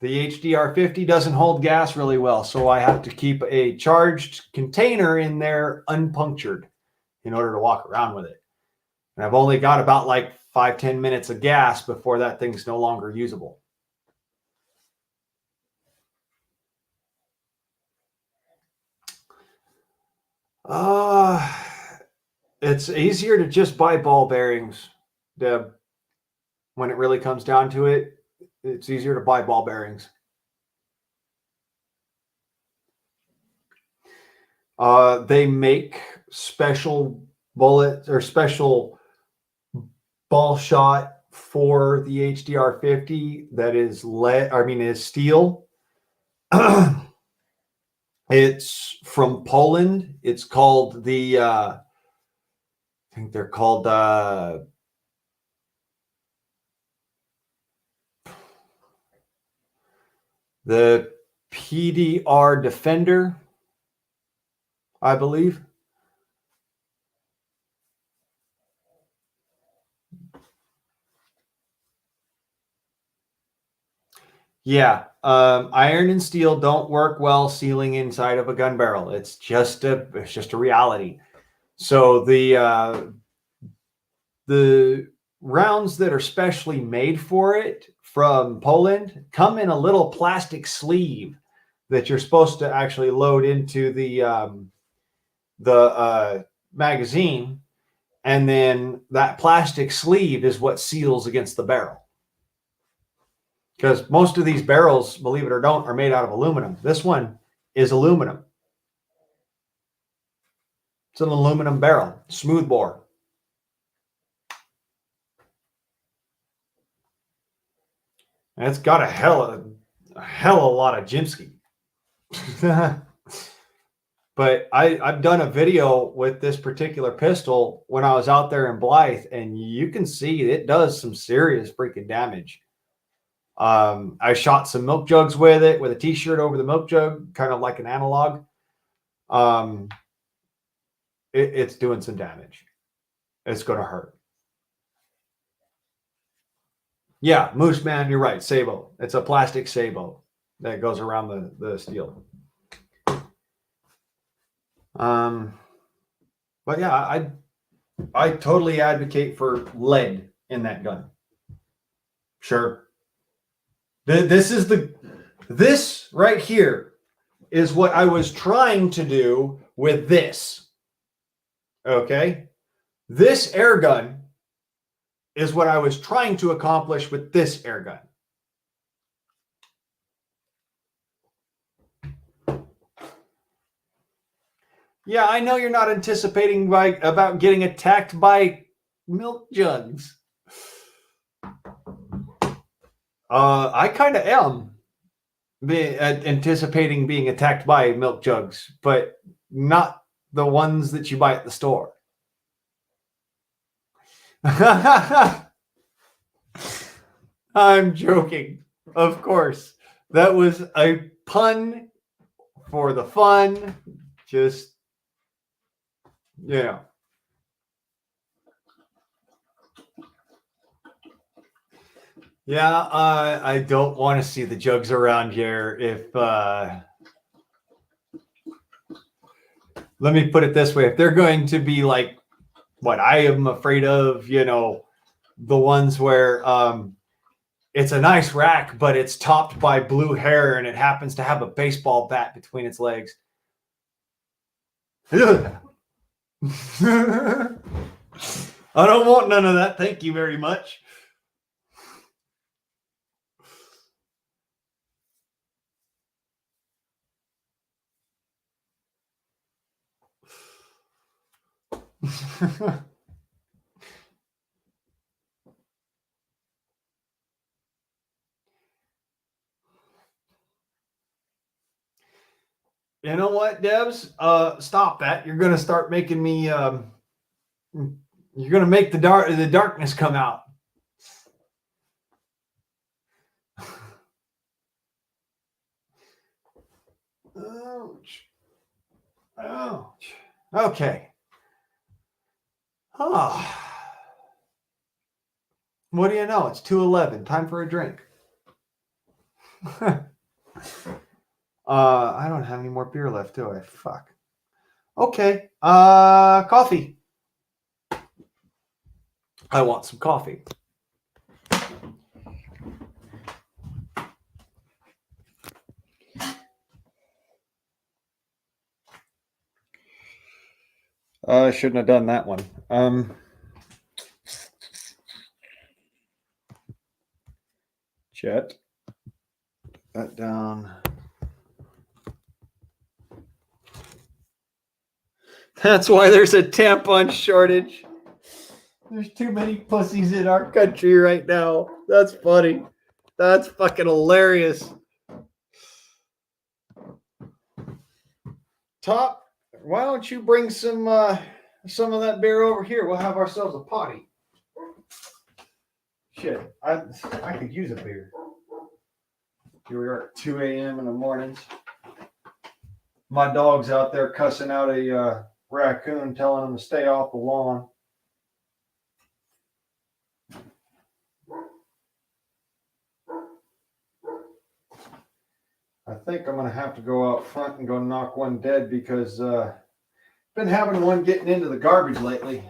Speaker 3: The HDR50 doesn't hold gas really well, so I have to keep a charged container in there unpunctured in order to walk around with it. And I've only got about like 5-10 minutes of gas before that thing's no longer usable. It's easier to just buy ball bearings, Deb. When it really comes down to it, it's easier to buy ball bearings. They make special bullets or special ball shot for the HDR50 that is is steel. It's from Poland. It's called the I think they're called the PDR Defender, I believe.
Speaker 2: Yeah, iron and steel don't work well sealing inside of a gun barrel. It's just a reality. So the rounds that are specially made for it from Poland come in a little plastic sleeve that you're supposed to actually load into the magazine, and then that plastic sleeve is what seals against the barrel. Because most of these barrels, believe it or don't, are made out of aluminum. This one is aluminum. It's an aluminum barrel, smooth bore. And it's got a hell of a lot of Jimsky. But I've done a video with this particular pistol when I was out there in Blythe, and you can see it does some serious freaking damage. I shot some milk jugs with it, with a t-shirt over the milk jug, kind of like an analog. It's doing some damage. It's going to hurt. Yeah, Moose Man, you're right. Sabo. It's a plastic Sabo that goes around the steel. But yeah, I totally advocate for lead in that gun. Sure. This right here is what I was trying to do with this. Okay? This air gun is what I was trying to accomplish with this air gun. Yeah, I know you're not anticipating about getting attacked by milk jugs. I kind of am anticipating being attacked by milk jugs, but not the ones that you buy at the store. I'm joking. Of course. That was a pun for the fun. Just, yeah. Yeah, I don't want to see the jugs around here. If let me put it this way, if they're going to be like what I am afraid of, the ones where it's a nice rack, but it's topped by blue hair and it happens to have a baseball bat between its legs. I don't want none of that. Thank you very much. You know what, Debs? Stop that. You're going to start making me you're going to make the darkness come out. Ouch. Ouch. Okay. Oh. What do you know? It's 2:11. Time for a drink. I don't have any more beer left, do I? Fuck. Okay. Coffee. I want some coffee. I shouldn't have done that one. Chet. That down. That's why there's a tampon shortage. There's too many pussies in our country right now. That's funny. That's fucking hilarious. Top, why don't you bring some of that beer over here? We'll have ourselves a potty. Shit, I could use a beer. Here we are at 2 a.m. in the mornings. My dog's out there cussing out a raccoon, telling him to stay off the lawn.
Speaker 3: I think I'm gonna have to go out front and go knock one dead because been having one getting into the garbage lately.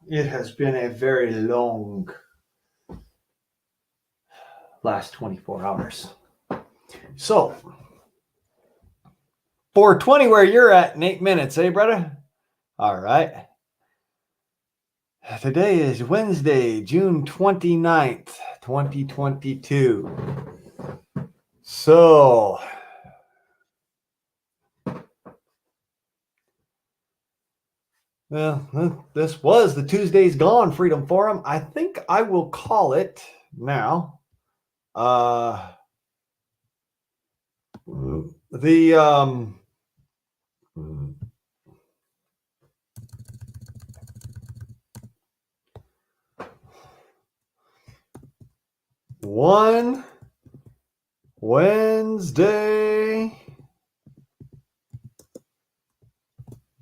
Speaker 3: It has been a very long last 24 hours. So, 4:20 where you're at in 8 minutes, eh, brother? All right. Today is Wednesday, June 29th, 2022. So, well, this was the Tuesday's Gone Freedom Forum. I think I will call it now. One Wednesday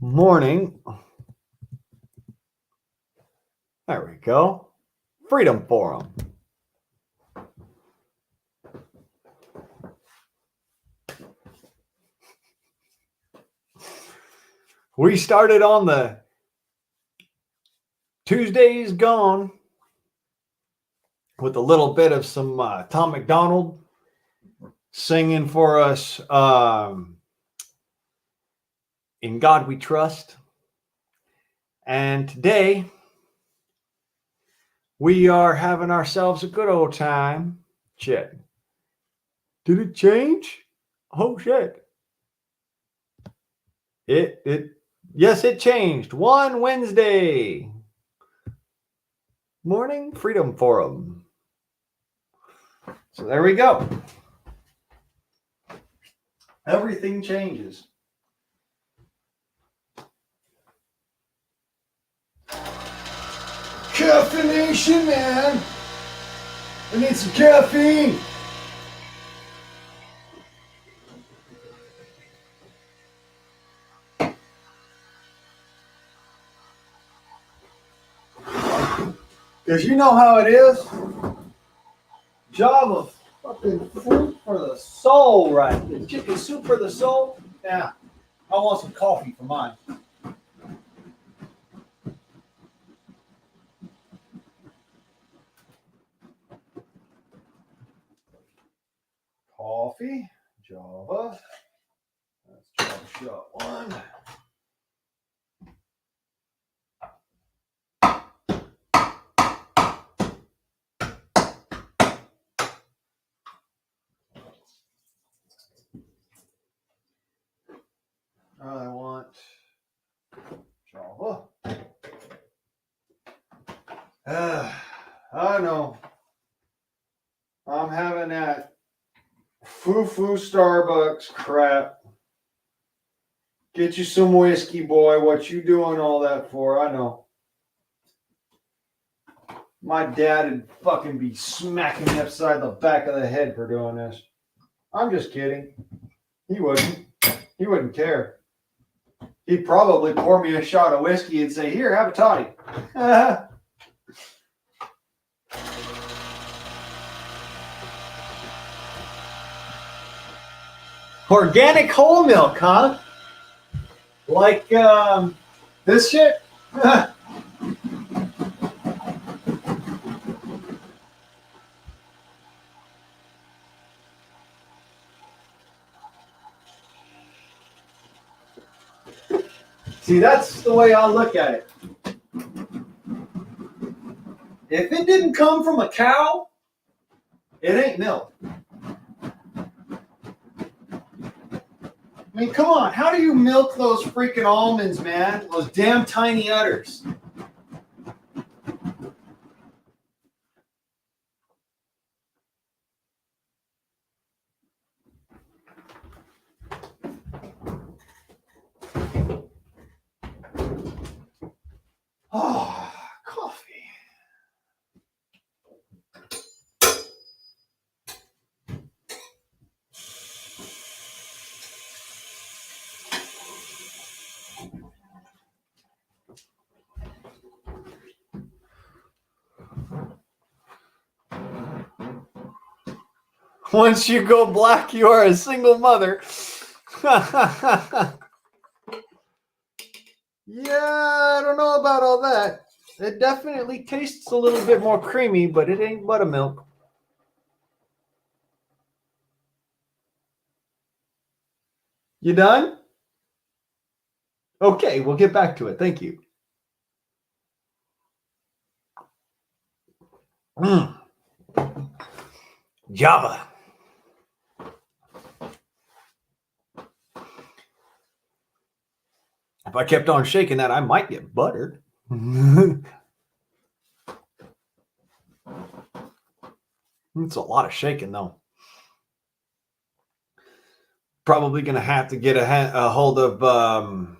Speaker 3: morning. There we go. Freedom Forum. We started on the Tuesday's Gone with a little bit of some Tom McDonald singing for us, In God We Trust. And today we are having ourselves a good old time. Shit. Did it change? Oh shit. Yes, it changed. One Wednesday morning Freedom Forum. So there we go. Everything changes. Caffeination, man. I need some caffeine. Because you know how it is. Job of fucking food for the soul, right? The chicken soup for the soul. Yeah. I want some coffee for mine. Coffee. Java. That's Java shot one. I want Java. I know. I'm having that foo-foo Starbucks crap. Get you some whiskey, boy. What you doing all that for? I know. My dad would fucking be smacking me upside the back of the head for doing this. I'm just kidding. He wouldn't. He wouldn't care. He'd probably pour me a shot of whiskey and say, "Here, have a toddy." Organic whole milk, huh? Like this shit? See, that's the way I look at it. If it didn't come from a cow, it ain't milk. I mean, come on. How do you milk those freaking almonds, man? Those damn tiny udders.
Speaker 2: Once you go black, you are a single mother. Yeah, I don't know about all that. It definitely tastes a little bit more creamy, but it ain't buttermilk. You done? Okay, we'll get back to it. Thank you. Java. If I kept on shaking that, I might get buttered. It's a lot of shaking, though. Probably going to have to get a hold of,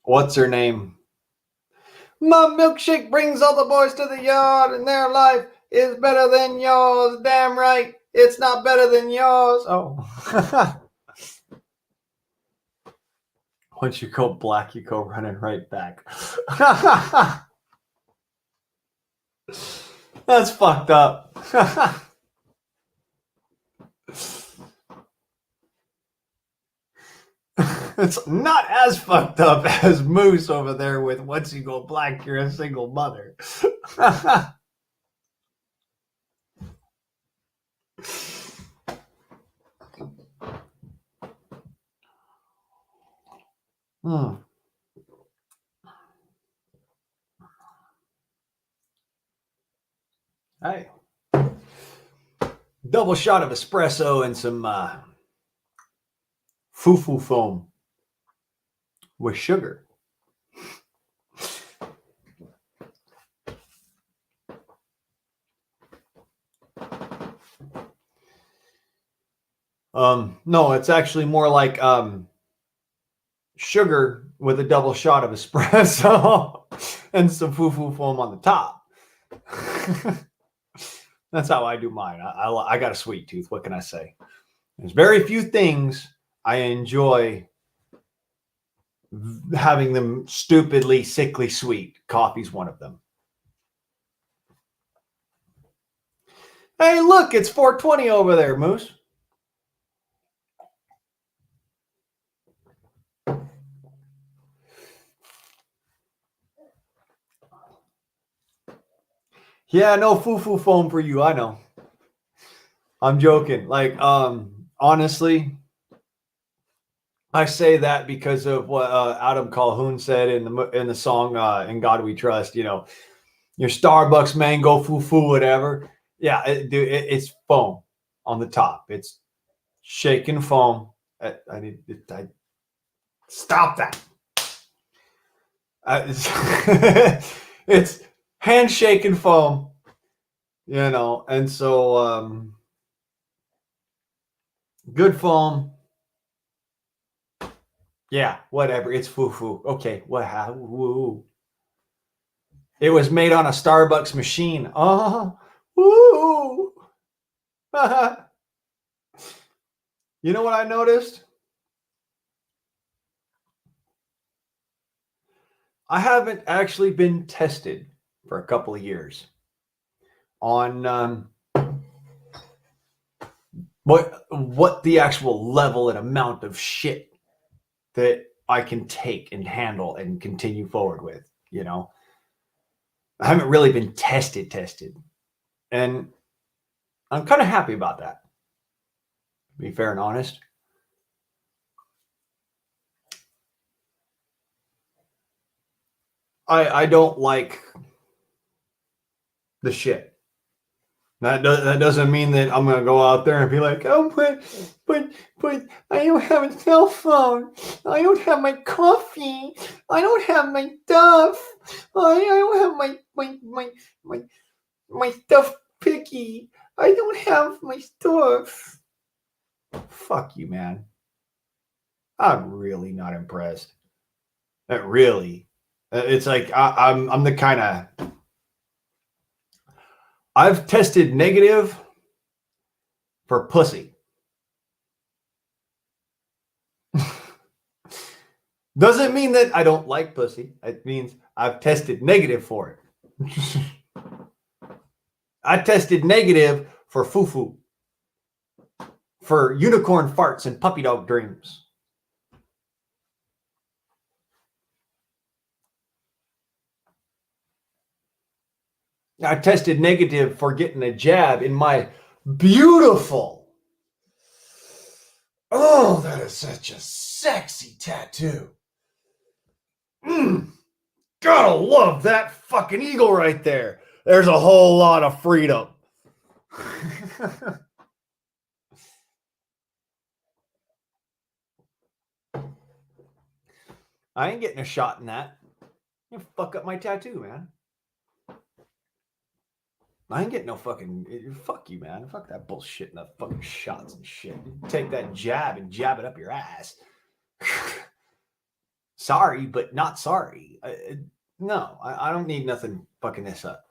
Speaker 2: what's her name? My milkshake brings all the boys to the yard, and their life is better than yours. Damn right, it's not better than yours. Oh. Once you go black, you go running right back. That's fucked up. It's not as fucked up as Moose over there with once you go black, you're a single mother. Hey. Double shot of espresso and some foo-foo foam with sugar. No, it's actually more like sugar with a double shot of espresso and some foo-foo foam on the top. That's how I do mine. I got a sweet tooth. What can I say? There's very few things I enjoy having them stupidly, sickly sweet. Coffee's one of them. Hey, look, it's 420 over there, Moose. Yeah, no foo-foo foam for you. I know. I'm joking. Like, honestly, I say that because of what Adam Calhoun said in the song "In God We Trust." You know, your Starbucks mango foo-foo, whatever. Yeah, it's foam on the top. It's shaken foam. I stop that. It's handshaking foam, you know, and so good foam. Yeah, whatever. It's foo-foo. Okay, what? Woo. It was made on a Starbucks machine. Oh, woo. You know what I noticed? I haven't actually been tested for a couple of years on what the actual level and amount of shit that I can take and handle and continue forward with, you know. I haven't really been tested. And I'm kind of happy about that, to be fair and honest. I don't like the shit. That doesn't mean that I'm gonna go out there and be like, oh, but I don't have a cell phone. I don't have my coffee. I don't have my stuff. I don't have my stuff picky. I don't have my stuff. Fuck you, man. I'm really not impressed. Really, it's like I'm the kind of. I've tested negative for pussy. Doesn't mean that I don't like pussy. It means I've tested negative for it. I tested negative for foo-foo. for unicorn farts and puppy dog dreams. I tested negative for getting a jab in my beautiful. Oh, that is such a sexy tattoo. Gotta love that fucking eagle right there. There's a whole lot of freedom. I ain't getting a shot in that. You fuck up my tattoo, man. I ain't getting no fucking. Fuck you, man. Fuck that bullshit and the fucking shots and shit. Take that jab and jab it up your ass. Sorry, but not sorry. No, I don't need nothing fucking this up.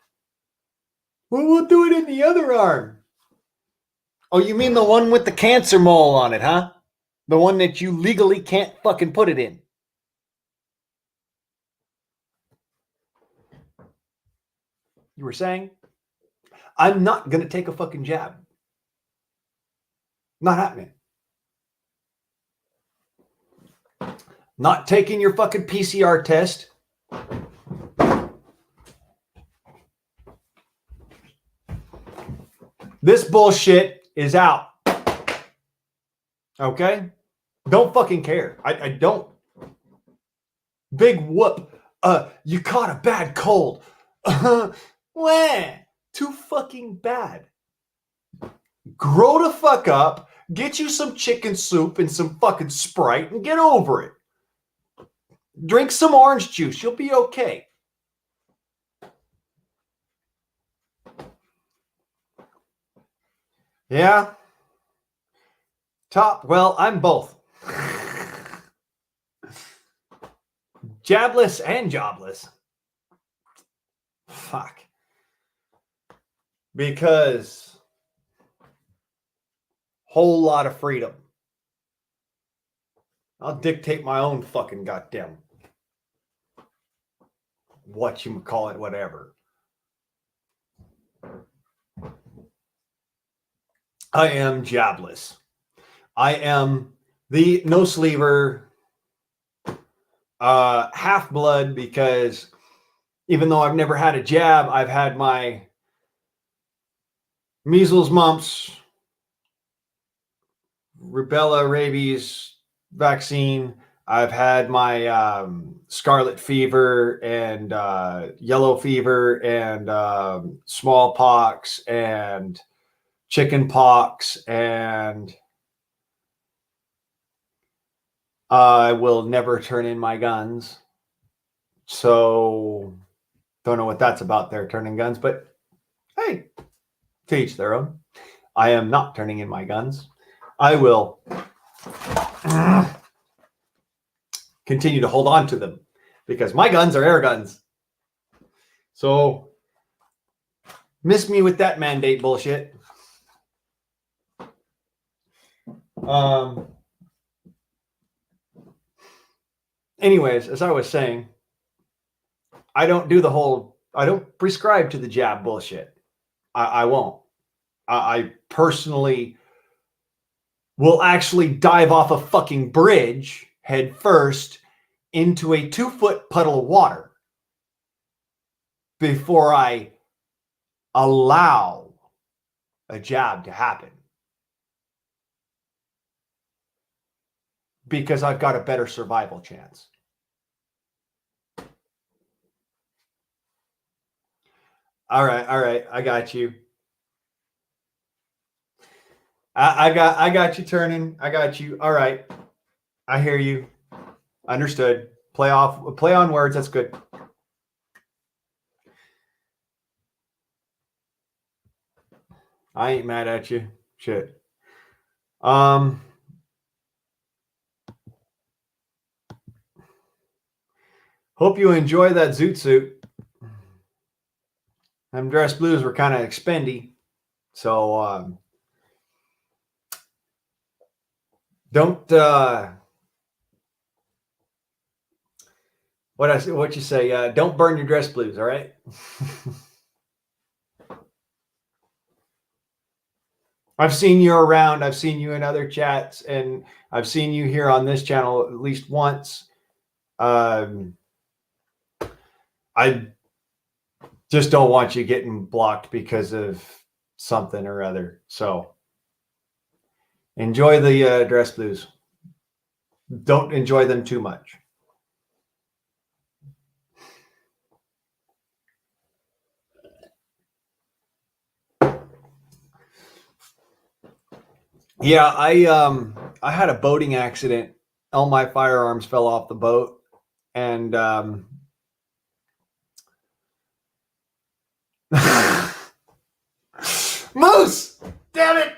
Speaker 2: Well, we'll do it in the other arm. Oh, you mean the one with the cancer mole on it, huh? The one that you legally can't fucking put it in. You were saying? I'm not going to take a fucking jab. Not happening. Not taking your fucking PCR test. This bullshit is out. Okay? Don't fucking care. I don't. Big whoop. You caught a bad cold. Wah. Too fucking bad. Grow the fuck up. Get you some chicken soup and some fucking Sprite and get over it. Drink some orange juice. You'll be okay. Yeah. Top. Well, I'm both. Jabless and jobless. Fuck. Because whole lot of freedom. I'll dictate my own fucking goddamn whatchamacallit, whatever. I am jobless. I am the no sleever half blood because even though I've never had a jab, I've had my measles, mumps, rubella, rabies vaccine. I've had my scarlet fever and yellow fever and smallpox and chicken pox, and I will never turn in my guns. So don't know what that's about there, turning guns, but hey, to each their own. I am not turning in my guns. I will continue to hold on to them because my guns are air guns. So miss me with that mandate bullshit. Anyways, as I was saying, I don't prescribe to the jab bullshit. I won't. I personally will actually dive off a fucking bridge head first into a 2-foot puddle of water before I allow a jab to happen. Because I've got a better survival chance. All right, I got you. I got you turning. I got you. All right. I hear you. Understood. Play on words. That's good. I ain't mad at you. Shit. Hope you enjoy that zoot suit. Them dress blues were kind of expendy. So don't what you say, don't burn your dress blues, all right? I've seen you around. I've seen you in other chats, and I've seen you here on this channel at least once. I just don't want you getting blocked because of something or other. So enjoy the dress blues. Don't enjoy them too much. Yeah, I had a boating accident. All my firearms fell off the boat, and Moose, damn it!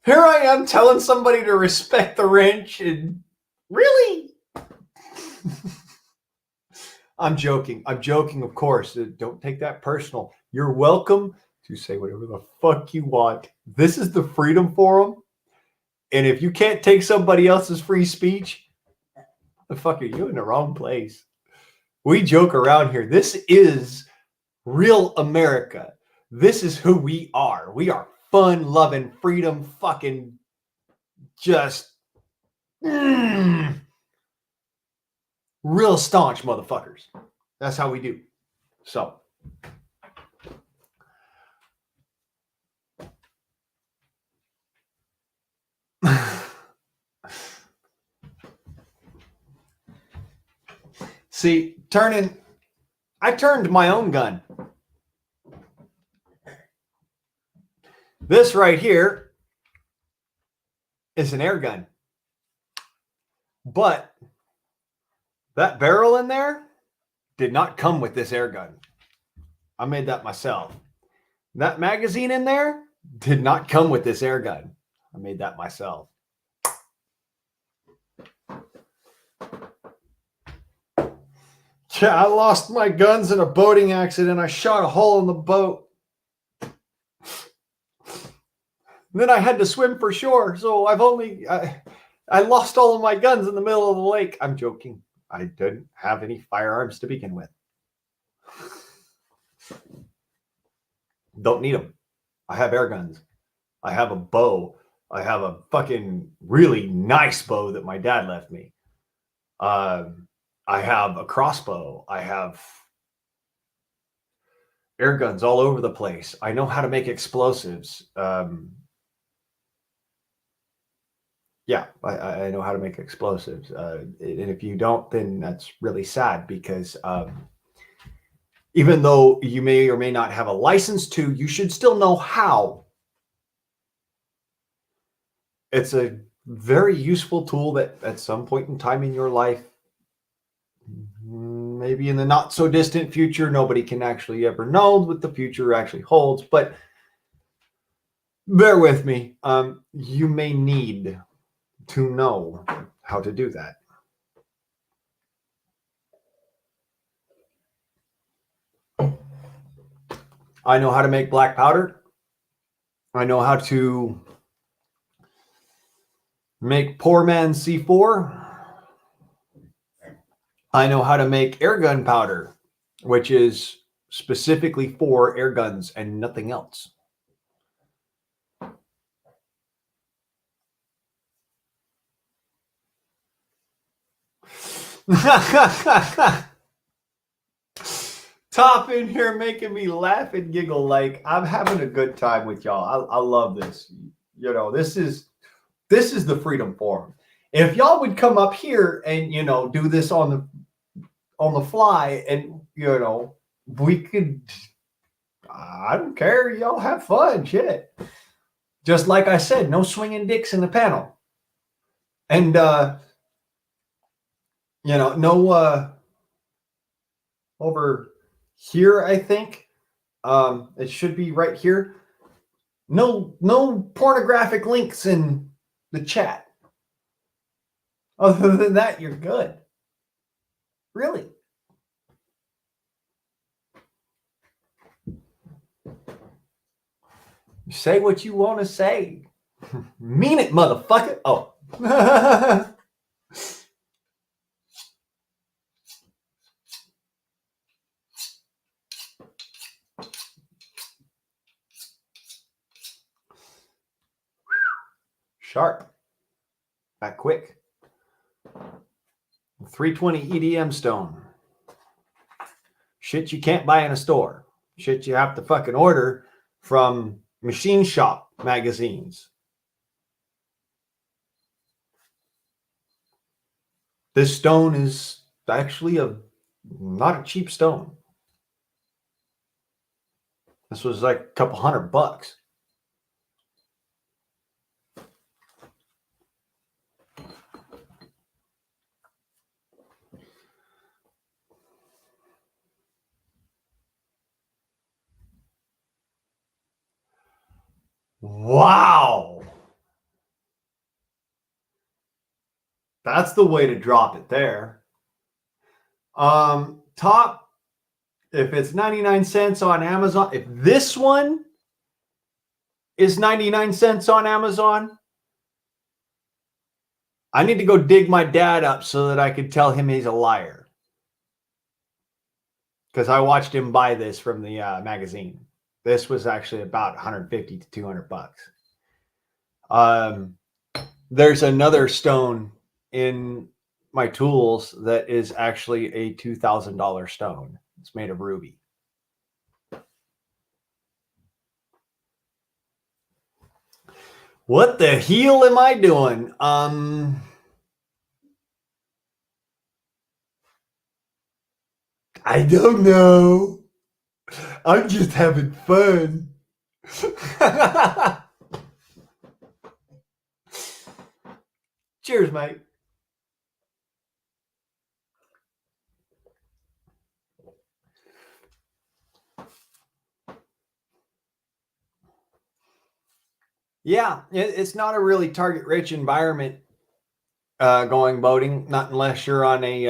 Speaker 2: Here I am telling somebody to respect the wrench, and really? I'm joking. I'm joking, of course. Don't take that personal. You're welcome to say whatever the fuck you want. This is the Freedom Forum. And if you can't take somebody else's free speech, the fuck are you in the wrong place? We joke around here. This is real America. This is who we are. We are fun, loving, freedom, fucking just real staunch motherfuckers. That's how we do. So. See, I turned my own gun. This right here is an air gun. But that barrel in there did not come with this air gun. I made that myself. That magazine in there did not come with this air gun. I made that myself. Yeah, I lost my guns in a boating accident. I shot a hole in the boat. Then I had to swim for shore. So I lost all of my guns in the middle of the lake. I'm joking. I didn't have any firearms to begin with. Don't need them. I have air guns. I have a bow. I have a fucking really nice bow that my dad left me. I have a crossbow. I have air guns all over the place. I know how to make explosives. Yeah, I know how to make explosives. And if you don't, then that's really sad because even though you may or may not have a license to, you should still know how. It's a very useful tool that at some point in time in your life, maybe in the not so distant future, nobody can actually ever know what the future actually holds, but bear with me. You may need to know how to do that. I know how to make black powder. I know how to make poor man C4. I know how to make air gun powder, which is specifically for air guns and nothing else. Top in here making me laugh and giggle like I'm having a good time with y'all. I love this. You know, this is the Freedom Forum. If y'all would come up here and do this on the fly, and we could, I don't care, y'all have fun, shit. Just like I said, no swinging dicks in the panel, and no over here, I think it should be right here. No pornographic links in the chat. Other than that, you're good. Really. Say what you want to say. Mean it, motherfucker. Oh. Sharp. That quick. 320 EDM stone. Shit you can't buy in a store. Shit you have to fucking order from machine shop magazines. This stone is actually not a cheap stone. This was like a couple $100. Wow. That's the way to drop it there. Top, if it's 99 cents on Amazon, if this one is 99 cents on Amazon, I need to go dig my dad up so that I could tell him he's a liar. Because I watched him buy this from the magazine. This was actually about 150 to 200 bucks. There's another stone in my tools that is actually a $2,000 stone. It's made of ruby. What the hell am I doing? I don't know. I'm just having fun. Cheers, mate. Yeah, it's not a really target-rich environment going boating, not unless you're on a,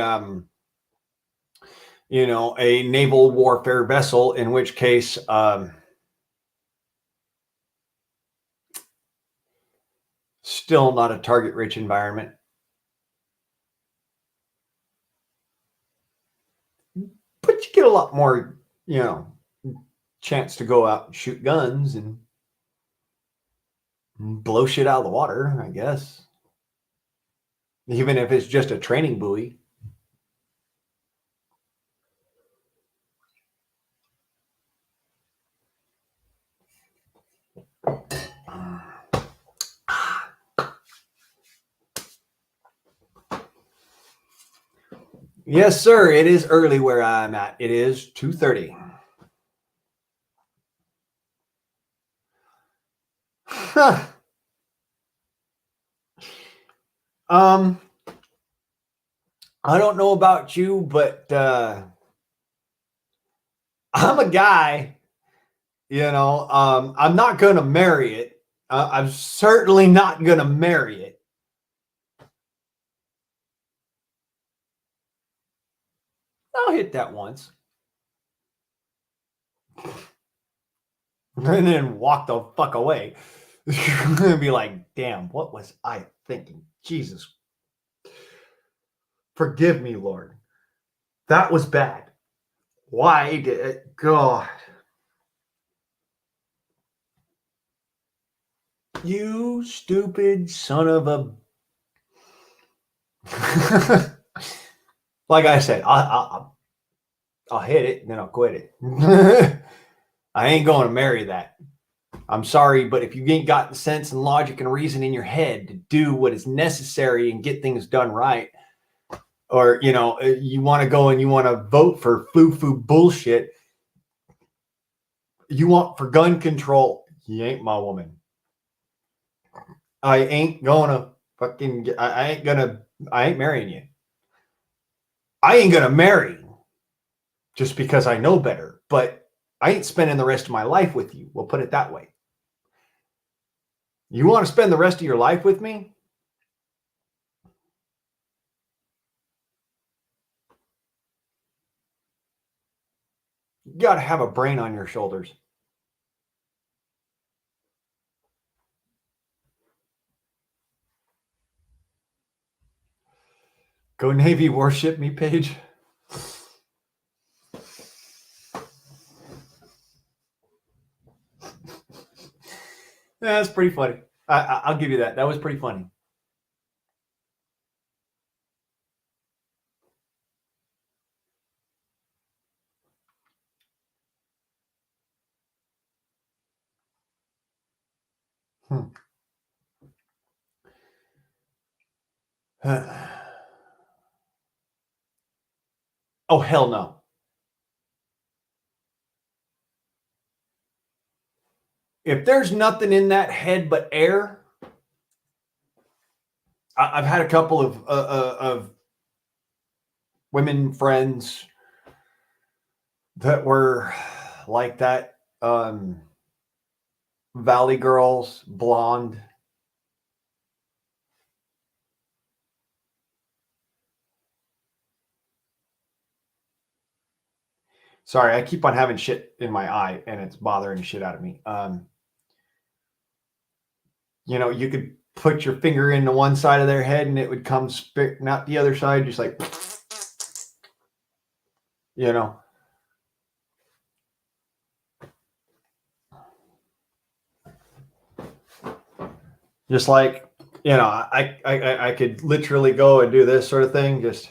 Speaker 2: a naval warfare vessel, in which case, still not a target-rich environment. But you get a lot more, chance to go out and shoot guns and blow shit out of the water, I guess. Even if it's just a training buoy. Yes, sir. It is early where I'm at. It is 2:30. Huh. I don't know about you, but I'm a guy, I'm not going to marry it. I'm certainly not going to marry it. I'll hit that once. And then walk the fuck away. And be like, damn, what was I thinking? Jesus. Forgive me, Lord. That was bad. Why did it? God. You stupid son of a... Like I said, I'll hit it and then I'll quit it. I ain't going to marry that. I'm sorry, but if you ain't got the sense and logic and reason in your head to do what is necessary and get things done right, or, you want to go and you want to vote for foo-foo bullshit, you want for gun control, you ain't my woman. I ain't gonna fucking, I ain't marrying you. I ain't gonna marry just because I know better, but I ain't spending the rest of my life with you. We'll put it that way. You want to spend the rest of your life with me? You got to have a brain on your shoulders. Go Navy warship me, Paige. Yeah, that's pretty funny. I'll give you that. That was pretty funny. Oh, hell no. If there's nothing in that head but air, I've had a couple of women friends that were like that. Valley girls, blonde. Sorry, I keep on having shit in my eye and it's bothering the shit out of me. You could put your finger into one side of their head and it would come spitting out the other side, just like, just like, I could literally go and do this sort of thing. Just,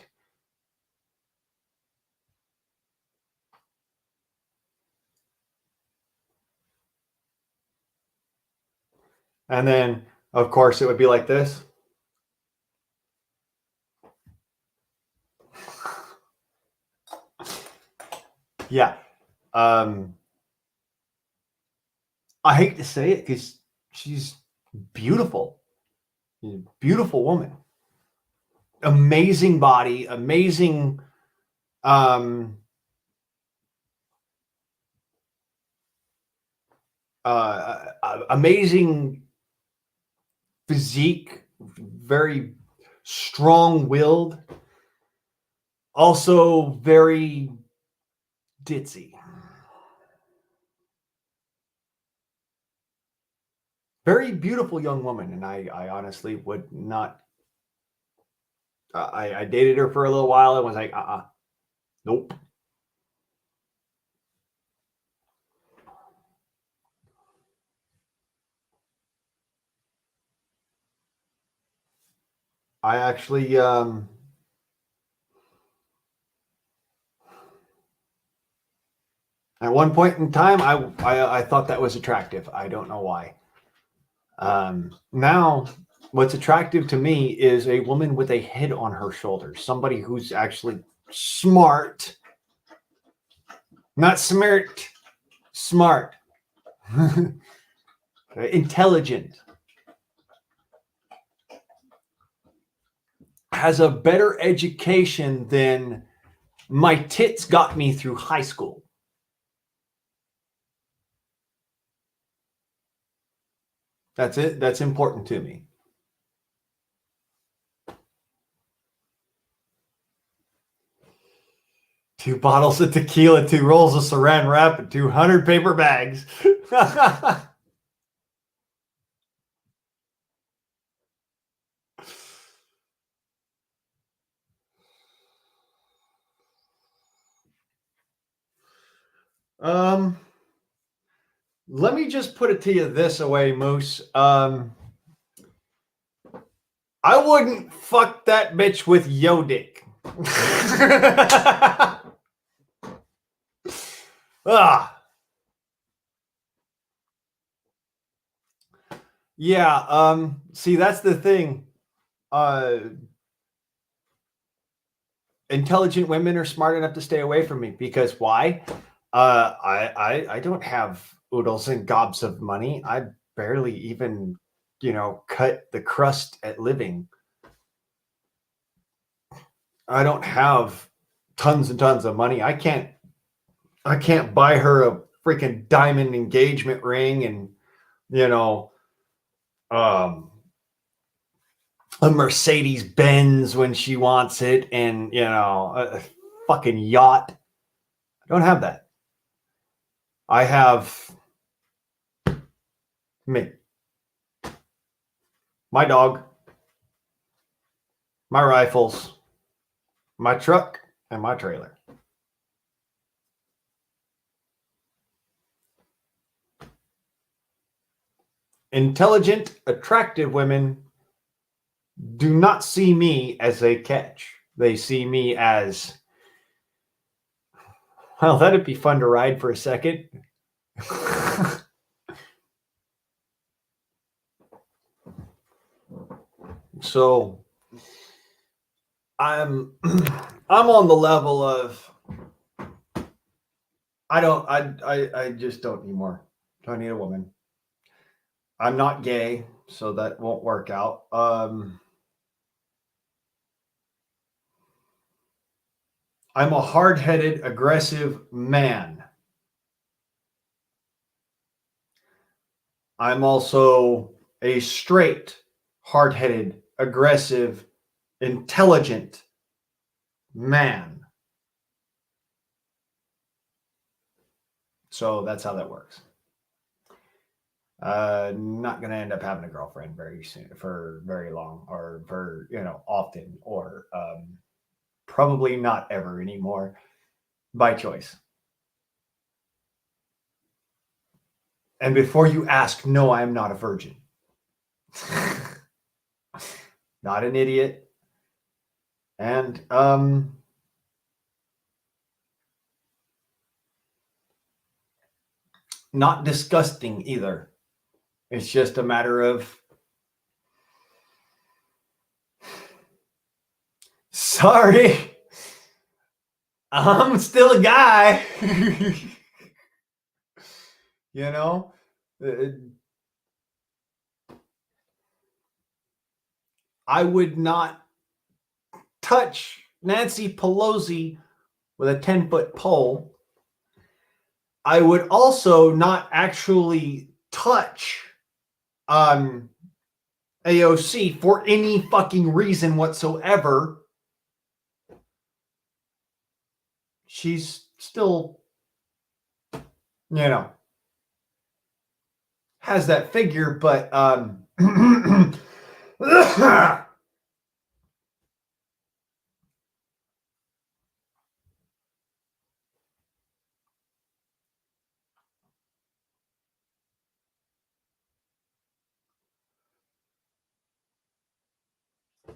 Speaker 2: and then of course it would be like this. Yeah. I hate to say it because she's beautiful. Beautiful woman. Amazing body, amazing amazing physique, very strong-willed, also very ditzy. Very beautiful young woman, and I honestly would not. I dated her for a little while and was like, nope. I actually at one point in time I thought that was attractive. I don't know why. Now what's attractive to me is a woman with a head on her shoulders, somebody who's actually smart, not smart, smart, intelligent, has a better education than my tits got me through high school. That's it. That's important to me. Two bottles of tequila, 2 rolls of saran wrap, and 200 paper bags. Let me just put it to you this way, Moose. I wouldn't fuck that bitch with yo dick. Yeah, see, that's the thing. Intelligent women are smart enough to stay away from me because why? I don't have oodles and gobs of money. I barely even, cut the crust at living. I don't have tons and tons of money. I can't buy her a freaking diamond engagement ring and, a Mercedes Benz when she wants it and, a fucking yacht. I don't have that. I have me, my dog, my rifles, my truck, and my trailer.
Speaker 3: intelligent, attractive women do not see me as a catch. They see me as, well, that'd be fun to ride for a second. So I'm on the level of I just don't need more. Don't need a woman. I'm not gay, so that won't work out. I'm a hard-headed, aggressive man. I'm also a straight, hard-headed, aggressive, intelligent man. So that's how that works. Not going to end up having a girlfriend very soon, for very long, or for, often, or probably not ever anymore, by choice. And before you ask, no, I am not a virgin. Not an idiot. And not disgusting either. It's just a matter of, sorry, I'm still a guy. I would not touch Nancy Pelosi with a 10-foot pole. I would also not actually touch AOC for any fucking reason whatsoever. She's still, has that figure, but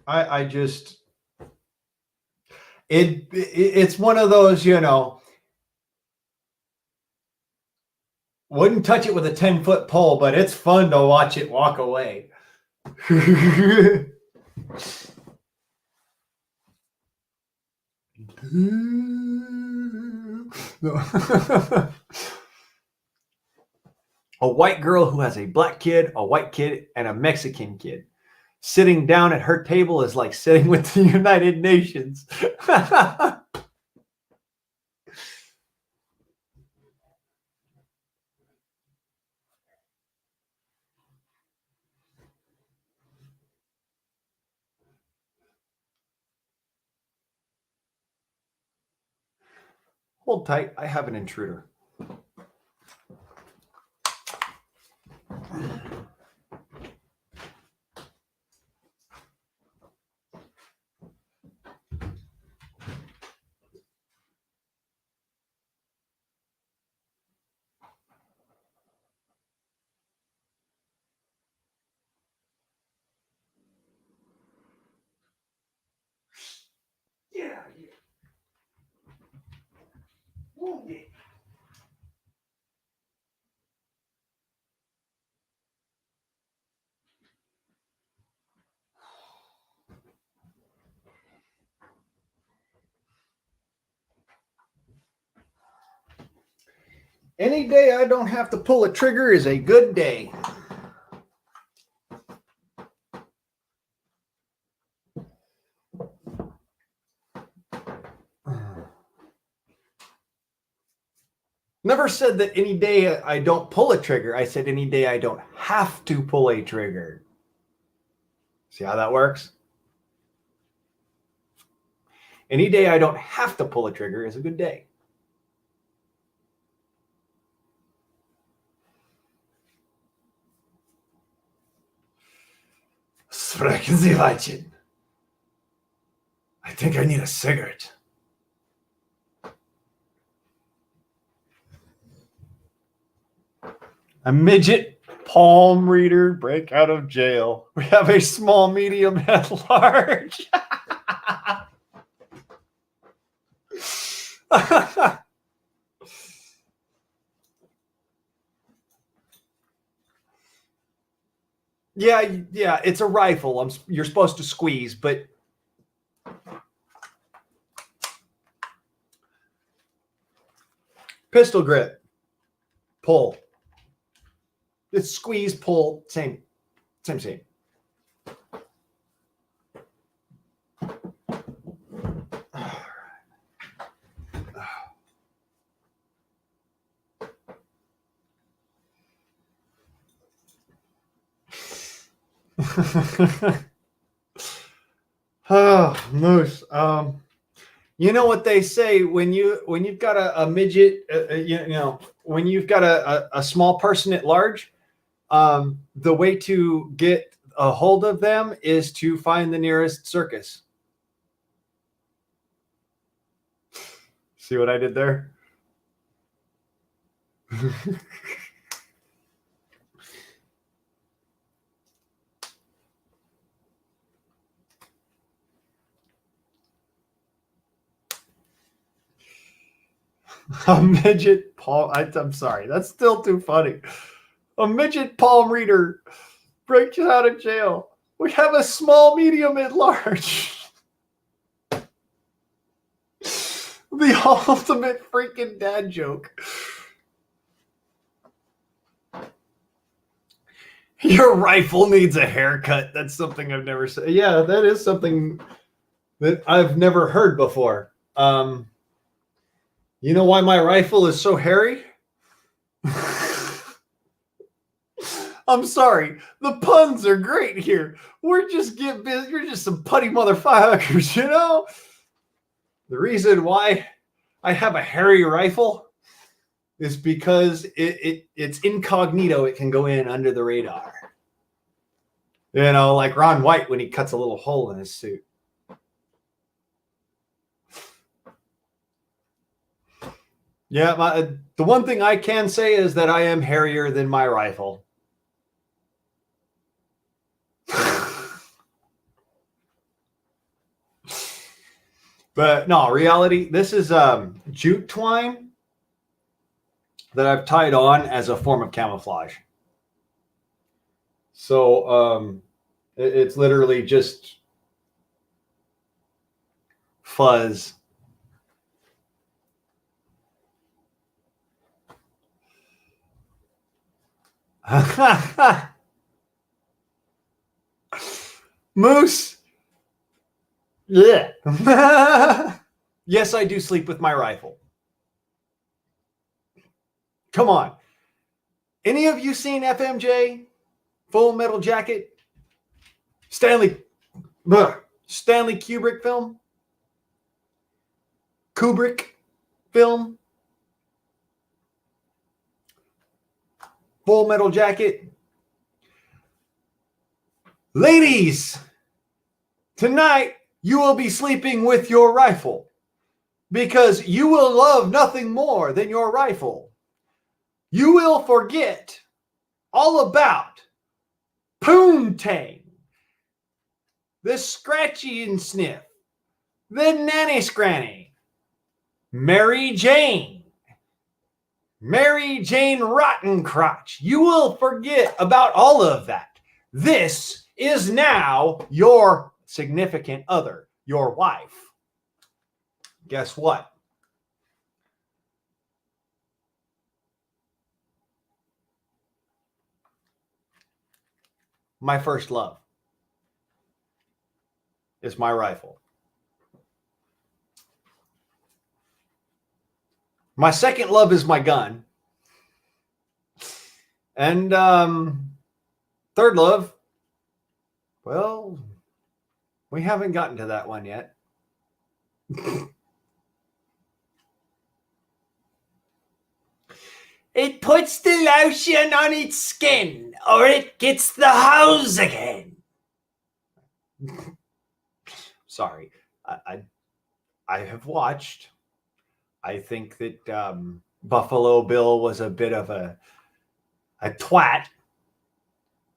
Speaker 3: I just, it's one of those, wouldn't touch it with a 10-foot pole, but it's fun to watch it walk away. A white girl who has a black kid, a white kid, and a Mexican kid. Sitting down at her table is like sitting with the United Nations. Hold tight, I have an intruder. Yeah. Any day I don't have to pull a trigger is a good day. Never said that any day I don't pull a trigger. I said any day I don't have to pull a trigger. See how that works? Any day I don't have to pull a trigger is a good day. Sprechen Sie Weitchen. I think I need a cigarette. A midget Palm reader break out of jail. We have a small, medium, and large. Yeah, it's a rifle. You're supposed to squeeze, but pistol grip, pull. It's squeeze, pull, same. Oh, Moose. You know what they say when you've got a midget, when you've got a small person at large, the way to get a hold of them is to find the nearest circus. See what I did there? A midget palm. I'm sorry. That's still too funny. A midget palm reader breaks out of jail. We have a small, medium, and large. The ultimate freaking dad joke. Your rifle needs a haircut. That's something I've never said. Yeah, that is something that I've never heard before. You know why my rifle is so hairy? I'm sorry. The puns are great here. We're just you're just some putty motherfuckers, you know? The reason why I have a hairy rifle is because it's incognito. It can go in under the radar. You know, like Ron White when he cuts a little hole in his suit. Yeah, the one thing I can say is that I am hairier than my rifle. But no, reality, this is jute twine that I've tied on as a form of camouflage. So it's literally just fuzz. Moose. Yeah. Yes, I do sleep with my rifle. Come on. Any of you seen FMJ? Full Metal Jacket? Stanley Kubrick film? Kubrick film? Full Metal Jacket? Ladies, tonight you will be sleeping with your rifle because you will love nothing more than your rifle. You will forget all about Poontang, the Scratchy and Sniff, the Nanny Scranny, Mary Jane Rottencrotch. You will forget about all of that. This is now your significant other, your wife. Guess what? My first love is my rifle. My second love is my gun. And third love, well, we haven't gotten to that one yet. It puts the lotion on its skin, or it gets the hose again. Sorry, I have watched. I think that Buffalo Bill was a bit of a twat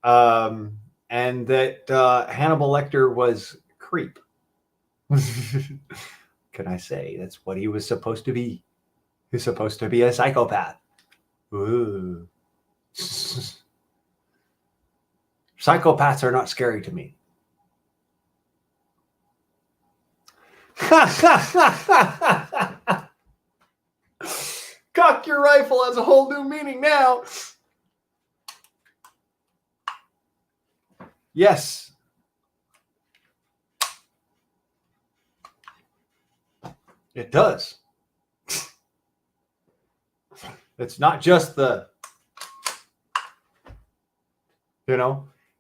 Speaker 2: and that Hannibal Lecter was creep. Can I say that's what he was supposed to be? He's supposed to be a psychopath. Ooh. Psychopaths are not scary to me. Cock your rifle has a whole new meaning now. Yes. It does. It's not just the,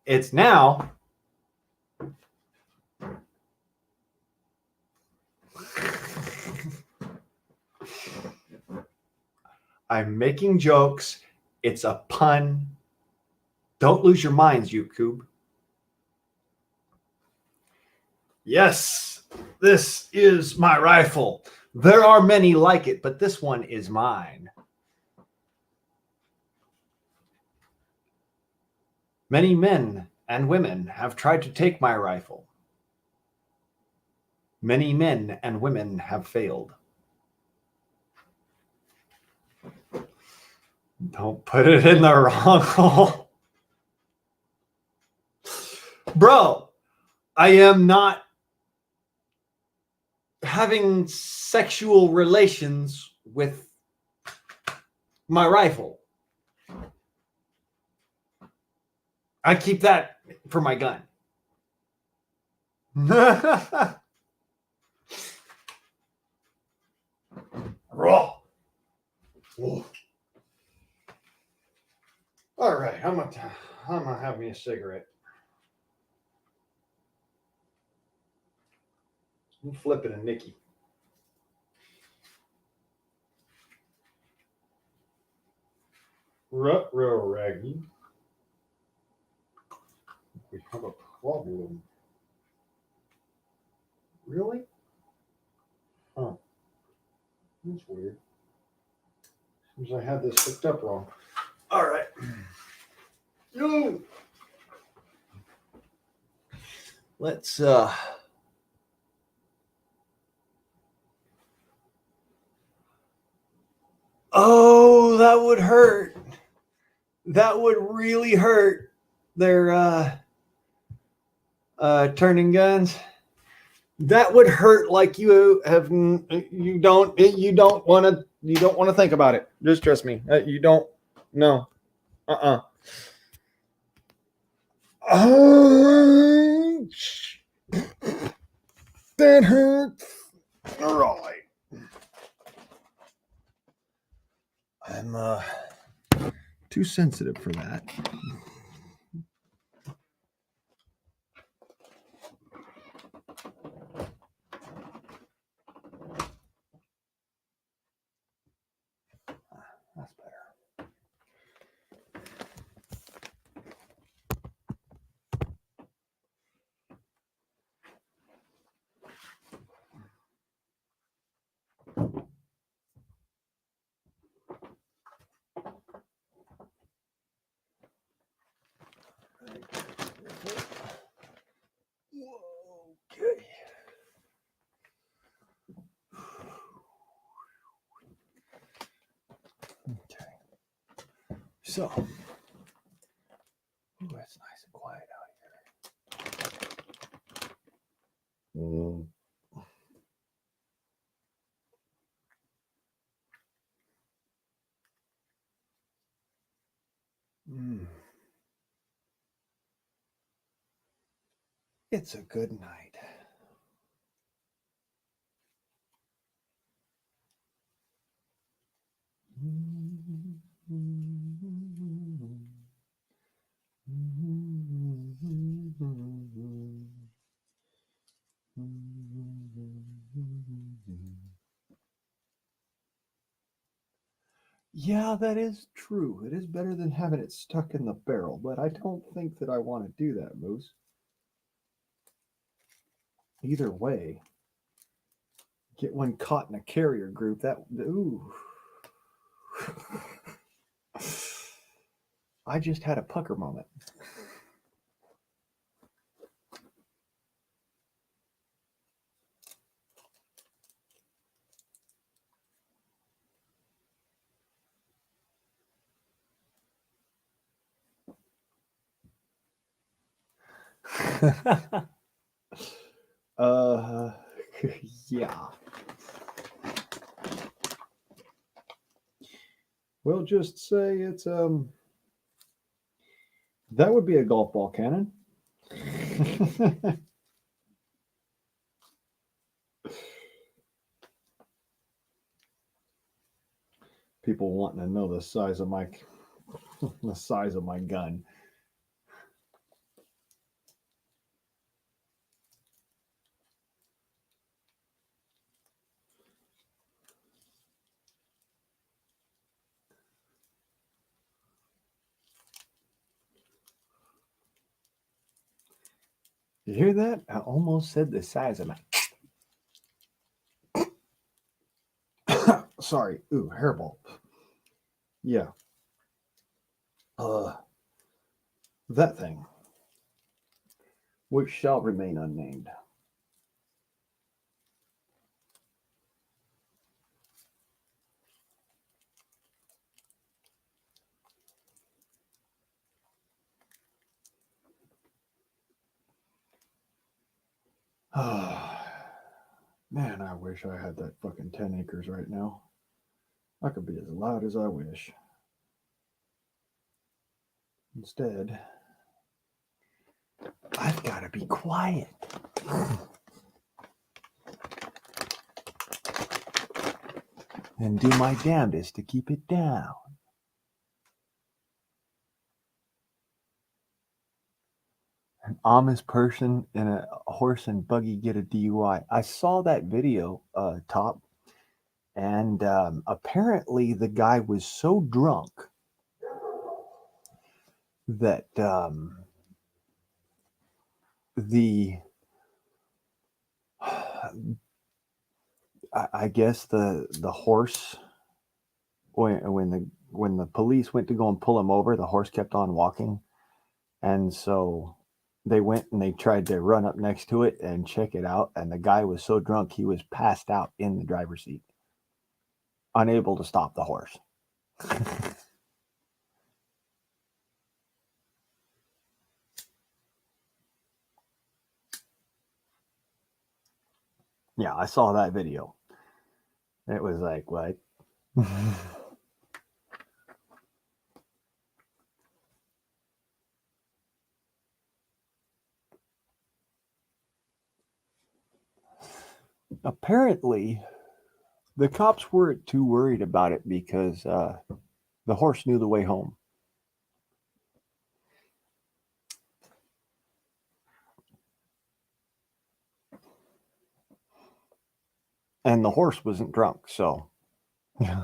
Speaker 2: it's now. I'm making jokes. It's a pun. Don't lose your minds, YouTube. Yes, this is my rifle. There are many like it, but this one is mine. Many men and women have tried to take my rifle. Many men and women have failed. Don't put it in the wrong hole. Bro, I am not having sexual relations with my rifle. I keep that for my gun. Raw. All right, I'm gonna have me a cigarette. I'm flipping a Nicky. Ruh-roh, Raggy. We have a problem. Really? Huh. That's weird. Seems I had this hooked up wrong. All right. Yo. Let's Oh, that would hurt. That would really hurt. They're turning guns. That would hurt like you don't want to think about it. Just trust me. You don't. No. That hurts. All right. I'm too sensitive for that. That's better. Okay. Okay. So, it's nice and quiet out here. It's a good night. Yeah, that is true. It is better than having it stuck in the barrel, but I don't think that I want to do that, Moose. Either way, get one caught in a carrier group. Ooh. I just had a pucker moment. uh, yeah. We'll just say it's that would be a golf ball cannon. People wanting to know the size of my gun. You hear that? I almost said the size of my. Sorry. Ooh, hairball. Yeah. That thing, which shall remain unnamed. Man, I wish I had that fucking 10 acres right now. I could be as loud as I wish. Instead, I've got to be quiet. And do my damnedest to keep it down. An Amish person in a horse and buggy get a DUI. I saw that video, Top, and apparently the guy was so drunk that I guess the horse, when the police went to go and pull him over, the horse kept on walking, and so they went and they tried to run up next to it and check it out, and the guy was so drunk he was passed out in the driver's seat, unable to stop the horse. Yeah, I saw that video. It was like, what? Apparently, the cops weren't too worried about it because the horse knew the way home. And the horse wasn't drunk, so yeah.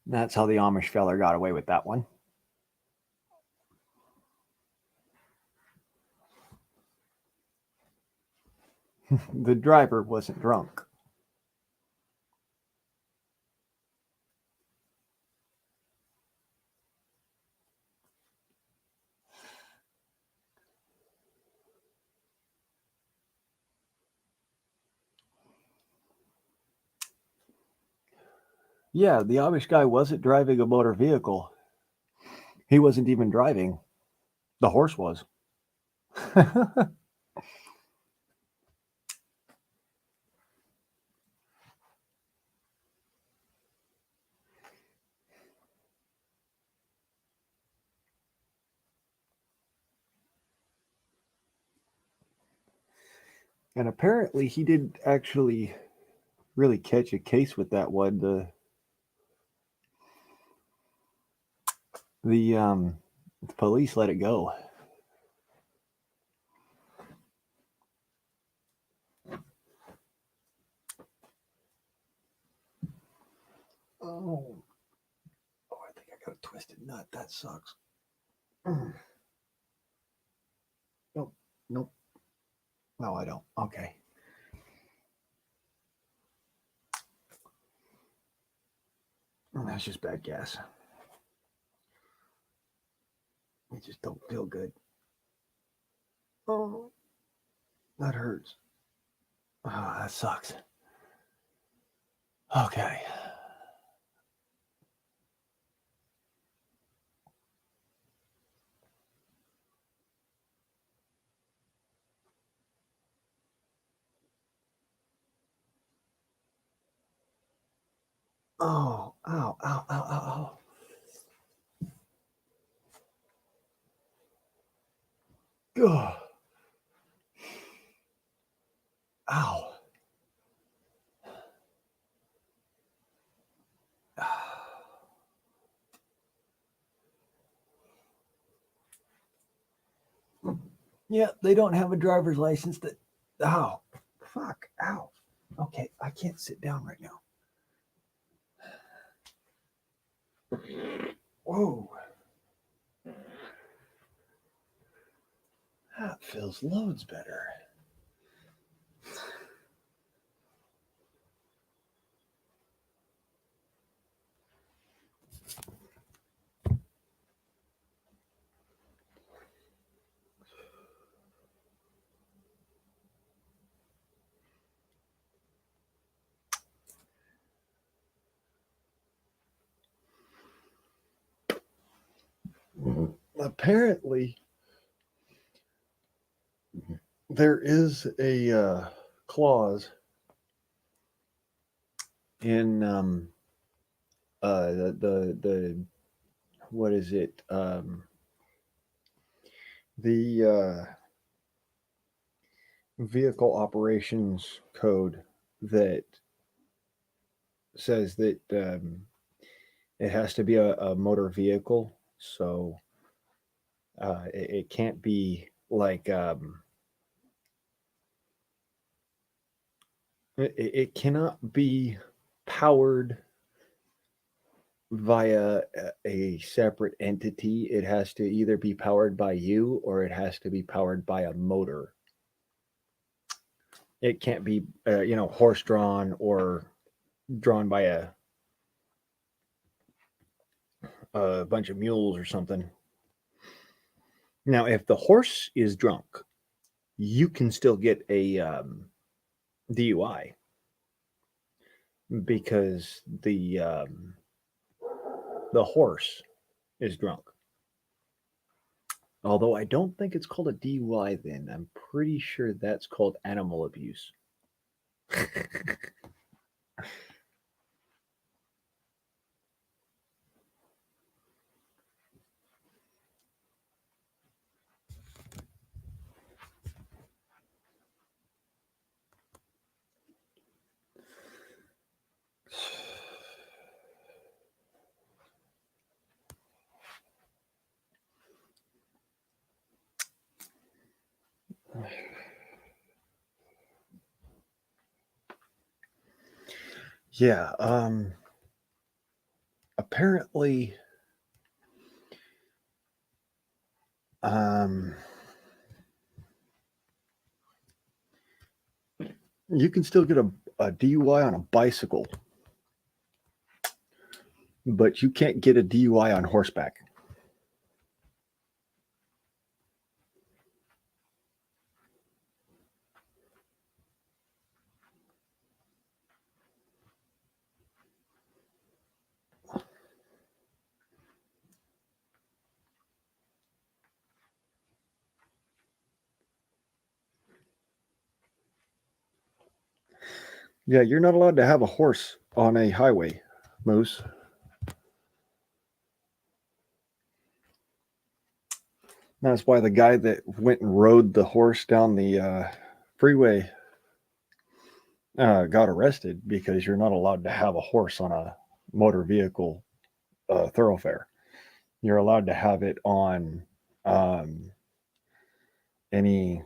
Speaker 2: That's how the Amish feller got away with that one. The driver wasn't drunk. Yeah, the Amish guy wasn't driving a motor vehicle. He wasn't even driving. The horse was. And apparently he didn't actually really catch a case with that one. The police let it go. Oh, I think I got a twisted nut. That sucks. Nope, nope. No, I don't. Okay. That's just bad gas. It just don't feel good. Oh, that hurts. Oh, that sucks. Okay. Oh, ow, ow, ow, ow, ow. Ugh. Ow. Yeah, they don't have a driver's license that. Ow. Fuck. Ow. Okay, I can't sit down right now. Whoa. That feels loads better. Apparently, there is a clause in the what is it the vehicle operations code that says that it has to be a motor vehicle, so it can't be like it cannot be powered via a separate entity. It has to either be powered by you or it has to be powered by a motor. It can't be, horse drawn or drawn by a bunch of mules or something. Now, if the horse is drunk, you can still get a DUI because the horse is drunk. Although I don't think it's called a DUI then. I'm pretty sure that's called animal abuse. Yeah, apparently um you can still get a DUI on a bicycle, but you can't get a DUI on horseback. Yeah, you're not allowed to have a horse on a highway, Moose. That's why the guy that went and rode the horse down the freeway got arrested, because you're not allowed to have a horse on a motor vehicle thoroughfare. You're allowed to have it on um, any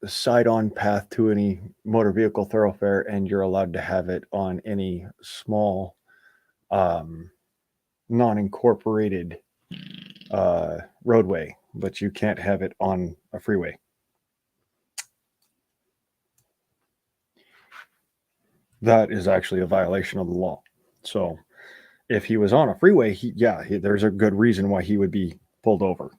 Speaker 2: side on path to any motor vehicle thoroughfare, and you're allowed to have it on any small um, non incorporated roadway, but you can't have it on a freeway. That is actually a violation of the law. So if he was on a freeway, there's a good reason why he would be pulled over.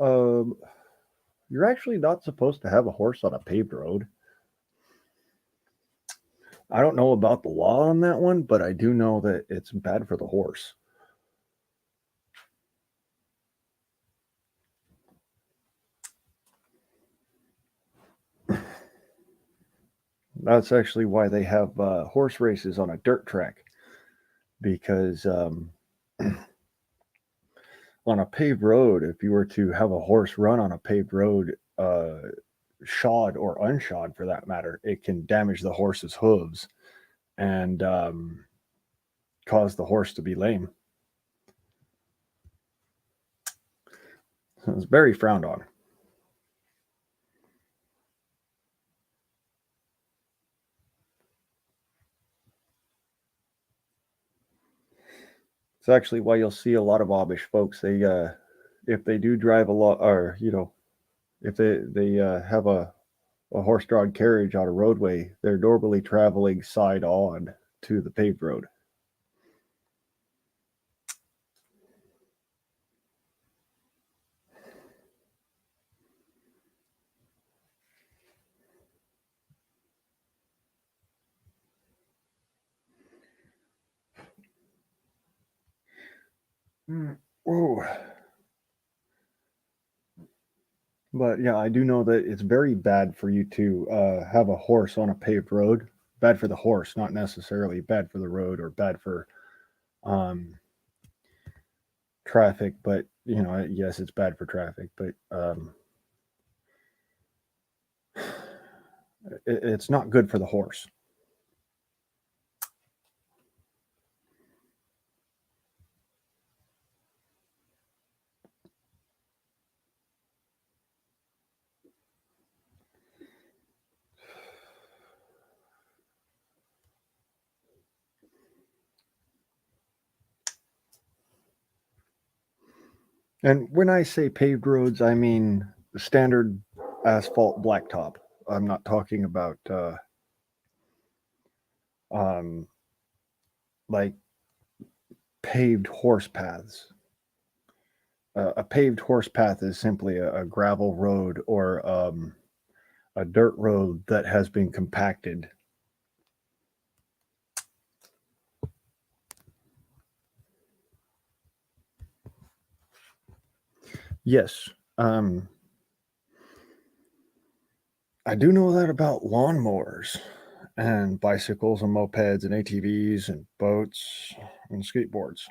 Speaker 2: Um, you're actually not supposed to have a horse on a paved road. I don't know about the law on that one, but I do know that it's bad for the horse. That's actually why they have horse races on a dirt track, because on a paved road, if you were to have a horse run on a paved road, shod or unshod for that matter, it can damage the horse's hooves and cause the horse to be lame. So it's very frowned on. It's actually why you'll see a lot of Amish folks. They, if they do drive a lot, or if they have a horse-drawn carriage on a roadway, they're normally traveling side on to the paved road. Whoa. But yeah, I do know that it's very bad for you to have a horse on a paved road. Bad for the horse, not necessarily bad for the road or bad for um, traffic. But yes, it's bad for traffic. But it's not good for the horse. And when I say paved roads, I mean standard asphalt blacktop. I'm not talking about um, like paved horse paths. A paved horse path is simply a gravel road or a dirt road that has been compacted. Yes, I do know that about lawnmowers and bicycles and mopeds and ATVs and boats and skateboards,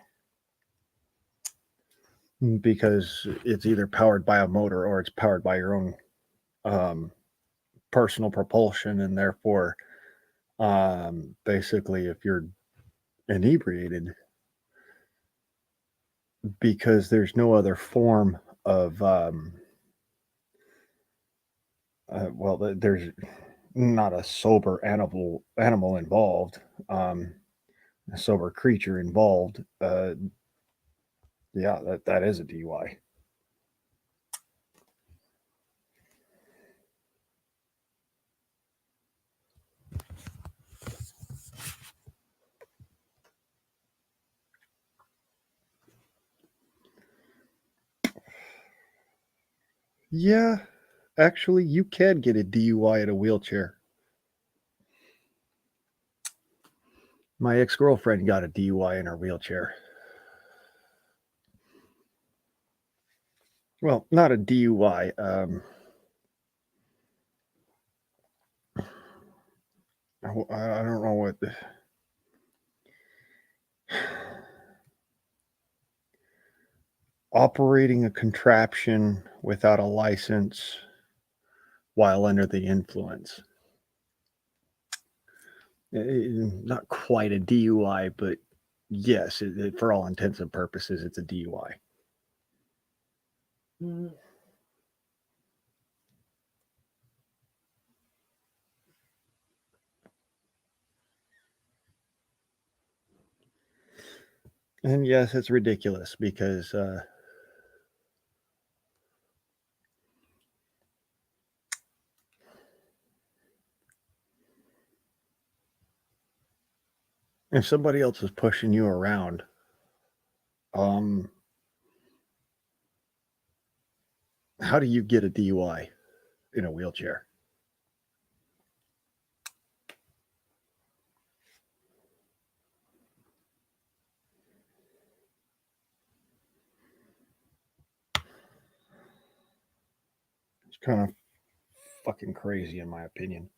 Speaker 2: because it's either powered by a motor or it's powered by your own um, personal propulsion, and therefore, basically, if you're inebriated, because there's no other form of there's not a sober animal involved, a sober creature involved. Yeah, that is a DUI. Yeah, actually, you can get a DUI in a wheelchair. My ex girlfriend got a DUI in her wheelchair. Well, not a DUI. I don't know what. Operating a contraption without a license while under the influence. Not quite a DUI, but yes, for all intents and purposes, it's a DUI. And yes, it's ridiculous because if somebody else is pushing you around, um, how do you get a DUI in a wheelchair? It's kind of fucking crazy, in my opinion.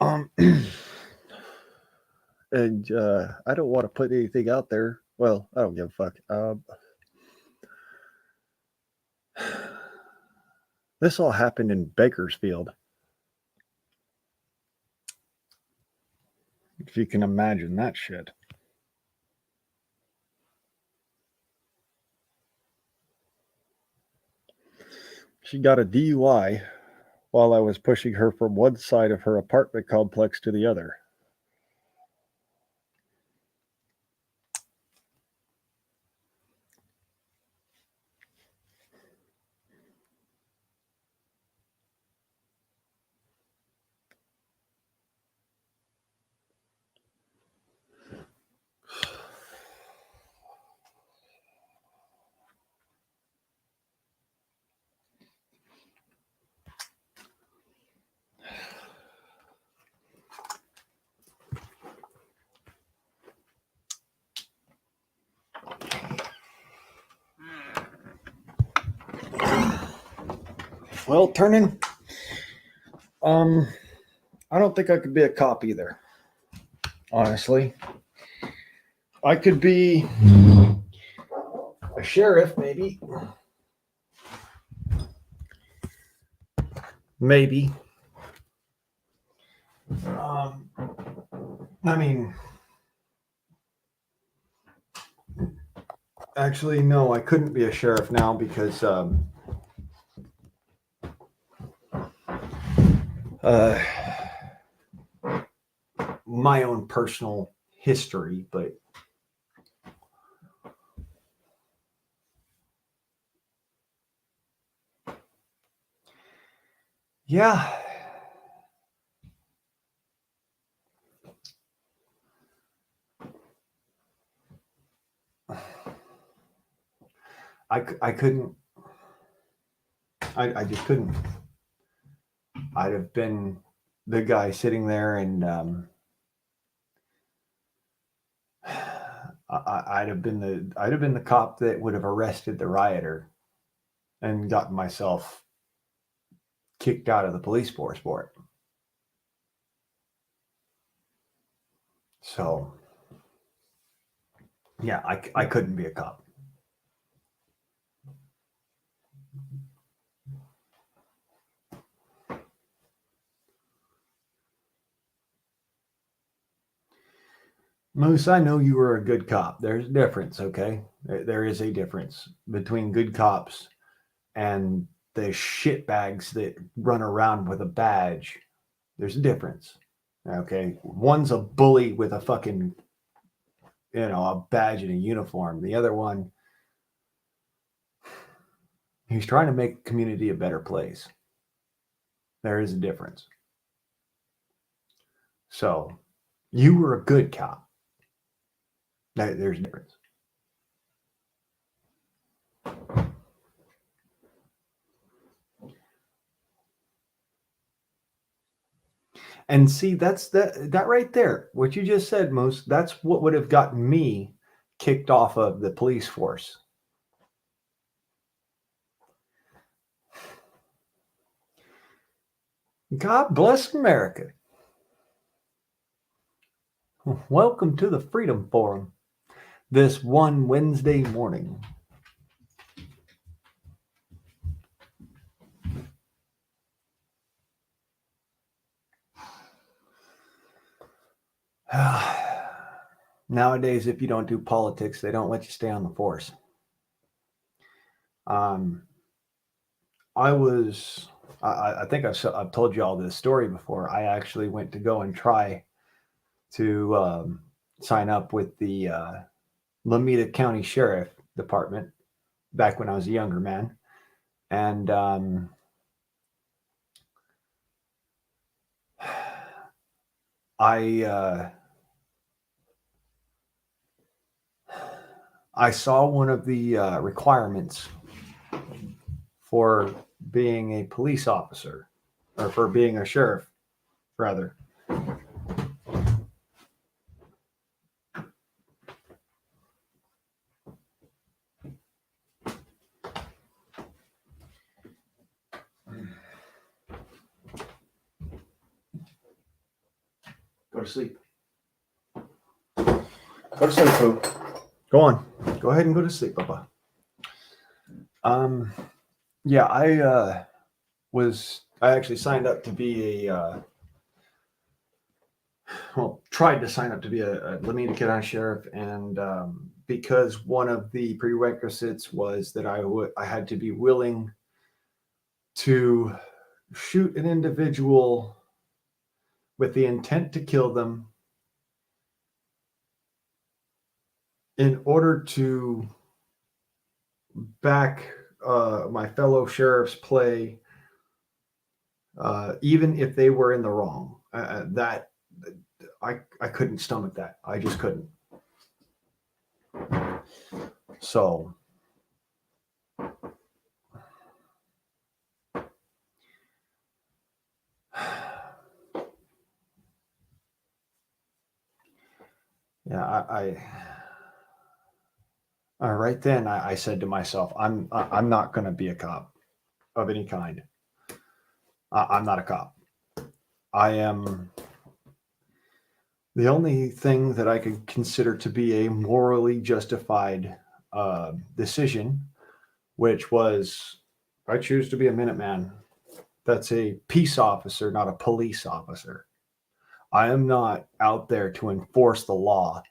Speaker 2: And I don't want to put anything out there. Well, I don't give a fuck. This all happened in Bakersfield. If you can imagine that shit. She got a DUI while I was pushing her from one side of her apartment complex to the other. Well, turning. I don't think I could be a cop either. Honestly, I could be a sheriff, maybe. Maybe. I mean, actually, no, I couldn't be a sheriff now because my own personal history, but yeah. I couldn't. I just couldn't. I'd have been the guy sitting there, and I'd have been the cop that would have arrested the rioter and gotten myself kicked out of the police force for it. So, yeah, I couldn't be a cop. Moose, I know you were a good cop. There's a difference, okay? There is a difference between good cops and the shitbags that run around with a badge. There's a difference, okay? One's a bully with a fucking, a badge and a uniform. The other one, he's trying to make the community a better place. There is a difference. So, you were a good cop. There's a difference. And see, that's that right there. What you just said, Moose, that's what would have gotten me kicked off of the police force. God bless America. Welcome to the Freedom Forum this one Wednesday morning. Nowadays, if you don't do politics, they don't let you stay on the force. I think I've told you all this story before. I actually went to go and try to sign up with the Lameda County Sheriff Department back when I was a younger man. And I saw one of the requirements for being a police officer, or for being a sheriff, rather.
Speaker 3: Go to sleep. Go to sleep, Pooh. Go on. Go ahead and go to sleep, Papa. Yeah, I actually signed up to be tried to sign up to be a Lamina County Sheriff, and because one of the prerequisites was that I had to be willing to shoot an individual with the intent to kill them in order to back my fellow sheriff's play, even if they were in the wrong. That I couldn't stomach that. I just couldn't. So yeah, I right then I said to myself, I'm not going to be a cop of any kind. I'm not a cop. I am the only thing that I could consider to be a morally justified decision, which was I choose to be a Minuteman. That's a peace officer, not a police officer. I am not out there to enforce the law.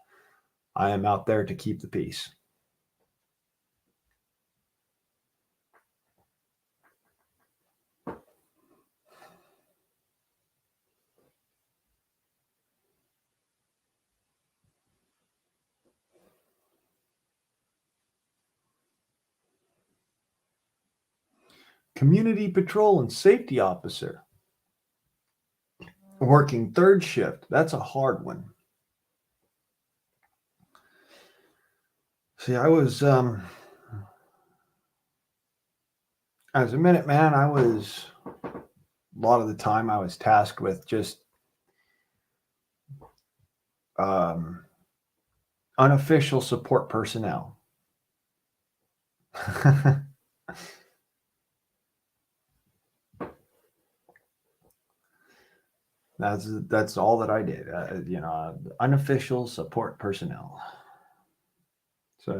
Speaker 3: I am out there to keep the peace. Community patrol and safety officer. Working third shift. That's a hard one. See, I was as a Minuteman, I was a lot of the time I was tasked with just unofficial support personnel. That's all that I did. Unofficial support personnel. So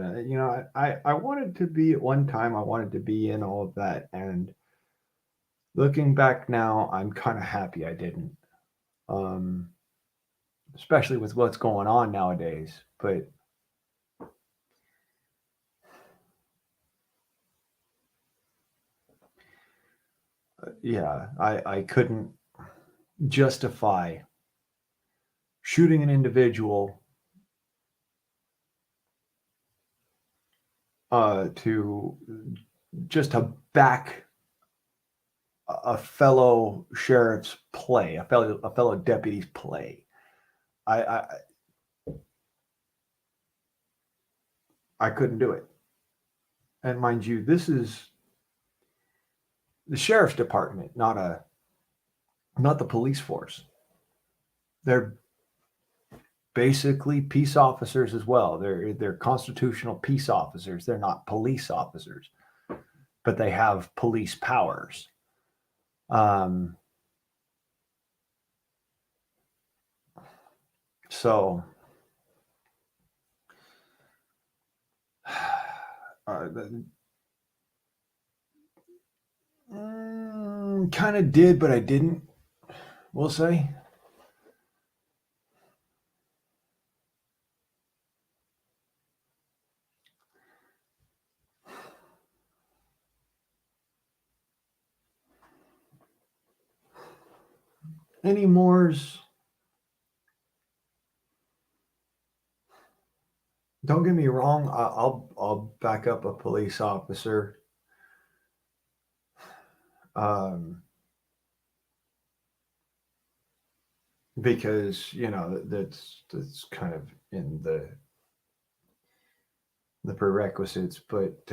Speaker 3: I wanted to be at one time. I wanted to be in all of that, and looking back now, I'm kind of happy I didn't. Especially with what's going on nowadays. But yeah, I couldn't justify shooting an individual to just to back a fellow sheriff's play, a fellow deputy's play. I couldn't do it. And mind you, this is the sheriff's department, not the police force. They're basically peace officers as well. They're constitutional peace officers. They're not police officers, but they have police powers. So kind of did, but I didn't. We'll say. Any mores? Don't get me wrong. I'll back up a police officer. Because that's kind of in the prerequisites. But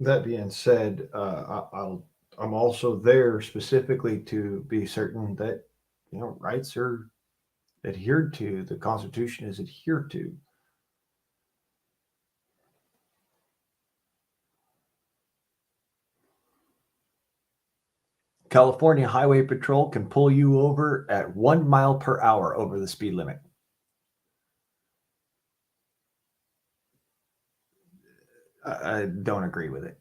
Speaker 3: that being said, I'm also there specifically to be certain that rights are adhered to, the Constitution is adhered to.
Speaker 2: California Highway Patrol can pull you over at 1 mile per hour over the speed limit. I don't agree with it.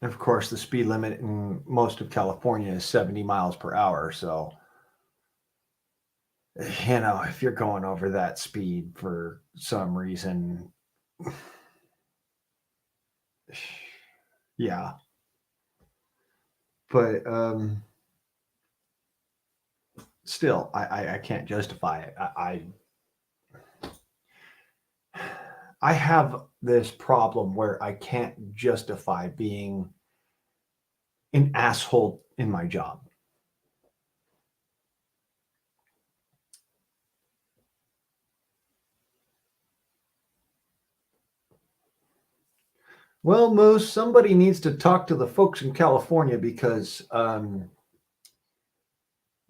Speaker 2: Of course, the speed limit in most of California is 70 miles per hour. So, if you're going over that speed for some reason, yeah. But still, I can't justify it. I have this problem where I can't justify being an asshole in my job. Well, Moose, somebody needs to talk to the folks in California because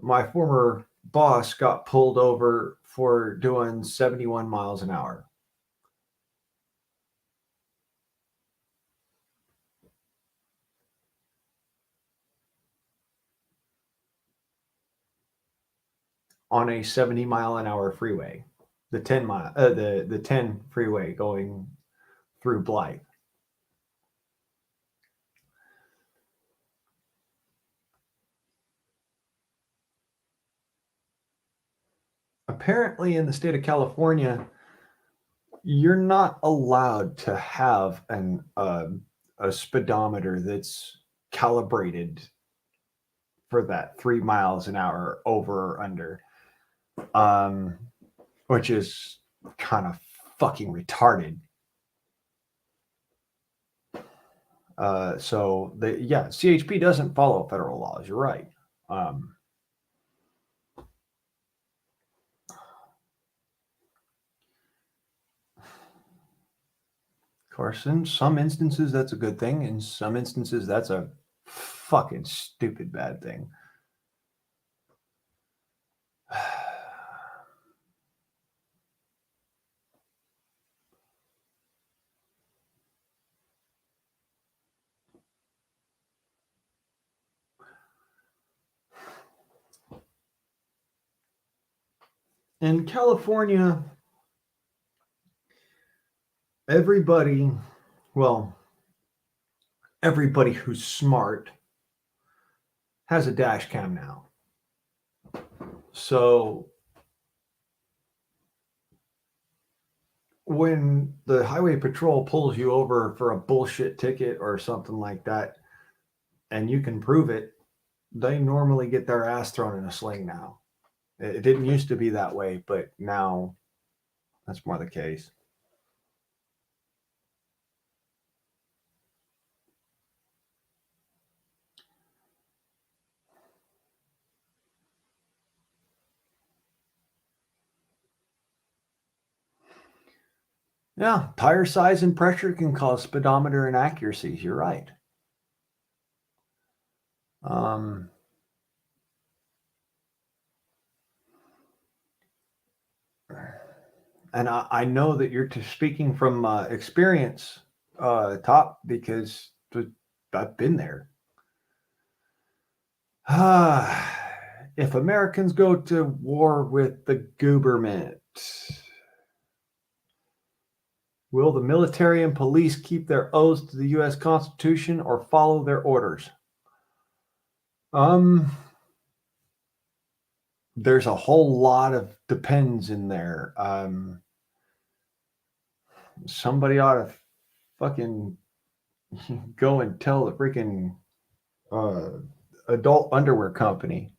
Speaker 2: my former boss got pulled over for doing 71 miles an hour. On a 70 mile an hour freeway, the 10 freeway going through Blythe. Apparently, in the state of California, you're not allowed to have a speedometer that's calibrated for that 3 miles an hour over or under, which is kind of fucking retarded. So CHP doesn't follow federal laws. You're right. Of course, in some instances, that's a good thing. In some instances, that's a fucking stupid bad thing. In California, everybody who's smart has a dash cam now. So when the highway patrol pulls you over for a bullshit ticket or something like that, and you can prove it, they normally get their ass thrown in a sling now. It didn't used to be that way, but now that's more the case. Yeah, tire size and pressure can cause speedometer inaccuracies. You're right. And I know that you're speaking from experience, Top, because I've been there. If Americans go to war with the government, will the military and police keep their oaths to the U.S. Constitution or follow their orders? There's a whole lot of depends in there. Somebody ought to fucking go and tell the freaking adult underwear company.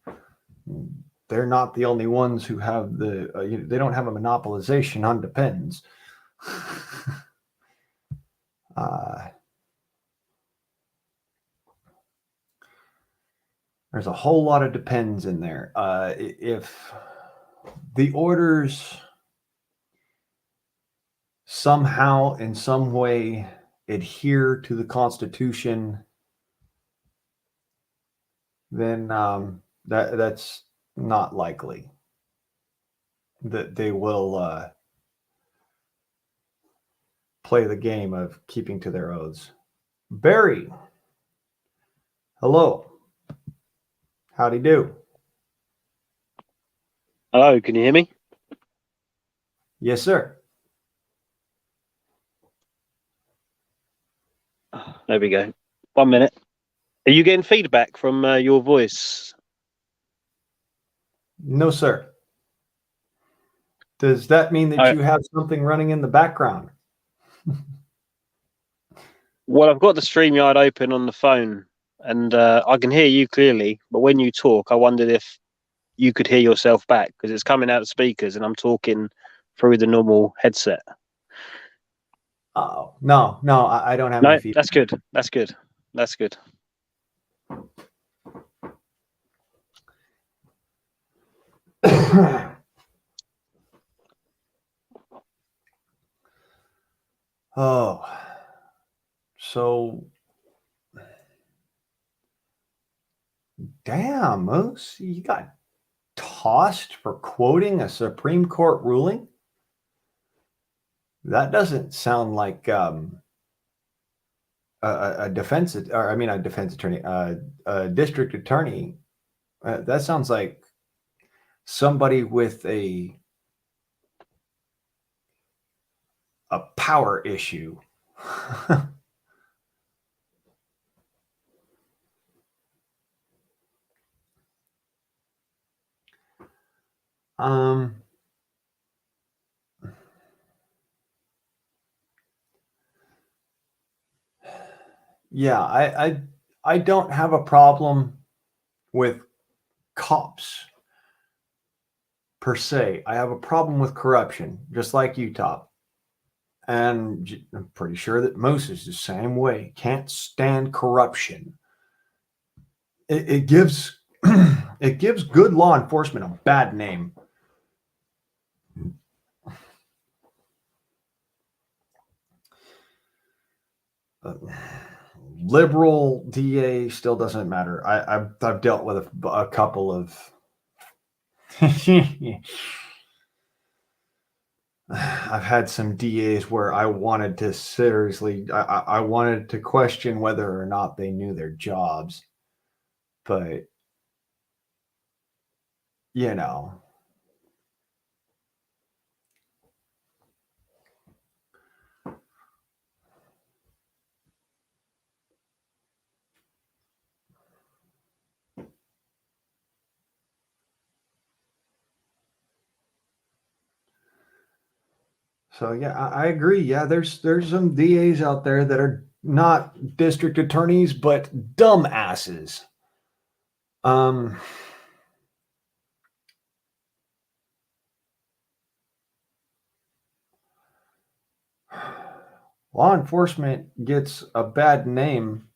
Speaker 2: They're not the only ones who have they don't have a monopolization on depends. There's a whole lot of depends in there. If the orders somehow, in some way, adhere to the Constitution, then that's not likely that they will
Speaker 3: play the game of keeping to their oaths. Barry, hello. Howdy do.
Speaker 6: Hello, can you hear me?
Speaker 3: Yes, sir.
Speaker 6: There we go. 1 minute. Are you getting feedback from your voice?
Speaker 3: No, sir. Does that mean that
Speaker 6: I-
Speaker 3: you have something running in the background?
Speaker 6: Well, I've got the StreamYard open on the phone, and I can hear you clearly. But when you talk, I wondered if you could hear yourself back because it's coming out of speakers, and I'm talking through the normal headset.
Speaker 3: Oh, no, I don't have
Speaker 6: No,
Speaker 3: any feedback.
Speaker 6: that's good. That's good. That's good.
Speaker 3: Oh, so damn, Moose, you got tossed for quoting a Supreme Court ruling? That doesn't sound like a defense, or I mean, a defense attorney, a district attorney. That sounds like somebody with a power issue. um, yeah, I don't have a problem with cops per se. I have a problem with corruption, just like you, Top. And I'm pretty sure that Moose is the same way. Can't stand corruption. It gives it gives good law enforcement a bad name. Liberal DA still doesn't matter. I've dealt with a couple of. I've had some DAs where I wanted to seriously, I wanted to question whether or not they knew their jobs, but you know. So yeah, I agree. Yeah, there's some DAs out there that are not district attorneys, but dumb asses. Um, law enforcement gets a bad name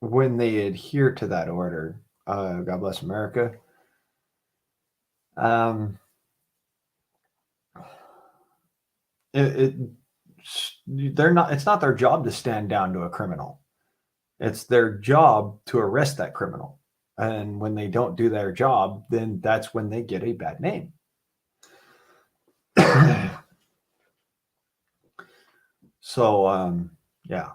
Speaker 3: when they adhere to that order. God bless America. Um, it they're not. It's not their job to stand down to a criminal. It's their job to arrest that criminal. And when they don't do their job, then that's when they get a bad name. So, yeah.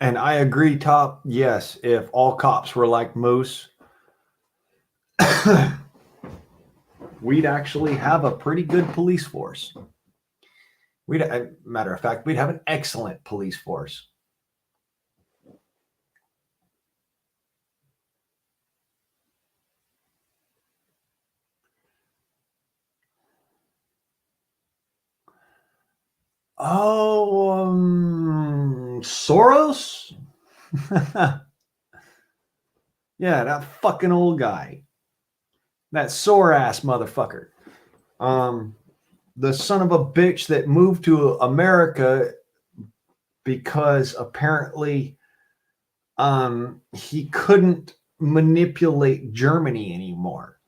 Speaker 3: And I agree, Top. Yes, if all cops were like Moose, we'd actually have a pretty good police force. Matter of fact, we'd have an excellent police force. Oh, Soros? Yeah, that fucking old guy. That sore ass motherfucker. The son of a bitch that moved to America because apparently he couldn't manipulate Germany anymore.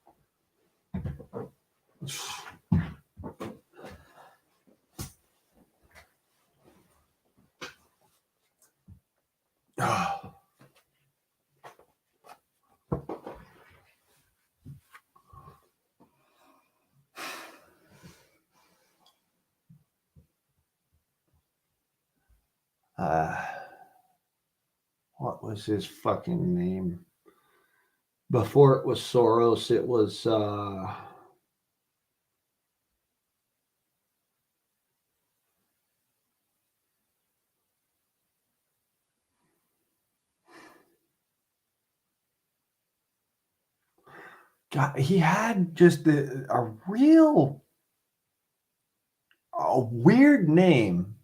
Speaker 2: What was his fucking name? Before it was Soros, it was God, he had just a weird name.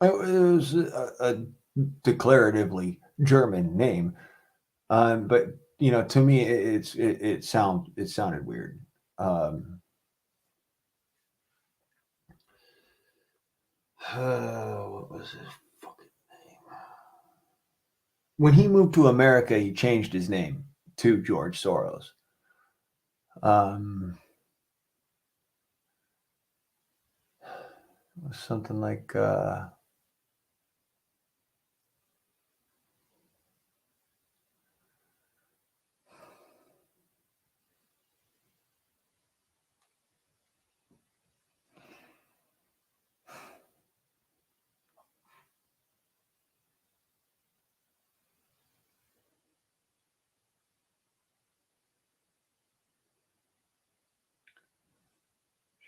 Speaker 2: It was a declaratively German name, but to me, it sounded weird. What was his fucking name? When he moved to America, he changed his name to George Soros. It was something like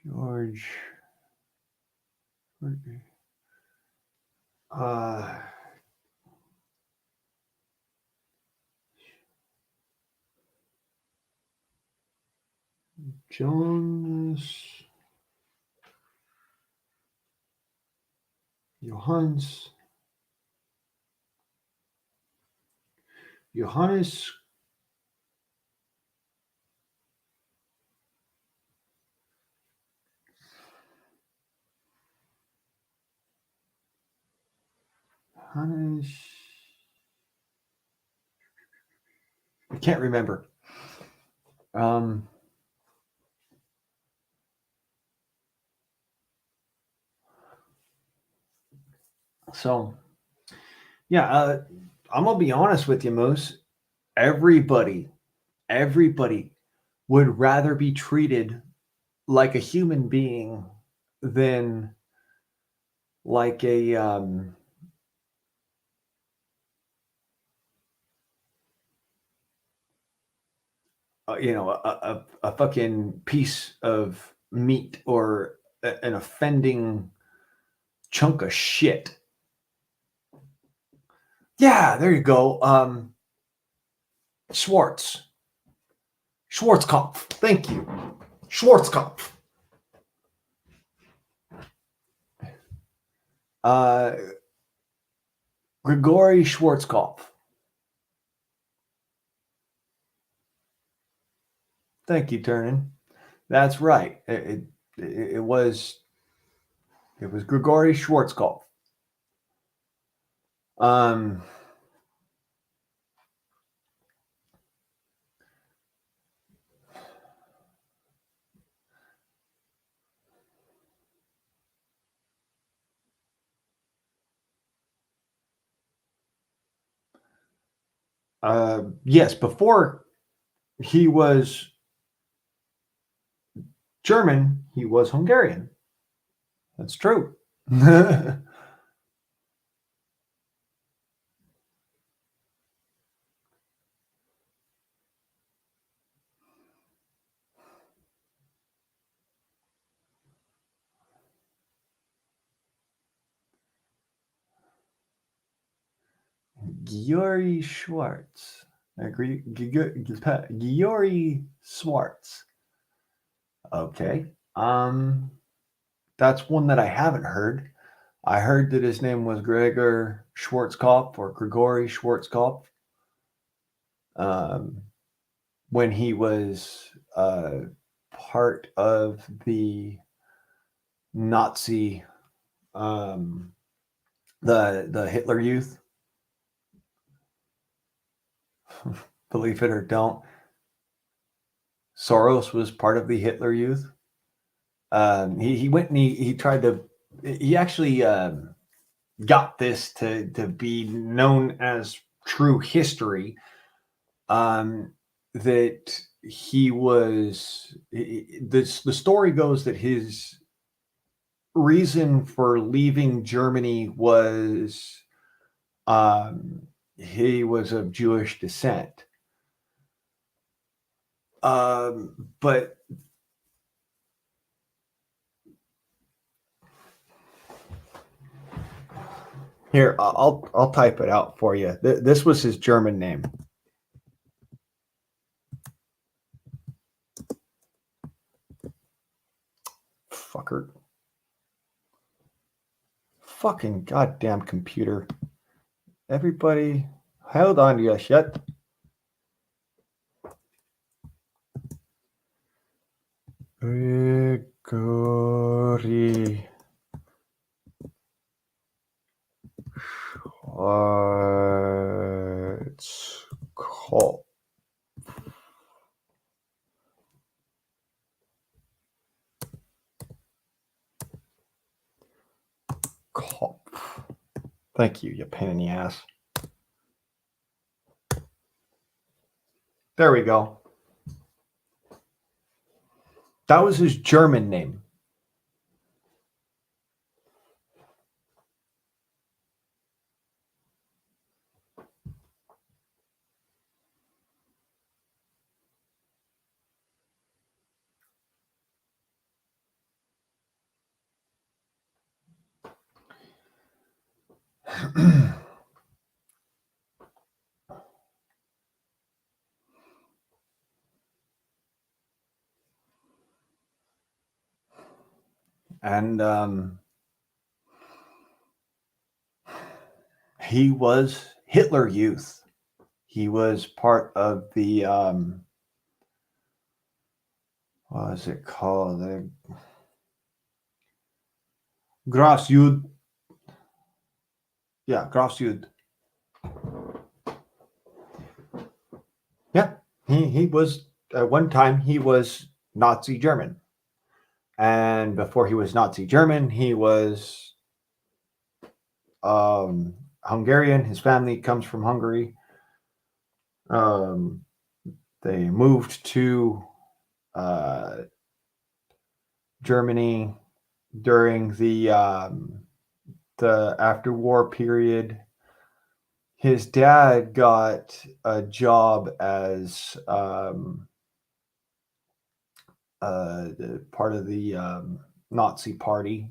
Speaker 2: George. Jonas Johannes Johannes. I can't remember. So yeah, I'm gonna be honest with you, Moose. Everybody would rather be treated like a human being than like a a fucking piece of meat or an offending chunk of shit. Yeah, there you go. Schwarzkopf. Thank you. Schwarzkopf. Grigory Schwarzkopf. Thank you, Turnin. That's right. It was Grigory Schwarzkopf. Yes, before he was German, he was Hungarian. That's true. Giori Schwartz. Giori Schwartz. Okay. That's one that I haven't heard. I heard that his name was Gregor Schwarzkopf or Grigory Schwarzkopf. When he was part of the Nazi, the Hitler Youth. Believe it or don't, Soros was part of the Hitler Youth. He went and he tried to. He actually got this to be known as true history. that he was the story goes that his reason for leaving Germany was he was of Jewish descent. But here, I'll type it out for you. This was his German name. Fucker. Fucking goddamn computer. Everybody, hold on to your shit. Gregory Schwarzkopf. Thank you, you pain in the ass. There we go. That was his German name. And he was Hitler Youth. He was part of the what is it called? The Grafsjud. Yeah, Grafsjud. Yeah, he was at one time he was Nazi German, and before he was Nazi German, he was Hungarian. His family comes from Hungary. They moved to Germany during the after-war period. His dad got a job as part of the Nazi Party.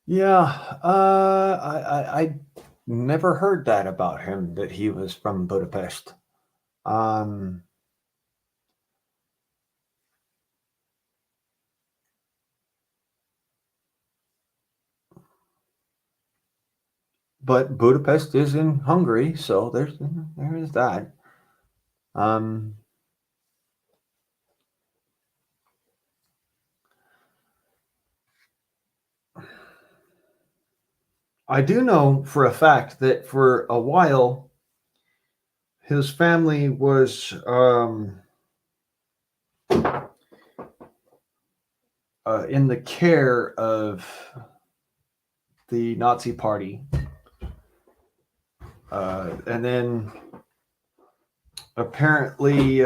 Speaker 2: Yeah, I never heard that about him, that he was from Budapest. But Budapest is in Hungary, so there is that. I do know for a fact that for a while, his family was in the care of the Nazi Party. And then apparently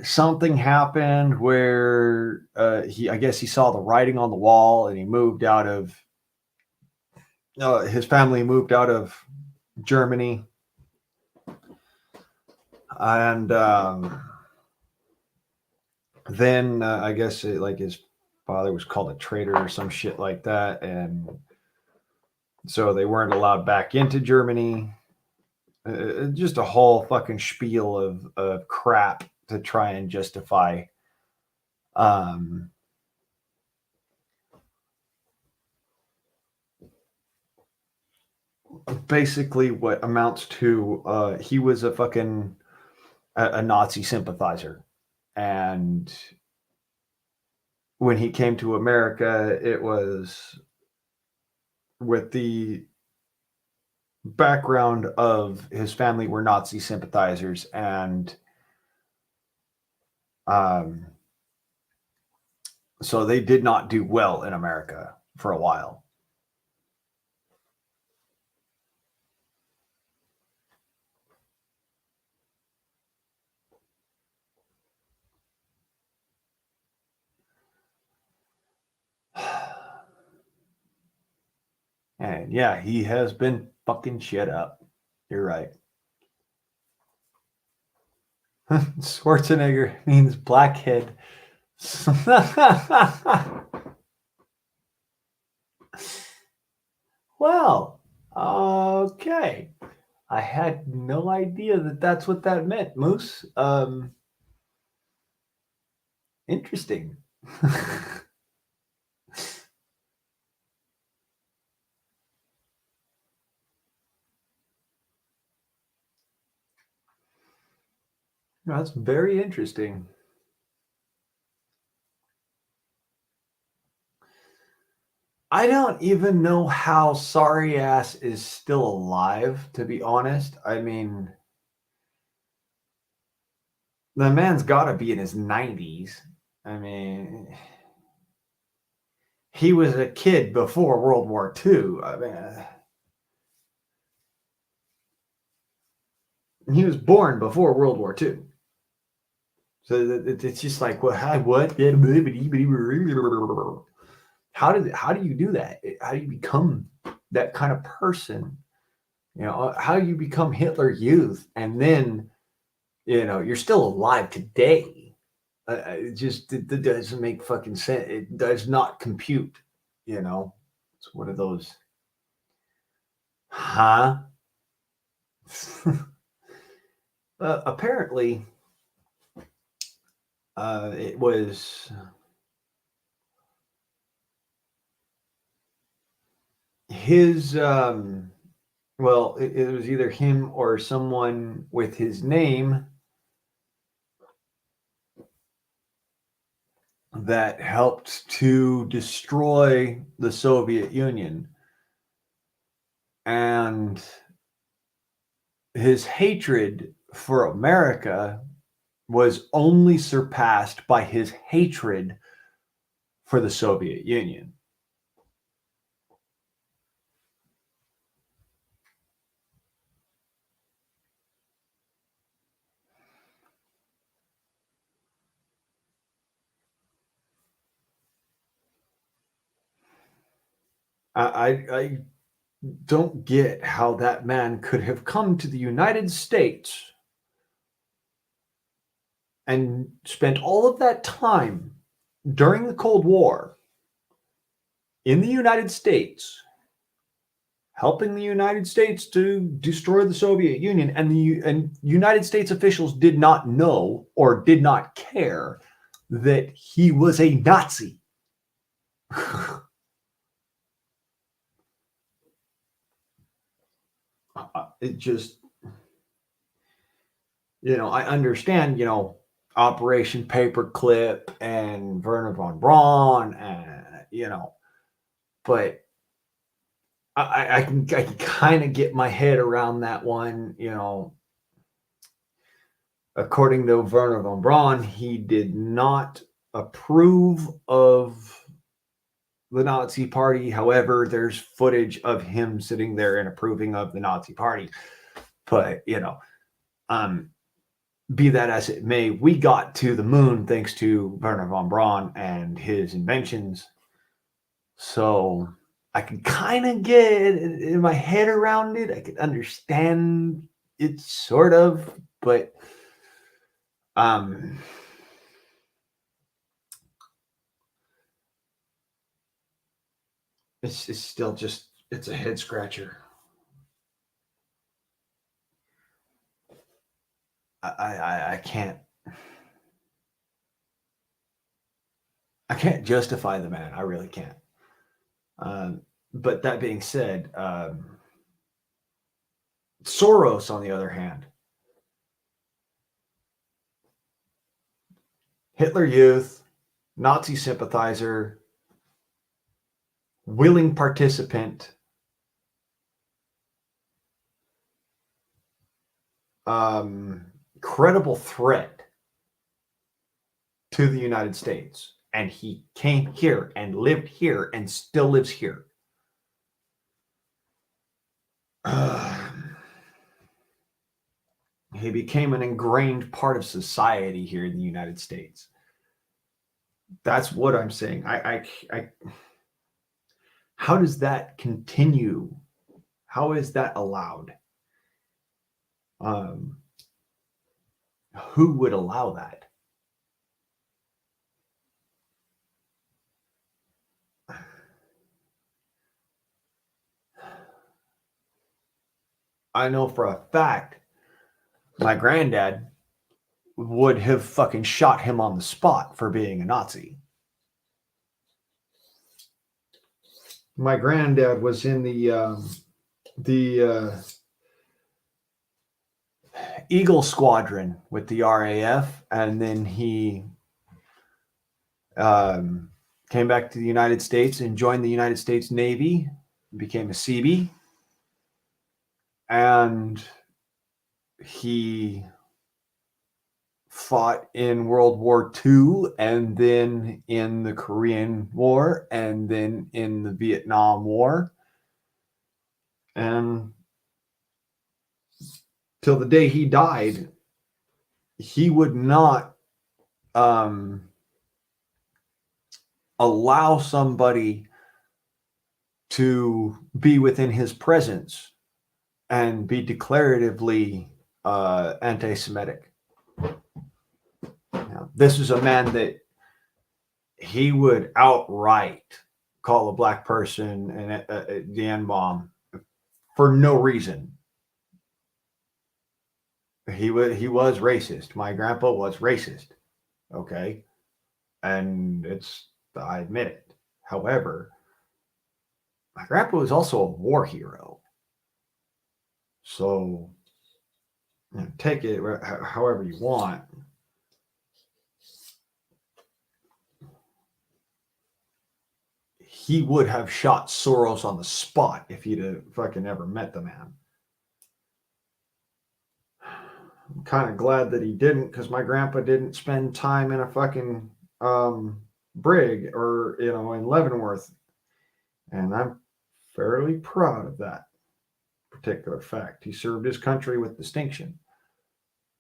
Speaker 2: something happened where I guess he saw the writing on the wall, and he moved out of his family moved out of Germany. And then I guess like his father was called a traitor or some shit like that, and so they weren't allowed back into Germany. Just a whole fucking spiel of crap to try and justify basically what amounts to he was a fucking a Nazi sympathizer. And when he came to America, it was with the background of his family were Nazi sympathizers, and So they did not do well in America for a while. And yeah, he has been fucking shit up. You're right. Schwarzenegger means blackhead. Well, okay. I had no idea that that's what that meant, Moose. Interesting. That's very interesting. I don't even know how Sorry Ass is still alive, to be honest. I mean, the man's got to be in his 90s. I mean, he was a kid before World War II. I mean, he was born before World War II. So it's just like, what? How do you do that? How do you become that kind of person? You know, how do you become Hitler Youth, and then you're still alive today? It doesn't make fucking sense. It does not compute. It's one of those, huh? Apparently, it was his. Well, it was either him or someone with his name that helped to destroy the Soviet Union. And his hatred for America was only surpassed by his hatred for the Soviet Union. I don't get how that man could have come to the United States and spent all of that time during the Cold War in the United States, helping the United States to destroy the Soviet Union, and United States officials did not know or did not care that he was a Nazi. It just, I understand, Operation Paperclip and Werner von Braun, and but I can kind of get my head around that one. According to Werner von Braun, he did not approve of the Nazi Party. However, there's footage of him sitting there and approving of the Nazi Party. But be that as it may, we got to the moon thanks to Werner von Braun and his inventions. So I can kind of get in my head around it. I can understand it sort of, but it's still just, it's a head scratcher. I can't justify the man. I really can't. But that being said, Soros, on the other hand, Hitler Youth, Nazi sympathizer, willing participant, credible threat
Speaker 3: to the United States, and he came here and lived here and still lives here. He became an ingrained part of society here in the United States. That's what I'm saying. How does that continue? How is that allowed? Who would allow that? I know for a fact my granddad would have fucking shot him on the spot for being a Nazi. My granddad was in the Eagle Squadron with the RAF, and then he came back to the United States and joined the United States Navy, became a Seabee, and he fought in World War II, and then in the Korean War, and then in the Vietnam War, and till the day he died, he would not allow somebody to be within his presence and be declaratively anti-Semitic. Now, this is a man that he would outright call a black person the N-bomb for no reason. He was racist. My grandpa was racist. Okay. And I admit it. However, my grandpa was also a war hero. So, take it however you want. He would have shot Soros on the spot if he'd have fucking ever met the man. I'm kind of glad that he didn't, because my grandpa didn't spend time in a fucking brig or, in Leavenworth. And I'm fairly proud of that particular fact. He served his country with distinction.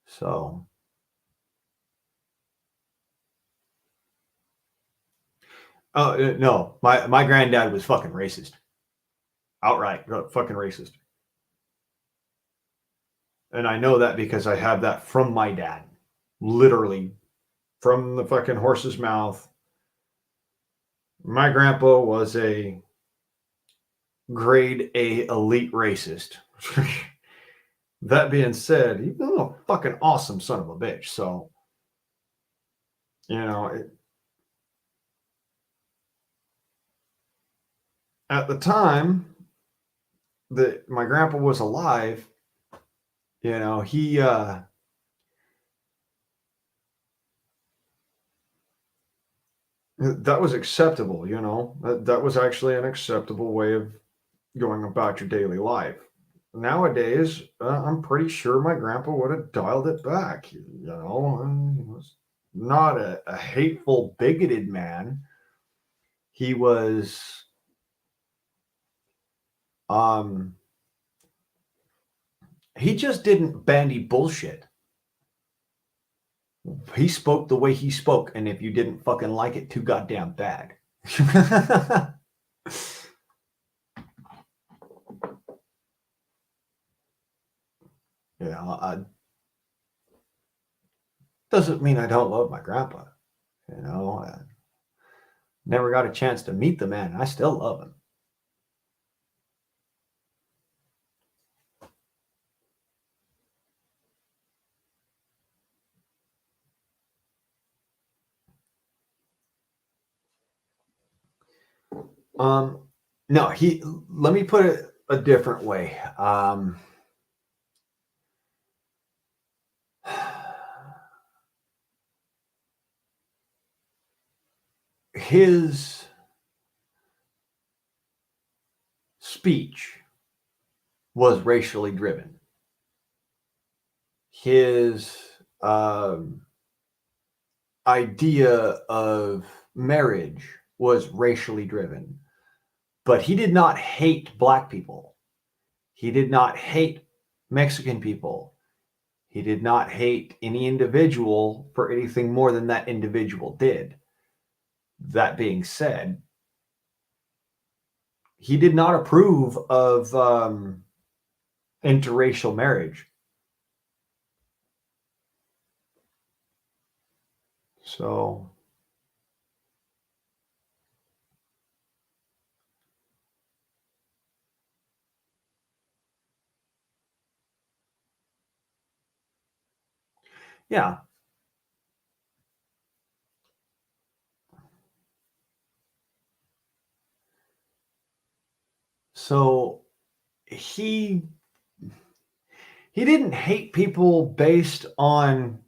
Speaker 3: So, no, my granddad was fucking racist. Outright fucking racist. And I know that because I have that from my dad. Literally from the fucking horse's mouth. My grandpa was a grade A elite racist. That being said, he's a fucking awesome son of a bitch. So, at the time that my grandpa was alive, he that was acceptable. That was actually an acceptable way of going about your daily life. Nowadays, I'm pretty sure my grandpa would have dialed it back. He was not a hateful, bigoted man. He was he just didn't bandy bullshit. He spoke the way he spoke, and if you didn't fucking like it, too goddamn bad. Doesn't mean I don't love my grandpa. I never got a chance to meet the man. I still love him. No, let me put it a different way. His speech was racially driven. His
Speaker 2: idea of marriage was racially driven, but he did not hate black people. He did not hate Mexican people. He did not hate any individual for anything more than that individual did. That being said, he did not approve of interracial marriage. So, yeah. So he didn't hate people based on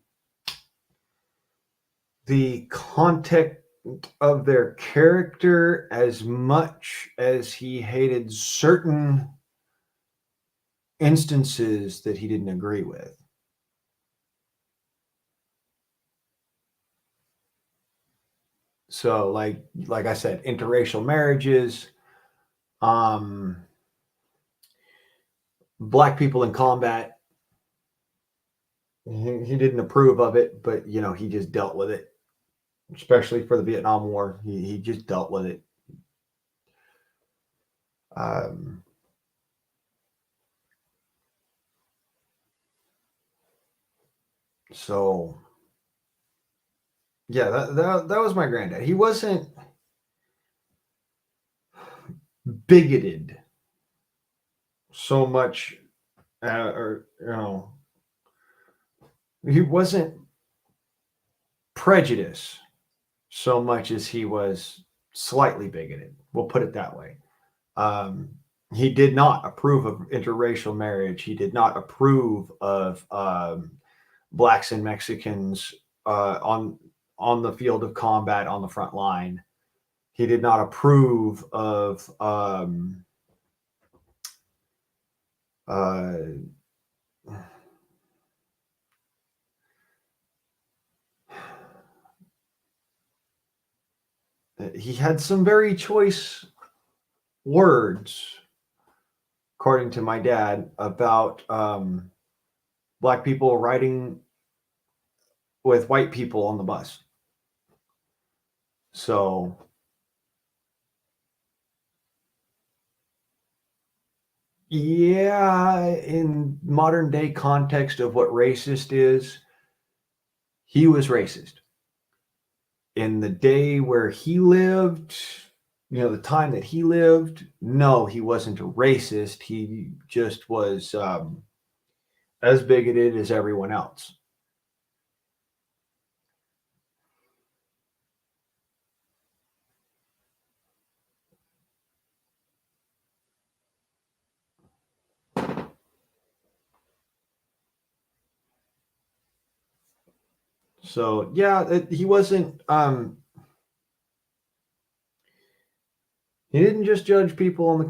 Speaker 2: the context of their character as much as he hated certain instances that he didn't agree with. So like I said, interracial marriages, black people in combat, he didn't approve of it, but he just dealt with it, especially for the Vietnam War. He just dealt with it. So yeah, that was my granddad. He wasn't bigoted so much, or he wasn't prejudiced so much as he was slightly bigoted. We'll put it that way. He did not approve of interracial marriage. He did not approve of blacks and Mexicans on the field of combat on the front line. He did not approve of he had some very choice words, according to my dad, about black people riding with white people on the bus. So yeah, in modern day context of what racist is, he was racist. In the day where he lived, the time that he lived, no, he wasn't a racist. He just was as bigoted as everyone else. So yeah, he wasn't. He didn't just judge people on the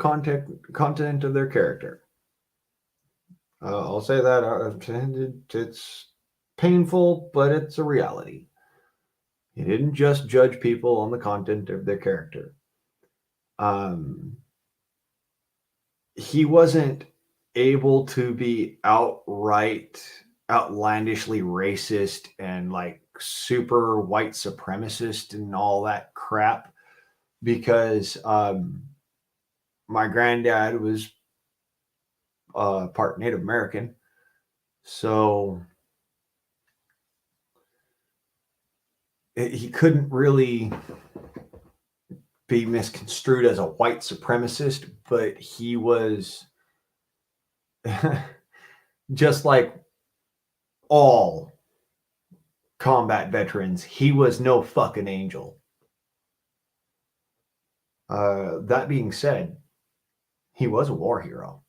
Speaker 2: content of their character. I'll say that it's painful, but it's a reality. He didn't just judge people on the content of their character. He wasn't able to be outright, outlandishly racist and like super white supremacist and all that crap, because my granddad was part Native American. So he couldn't really be misconstrued as a white supremacist, but he was just like all combat veterans, he was no fucking angel. That being said, he was a war hero.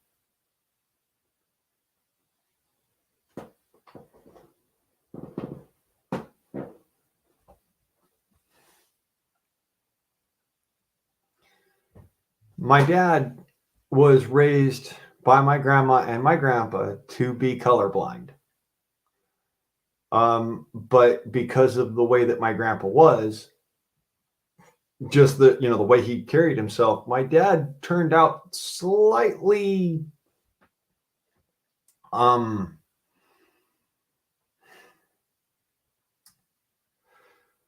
Speaker 2: My dad was raised by my grandma and my grandpa to be colorblind.
Speaker 3: But because of the way that my grandpa was, just the the way he carried himself, my dad turned out slightly well,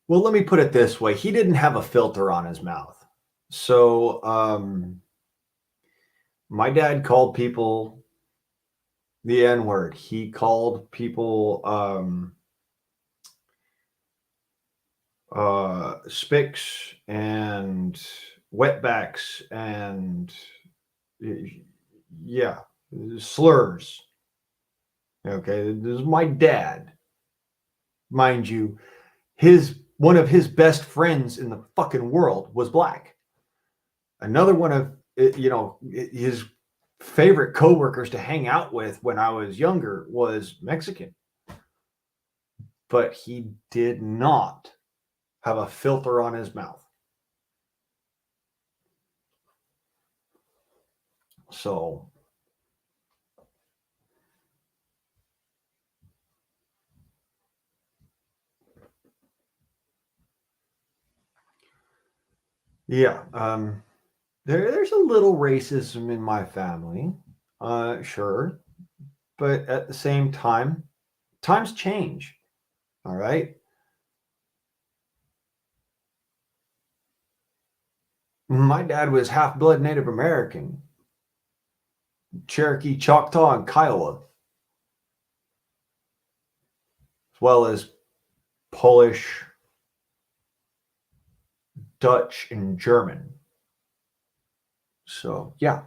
Speaker 3: let me put it this way. He didn't have a filter on his mouth. So my dad called people the N-word. He called people spics and wetbacks and yeah, slurs. Okay, this is my dad, mind you. One of his best friends in the fucking world was black. Another one of his favorite coworkers to hang out with when I was younger was Mexican. But he did not have a filter on his mouth. So yeah, there's a little racism in my family, sure, but at the same time, times change. All right. My dad was half blood Native American, Cherokee, Choctaw, and Kiowa, as well as Polish, Dutch, and German. So yeah,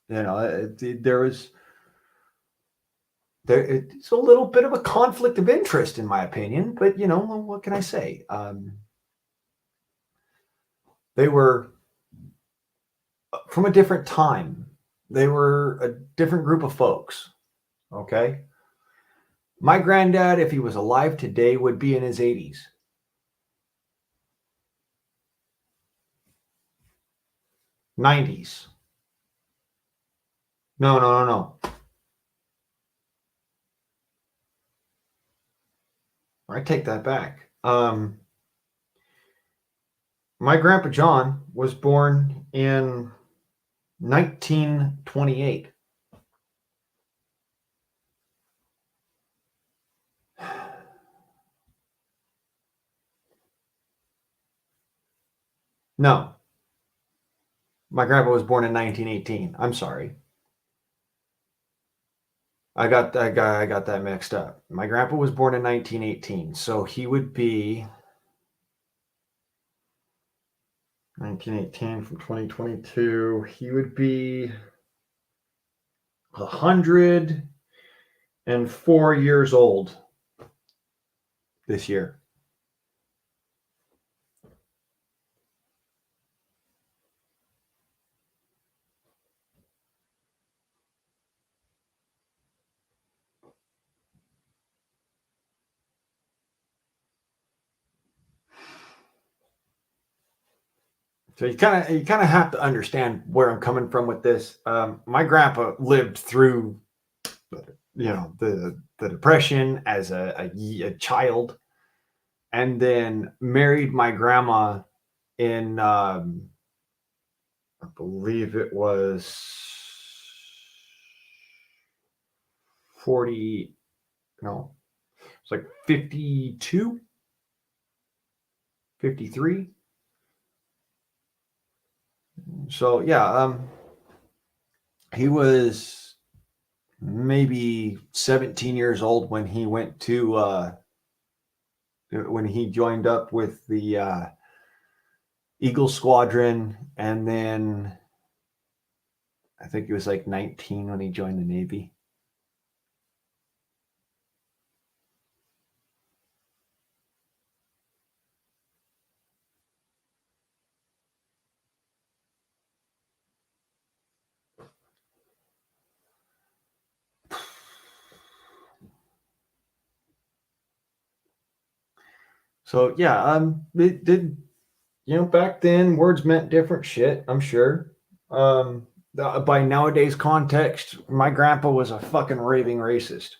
Speaker 3: it's a little bit of a conflict of interest in my opinion, but what can I say? They were from a different time. They were a different group of folks. Okay. My granddad, if he was alive today, would be in his 80s. '90s. No. I take that back. My grandpa John was born in 1928. No. My grandpa was born in 1918. I'm sorry. I got that mixed up. My grandpa was born in 1918, so he would be 1918 from 2022. He would be 104 years old this year. So you kind of have to understand where I'm coming from with this. My grandpa lived through, the Depression as a child, and then married my grandma in, I believe it was 40. No, it's like 52, 53. So yeah, he was maybe 17 years old when he went to when he joined up with the Eagle Squadron, and then I think he was like 19 when he joined the Navy. So yeah, it did, back then words meant different shit, I'm sure. By nowadays context, my grandpa was a fucking raving racist.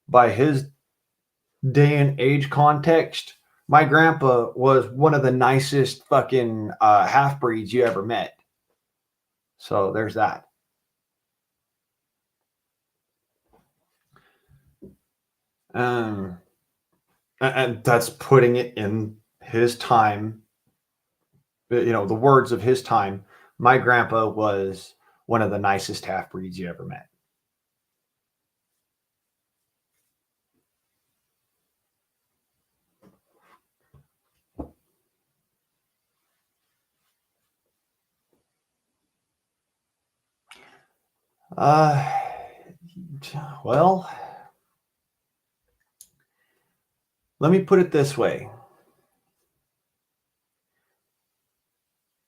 Speaker 3: By his day and age context, my grandpa was one of the nicest fucking half breeds you ever met. So there's that. And that's putting it in his time, you know, the words of his time. My grandpa was one of the nicest half breeds you ever met. Well, let me put it this way.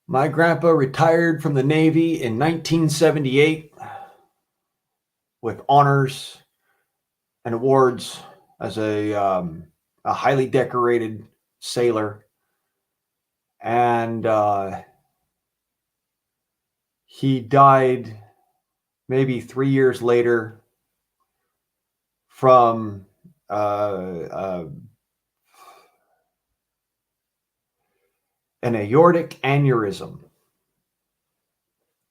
Speaker 3: My grandpa retired from the Navy in 1978 with honors and awards as a highly decorated sailor. And he died maybe 3 years later from an aortic aneurysm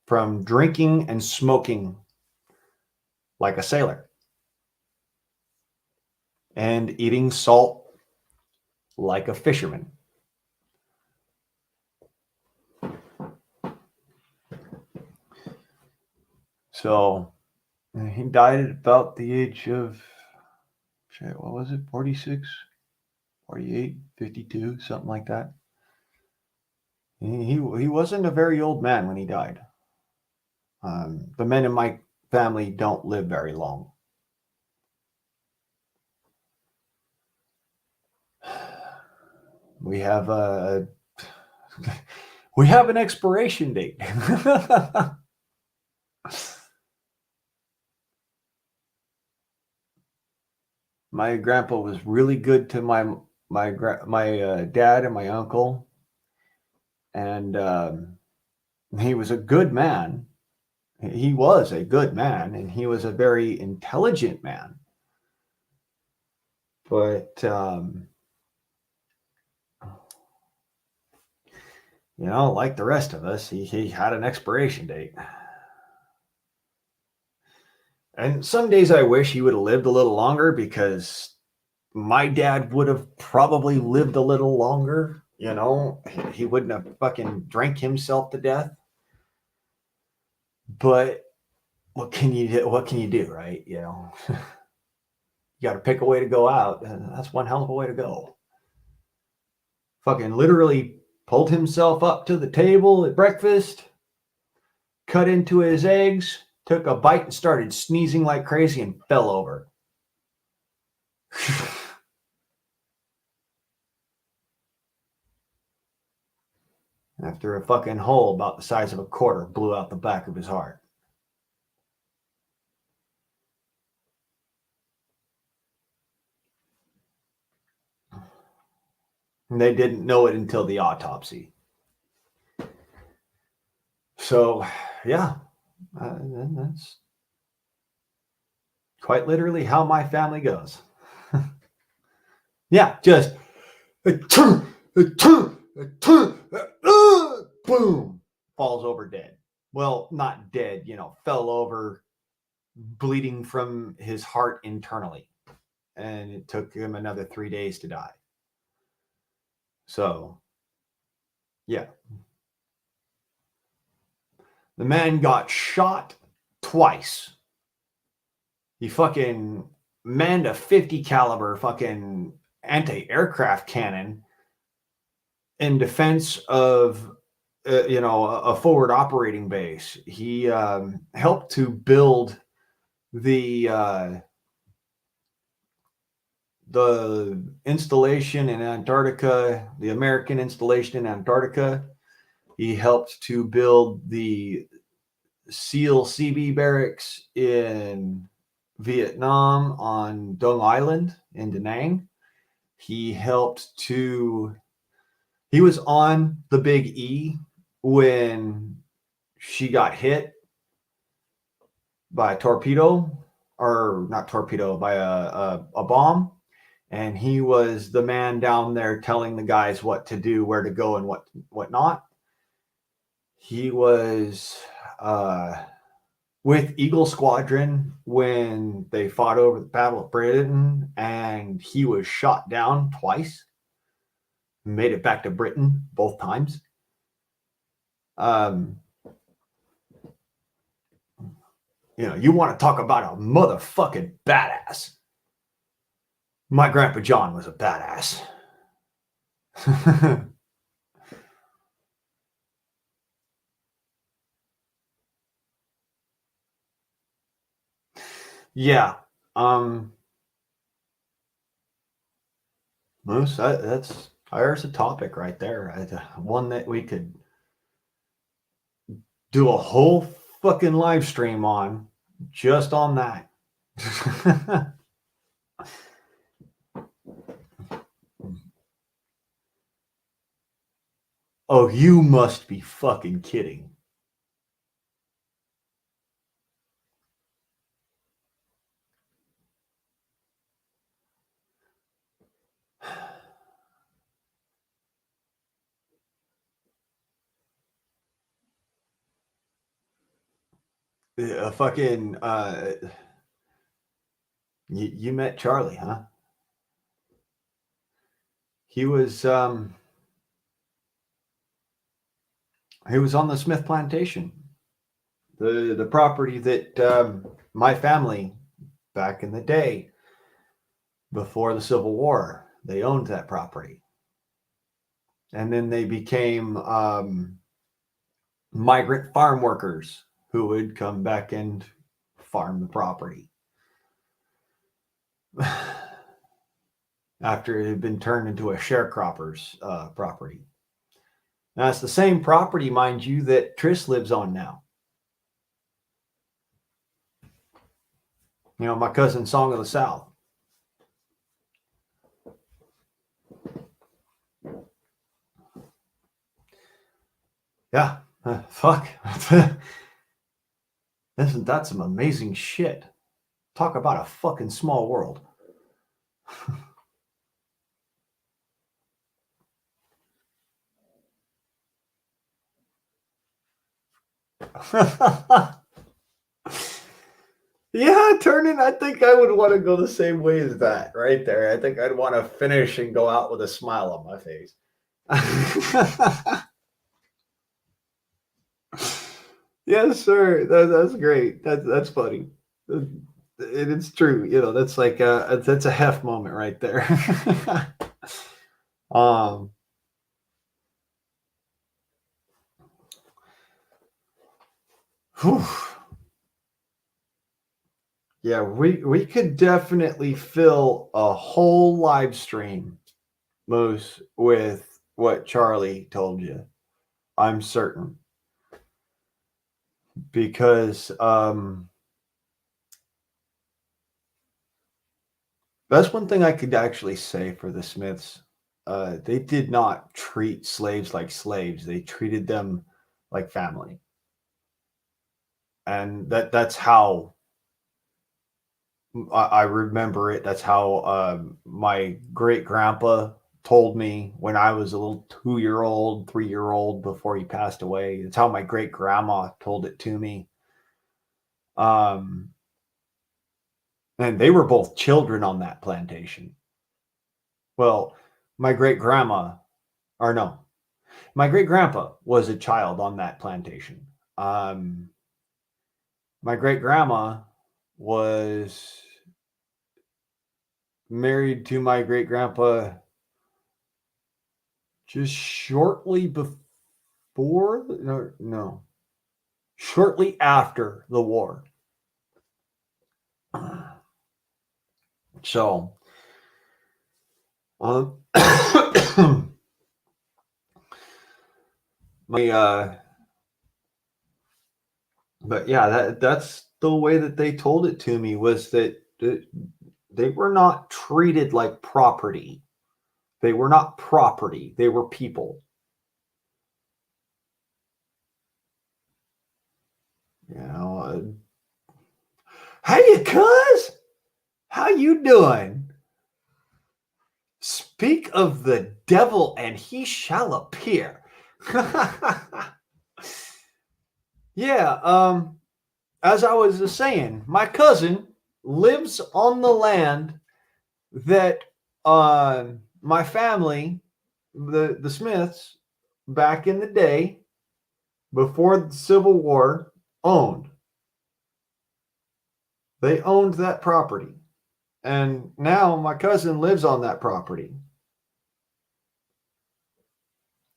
Speaker 3: from drinking and smoking like a sailor and eating salt like a fisherman. So he died at about the age of, what was it, 46, 48, 52, something like that. He wasn't a very old man when he died. The men in my family don't live very long. We have we have an expiration date. My grandpa was really good to my dad and my uncle, and he was a good man. He was a good man, and he was a very intelligent man. But you know, like the rest of us, he had an expiration date. And some days I wish he would have lived a little longer, because my dad would have probably lived a little longer. You know, he wouldn't have fucking drank himself to death. But what can you do? What can you do, right? You know, you got to pick a way to go out. And that's one hell of a way to go. Fucking literally pulled himself up to the table at breakfast, cut into his eggs, took a bite and started sneezing like crazy and fell over. After a fucking hole about the size of a quarter blew out the back of his heart. And they didn't know it until the autopsy. So, yeah, that's quite literally how my family goes. Yeah, just boom, falls over dead. Well, not dead, you know, fell over, bleeding from his heart internally. And it took him another 3 days to die. So, yeah. The man got shot twice. He fucking manned a 50 caliber fucking anti-aircraft cannon in defense of a forward operating base. He helped to build the installation in Antarctica, the American installation in Antarctica. He helped to build the SEAL CB barracks in Vietnam on Dong Island in Da Nang. He was on the Big E when she got hit by a torpedo, or not torpedo, by a bomb.
Speaker 2: and he was the man down there telling the guys what to do, where to go, and what not. He was with Eagle Squadron when they fought over the Battle of Britain, and he was shot down twice. Made it back to Britain both times. You want to talk about a motherfucking badass. My Grandpa John was a badass. Yeah. Moose, there's a topic right there. One that we could do a whole fucking live stream on, just on that. Oh, you must be fucking kidding. Fucking you met Charlie, huh? He was on the Smith plantation, the property that my family back in the day before the Civil War, they owned that property, and then they became migrant farm workers who would come back and farm the property after it had been turned into a sharecropper's property. Now, it's the same property, mind you, that Triss lives on now. My cousin Song of the South. Yeah, fuck. Isn't that some amazing shit? Talk about a fucking small world. Yeah, turning, I think I would want to go the same way as that right there. I think I'd want to finish and go out with a smile on my face. Yes, sir. That's great. That's funny. It's true. That's like that's a hef moment right there. um whew. Yeah, we could definitely fill a whole live stream, Moose, with what Charlie told you. I'm certain. Because that's one thing I could actually say for the Smiths. They did not treat slaves like slaves. They treated them like family. And that's how I remember it. That's how my great grandpa told me when I was a little 2-year-old, 3-year-old before he passed away. It's how my great grandma told it to me. And they were both children on that plantation. Well, my great grandma, or no, my great grandpa was a child on that plantation. My great grandma was married to my great grandpa just shortly before, no, shortly after the war. So, my but yeah, that's the way that they told it to me, was that they were not treated like property. They were not property. They were people. Hey, cuz, how you doing? speak of the devil and he shall appear. Yeah, as I was saying, my cousin lives on the land that my family, the Smiths, back in the day, before the Civil War, owned. They owned that property. And now my cousin lives on that property.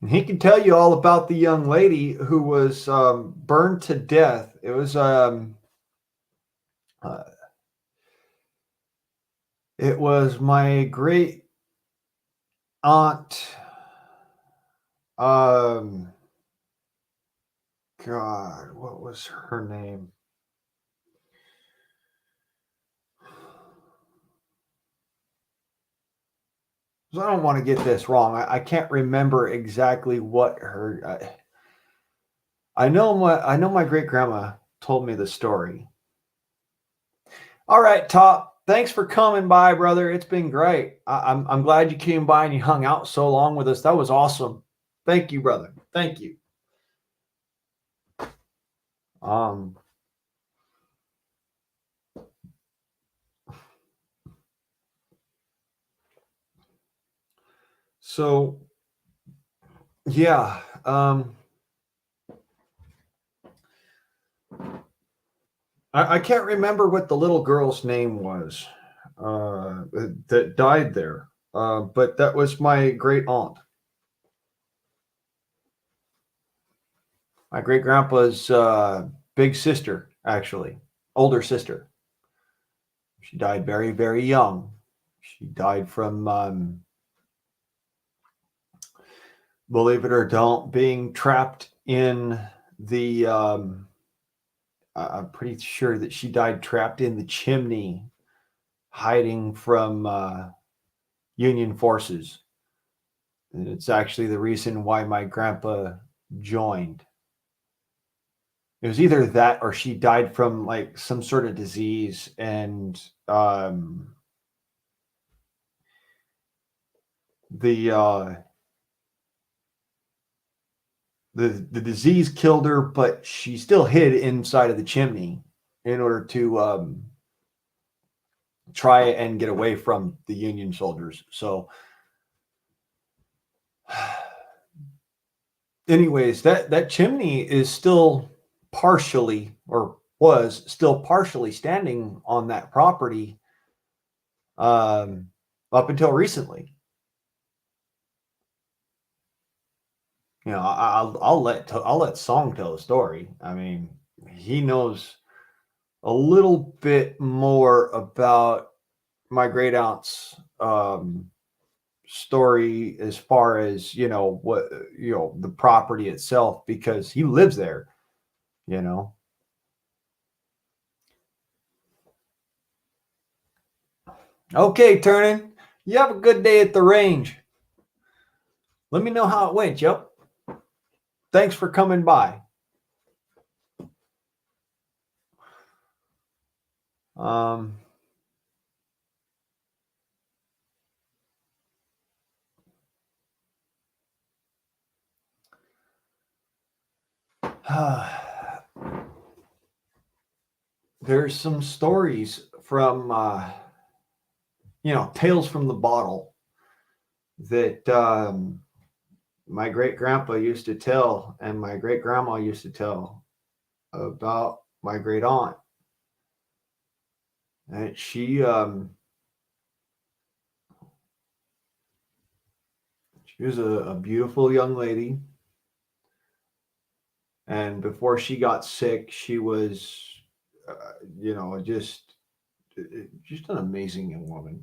Speaker 2: And he can tell you all about the young lady who was burned to death. It was my great aunt. God, what was her name? So I don't want to get this wrong. I can't remember exactly what her. I know my great grandma told me the story. All right, Top. Thanks for coming by, brother. It's been great. I'm glad you came by and you hung out so long with us. That was awesome. Thank you, brother. Thank you. So yeah, I can't remember what the little girl's name was that died there, but that was my great aunt. My great grandpa's big sister, actually, older sister. She died very, very young. She died from, believe it or don't, being trapped in the. I'm pretty sure that she died trapped in the chimney, hiding from Union forces. And it's actually the reason why my grandpa joined. It was either that or she died from like some sort of disease, and the the disease killed her, but she still hid inside of the chimney in order to try and get away from the Union soldiers. So anyways, that chimney is still partially, or was still partially, standing on that property up until recently. You know, I'll let Song tell the story. I mean, he knows a little bit more about my great aunt's story as far as what the property itself, because he lives there. You know. Okay, Turnin. You have a good day at the range. Let me know how it went, yo. Thanks for coming by. There's some stories from tales from the bottle that my great grandpa used to tell and my great grandma used to tell about my great aunt. And she was a beautiful young lady. And before she got sick, she was, just an amazing young woman.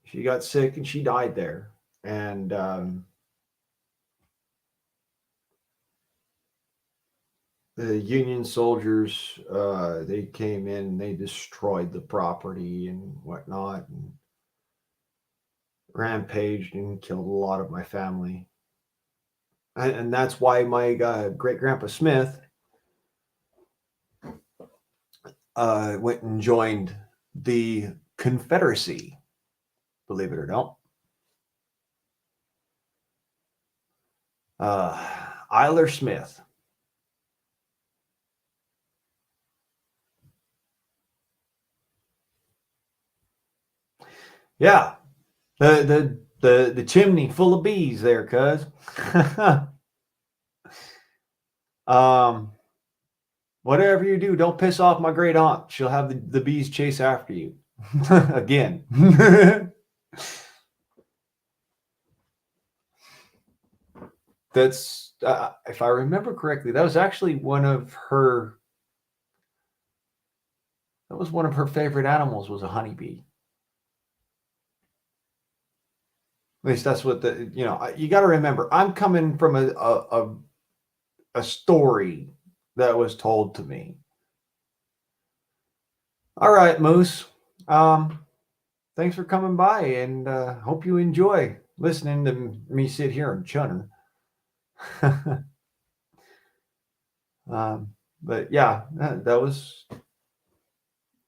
Speaker 2: She got sick and she died there. And the Union soldiers, they came in and they destroyed the property and whatnot, and rampaged and killed a lot of my family. And that's why my great grandpa Smith went and joined the Confederacy, believe it or don't. Eiler Smith. Yeah, the chimney full of bees there, cuz. Whatever you do, don't piss off my great aunt. She'll have the bees chase after you. Again. That's if I remember correctly, that was actually one of her favorite animals was a honeybee. At least that's what you got to remember. I'm coming from a story that was told to me. All right, Moose. Thanks for coming by, and hope you enjoy listening to me sit here and chunner. But yeah, that was,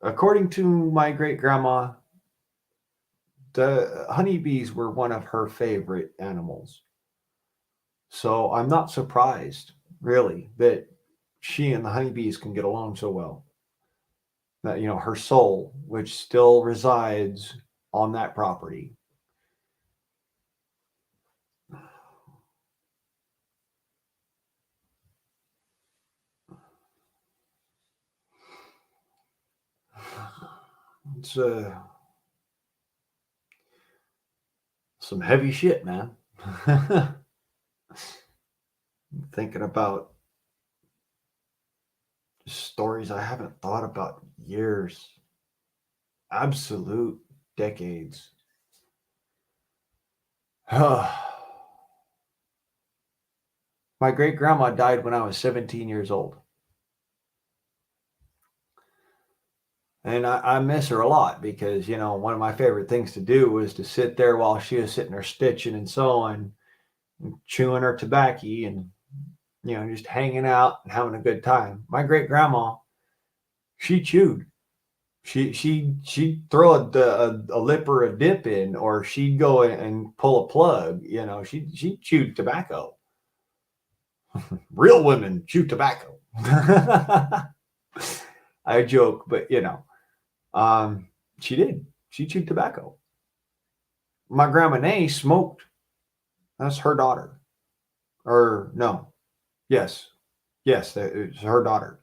Speaker 2: according to my great grandma, the honeybees were one of her favorite animals. So I'm not surprised, really, that she and the honeybees can get along so well. That, her soul, which still resides on that property. It's some heavy shit, man. Thinking about stories I haven't thought about in years. Absolute decades. My great grandma died when I was 17 years old. And I miss her a lot because, one of my favorite things to do was to sit there while she was sitting there stitching and sewing, and chewing her tobacco and, just hanging out and having a good time. My great grandma, she chewed. She'd throw a lip or a dip in, or she'd go and pull a plug. She chewed tobacco. Real women chew tobacco. I joke, but she did. She chewed tobacco. My grandma Nay smoked. That's her daughter. Or no. Yes. Yes, it's her daughter.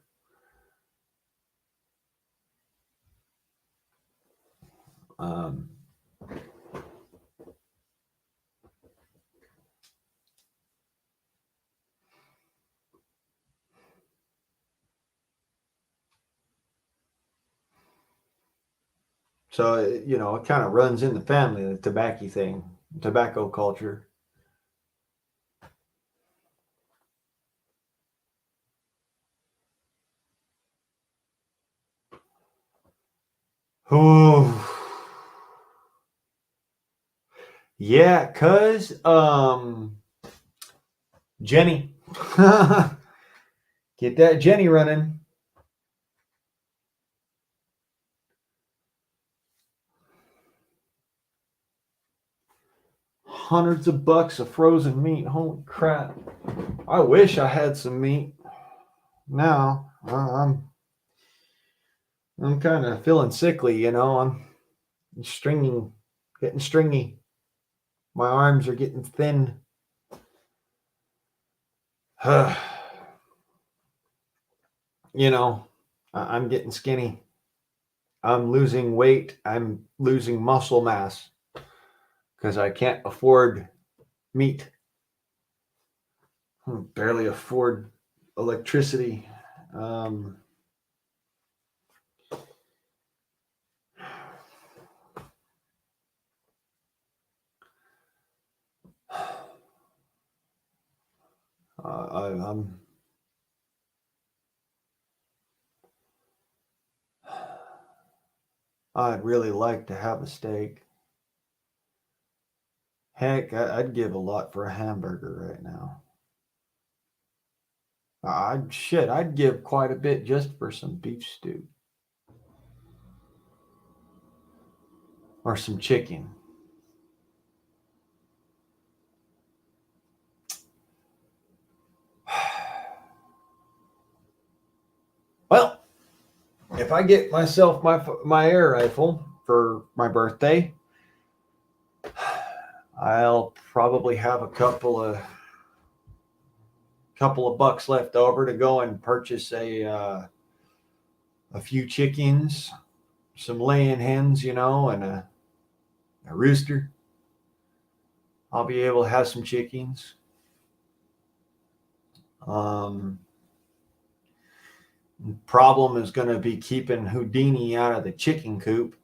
Speaker 2: So, it kind of runs in the family, the tobacco thing, tobacco culture. Oh. Yeah, cuz Jenny. Get that Jenny running. Hundreds of bucks of frozen meat. Holy crap. I wish I had some meat. Now, I'm kind of feeling sickly, I'm getting stringy. My arms are getting thin. I'm getting skinny. I'm losing weight. I'm losing muscle mass because I can't afford meat. I barely afford electricity. I'd really like to have a steak. Heck, I'd give a lot for a hamburger right now. I'd give quite a bit just for some beef stew. Or some chicken.
Speaker 3: Well, if I get myself my air rifle for my birthday, I'll probably have a couple of bucks left over to go and purchase a few chickens, some laying hens, and a rooster. I'll be able to have some chickens. Problem is going to be keeping Houdini out of the chicken coop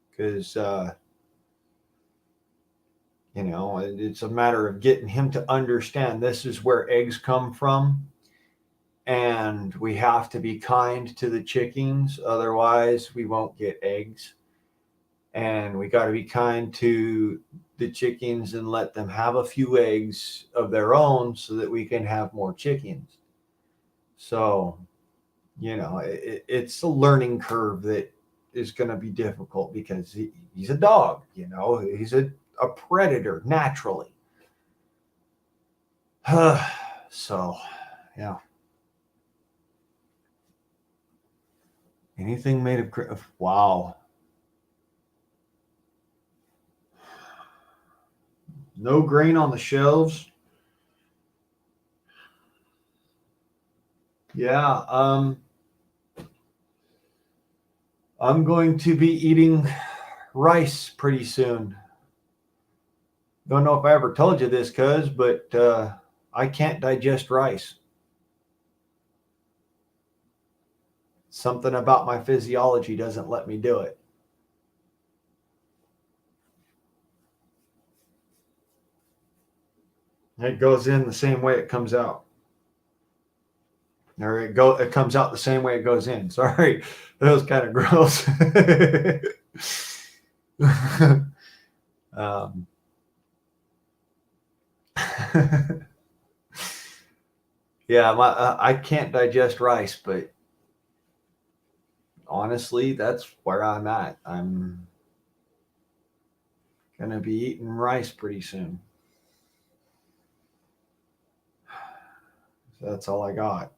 Speaker 3: because it's a matter of getting him to understand this is where eggs come from, and we have to be kind to the chickens, otherwise we won't get eggs. And we got to be kind to the chickens and let them have a few eggs of their own so that we can have more chickens. So it's a learning curve that is going to be difficult because he's a dog, he's a predator naturally. So, yeah. Anything made of wow. No grain on the shelves. Yeah, I'm going to be eating rice pretty soon. Don't know if I ever told you this, cuz, but I can't digest rice. Something about my physiology doesn't let me do it. It goes in the same way it comes out. Or it comes out the same way it goes in. Sorry, that was kind of gross. Yeah, I can't digest rice, but honestly, that's where I'm at. I'm gonna be eating rice pretty soon. So that's all I got.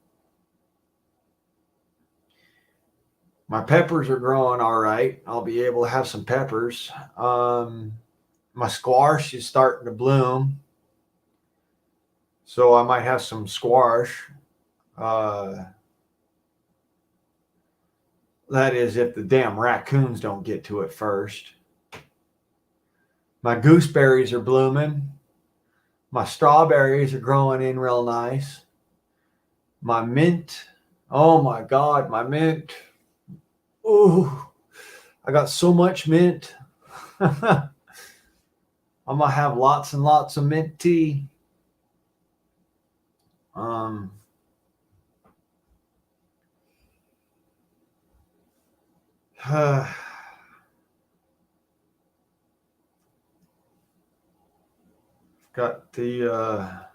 Speaker 3: My peppers are growing all right. I'll be able to have some peppers. My squash is starting to bloom, so I might have some squash. That is, if the damn raccoons don't get to it first. My gooseberries are blooming. My strawberries are growing in real nice. My mint, oh my God, my mint. Ooh, I got so much mint. I'm gonna have lots and lots of mint tea. Got the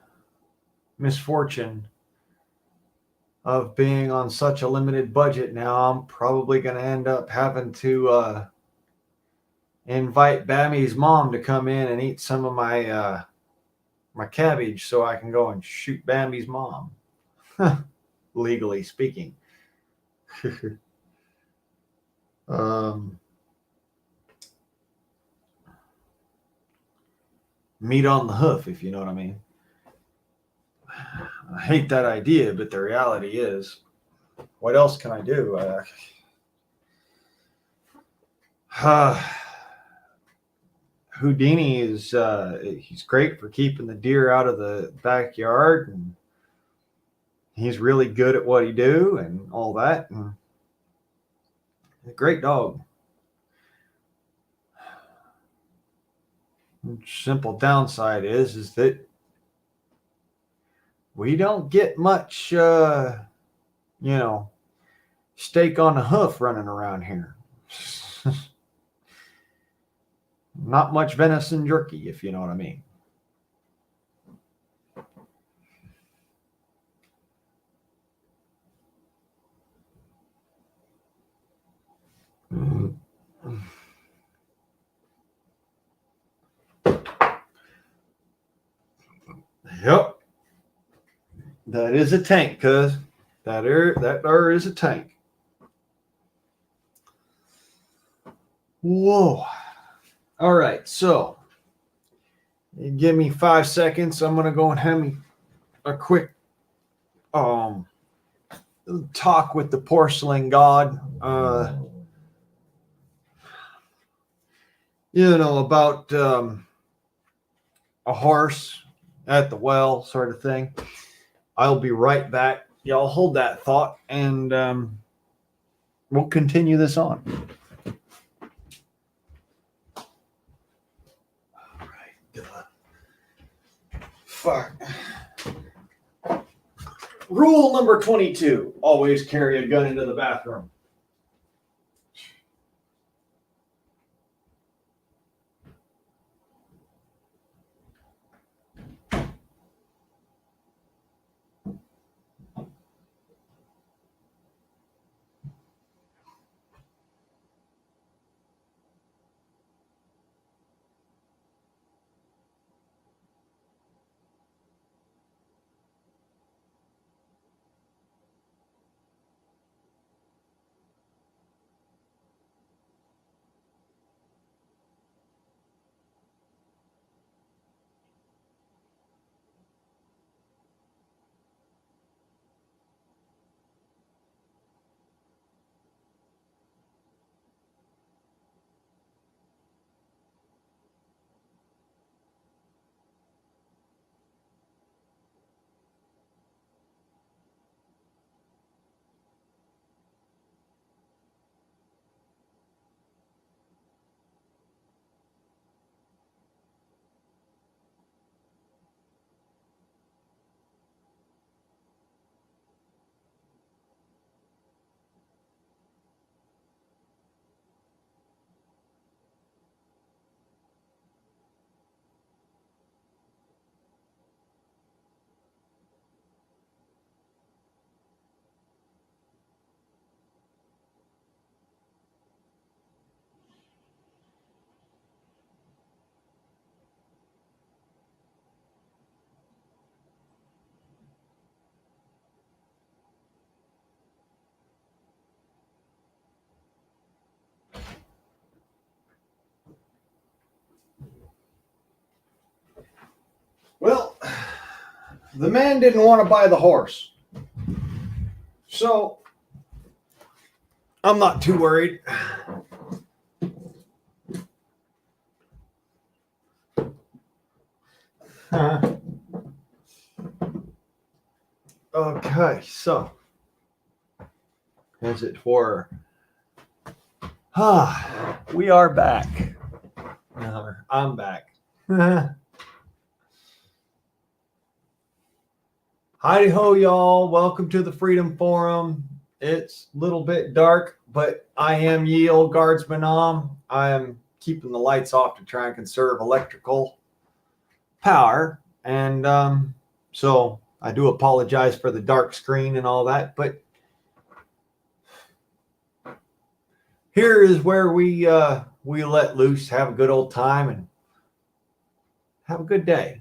Speaker 3: misfortune of being on such a limited budget now. I'm probably going to end up having to invite Bammy's mom to come in and eat some of my my cabbage so I can go and shoot Bambi's mom, legally speaking. Meat on the hoof, if you know what I mean. I hate that idea, but the reality is, what else can I do? Houdini is he's great for keeping the deer out of the backyard, and he's really good at what he do and all that. And a great dog. Simple downside is that we don't get much steak on the hoof running around here. Not much venison jerky, if you know what I mean. Yep. That is a tank, cuz. That there is a tank. Whoa. All right, so give me 5 seconds. I'm gonna go and have me a quick talk with the porcelain god. About a horse at the well, sort of thing. I'll be right back. Y'all hold that thought, and we'll continue this on. All right. Fuck. Rule number 22: always carry a gun into the bathroom. Well, the man didn't want to buy the horse. So I'm not too worried. Okay, so as it were, we are back. I'm back. Howdy ho, y'all. Welcome to the Freedom Forum. It's a little bit dark, but I am ye old guardsman. I am keeping the lights off to try and conserve electrical power. And so I do apologize for the dark screen and all that. But here is where we let loose, have a good old time, and have a good day.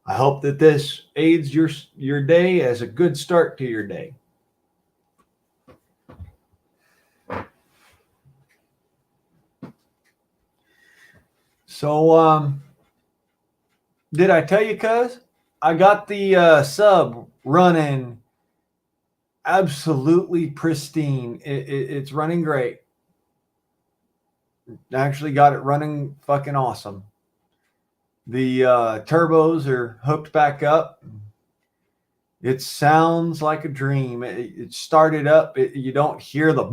Speaker 3: I hope that this aids your day as a good start to your day. So, did I tell you, cuz? I got the sub running absolutely pristine. It's running great. Actually got it running fucking awesome. The turbos are hooked back up. It sounds like a dream. It started up. You don't hear the.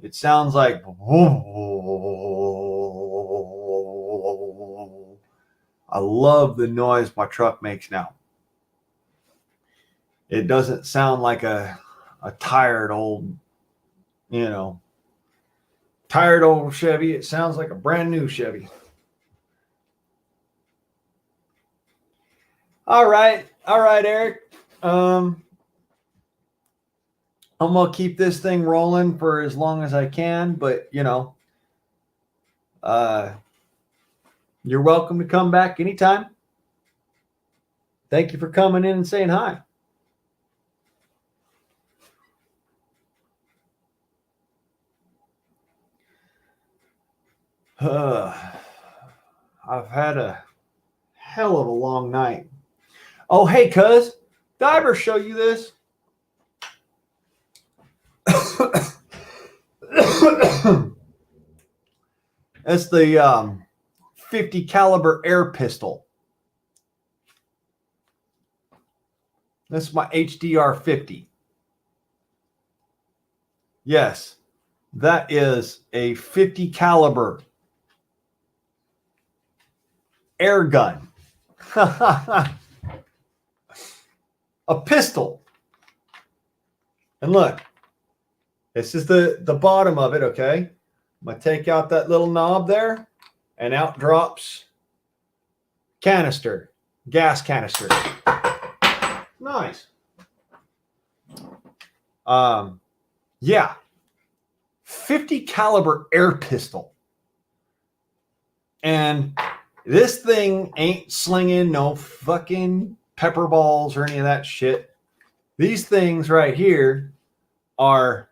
Speaker 3: It sounds like. I love the noise my truck makes now. It doesn't sound like a tired old, tired old Chevy. It sounds like a brand new Chevy. All right, Eric. I'm gonna keep this thing rolling for as long as I can, but you're welcome to come back anytime. Thank you for coming in and saying hi. I've had a hell of a long night. Oh, hey, cuz, did I ever show you this? That's the 50 caliber air pistol. That's my HDR 50. Yes, that is a 50 caliber air gun. A pistol. And look, this is the bottom of it, okay? I'm going to take out that little knob there, and out drops canister, gas canister. Nice. Yeah. 50 caliber air pistol. And this thing ain't slinging no fucking pepper balls or any of that shit. These things right here are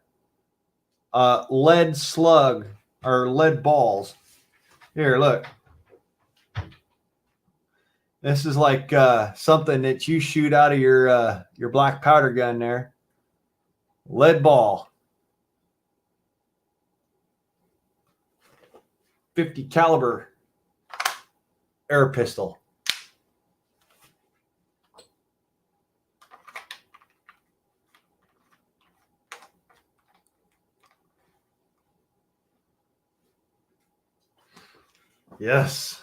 Speaker 3: lead slug or lead balls. Here, look. This is like something that you shoot out of your black powder gun there. Lead ball. 50 caliber air pistol. Yes.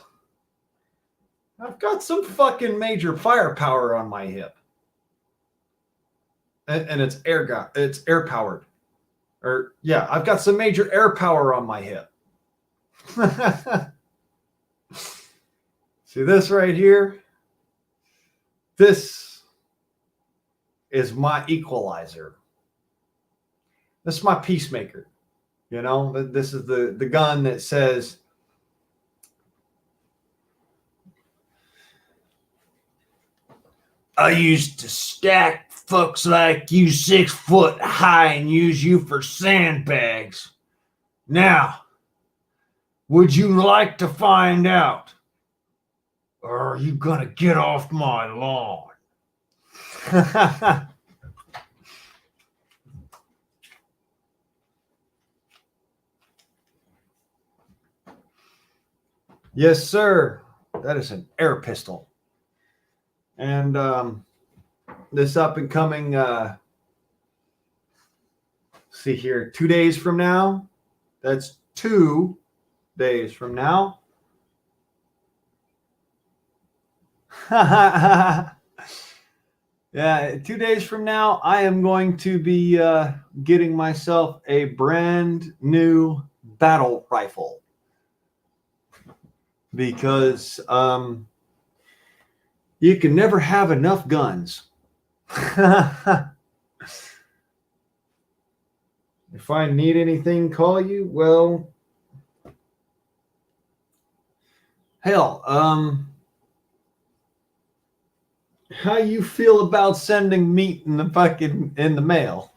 Speaker 3: I've got some fucking major firepower on my hip. And it's it's air powered. Or yeah, I've got some major air power on my hip. See this right here? This is my equalizer. This is my peacemaker. You know, this is the gun that says, I used to stack fucks like you 6 foot high and use you for sandbags. Now, would you like to find out? Or are you gonna get off my lawn? Yes, sir. That is an air pistol. And this up and coming, see here, 2 days from now. That's 2 days from now. Yeah, 2 days from now, I am going to be getting myself a brand new battle rifle. Because you can never have enough guns. If I need anything, call you. Well, hell, how you feel about sending meat in the mail?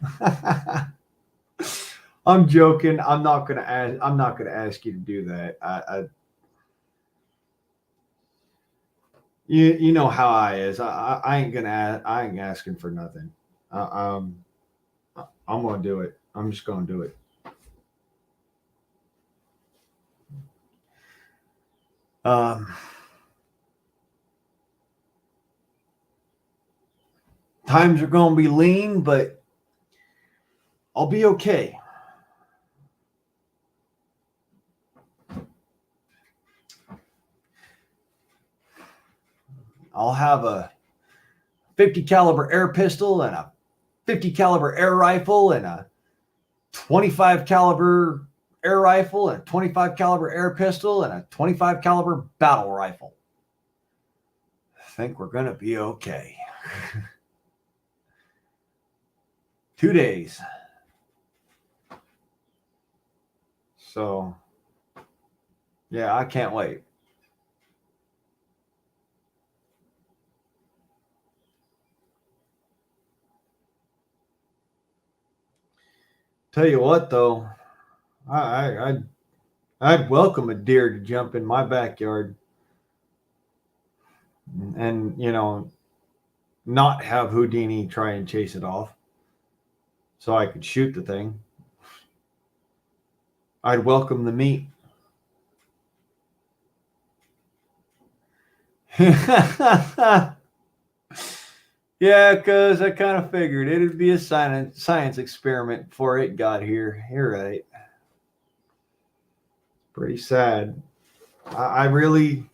Speaker 3: I'm joking. I'm not gonna ask you to do that. You know how I is. I ain't asking for nothing. I'm gonna do it. I'm just gonna do it. Times are gonna be lean, but I'll be okay. I'll have a 50 caliber air pistol and a 50 caliber air rifle and a 25 caliber air rifle and a 25 caliber air pistol and a 25 caliber battle rifle. I think we're going to be okay. 2 days. So, yeah, I can't wait. Tell you what, though, I'd welcome a deer to jump in my backyard, and not have Houdini try and chase it off, so I could shoot the thing. I'd welcome the meat. Yeah, because I kind of figured it'd be a science experiment before it got here. You're right. Pretty sad. I really,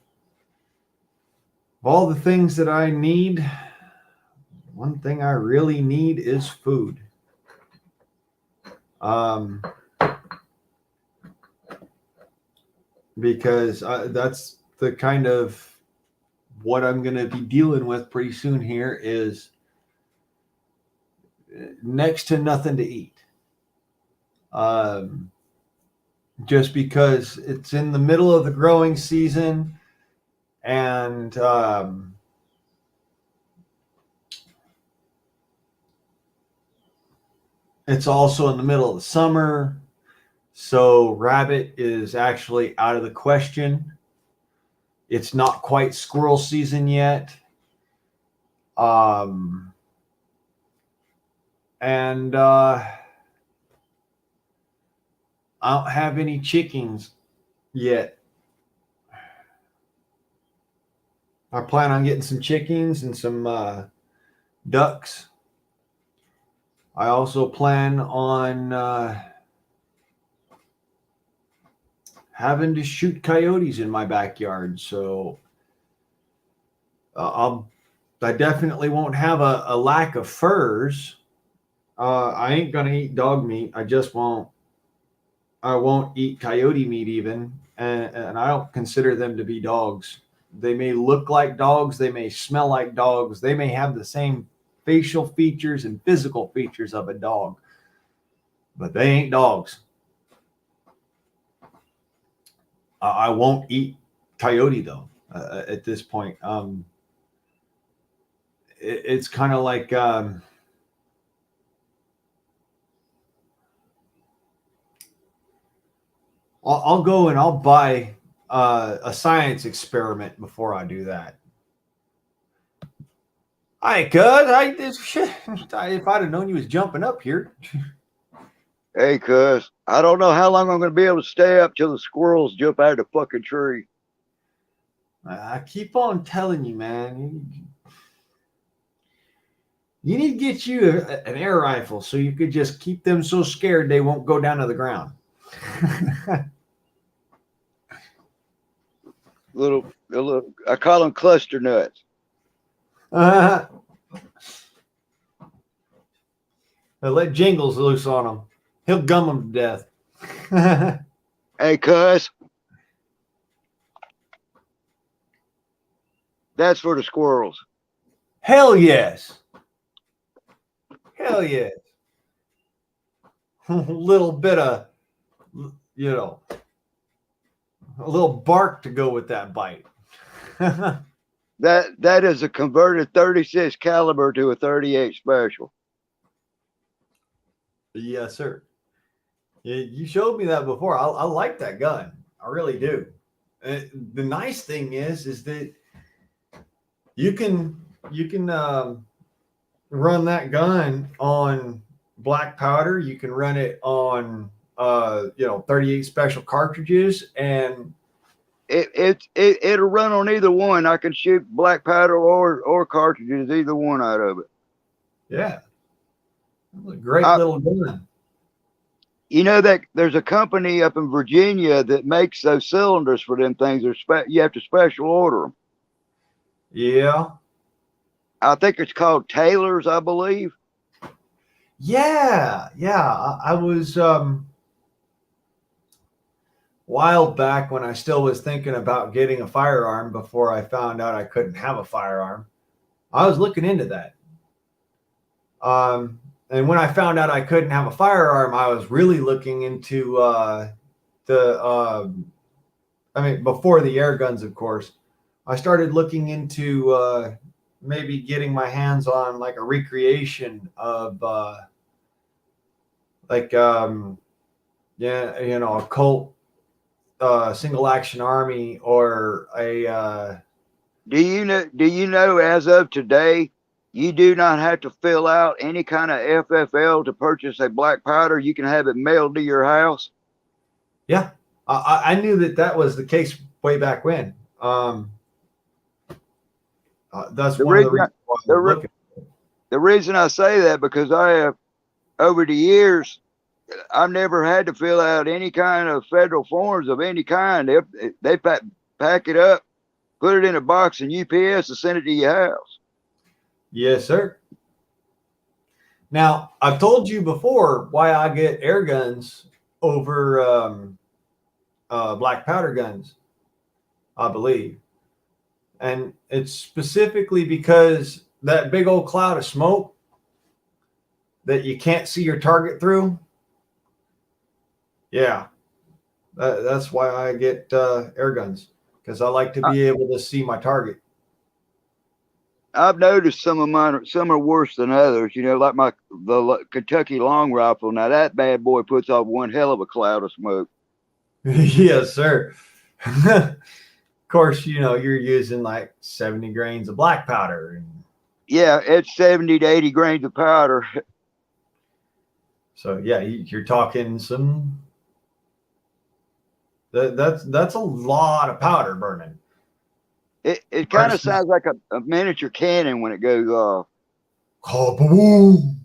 Speaker 3: of all the things that I need, one thing I really need is food. Because that's the kind of what I'm going to be dealing with pretty soon here is next to nothing to eat. Just because it's in the middle of the growing season, and it's also in the middle of the summer, so rabbit is actually out of the question. It's not quite squirrel season yet. And I don't have any chickens yet. I plan on getting some chickens and some ducks. I also plan on having to shoot coyotes in my backyard. So I definitely won't have a lack of furs. I ain't gonna eat dog meat. I won't eat coyote meat even, and I don't consider them to be dogs. They may look like dogs, they may smell like dogs, they may have the same facial features and physical features of a dog, but they ain't dogs. I won't eat coyote though. At this point, it's kind of like I'll go and I'll buy a science experiment before I do that. Hi, cuz. If I'd have known you was jumping up here.
Speaker 7: Hey, cuz, I don't know how long I'm going to be able to stay up till the squirrels jump out of the fucking tree.
Speaker 3: I keep on telling you, man. You need to get you an air rifle so you could just keep them so scared they won't go down to the ground.
Speaker 7: Little, I call them cluster nuts.
Speaker 3: Let Jingles loose on them. He'll gum them to death.
Speaker 7: Hey, cuz, that's for the squirrels.
Speaker 3: Hell yes. Hell yes. A little bit of, a little bark to go with that bite.
Speaker 7: That is a converted 36 caliber to a 38 special.
Speaker 3: Yes, sir. You showed me that before. I like that gun. I really do. The nice thing is that you can run that gun on black powder. You can run it on 38 special cartridges, and
Speaker 7: it'll run on either one. I can shoot black powder or cartridges, either one out of it.
Speaker 3: Yeah, a great little gun.
Speaker 7: You know that there's a company up in Virginia that makes those cylinders for them things. You have to special order them.
Speaker 3: Yeah.
Speaker 7: I think it's called Taylor's, I believe.
Speaker 3: Yeah. I was a while back when I still was thinking about getting a firearm before I found out I couldn't have a firearm. I was looking into that. And when I found out I couldn't have a firearm, I was really looking into before the air guns, of course, I started looking into maybe getting my hands on like a recreation of like yeah, you know, a Colt single action army or a
Speaker 7: Do you know as of today, you do not have to fill out any kind of FFL to purchase a black powder. You can have it mailed to your house.
Speaker 3: yeah, I knew that was the case way back when. That's
Speaker 7: The
Speaker 3: one of the
Speaker 7: reason I,
Speaker 3: reasons why
Speaker 7: the,
Speaker 3: I'm
Speaker 7: re-
Speaker 3: looking.
Speaker 7: the reason I say that because I have over the years I've never had to fill out any kind of federal forms of any kind. They pack it up, put it in a box, and UPS and send it to your house.
Speaker 3: Yes, sir. Now, I've told you before why I get air guns over black powder guns, I believe. And it's specifically because that big old cloud of smoke that you can't see your target through. Yeah, that's why I get air guns, because I like to
Speaker 7: I,
Speaker 3: be able to see my target.
Speaker 7: I've noticed some of mine, some are worse than others. You know, like the Kentucky long rifle. Now that bad boy puts off one hell of a cloud of smoke.
Speaker 3: Yes, sir. Of course, you know, you're using like 70 grains of black powder.
Speaker 7: Yeah, it's 70 to 80 grains of powder.
Speaker 3: So, yeah, you're talking some. That's a lot of powder burning.
Speaker 7: It kind of sounds like a miniature cannon when it goes off.
Speaker 3: Oh, boom.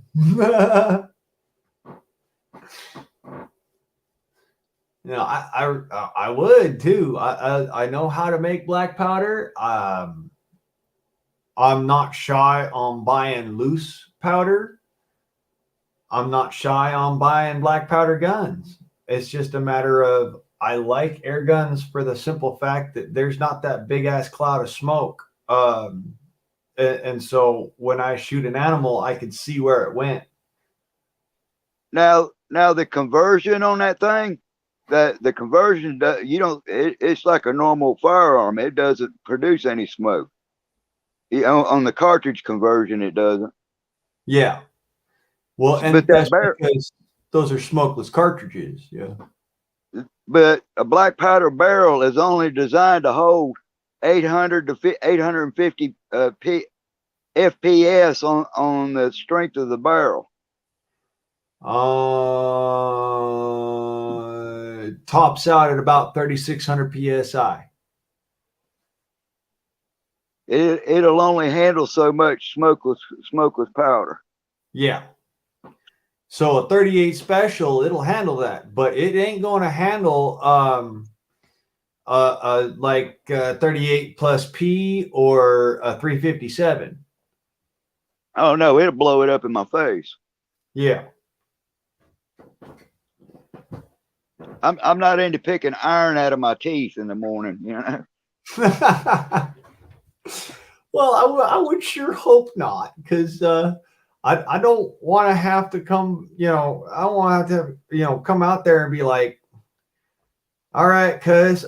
Speaker 3: You know, I would too. I know how to make black powder. I'm not shy on buying loose powder. I'm not shy on buying black powder guns. It's just a matter of I like air guns for the simple fact that there's not that big ass cloud of smoke. And so when I shoot an animal, I can see where it went.
Speaker 7: Now the conversion on that thing, the conversion, you don't. It's like a normal firearm. It doesn't produce any smoke. On the cartridge conversion, it doesn't.
Speaker 3: Yeah. Well,
Speaker 7: But
Speaker 3: and
Speaker 7: that
Speaker 3: that's
Speaker 7: barrel,
Speaker 3: because those are smokeless cartridges. Yeah.
Speaker 7: but a black powder barrel is only designed to hold 800 to 850 FPS on the strength of the barrel.
Speaker 3: Tops out at about 3,600 psi.
Speaker 7: It'll only handle so much smokeless powder.
Speaker 3: Yeah. So a 38 special, it'll handle that, but it ain't going to handle like 38 plus P or a 357.
Speaker 7: Oh no, it'll blow it up in my face.
Speaker 3: Yeah.
Speaker 7: I'm not into picking iron out of my teeth in the morning, you know.
Speaker 3: Well, I would sure hope not, because I don't want to have to come, you know, I don't want to have to, you know, come out there and be like, all right, cuz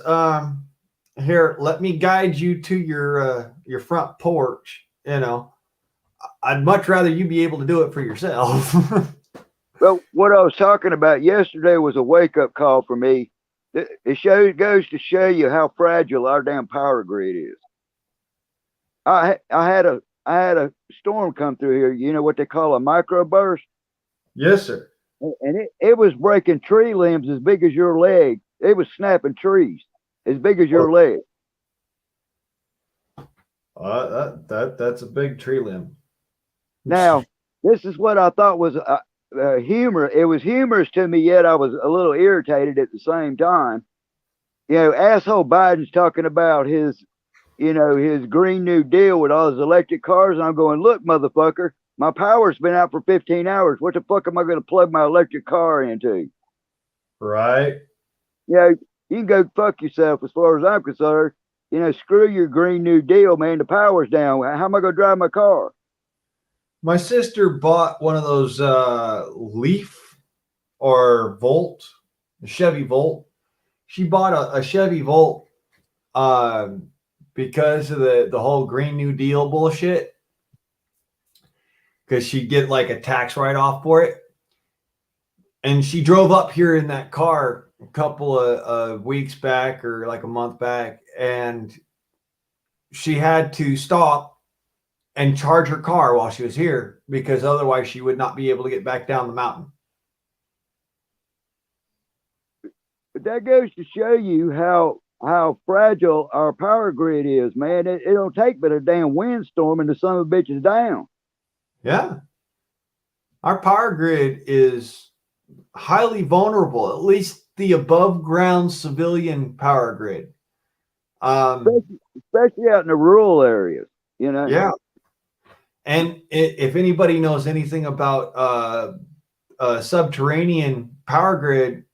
Speaker 3: here, let me guide you to your front porch, you know. I'd much rather you be able to do it for yourself.
Speaker 7: But what I was talking about yesterday was a wake up call for me. It goes to show you how fragile our damn power grid is. I had a storm come through here. You know what they call a microburst,
Speaker 3: Yes, sir.
Speaker 7: and it was breaking tree limbs as big as your leg. It was snapping trees as big as your leg.
Speaker 3: That's a big tree limb.
Speaker 7: Now, this is what I thought was humor. It was humorous to me, yet I was a little irritated at the same time. You know, asshole Biden's talking about his Green New Deal with all his electric cars. And I'm going, look, motherfucker, my power's been out for 15 hours. What the fuck am I going to plug my electric car into?
Speaker 3: Right.
Speaker 7: You know, you can go fuck yourself as far as I'm concerned. You know, screw your Green New Deal, man. The power's down. How am I going to drive my car?
Speaker 3: My sister bought one of those Leaf or Volt, Chevy Volt. She bought a Chevy Volt because of the whole Green New Deal bullshit. Because she'd get like a tax write-off for it.
Speaker 2: And she drove up here in that car a couple of weeks back, or like a month back, and she had to stop and charge her car while she was here because otherwise she would not be able to get back down the mountain.
Speaker 7: But that goes to show you how fragile our power grid is, man. It don't take but a damn windstorm and the son of a bitch is down.
Speaker 2: Yeah. Our power grid is highly vulnerable, at least the above ground civilian power grid.
Speaker 7: Especially out in the rural areas, you know.
Speaker 2: Yeah. And if anybody knows anything about subterranean power grid,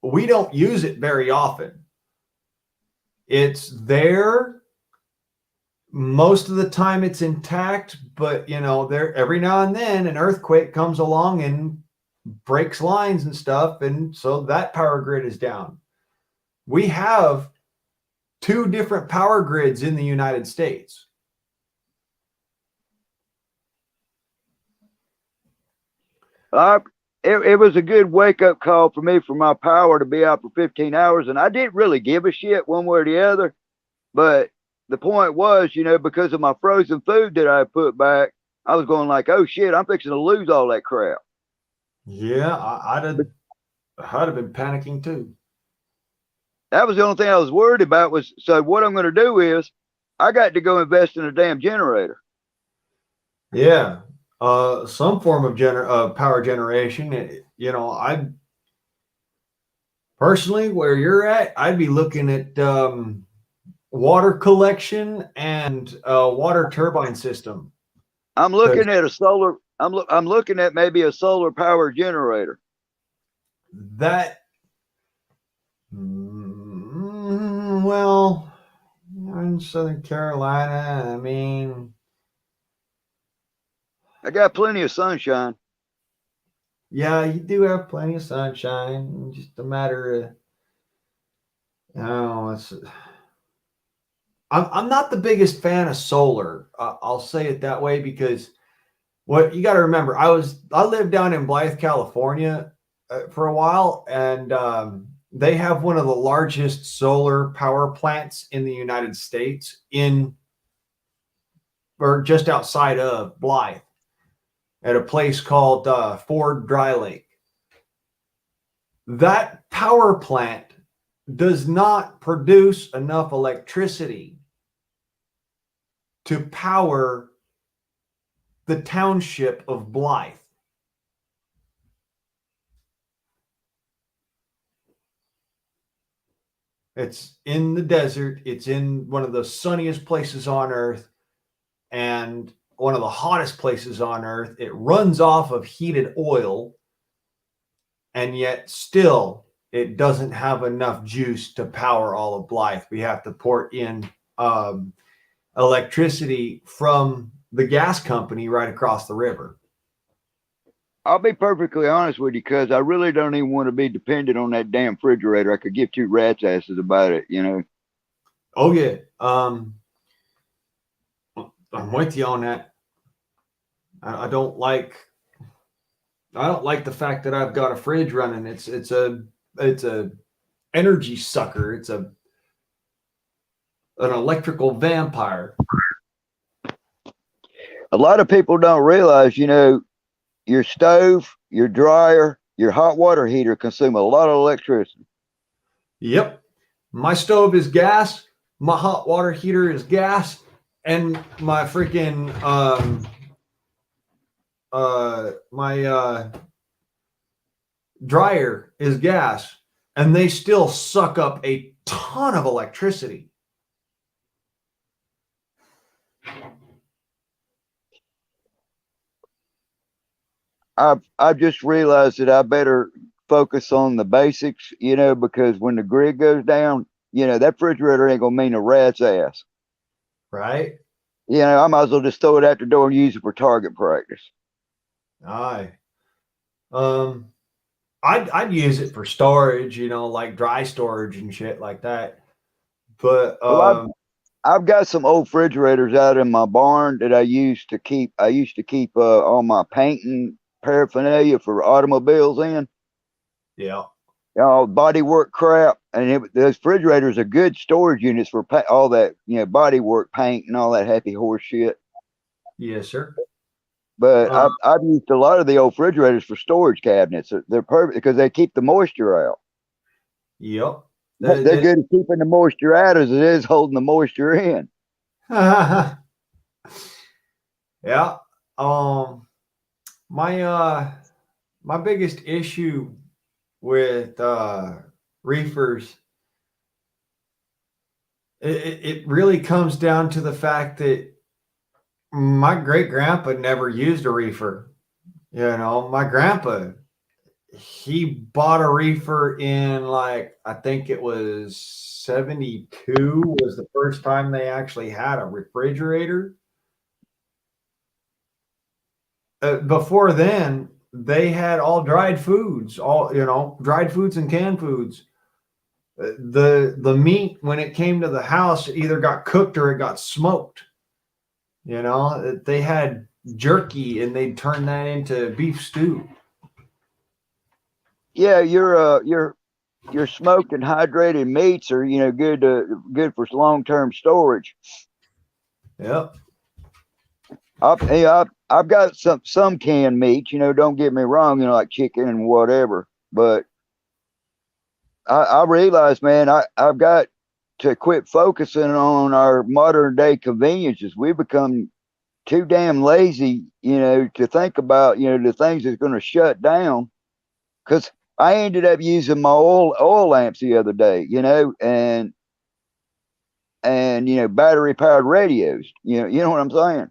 Speaker 2: we don't use it very often. It's there. Most of the time it's intact, but you know, there every now and then an earthquake comes along and breaks lines and stuff, and so that power grid is down. We have 2 different power grids in the United States.
Speaker 7: It was a good wake up call for me for my power to be out for 15 hours. And I didn't really give a shit one way or the other. But the point was, you know, because of my frozen food that I put back, I was going like, oh shit, I'm fixing to lose all that crap.
Speaker 2: Yeah, I'd have been panicking too.
Speaker 7: That was the only thing I was worried about was, so what I'm going to do is I got to go invest in a damn generator.
Speaker 2: Yeah. Some form of power generation. You know, I personally, where you're at, I'd be looking at water collection and water turbine system.
Speaker 7: I'm looking at a solar. I'm looking at maybe a solar power generator.
Speaker 2: That, well, in Southern Carolina, I mean,
Speaker 7: I got plenty of sunshine.
Speaker 2: yeah, you do have plenty of sunshine. Just a matter of, you know, I'm not the biggest fan of solar. I'll say it that way because what you got to remember, I lived down in Blythe, California for a while, and they have one of the largest solar power plants in the United States or just outside of Blythe at a place called Ford Dry Lake. That power plant does not produce enough electricity to power the township of Blythe. It's in the desert. It's in one of the sunniest places on earth and one of the hottest places on earth. It runs off of heated oil, and yet still it doesn't have enough juice to power all of Blythe. We have to port in electricity from the gas company right across the river.
Speaker 7: I'll be perfectly honest with you, because I really don't even want to be dependent on that damn refrigerator. I could give 2 rats' asses about it, you know.
Speaker 2: Oh yeah, I'm with you on that. I don't like the fact that I've got a fridge running. It's a energy sucker. It's an electrical vampire.
Speaker 7: A lot of people don't realize, you know, your stove, your dryer, your hot water heater consume a lot of electricity.
Speaker 2: Yep. My stove is gas. My hot water heater is gas. And my freaking, my dryer is gas. And they still suck up a ton of electricity.
Speaker 7: I've just realized that I better focus on the basics, you know, because when the grid goes down, you know, that refrigerator ain't gonna mean a rat's ass.
Speaker 2: Right?
Speaker 7: You know, I might as well just throw it out the door and use it for target practice.
Speaker 2: Aye. I'd use it for storage, you know, like dry storage and shit like that. But
Speaker 7: Well, I've got some old refrigerators out in my barn that I used to keep. I used to keep all my painting paraphernalia for automobiles in.
Speaker 3: Yeah.
Speaker 7: Body work crap, and those refrigerators are good storage units for all that, body work paint and all that happy horse shit.
Speaker 3: Yes, sir.
Speaker 7: But I've used a lot of the old refrigerators for storage cabinets. They're perfect because they keep the moisture out.
Speaker 3: Yep.
Speaker 7: They're good at keeping the moisture out as it is holding the moisture in.
Speaker 3: Yeah. My biggest issue with reefers, it really comes down to the fact that my great grandpa never used a reefer. My grandpa, he bought a reefer in, like, I think it was 72 was the first time they actually had a refrigerator. Before then, they had all dried foods, dried foods and canned foods. The meat, when it came to the house, either got cooked or it got smoked. They had jerky and they'd turn that into beef stew.
Speaker 7: Yeah, your smoked and hydrated meats are good for long-term storage.
Speaker 3: Yep.
Speaker 7: I've got some canned meats. Don't get me wrong. Like chicken and whatever. But I realize, man, I've got to quit focusing on our modern day conveniences. We've become too damn lazy, to think about, the things that's going to shut down. Because I ended up using my oil lamps the other day, and battery powered radios. You know what I'm saying?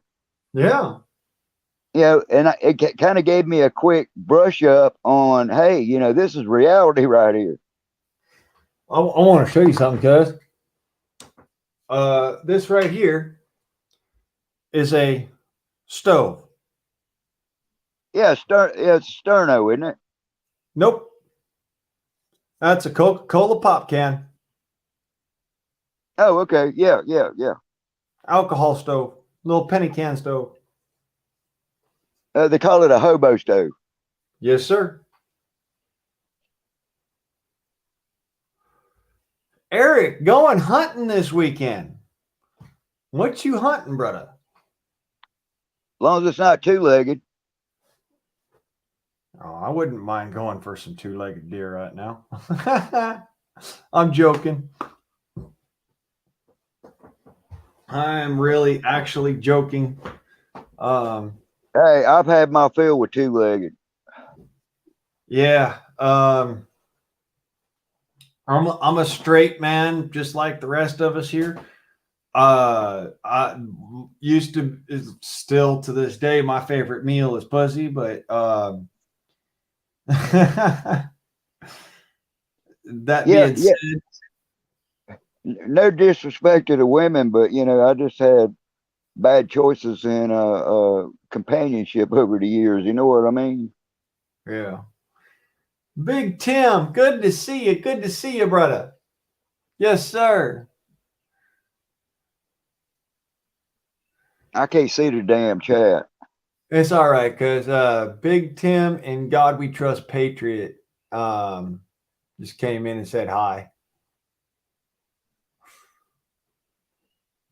Speaker 3: Yeah.
Speaker 7: And it kind of gave me a quick brush up on, hey, this is reality right here.
Speaker 3: I want to show you something, cuz. This right here is a stove.
Speaker 7: Yeah, it's a sterno, isn't it?
Speaker 3: Nope. That's a Coca-Cola pop can.
Speaker 7: Oh, okay. Yeah.
Speaker 3: Alcohol stove. Little penny can stove.
Speaker 7: They call it a hobo stove.
Speaker 3: Yes, sir. Eric, going hunting this weekend. What you hunting, brother?
Speaker 7: As long as it's not two-legged.
Speaker 3: Oh, I wouldn't mind going for some two-legged deer right now. I'm joking. I'm really actually joking.
Speaker 7: Hey, I've had my fill with two-legged.
Speaker 3: Yeah. I'm a straight man, just like the rest of us here. I used to, still to this day, my favorite meal is pussy, but that being said,
Speaker 7: no disrespect to the women, but I just had bad choices in companionship over the years. You know what I mean?
Speaker 3: Yeah. Big Tim, good to see you. Good to see you, brother. Yes, sir.
Speaker 7: I can't see the damn chat.
Speaker 3: It's all right, because Big Tim and God We Trust Patriot just came in and said hi.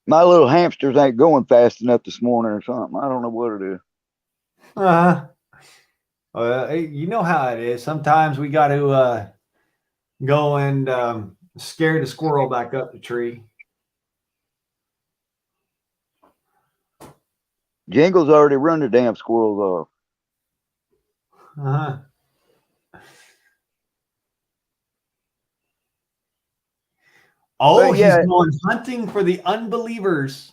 Speaker 7: My little hamsters ain't going fast enough this morning or something. I don't know what it is.
Speaker 3: You know how it is. Sometimes we got to go and scare the squirrel back up the tree.
Speaker 7: Jingle's already run the damn squirrels off.
Speaker 3: Oh, yeah. He's going hunting for the unbelievers.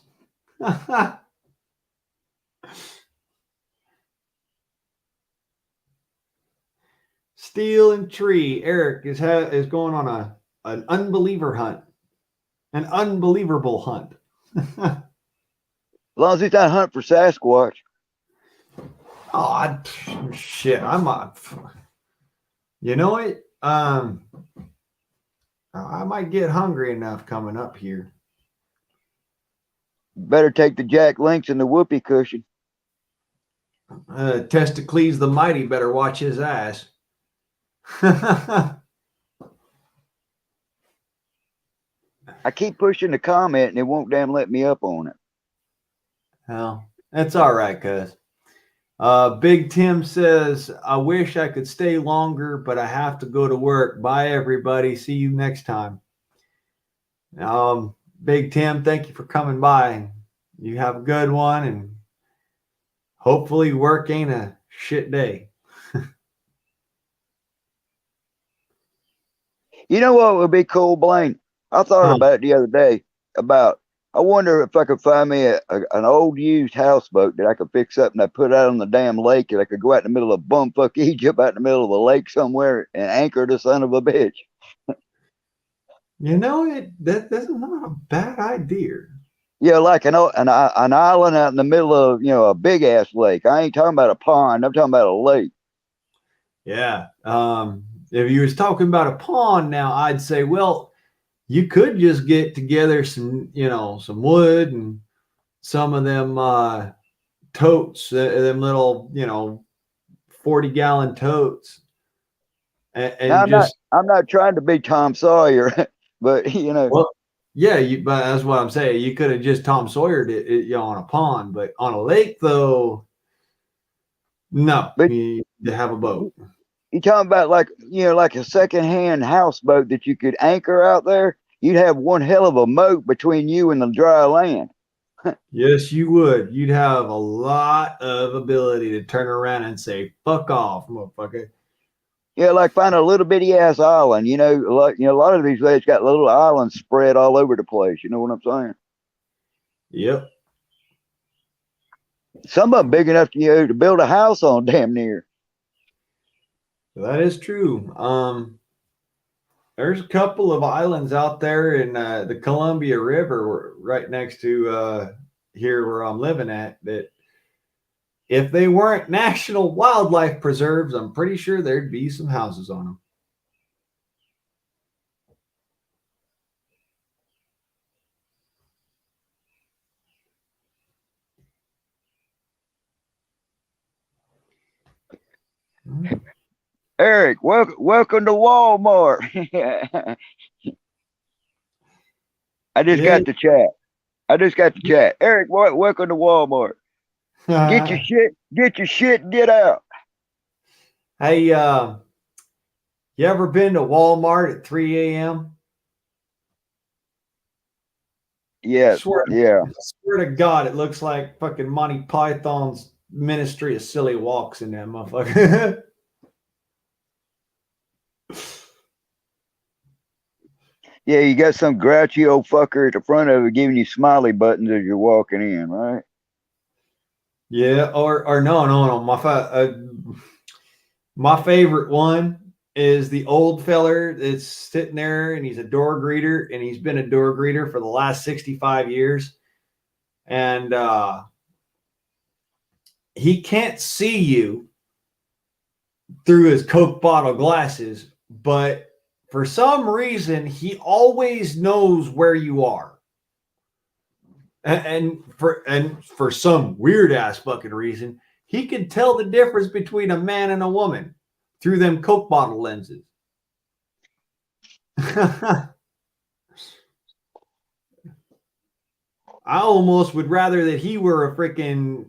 Speaker 3: Steel and tree. Eric is going on an unbeliever hunt, an unbelievable hunt.
Speaker 7: As long as he's not hunting for Sasquatch.
Speaker 3: Oh, shit! You know it. I might get hungry enough coming up here.
Speaker 7: Better take the Jack Links and the whoopee cushion.
Speaker 3: Testicles the Mighty better watch his ass.
Speaker 7: I keep pushing the comment and it won't damn let me up on it.
Speaker 2: Well, that's all right, cuz. Big Tim says, I wish I could stay longer, but I have to go to work. Bye, everybody. See you next time. Big Tim, thank you for coming by. You have a good one, and hopefully work ain't a shit day.
Speaker 7: You know what would be cool, Blaine? I thought about it the other day about, I wonder if I could find me an old used houseboat that I could fix up and I put out on the damn lake and I could go out in the middle of bumfuck Egypt out in the middle of the lake somewhere and anchor the son of a bitch.
Speaker 2: You know, that's not a bad idea.
Speaker 7: Yeah, like an island out in the middle of, a big ass lake. I ain't talking about a pond. I'm talking about a lake.
Speaker 2: Yeah. If you was talking about a pond now, I'd say, well, you could just get together some wood and some of them totes, them little, 40-gallon totes.
Speaker 7: Now,
Speaker 2: And just
Speaker 7: I'm not trying to be Tom Sawyer, but
Speaker 2: well, yeah, but that's what I'm saying. You could have just Tom Sawyered it on a pond, but on a lake though, no,
Speaker 7: but
Speaker 2: you have a boat.
Speaker 7: you talking about like a secondhand houseboat that you could anchor out there. You'd have one hell of a moat between you and the dry land.
Speaker 2: Yes, you would. You'd have a lot of ability to turn around and say, fuck off, motherfucker.
Speaker 7: Yeah, like find a little bitty ass island. A lot of these lakes got little islands spread all over the place. You know what I'm saying?
Speaker 2: Yep.
Speaker 7: Some of them big enough to build a house on, damn near.
Speaker 2: That is true. There's a couple of islands out there in the Columbia River right next to here where I'm living at that if they weren't national wildlife preserves, I'm pretty sure there'd be some houses on them.
Speaker 7: Eric, welcome to Walmart. I just got the chat. Eric, welcome to Walmart. Get your shit, and get out.
Speaker 2: Hey, you ever been to Walmart at 3 a.m.?
Speaker 7: Yeah,
Speaker 2: I swear to God, it looks like fucking Monty Python's Ministry of Silly Walks in that motherfucker.
Speaker 7: Yeah, you got some grouchy old fucker at the front of it giving you smiley buttons as you're walking in, right?
Speaker 2: Yeah, or no. My favorite one is the old feller that's sitting there and he's a door greeter and he's been a door greeter for the last 65 years. And he can't see you through his Coke bottle glasses, but for some reason, he always knows where you are. And for some weird ass fucking reason, he can tell the difference between a man and a woman through them Coke bottle lenses. I almost would rather that he were a freaking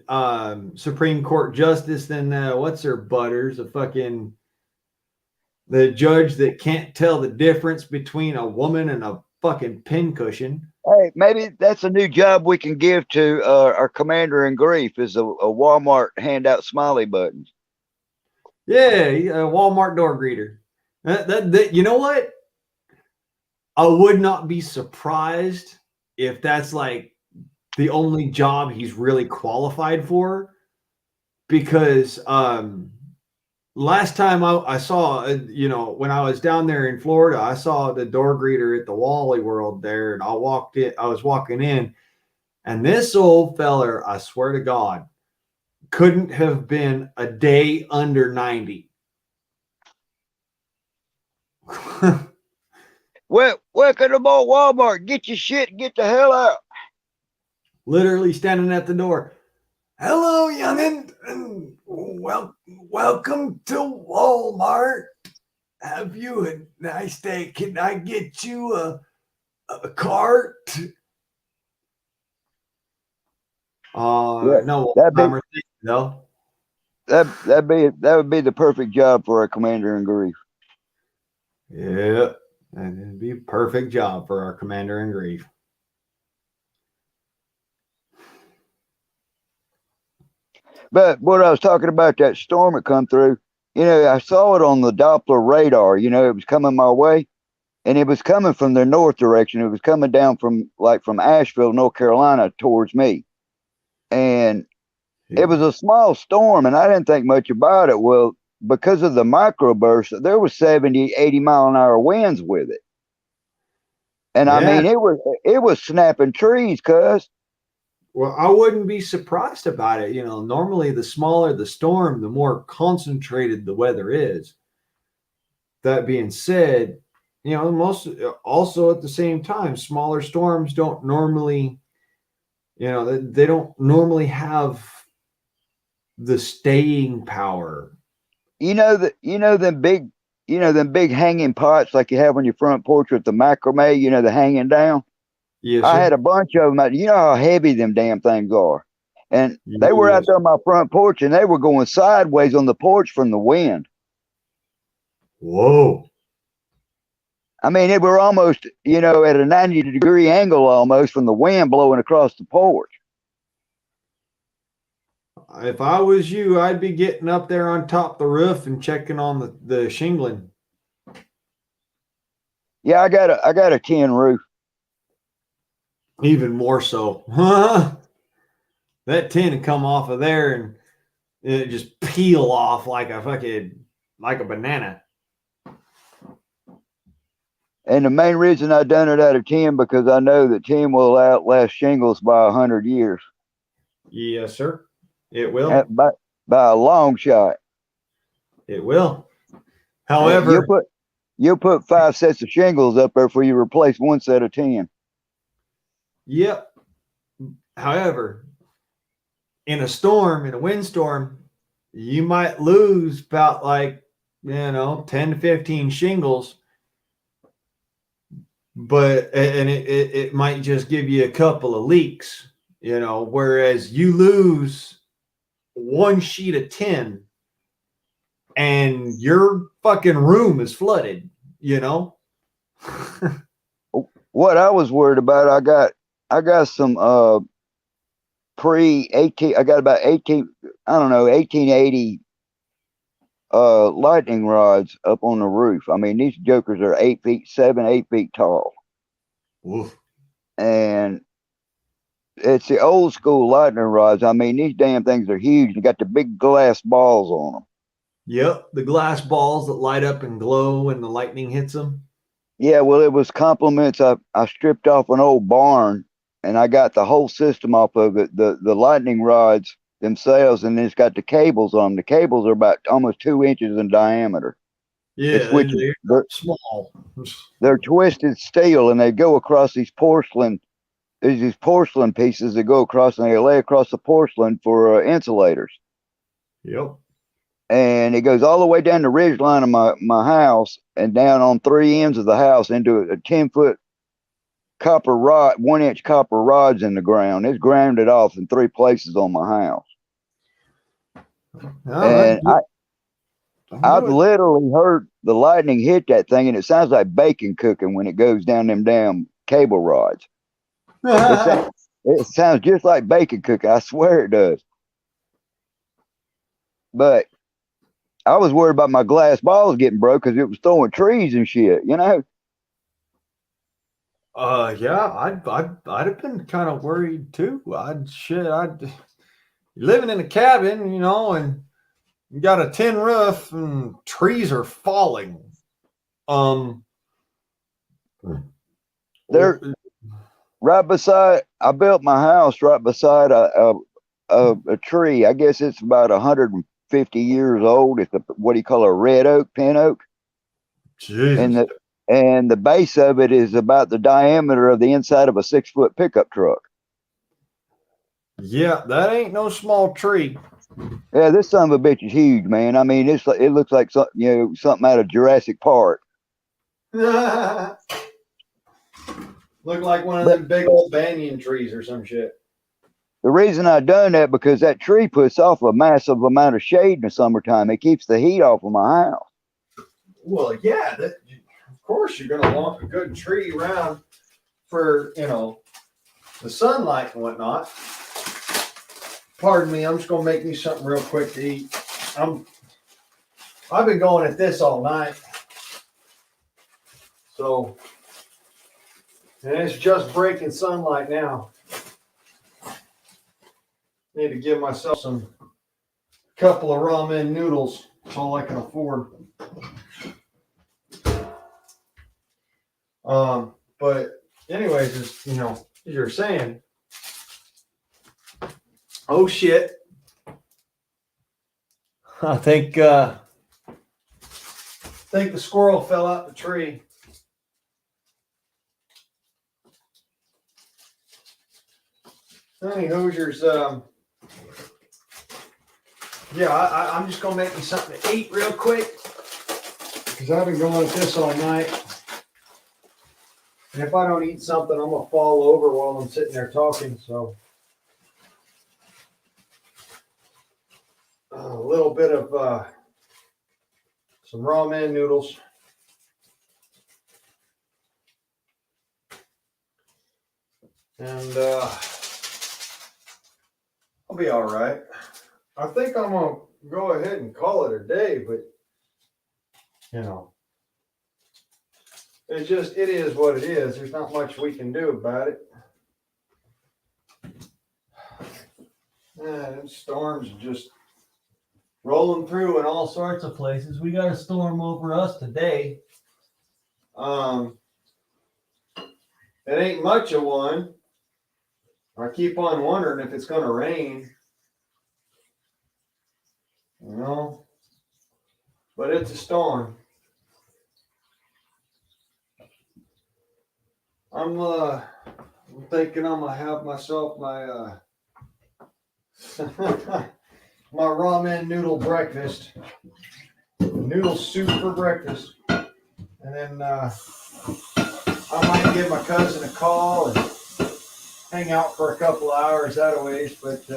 Speaker 2: Supreme Court justice than what's her butters, the judge that can't tell the difference between a woman and a fucking pincushion.
Speaker 7: Hey, maybe that's a new job we can give to our commander in grief is a Walmart handout smiley buttons.
Speaker 2: Yeah, a Walmart door greeter. That you know what? I would not be surprised if that's like the only job he's really qualified for, because last time I saw, when I was down there in Florida, I saw the door greeter at the Wally World there, and I was walking in, and this old feller, I swear to God, couldn't have been a day under 90.
Speaker 7: Welcome to Walmart. Get your shit and get the hell out.
Speaker 2: Literally standing at the door. Hello, youngin', and welcome to Walmart.
Speaker 3: have you a nice day. Can I get you a cart?
Speaker 7: Yeah,
Speaker 3: No,
Speaker 7: that'd be
Speaker 3: timer. No.
Speaker 7: that would be the perfect job for a commander in grief.
Speaker 3: Yeah, and it'd be a perfect job for our commander in grief.
Speaker 7: But what I was talking about, that storm that come through, I saw it on the Doppler radar. It was coming my way, and it was coming from the north direction. It was coming down from Asheville, North Carolina, towards me, and it was a small storm, and I didn't think much about it. Well, because of the microburst, there was 70, 80-mile-an-hour winds with it, and I
Speaker 3: Yeah.
Speaker 7: mean it was snapping trees, cuz.
Speaker 3: Well, I wouldn't be surprised about it. Normally the smaller the storm, the more concentrated the weather is. That being said, most also at the same time, smaller storms don't normally, they don't normally have the staying power.
Speaker 7: Them big hanging pots like you have on your front porch with the macrame, the hanging down.
Speaker 3: Yes,
Speaker 7: I
Speaker 3: sir.
Speaker 7: had a bunch of them. You know how heavy them damn things are. And they were out
Speaker 3: Yes.
Speaker 7: there on my front porch, and they were going sideways on the porch from the wind.
Speaker 3: Whoa.
Speaker 7: I mean, they were almost, at a 90-degree angle almost from the wind blowing across the porch.
Speaker 3: If I was you, I'd be getting up there on top of the roof and checking on the shingling.
Speaker 7: Yeah, I got a tin roof.
Speaker 3: Even more so. That tin would come off of there and it just peel off like a banana.
Speaker 7: And the main reason I done it out of tin because I know that tin will outlast shingles by 100 years.
Speaker 3: Yes, sir. It will.
Speaker 7: By a long shot.
Speaker 3: It will. However,
Speaker 7: you'll put 5 sets of shingles up there before you replace one set of tin.
Speaker 3: yep. However, in a windstorm, you might lose about 10 to 15 shingles, but it might just give you a couple of leaks, whereas you lose one sheet of tin and your fucking room is flooded,
Speaker 7: What I was worried about, I got some pre-18, I got about 1880 lightning rods up on the roof. I mean, these jokers are 8 feet, 8 feet tall.
Speaker 3: Oof.
Speaker 7: And it's the old school lightning rods. I mean, these damn things are huge. They got the big glass balls on them.
Speaker 3: Yep, the glass balls that light up and glow when the lightning hits them.
Speaker 7: Yeah, well, it was compliments. I stripped off an old barn and I got the whole system off of it. The lightning rods themselves, and it's got the cables on them. The cables are about almost 2 inches in diameter.
Speaker 3: Yeah, they're small.
Speaker 7: They're twisted steel, and they go across these porcelain. There's these porcelain pieces that go across, and they lay across the porcelain for insulators.
Speaker 3: Yep.
Speaker 7: And it goes all the way down the ridge line of my house and down on 3 ends of the house into a 10-foot copper rod, 1-inch copper rods in the ground. It's grounded off in 3 places on my house. And I've literally heard the lightning hit that thing, and it sounds like bacon cooking when it goes down them damn cable rods. It sounds just like bacon cooking. I swear it does. But I was worried about my glass balls getting broke because it was throwing trees and shit,
Speaker 3: Yeah, I'd have been kind of worried too. Living in a cabin, and you got a tin roof and trees are falling.
Speaker 7: They're right beside. I built my house right beside a tree. I guess it's about 150 years old. It's what do you call a red oak, pin oak?
Speaker 3: Jesus.
Speaker 7: And the base of it is about the diameter of the inside of a 6-foot pickup truck.
Speaker 3: Yeah, that ain't no small tree.
Speaker 7: Yeah, this son of a bitch is huge, man. I mean, it looks like something out of Jurassic Park.
Speaker 3: Look like one of
Speaker 7: But
Speaker 3: them big old banyan trees or some shit.
Speaker 7: the reason I done that because that tree puts off a massive amount of shade in the summertime. It keeps the heat off of my house.
Speaker 3: Well, yeah, of course you're gonna want a good tree around for the sunlight and whatnot. Pardon me, I'm just gonna make me something real quick to eat. I've been going at this all night, so and it's just breaking sunlight now. Need to give myself some couple of ramen noodles. That's all I can afford. But anyways, as you're saying, oh shit. I think the squirrel fell out the tree. Honey Hoosiers, yeah, I'm just gonna make me something to eat real quick because I've been going at this all night. And if I don't eat something, I'm gonna fall over while I'm sitting there talking. So a little bit of some ramen noodles. And I'll be all right. I think I'm gonna go ahead and call it a day, but it is what it is. There's not much we can do about it. Them storms are just rolling through in all sorts of places. We got a storm over us today. It ain't much of one. I keep on wondering if it's going to rain. But it's a storm. I'm thinking I'm gonna have myself my my ramen noodle breakfast, noodle soup for breakfast, and then I might give my cousin a call and hang out for a couple of hours that a ways. But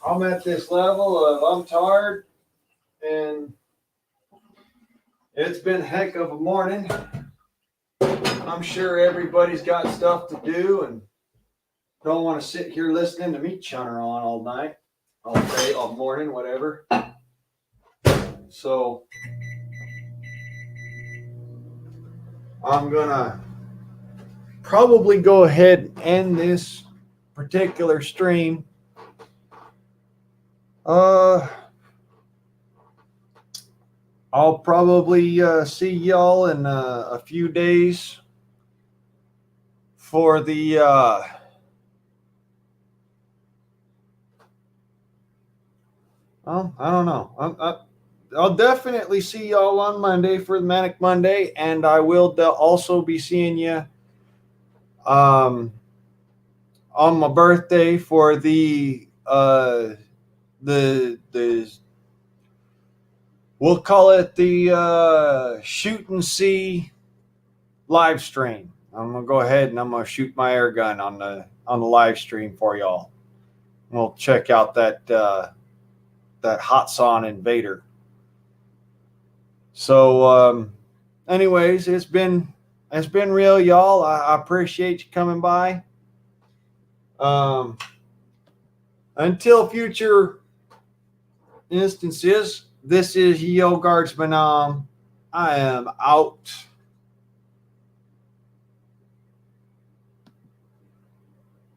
Speaker 3: I'm at this level of I'm tired, and it's been a heck of a morning. I'm sure everybody's got stuff to do and don't want to sit here listening to me chunner on all night, all day, all morning, whatever. So I'm gonna probably go ahead and end this particular stream. I'll probably see y'all in a few days for the I don't know. I'll definitely see y'all on Monday for the Manic Monday, and I will also be seeing you on my birthday for the we'll call it the shoot and see live stream. I'm gonna go ahead and I'm gonna shoot my air gun on the live stream for y'all. We'll check out that Hot Sawn Invader. So anyways, it's been real, y'all. I appreciate you coming by. Until future instances, this is Yo Guardsman. I am out.